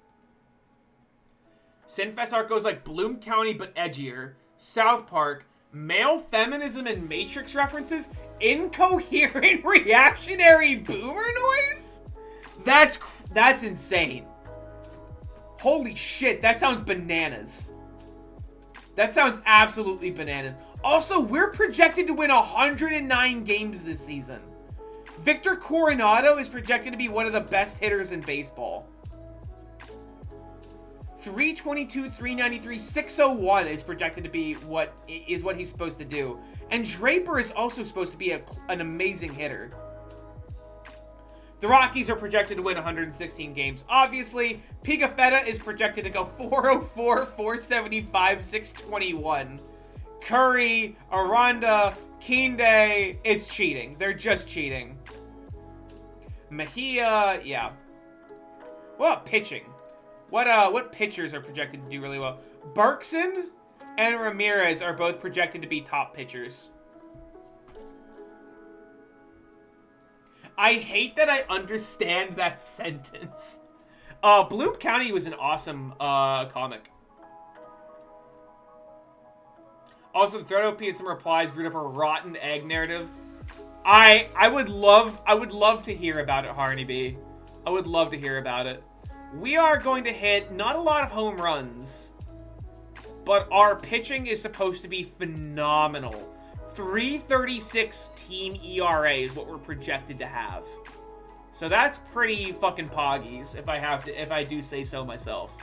Sinfest art goes like Bloom County but edgier. South Park. Male feminism and Matrix references. Incoherent reactionary boomer noise? That's insane. Holy shit, that sounds bananas. That sounds absolutely bananas. Also, we're projected to win 109 games this season. Victor Coronado is projected to be one of the best hitters in baseball. 322, 393, 601 is projected to be what he's supposed to do. And Draper is also supposed to be an amazing hitter. The Rockies are projected to win 116 games. Obviously, Pigafetta is projected to go 404, 475, 621. Curry, Aranda, Kinde, it's cheating. They're just cheating. Mejia, yeah. What about pitching? What pitchers are projected to do really well? Berkson and Ramirez are both projected to be top pitchers. I hate that I understand that sentence. Bloom County was an awesome comic. Also, the Thread OP and some replies brewed up a rotten egg narrative. I would love to hear about it, Harney B. I would love to hear about it. We are going to hit not a lot of home runs, but our pitching is supposed to be phenomenal. 3.36 team ERA is what we're projected to have. So that's pretty fucking poggies, if I do say so myself.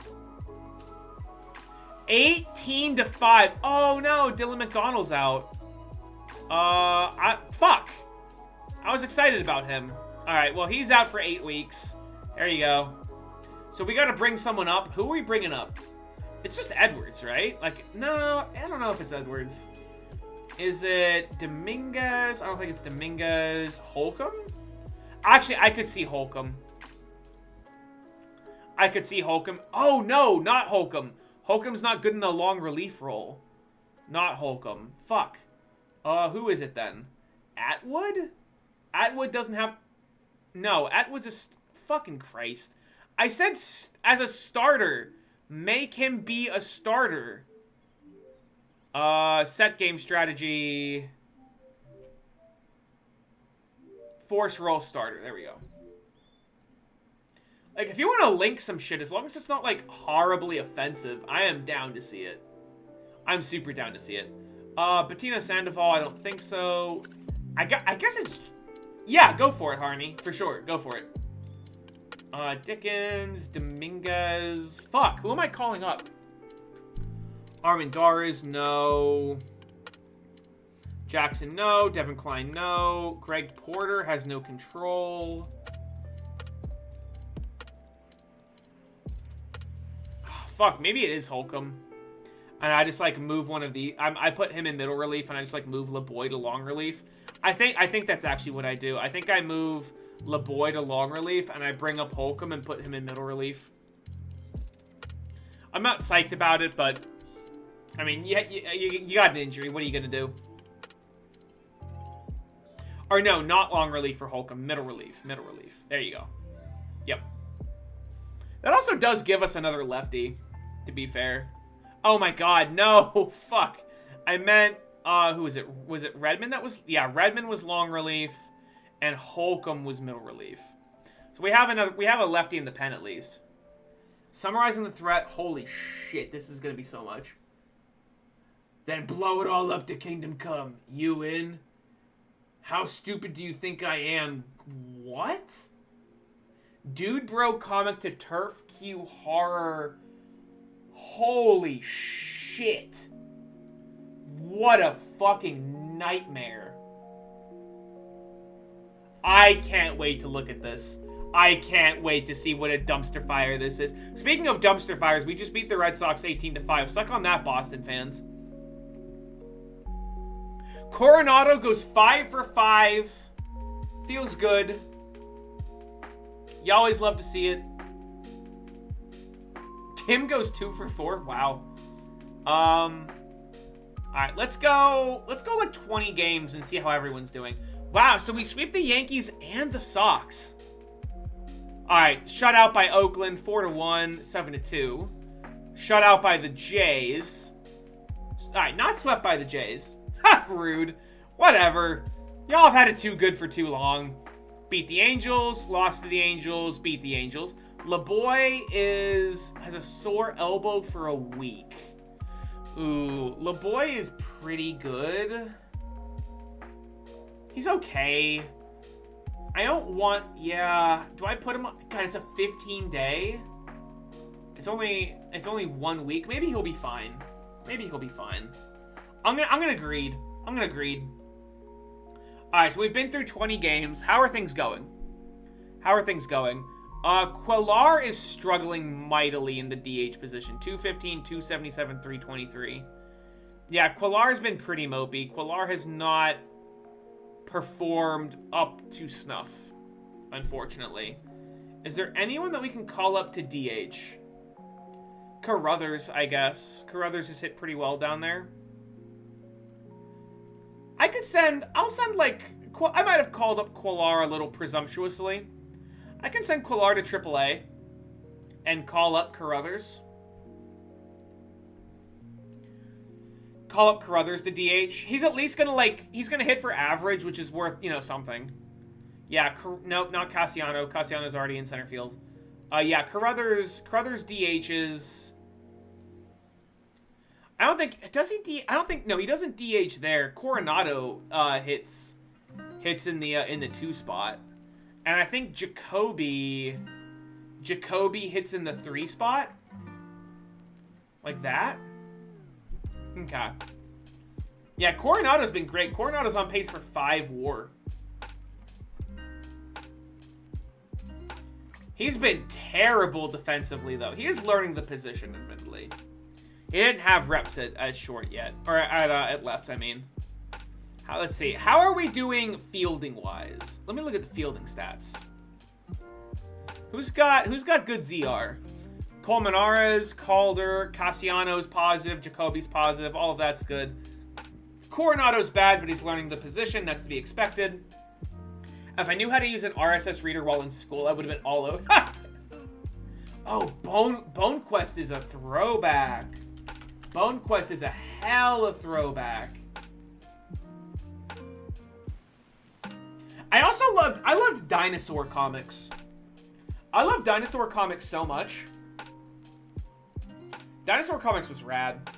18-5. Oh no, Dylan McDonald's out. Fuck. I was excited about him. Alright, well, he's out for 8 weeks. There you go. So we gotta bring someone up. Who are we bringing up? It's just Edwards, right? Like, no, I don't know if it's Edwards. Is it Dominguez? I don't think it's Dominguez. Holcomb? Actually, I could see Holcomb. I could see Holcomb. Oh, no, not Holcomb. Holcomb's not good in the long relief role. Not Holcomb. Fuck. Who is it then? Atwood? Atwood doesn't have... No, Atwood's a... Fucking Christ. I said as a starter. Make him be a starter. Set game strategy. Force role starter. There we go. Like, if you want to link some shit, as long as it's not, like, horribly offensive, I am down to see it. I'm super down to see it. Bettina Sandoval, I don't think so. I guess it's... Yeah, go for it, Harney. For sure. Go for it. Dickens, Dominguez... Fuck, who am I calling up? Armendariz, no. Jackson, no. Devin Klein, no. Greg Porter has no control. Fuck, maybe it is Holcomb. And I just, like, move one of the... I put him in middle relief, and I just, like, move LeBoy to long relief. I think that's actually what I do. I think I move LeBoy to long relief, and I bring up Holcomb and put him in middle relief. I'm not psyched about it, but... I mean, you got an injury. What are you going to do? Or no, not long relief for Holcomb. Middle relief. Middle relief. There you go. Yep. That also does give us another lefty, to be fair. Oh my god, no! Fuck. I meant, who was it? Was it Redmond that was... Yeah, Redmond was long relief, and Holcomb was middle relief. So we have a lefty in the pen at least. Summarizing the threat. Holy shit, this is going to be so much. Then blow it all up to Kingdom Come. You in? How stupid do you think I am? What? Dude Bro comic to Turf Q horror. Holy shit. What a fucking nightmare. I can't wait to look at this. I can't wait to see what a dumpster fire this is. Speaking of dumpster fires, we just beat the Red Sox 18-5. Suck on that, Boston fans. Coronado goes 5 for 5. Feels good. You always love to see it. Tim goes 2 for 4. Wow. Alright, let's go like 20 games and see how everyone's doing. Wow, so we sweep the Yankees and the Sox. Alright, shut out by Oakland, 4-1, 7-2. Shut out by the Jays. Alright, not swept by the Jays. Ha, rude. Whatever. Y'all have had it too good for too long. Beat the Angels, lost to the Angels, beat the Angels. LeBoy has a sore elbow for a week. Ooh, LeBoy is pretty good. He's okay. I don't want... Yeah. Do I put him on... God, it's a 15-day. It's only 1 week. Maybe he'll be fine. Maybe he'll be fine. I'm gonna agreed. I'm gonna agreed. Alright, so we've been through 20 games. How are things going? How are things going? Quellar is struggling mightily in the DH position. 215, 277, 323. Yeah, Quellar's been pretty mopey. Quellar has not performed up to snuff, unfortunately. Is there anyone that we can call up to DH? Carruthers, I guess. Carruthers has hit pretty well down there. I'll send, like, I might have called up Quellar a little presumptuously. I can send Quellar to AAA and call up Carruthers. Call up Carruthers to DH. He's at least gonna, like, he's gonna hit for average, which is worth, you know, something. Yeah, nope, not Cassiano. Cassiano's already in center field. Yeah, Carruthers DHs. I don't think, does he I don't think, no, he doesn't DH there. Coronado hits in the 2 spot. And I think Jacoby hits in the 3 spot. Like that. Okay. Yeah, Coronado's been great. Coronado's on pace for 5 WAR. He's been terrible defensively, though. He is learning the position, admittedly. He didn't have reps at short yet. Or at left, I mean. Let's see. How are we doing fielding-wise? Let me look at the fielding stats. Who's got good ZR? Colmenares, Calder, Cassiano's positive, Jacoby's positive. All of that's good. Coronado's bad, but he's learning the position. That's to be expected. If I knew how to use an RSS reader while in school, I would have been all over. Oh, Bone Quest is a throwback. Bone Quest is a hell of a throwback. I loved Dinosaur Comics. I love Dinosaur Comics so much. Dinosaur Comics was rad.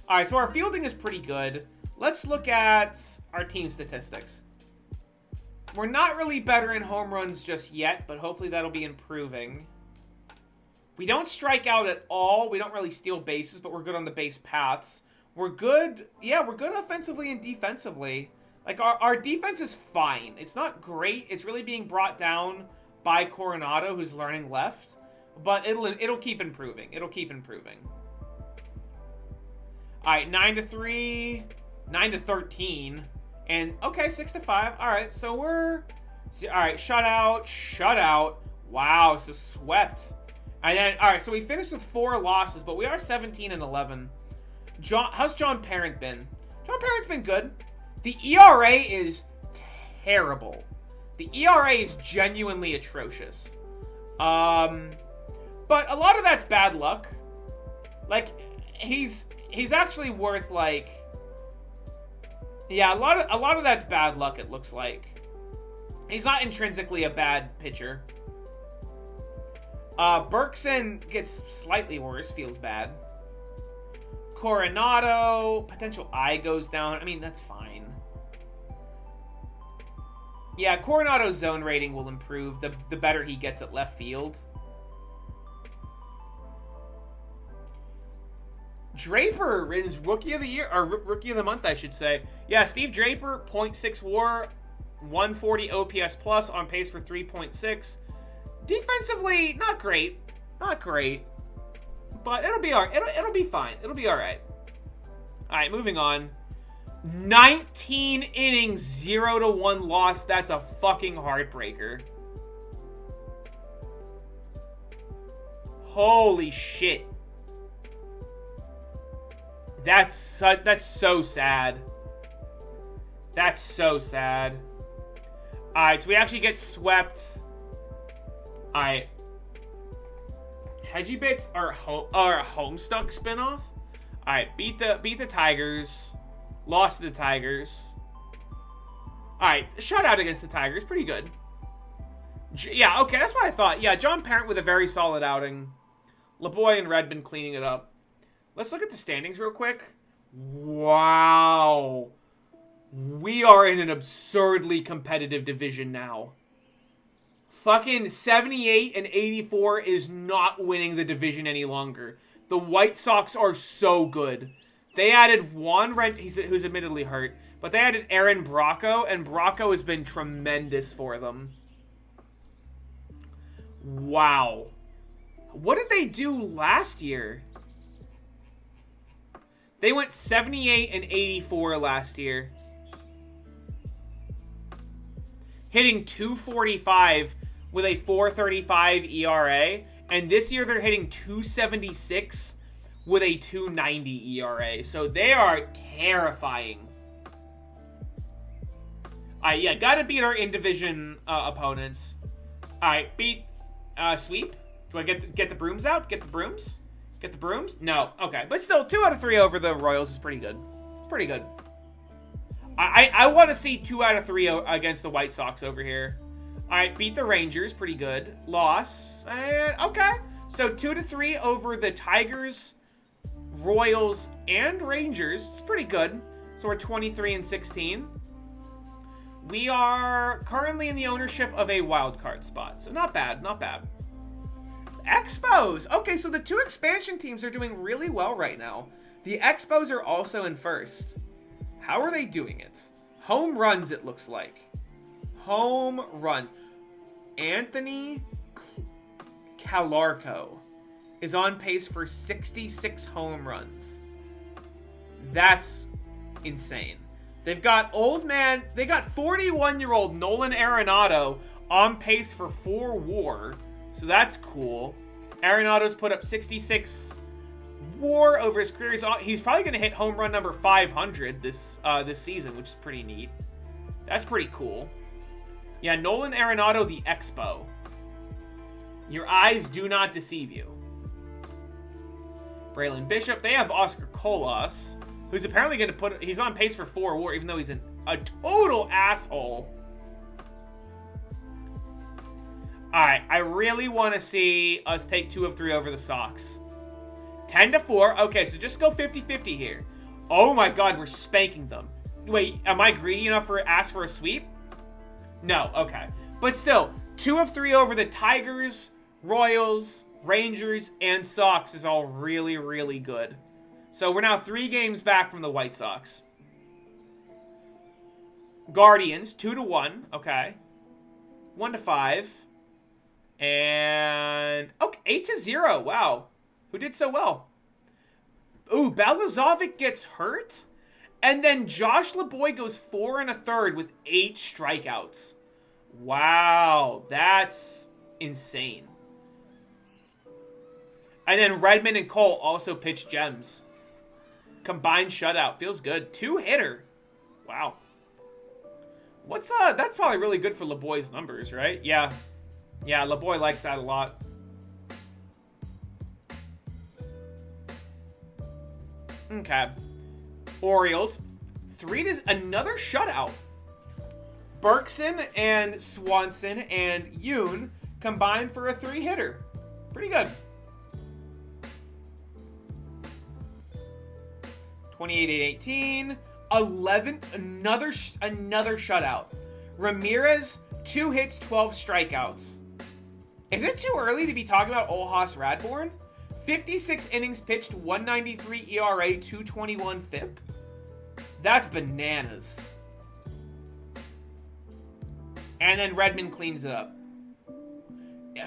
Alright, so our fielding is pretty good. Let's look at our team statistics. We're not really better in home runs just yet, but hopefully that'll be improving. We don't strike out at all. We don't really steal bases, but we're good on the base paths. We're good. Yeah, we're good offensively and defensively. Like, our defense is fine. It's not great. It's really being brought down by Coronado, who's learning left. But it'll keep improving. It'll keep improving. All right, 9-3, 9-13, and okay, 6-5. All right, so we're all right. Shutout. Wow, so swept. And then all right, so we finished with 4 losses, but we are 17-11. How's John Parent been? John Parent's been good. The ERA is terrible. The ERA is genuinely atrocious. But a lot of that's bad luck. Like, he's actually worth, like... Yeah, a lot of that's bad luck, it looks like. He's not intrinsically a bad pitcher. Berkson gets slightly worse, feels bad. Coronado, potential eye goes down. I mean, that's fine. Yeah, Coronado's zone rating will improve the better he gets at left field. Draper is Rookie of the Year, or Rookie of the Month, I should say. Yeah, Steve Draper, 0.6 WAR, 140 OPS plus, on pace for 3.6. Defensively, not great. Not great. But it'll be all right. It'll be fine. It'll be all right. All right, moving on. 19 innings, 0-1 loss. That's a fucking heartbreaker. Holy shit. That's so sad. That's so sad. Alright, so we actually get swept. Alright. Hedgie Bits are a Homestuck spinoff. Alright, beat the Tigers. Lost to the Tigers. Alright, shutout against the Tigers. Pretty good. Yeah, okay, that's what I thought. Yeah, John Parent with a very solid outing. LeBoy and Redmond cleaning it up. Let's look at the standings real quick. Wow. We are in an absurdly competitive division now. Fucking 78 and 84 is not winning the division any longer. The White Sox are so good. They added who's admittedly hurt, but they added Aaron Bracco, and Bracco has been tremendous for them. Wow. What did they do last year? They went 78 and 84 last year. Hitting 245 with a 4.35 ERA. And this year they're hitting 276 with a 2.90 ERA. So they are terrifying. Yeah, gotta beat our in-division opponents. Alright, sweep. Do I get the brooms out? Get the brooms? Get the brooms? No. Okay. But still, 2 out of 3 over the Royals is pretty good. It's pretty good. I want to see 2 out of 3 against the White Sox over here. All right, beat the Rangers, pretty good. Loss, and okay. So 2 to 3 over the Tigers, Royals, and Rangers. It's pretty good. So we're 23 and 16. We are currently in the ownership of a wild card spot. So not bad, not bad. Expos. Okay, so the 2 expansion teams are doing really well right now. The Expos are also in first. How are they doing it? Home runs, it looks like. Home runs. Anthony Calarco is on pace for 66 home runs. That's insane. They've got they got 41-year-old Nolan Arenado on pace for 4 WAR. So that's cool. Arenado's put up 66 WAR over his career. He's probably going to hit home run number 500 this season, which is pretty neat. That's pretty cool. Yeah, Nolan Arenado, the Expo. Your eyes do not deceive you. Braylon Bishop. They have Oscar Colas, who's apparently going to he's on pace for 4 WAR, even though he's a total asshole. Alright, I really want to see us take 2 of 3 over the Sox. 10 to 4. Okay, so just go 50-50 here. Oh my god, we're spanking them. Wait, am I greedy enough to ask for a sweep? No, okay. But still, 2 of 3 over the Tigers, Royals, Rangers, and Sox is all really, really good. So we're now 3 games back from the White Sox. Guardians, 2 to 1. Okay. 1 to 5. And okay, 8 to 0. Wow. Who did so well? Ooh, Balazovic gets hurt? And then Josh LeBoy goes 4 1/3 with 8 strikeouts. Wow, that's insane. And then Redmond and Cole also pitched gems. Combined shutout. Feels good. 2-hitter. Wow. What's that's probably really good for LeBoy's numbers, right? Yeah. Yeah, LeBoy likes that a lot. Okay. Orioles. 3 to another shutout. Berkson and Swanson and Yoon combined for a 3-hitter. Pretty good. 28-18. 11. Another shutout. Ramirez, 2 hits, 12 strikeouts. Is it too early to be talking about Olhas Radborn? 56 innings pitched, 193 ERA, 221 FIP. That's bananas. And then Redmond cleans it up.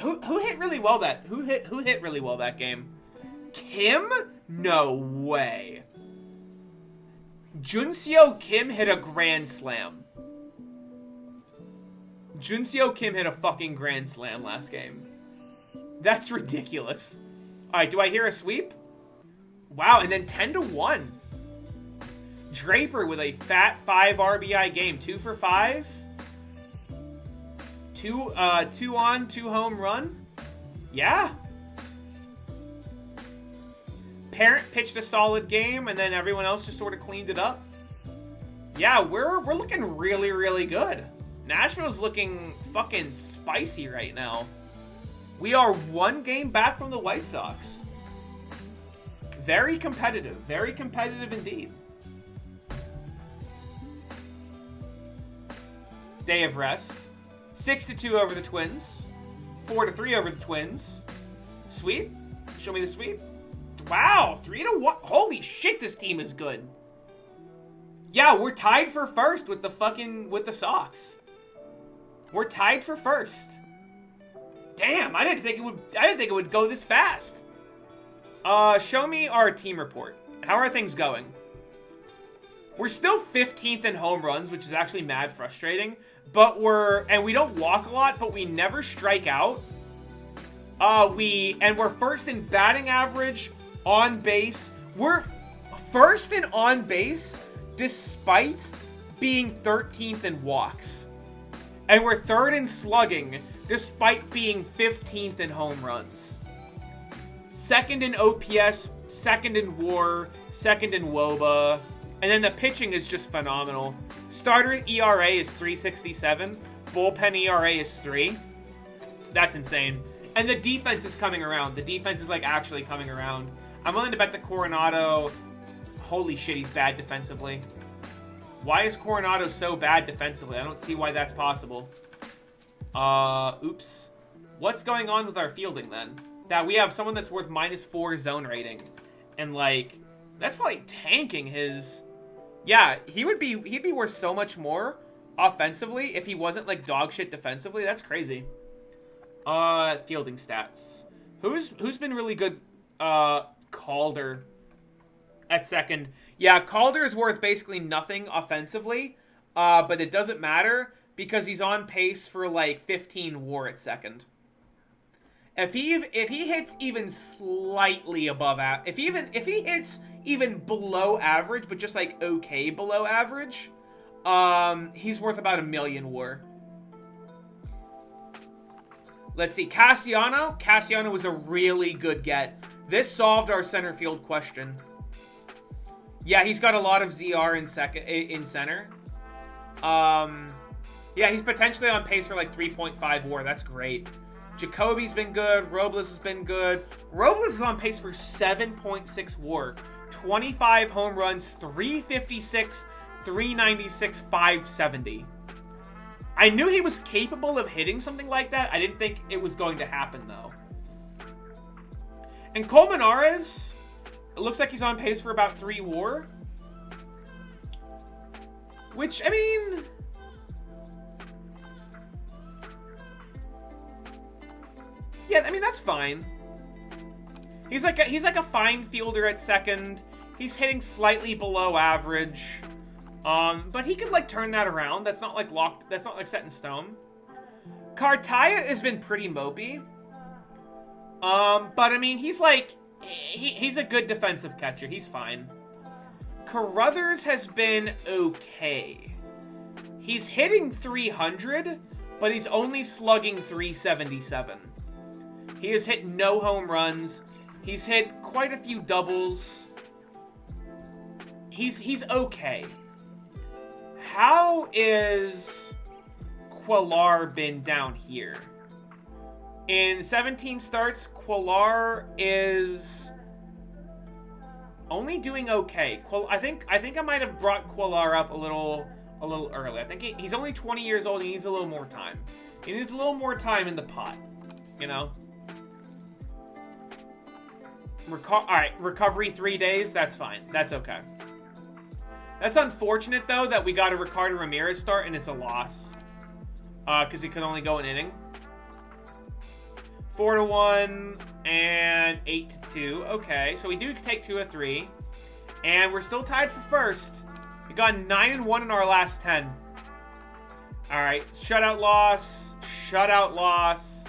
Who hit really well who hit really well that game? Kim? No way. Junseo Kim hit a grand slam. Junseo Kim hit a fucking grand slam last game. That's ridiculous. Alright, do I hear a sweep? Wow, and then 10 to 1. Draper with a fat 5 RBI game. 2 for 5. 2 on, 2 home run. Yeah. Parent pitched a solid game, and then everyone else just sort of cleaned it up. Yeah, we're looking really, really good. Nashville's looking fucking spicy right now. We are 1 game back from the White Sox. Very competitive indeed. Day of rest. 6 to 2 over the Twins. 4 to 3 over the Twins. Sweep? Show me the sweep. Wow, 3 to 1. Holy shit, this team is good. Yeah, we're tied for first with the Sox. We're tied for first. Damn, I didn't think it would go this fast. Show me our team report. How are things going? We're still 15th in home runs, which is actually mad frustrating. But we don't walk a lot, but we never strike out. We're first in batting average, on base. We're first in on base despite being 13th in walks. And we're 3rd in slugging despite being 15th in home runs. 2nd in OPS, 2nd in WAR, 2nd in WOBA. And then the pitching is just phenomenal. Starter ERA is 3.67. Bullpen ERA is 3. That's insane. And the defense is coming around. The defense is, like, actually coming around. I'm willing to bet that Coronado... Holy shit, he's bad defensively. Why is Coronado so bad defensively? I don't see why that's possible. Oops. What's going on with our fielding, then? That we have someone that's worth -4 zone rating. And, like, that's probably tanking his... Yeah, he'd be worth so much more offensively if he wasn't, like, dog shit defensively. That's crazy. Fielding stats. Who's been really good? Calder at second. Yeah, Calder is worth basically nothing offensively, but it doesn't matter because he's on pace for, like, 15 WAR at second. If he hits even slightly above if he hits even below average, but just like okay below average, he's worth about 1 million WAR. Let's see, Cassiano. Cassiano was a really good get. This solved our center field question. Yeah, he's got a lot of ZR in center. Yeah, he's potentially on pace for like 3.5 WAR. That's great. Jacoby's been good. Robles has been good. Robles is on pace for 7.6 WAR. 25 home runs, 356, 396, 570. I knew he was capable of hitting something like that. I didn't think it was going to happen, though. And Colmenares, it looks like he's on pace for about 3 WAR. Which, I mean... Yeah, I mean, that's fine. He's like a fine fielder at second. He's hitting slightly below average. But he could, like, turn that around. That's not, like, locked. That's not, like, set in stone. Cartaya has been pretty mopey. But, I mean, he's, like... He's a good defensive catcher. He's fine. Carruthers has been okay. He's hitting 300, but he's only slugging 377. He has hit no home runs. He's hit quite a few doubles. He's okay. How is Quillar been down here? In 17 starts, Quillar is only doing okay. I think I might have brought Quillar up a little early. I think he's only 20 years old. He needs a little more time. He needs a little more time in the pot, you know? Alright, recovery 3 days, that's fine. That's okay. That's unfortunate, though, that we got a Ricardo Ramirez start and it's a loss. Because he could only go an inning. 4-1 and 8-2. Okay, so we do take 2 of 3. And we're still tied for first. We got 9-1 in our last 10. Alright, shutout loss. Shutout loss.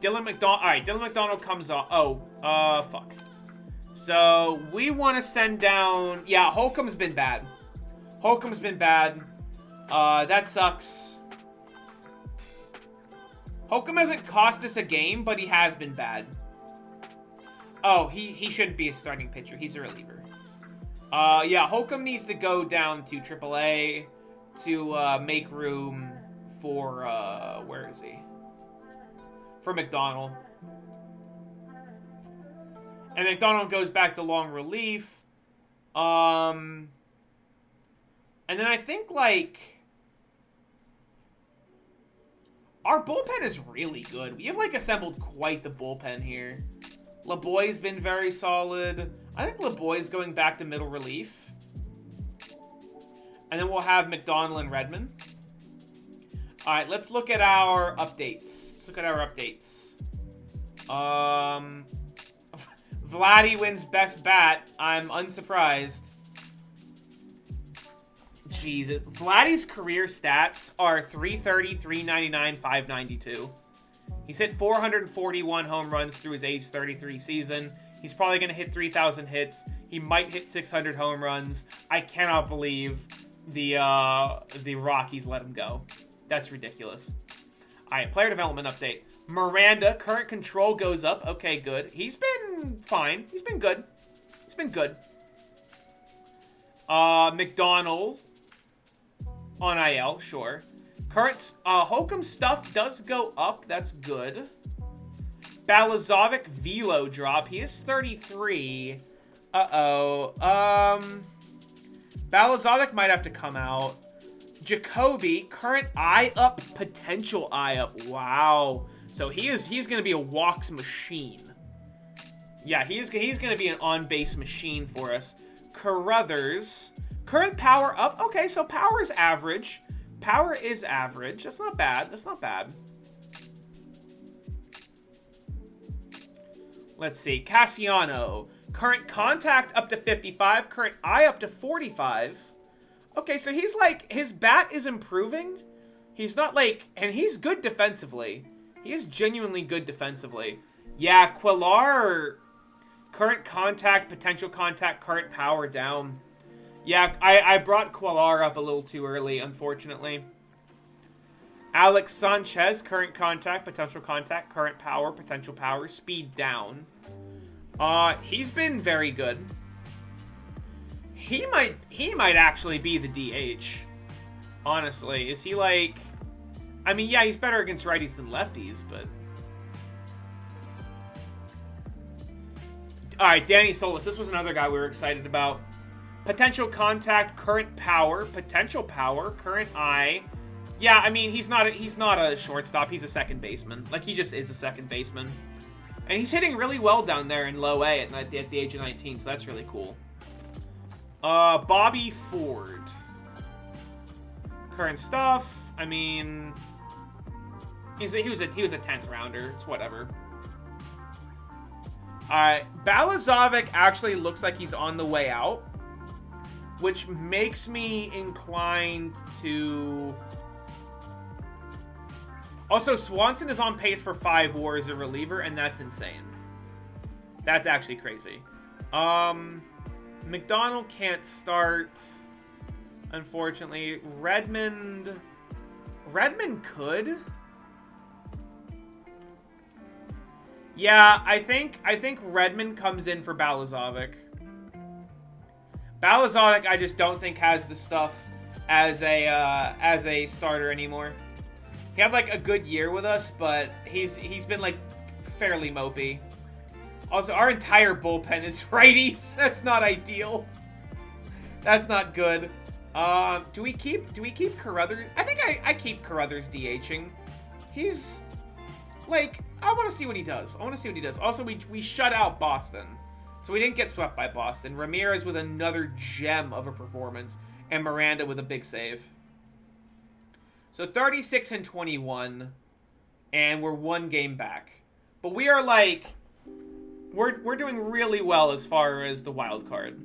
Dylan McDonald. Alright, Dylan McDonald comes off. Oh, fuck. So, we want to send down... Yeah, Holcomb's been bad. Holcomb's been bad. That sucks. Holcomb hasn't cost us a game, but he has been bad. Oh, he shouldn't be a starting pitcher. He's a reliever. Yeah, Holcomb needs to go down to AAA to make room for... where is he? For McDonald. And McDonald goes back to long relief. And then I think, like... Our bullpen is really good. We have, like, assembled quite the bullpen here. LeBoy's been very solid. I think LeBoy's going back to middle relief. And then we'll have McDonald and Redmond. Alright, let's look at our updates. Let's look at our updates. Vladdy wins best bat. I'm unsurprised. Jesus. Vladdy's career stats are 330, 399, 592. He's hit 441 home runs through his age 33 season. He's probably going to hit 3,000 hits. He might hit 600 home runs. I cannot believe the Rockies let him go. That's ridiculous. All right, player development update. Miranda, current control goes up. Okay, good. He's been fine. He's been good. He's been good. McDonald On IL, sure. Current Holcomb stuff does go up. That's good. Balazovic velo drop. He is 33. Uh-oh. Balazovic might have to come out. Jacoby, current eye up, potential eye up. Wow. So he's going to be a walks machine. Yeah, he's going to be an on-base machine for us. Carruthers, current power up. Okay, so power is average. Power is average. That's not bad. That's not bad. Let's see. Cassiano, current contact up to 55. Current eye up to 45. Okay, so he's like, his bat is improving. He's not like, and he's good defensively. He is genuinely good defensively. Yeah, Quellar, current contact, potential contact, current power down. Yeah, I brought Quellar up a little too early, unfortunately. Alex Sanchez, current contact, potential contact, current power, potential power, speed down. He's been very good. He might actually be the DH. Honestly, is he like? I mean, yeah, he's better against righties than lefties, but. All right, Danny Solis. This was another guy we were excited about. Potential contact, current power, potential power, current eye. Yeah, I mean, he's not a shortstop. He's a second baseman. Like, he just is a second baseman. And he's hitting really well down there in low A at the age of 19, so that's really cool. Bobby Ford. Current stuff. I mean, he was a 10th rounder. It's whatever. Alright, Balazovic actually looks like he's on the way out, which makes me inclined to... Also, Swanson is on pace for 5 WAR as a reliever, and that's insane. That's actually crazy. McDonald can't start, unfortunately. Redmond could. Yeah, I think Redmond comes in for Balazovic. Balazovic, I just don't think has the stuff as a starter anymore. He had like a good year with us, but he's been like fairly mopey. Also, our entire bullpen is righties. That's not ideal. That's not good. Do we keep Carruthers? I think I keep Carruthers DHing. He's like, I want to see what he does. Also, we shut out Boston, so we didn't get swept by Boston. Ramirez with another gem of a performance, and Miranda with a big save. So 36 and 21, and we're 1 game back. But we are like, we're doing really well as far as the wild card.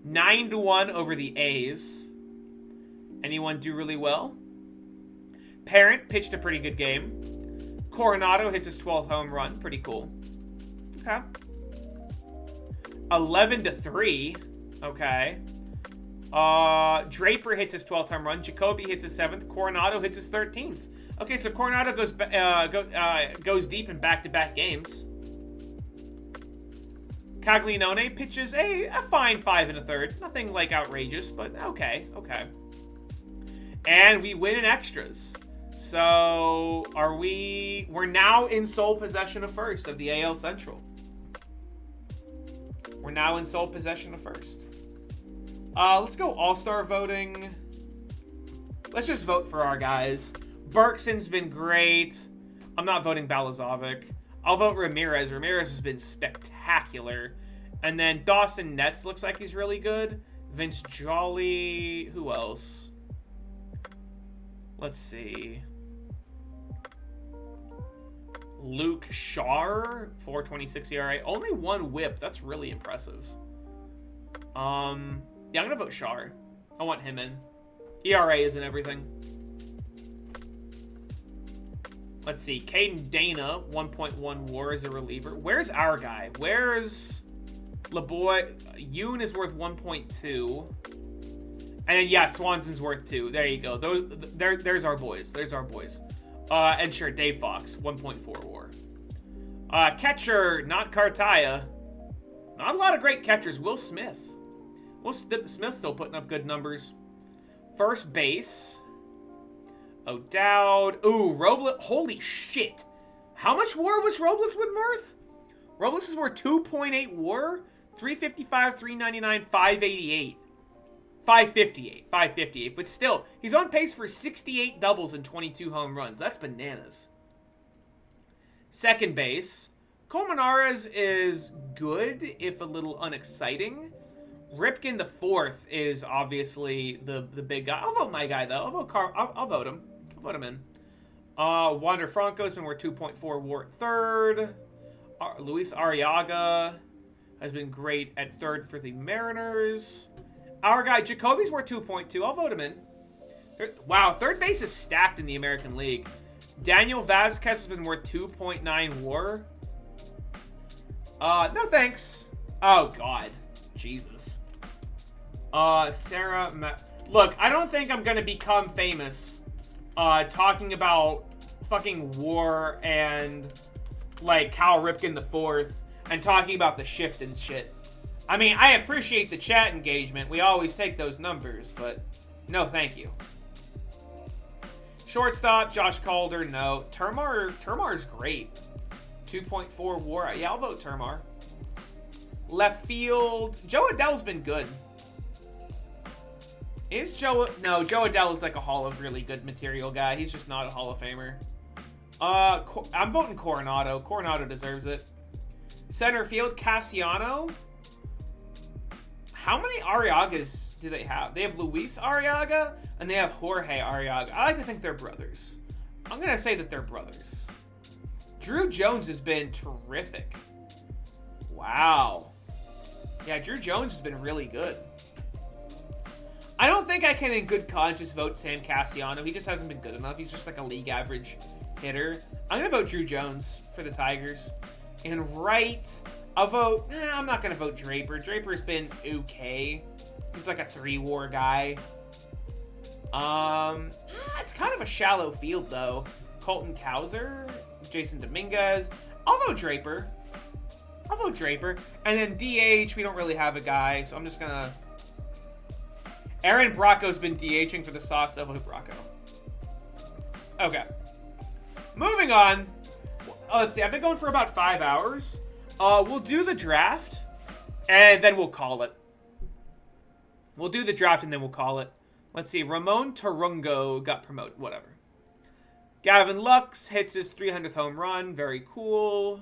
9-1 over the A's. Anyone do really well? Parent pitched a pretty good game. Coronado hits his 12th home run. Pretty cool. Okay. 11-3. Okay. Draper hits his 12th home run. Jacoby hits his 7th. Coronado hits his 13th. Okay, so Coronado goes deep in back-to-back games. Caglianone pitches a fine 5 1/3. Nothing like outrageous, but okay. And we win in extras. So we're now in sole possession of first of the AL Central. We're now in sole possession of first. Let's go All-Star voting. Let's just vote for our guys. Bergson's been great. I'm not voting Balazovic. I'll vote Ramirez. Ramirez has been spectacular. And then Dawson Nets looks like he's really good. Vince Jolly. Who else? Let's see. Luke Shar, 4.26 ERA. Only 1 whip. That's really impressive. Yeah, I'm going to vote Shar. I want him in. ERA isn't everything. Let's see. Caden Dana, 1.1 WAR as a reliever. Where's our guy? Where's LeBoy? Yoon is worth 1.2. And then, yeah, Swanson's worth 2. There you go. There's our boys. And sure, Dave Fox, 1.4 WAR. Catcher, not Cartaya. Not a lot of great catchers. Will Smith. Will Smith still putting up good numbers. First base. O'Dowd. Ooh, Robles. Holy shit. How much WAR was Robles with Mirth? Robles were 2.8 WAR, 355, 399, 588. 558. But still, he's on pace for 68 doubles and 22 home runs. That's bananas. Second base. Colmenares is good, if a little unexciting. Ripken the fourth is obviously the big guy. I'll vote my guy, though. I'll vote him. I'll vote him in. Wander Franco's been worth 2.4 WAR at third. Luis Arriaga has been great at third for the Mariners. Our guy, Jacoby's worth 2.2. I'll vote him in. Wow, third base is stacked in the American League. Daniel Vasquez has been worth 2.9 WAR. No thanks. Oh, God. Jesus. Look, I don't think I'm going to become famous talking about fucking WAR and, like, Cal Ripken the fourth and talking about the shift and shit. I mean, I appreciate the chat engagement. We always take those numbers, but no thank you. Shortstop, Josh Calder, no. Termar's great. 2.4 WAR. Yeah, I'll vote Termar. Left field, Joe Adell's been good. No, Joe Adell looks like a Hall of really good material guy. He's just not a Hall of Famer. I'm voting Coronado. Coronado deserves it. Center field, Casiano. How many Arriagas do they have? They have Luis Arriaga, and they have Jorge Arriaga. I like to think they're brothers. I'm going to say that they're brothers. Drew Jones has been terrific. Wow. Yeah, Drew Jones has been really good. I don't think I can in good conscience vote Sam Casiano. He just hasn't been good enough. He's just like a league average hitter. I'm going to vote Drew Jones for the Tigers. And right, I'll vote... I'm not going to vote Draper. Draper's been okay. He's like a 3 WAR guy. It's kind of a shallow field, though. Colton Cowser, Jason Dominguez. I'll vote Draper. And then DH, we don't really have a guy, so I'm just going to... Aaron Bracco's been DHing for the Sox. I'll vote Bracco. Okay. Moving on. Let's see. I've been going for about 5 hours. We'll do the draft, and then we'll call it. We'll do the draft, and then we'll call it. Let's see. Ramon Tarungo got promoted. Whatever. Gavin Lux hits his 300th home run. Very cool.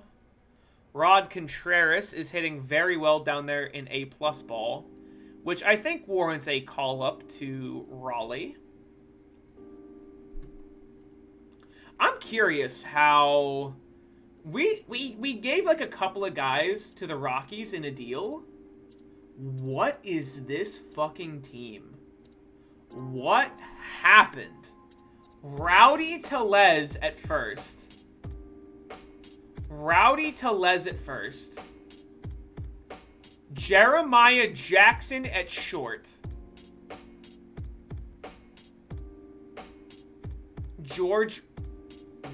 Rod Contreras is hitting very well down there in A+ ball, which I think warrants a call-up to Raleigh. I'm curious how... We gave like a couple of guys to the Rockies in a deal. What is this fucking team? What happened? Rowdy Tellez at first. Jeremiah Jackson at short.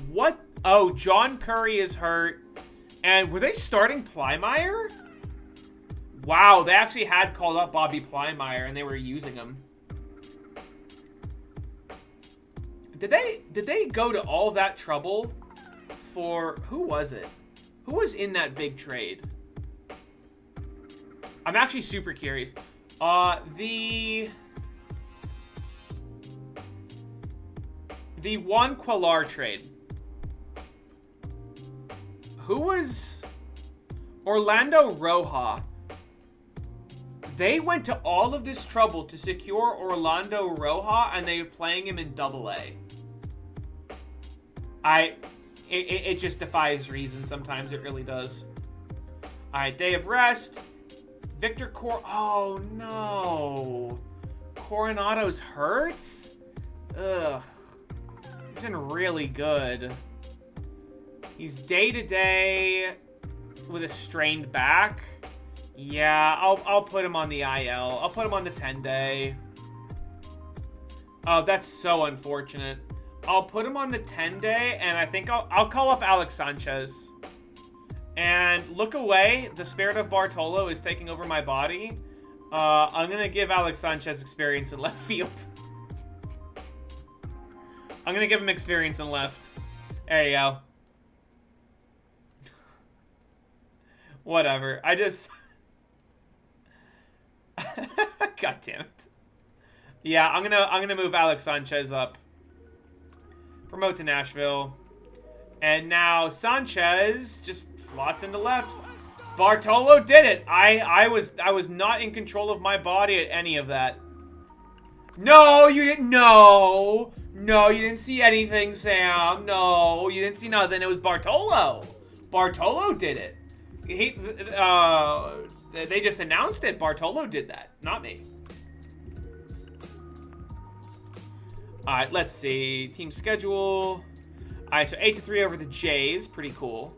What? Oh, John Curry is hurt. And were they starting Plymire? Wow, they actually had called up Bobby Plymire and they were using him. Did they go to all that trouble for... Who was it? Who was in that big trade? I'm actually super curious. The Juan Cuellar trade. Who was... Orlando Roja. They went to all of this trouble to secure Orlando Roja, and they were playing him in AA. It just defies reason. Sometimes it really does. All right, day of rest. Oh, no. Coronado's hurt? Ugh. He's been really good. He's day-to-day with a strained back. Yeah, I'll put him on the IL. I'll put him on the 10-day. Oh, that's so unfortunate. I'll put him on the 10-day, and I think I'll call up Alex Sanchez. And look away. The spirit of Bartolo is taking over my body. I'm going to give Alex Sanchez experience in left field. I'm gonna give him experience and left. There you go. Whatever. I just... God damn it. Yeah, I'm gonna move Alex Sanchez up. Promote to Nashville. And now Sanchez just slots into left. Bartolo did it. I was not in control of my body at any of that. No, you didn't. No, you didn't see anything, Sam. No, you didn't see nothing. It was Bartolo. Bartolo did it. They just announced it. Bartolo did that, not me. All right, let's see. Team schedule. All right, so 8-3 over the Jays. Pretty cool.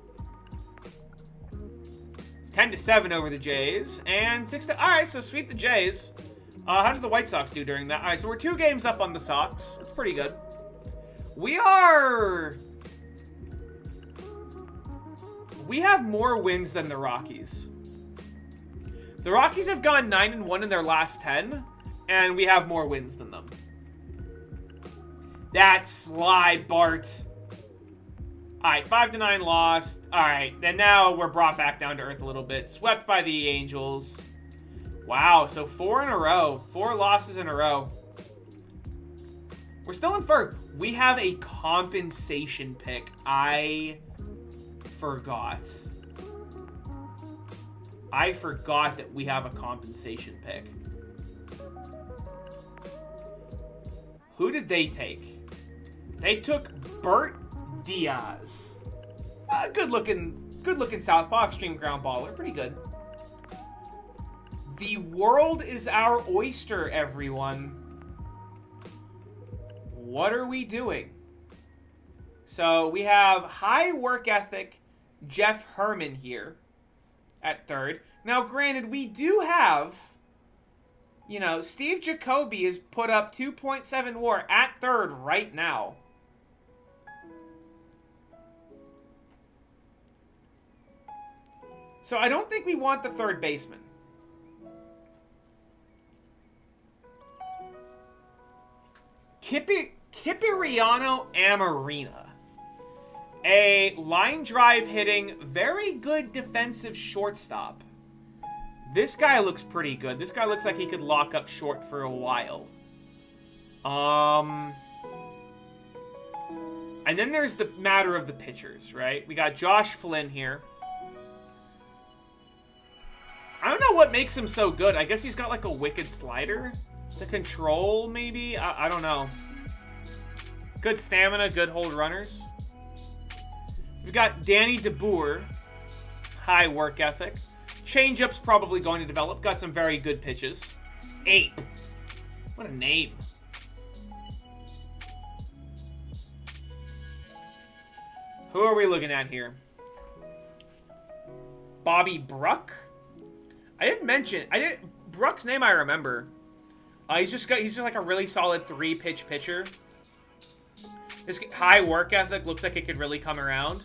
10-7 over the Jays. And 6-. All right, so sweep the Jays. How did the White Sox do during that? All right, so we're 2 games up on the Sox. That's pretty good. We have more wins than the Rockies. The Rockies have gone 9-1 in their last 10, and we have more wins than them. That's slide, Bart. Alright, 5-9 lost. Alright, and now we're brought back down to earth a little bit. Swept by the Angels. Wow, so 4 in a row. 4 losses in a row. We're still in third. We have a compensation pick. I forgot. I forgot that we have a compensation pick. Who did they take? They took Bert Diaz. Good looking southpaw, extreme ground baller. Pretty good. The world is our oyster, everyone. What are we doing? So we have high work ethic Jeff Herman here at third. Now, granted, we do have, you know, Steve Jacoby has put up 2.7 WAR at third right now. So I don't think we want the third baseman. Kipiriano Amarina. A line drive hitting, very good defensive shortstop. This guy looks pretty good. This guy looks like he could lock up short for a while. And then there's the matter of the pitchers, right? We got Josh Flynn here. I don't know what makes him so good. I guess he's got like a wicked slider to control, maybe? I don't know. Good stamina, good hold runners. We've got Danny DeBoer. High work ethic. Changeup's probably going to develop. Got some very good pitches. Ape. What a name. Who are we looking at here? Bobby Bruck? Bruck's name I remember. He's just like a really solid 3-pitch pitcher. This high work ethic looks like it could really come around.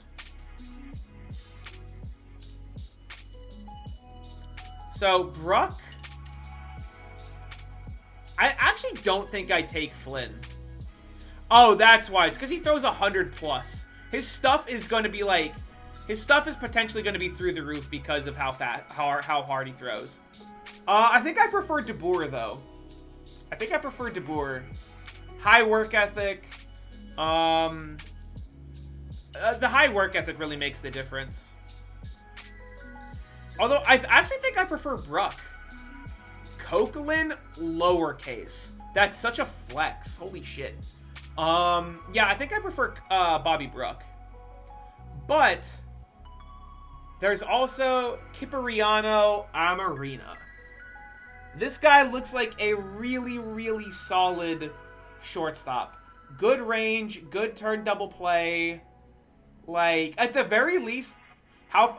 So, Bruck... I actually don't think I'd take Flynn. Oh, that's why. It's because he throws 100+. His stuff is going to be like... His stuff is potentially going to be through the roof because of how hard he throws. I think I prefer DeBoer, though. I think I prefer DeBoer. High work ethic. The high work ethic really makes the difference. Although, I actually think I prefer Bruck. Coquelin, lowercase. That's such a flex. Holy shit. Yeah, I think I prefer Bobby Bruck. But there's also Kipiriano Amarina. This guy looks like a really, really solid shortstop. Good range, good turn double play. Like, at the very least, we're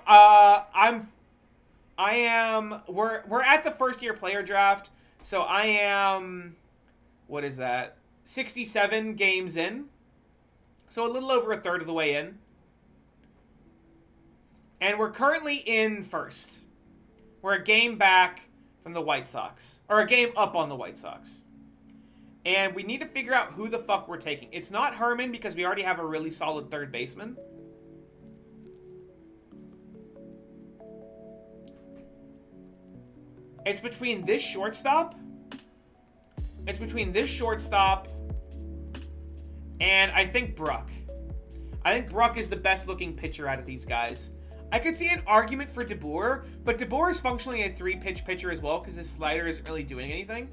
at the first year player draft, so I am, what is that? 67 games in. So a little over a third of the way in. And we're currently in first. We're a game back from the White Sox. Or a game up on the White Sox. And we need to figure out who the fuck we're taking. It's not Herman because we already have a really solid third baseman. It's between this shortstop. It's between this shortstop and I think Bruck. I think Bruck is the best looking pitcher out of these guys. I could see an argument for DeBoer, but DeBoer is functionally a 3-pitch pitcher as well because his slider isn't really doing anything.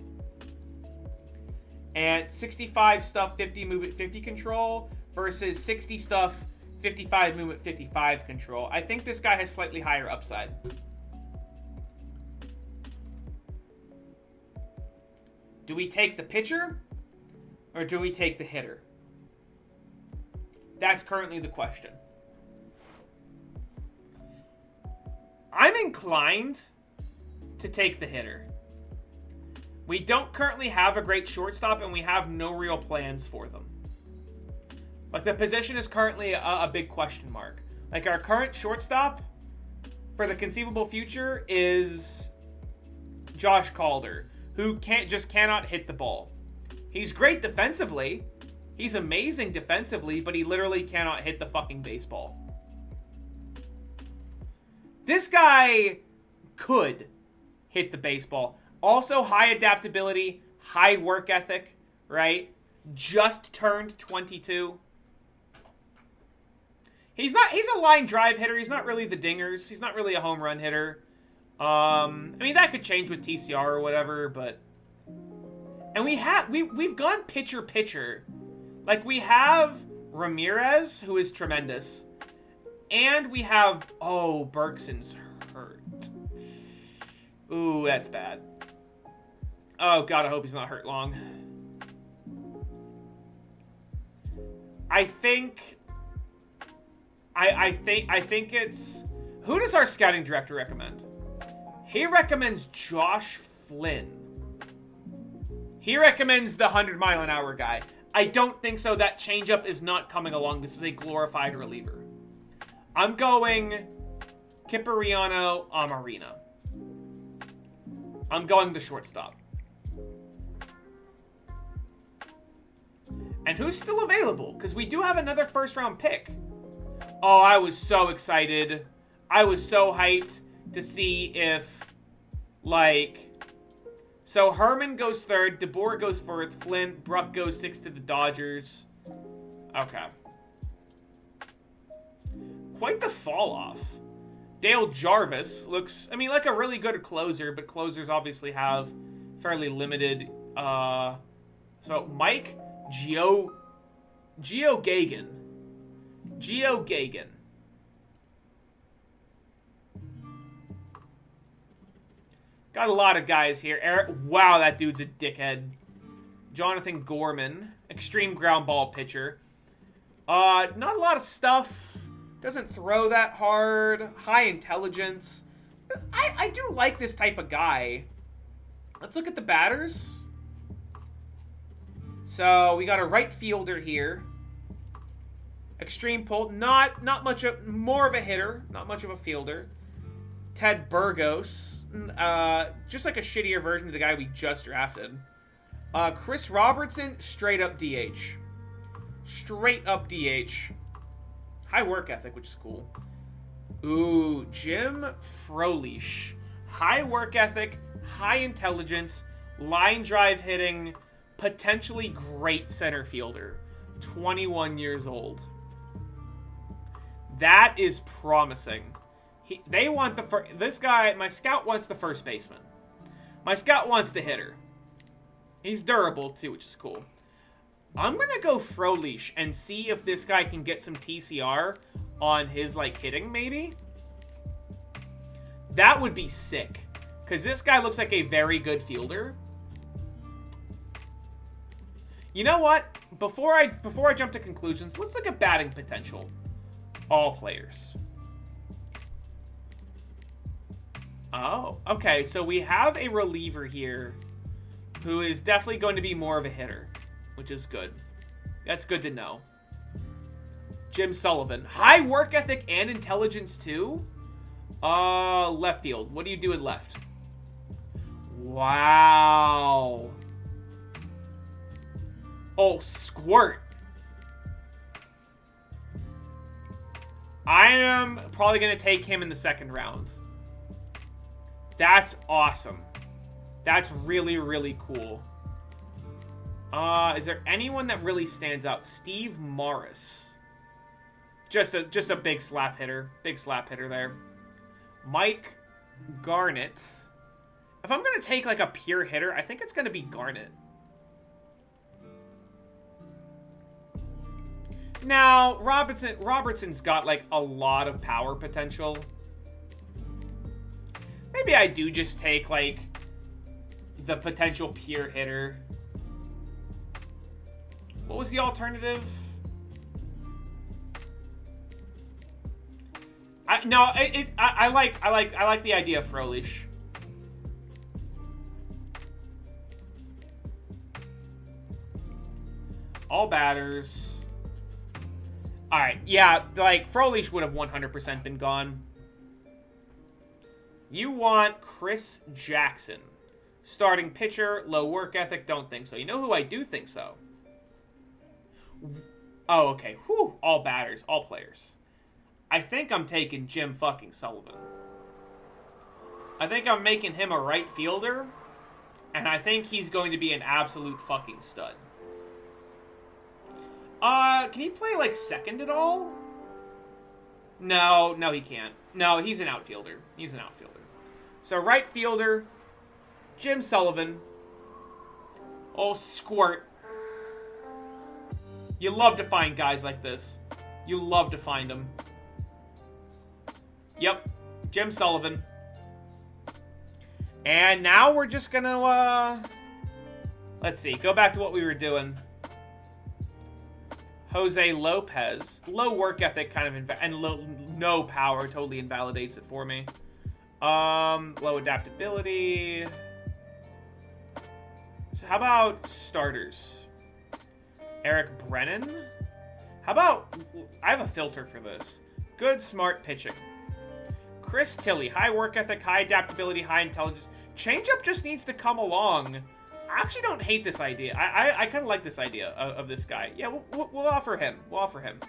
And 65 stuff, 50 movement, 50 control versus 60 stuff, 55 movement, 55 control. I think this guy has slightly higher upside. Do we take the pitcher or do we take the hitter? That's currently the question. I'm inclined to take the hitter. We don't currently have a great shortstop, and we have no real plans for them. Like, the position is currently a big question mark. Like, our current shortstop for the conceivable future is Josh Calder, who cannot hit the ball. He's great defensively. He's amazing defensively, but he literally cannot hit the fucking baseball. This guy could hit the baseball. Also, high adaptability, high work ethic, right? Just turned 22. He's a line drive hitter. He's not really the dingers. He's not really a home run hitter. I mean, that could change with TCR or whatever, but... And we've gone pitcher. Like, we have Ramirez, who is tremendous. And we have... Oh, Bergson's hurt. Ooh, that's bad. Oh, God, I hope he's not hurt long. I think it's... Who does our scouting director recommend? He recommends Josh Flynn. He recommends the 100-mile-an-hour guy. I don't think so. That changeup is not coming along. This is a glorified reliever. I'm going Kipariano Amarina. I'm going the shortstop. And who's still available? Because we do have another first-round pick. Oh, I was so excited. I was so hyped to see if, like... So Herman goes third, DeBoer goes fourth, Flint, Bruck goes sixth to the Dodgers. Okay. Quite the fall-off. Dale Jarvis looks, I mean, like a really good closer, but closers obviously have fairly limited... So Mike Geo Gagan. Got a lot of guys here. Eric, wow, that dude's a dickhead. Jonathan Gorman, extreme ground ball pitcher. Not a lot of stuff. Doesn't throw that hard. High intelligence. I do like this type of guy. Let's look at the batters. So we got a right fielder here. Extreme pull. Not much of, more of a hitter. Not much of a fielder. Ted Burgos. Just like a shittier version of the guy we just drafted. Chris Robertson, straight up DH. Straight up DH. High work ethic, which is cool. Ooh, Jim Froelich. High work ethic, high intelligence, line drive hitting, potentially great center fielder. 21 years old. That is promising. They want the first... This guy, my scout wants the first baseman. My scout wants the hitter. He's durable, too, which is cool. I'm going to go Froelich and see if this guy can get some TCR on his, like, hitting, maybe. That would be sick. Because this guy looks like a very good fielder. You know what? Before I jump to conclusions, let's look at batting potential. All players. Oh, okay. So we have a reliever here who is definitely going to be more of a hitter, which is good. That's good to know. Jim Sullivan. High work ethic and intelligence, too? Left field. What do you do in left? Wow. Oh, Squirt. I am probably going to take him in the second round. That's awesome. That's really, really cool. Is there anyone that really stands out? Steve Morris. Just a big slap hitter. Big slap hitter there. Mike Garnett. If I'm going to take like a pure hitter, I think it's going to be Garnett. Now, Robertson's got like a lot of power potential. Maybe I do just take like the potential pure hitter. What was the alternative? I like the idea of Froelich. All batters. All right, yeah, like Froelich would have 100% been gone. You want Chris Jackson, starting pitcher, low work ethic. Don't think so. You know who I do think so? Oh, okay. Whew. All batters, all players. I think I'm taking Jim fucking Sullivan. I think I'm making him a right fielder, and I think he's going to be an absolute fucking stud. Can he play, like, second at all? No, he can't. No, he's an outfielder. He's an outfielder. So, right fielder, Jim Sullivan. Oh, Squirt. You love to find guys like this. You love to find them. Yep, Jim Sullivan. And now we're just gonna, let's see, go back to what we were doing. Jose Lopez. Low work ethic kind of, and no power totally invalidates it for me. Low adaptability. So how about starters? Eric Brennan? How about, I have a filter for this. Good, smart pitching. Chris Tilley. High work ethic, high adaptability, high intelligence. Changeup just needs to come along. I actually don't hate this idea. I kind of like this idea of this guy. Yeah, we'll offer him. We'll offer him.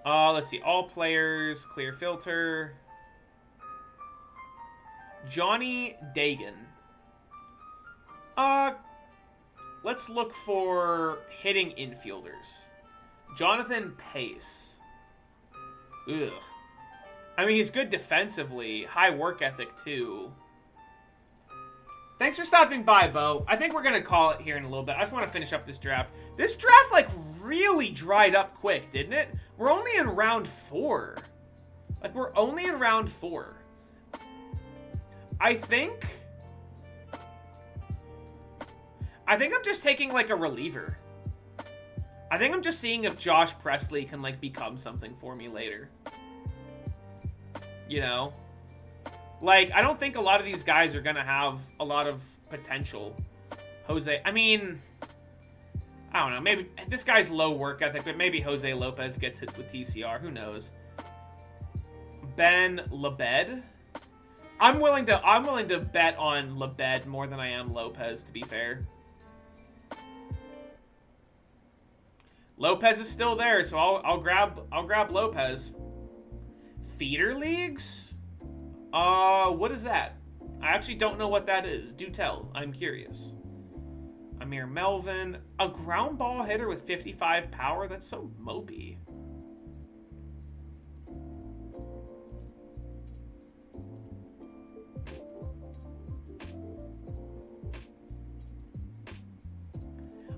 Let's see. All players. Clear filter. Johnny Dagan. Let's look for hitting infielders. Jonathan Pace. Ugh. I mean, he's good defensively. High work ethic, too. Thanks for stopping by, Bo. I think we're going to call it here in a little bit. I just want to finish up this draft. This draft, like, really dried up quick, didn't it? We're only in round 4. Like, we're only in round 4. I think I'm just taking, like, a reliever. I think I'm just seeing if Josh Presley can, like, become something for me later. You know? Like, I don't think a lot of these guys are going to have a lot of potential. I mean, I don't know. Maybe this guy's low work ethic, but maybe Jose Lopez gets hit with TCR. Who knows? Ben Lebed. I'm willing to bet on Lebed more than I am Lopez, to be fair. Lopez is still there, so I'll grab Lopez. Feeder leagues? What is that? I actually don't know what that is. Do tell. I'm curious. Amir Melvin. A ground ball hitter with 55 power? That's so mopey.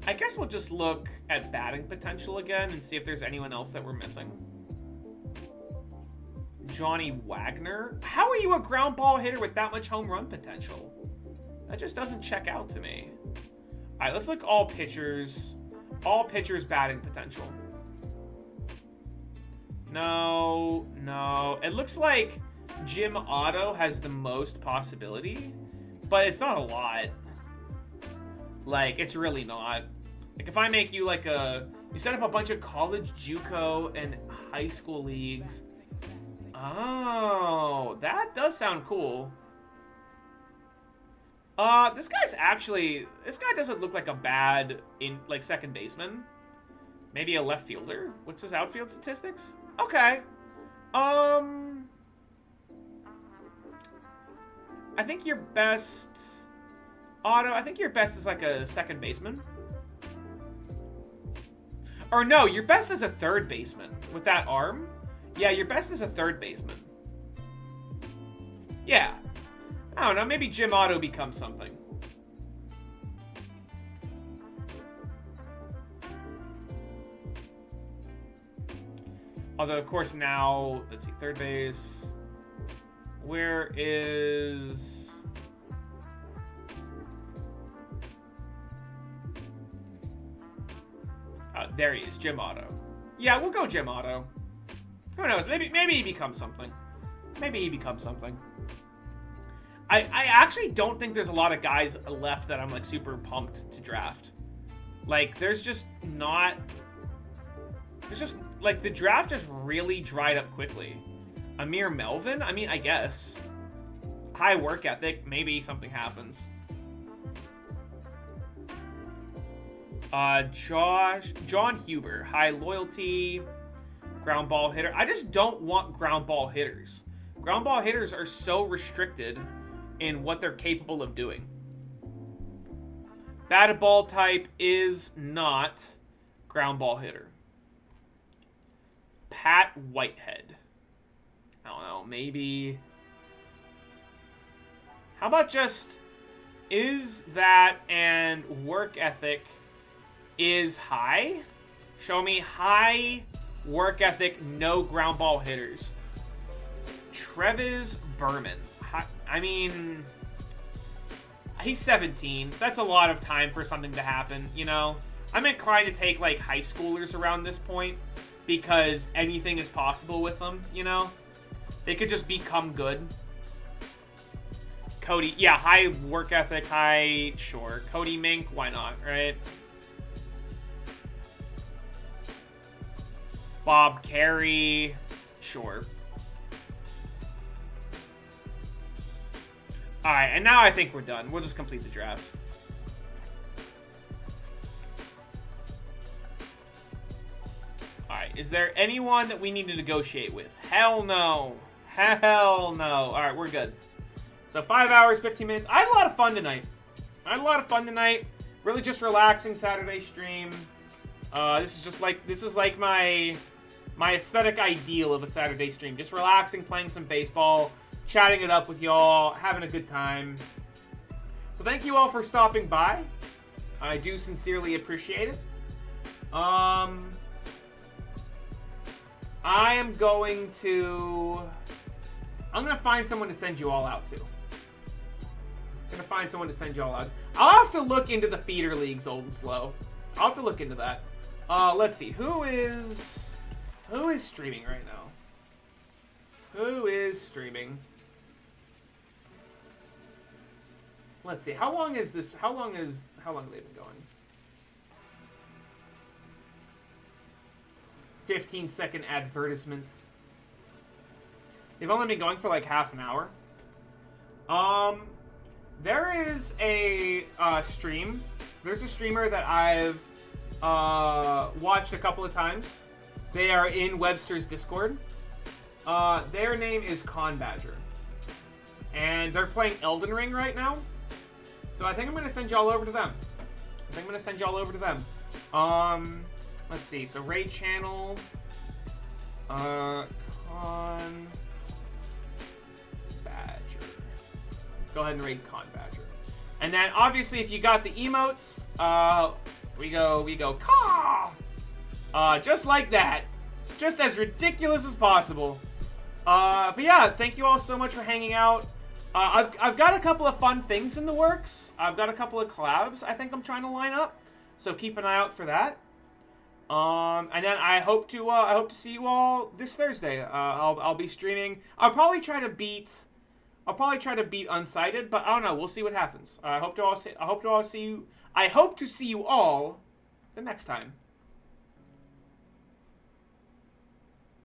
I guess we'll just look at batting potential again and see if there's anyone else that we're missing. Johnny Wagner? How are you a ground ball hitter with that much home run potential? That just doesn't check out to me. All right, let's look all pitchers. All pitchers batting potential. No. It looks like Jim Otto has the most possibility, but it's not a lot. Like, it's really not. Like, if I make you like you set up a bunch of college JUCO and high school leagues. Oh, that does sound cool. This guy doesn't look like a bad second baseman. Maybe a left fielder. What's his outfield statistics? Okay. I think your best is like a second baseman. Or no, your best is a third baseman with that arm. Yeah, your best is a third baseman. Yeah. I don't know, maybe Jim Otto becomes something. Although, of course, now, let's see, third base. Where is... there he is, Jim Otto. Yeah, we'll go Jim Otto. Who knows? Maybe he becomes something. Maybe he becomes something. I actually don't think there's a lot of guys left that I'm, like, super pumped to draft. Like, there's just not... There's just, like, the draft just really dried up quickly. Amir Melvin? I mean, I guess. High work ethic. Maybe something happens. John Huber. High loyalty. Ground ball hitter. I just don't want ground ball hitters. Ground ball hitters are so restricted in what they're capable of doing. Batted ball type is not ground ball hitter. Pat Whitehead. I don't know, maybe... How about just... Is that and work ethic is high? Show me high work ethic, no ground ball hitters. Trevis Berman. I mean... He's 17. That's a lot of time for something to happen, you know? I'm inclined to take, like, high schoolers around this point because anything is possible with them, you know? They could just become good. Cody, yeah, high work ethic, high, sure. Cody Mink, why not, right? Bob Carey, sure. Alright, and now I think we're done. We'll just complete the draft. Alright, is there anyone that we need to negotiate with? Hell no. Hell no. Alright, we're good. So 5 hours, 15 minutes. I had a lot of fun tonight. Really just relaxing Saturday stream. This is like my aesthetic ideal of a Saturday stream. Just relaxing, playing some baseball, chatting it up with y'all, having a good time. So thank you all for stopping by. I do sincerely appreciate it. I'm going to find someone to send you all out to. I'll have to look into the feeder leagues old and slow. I'll have to look into that. Let's see. Who is streaming right now? Who is streaming? Let's see. How long have they been going? 15-second advertisement. They've only been going for like half an hour. There is a stream. There's a streamer that I've watched a couple of times. They are in Webster's Discord. Their name is Con Badger. And they're playing Elden Ring right now. So I think I'm going to send y'all over to them. Let's see. So raid channel. Con Badger. Go ahead and raid Con Badger. And then obviously if you got the emotes, we go caw! Just like that. Just as ridiculous as possible. But yeah, thank you all so much for hanging out. I've got a couple of fun things in the works. I've got a couple of collabs I think I'm trying to line up. So keep an eye out for that. And then I hope to see you all this Thursday. I'll be streaming. I'll probably try to beat Unsighted, but I don't know. We'll see what happens. I hope to see you all the next time.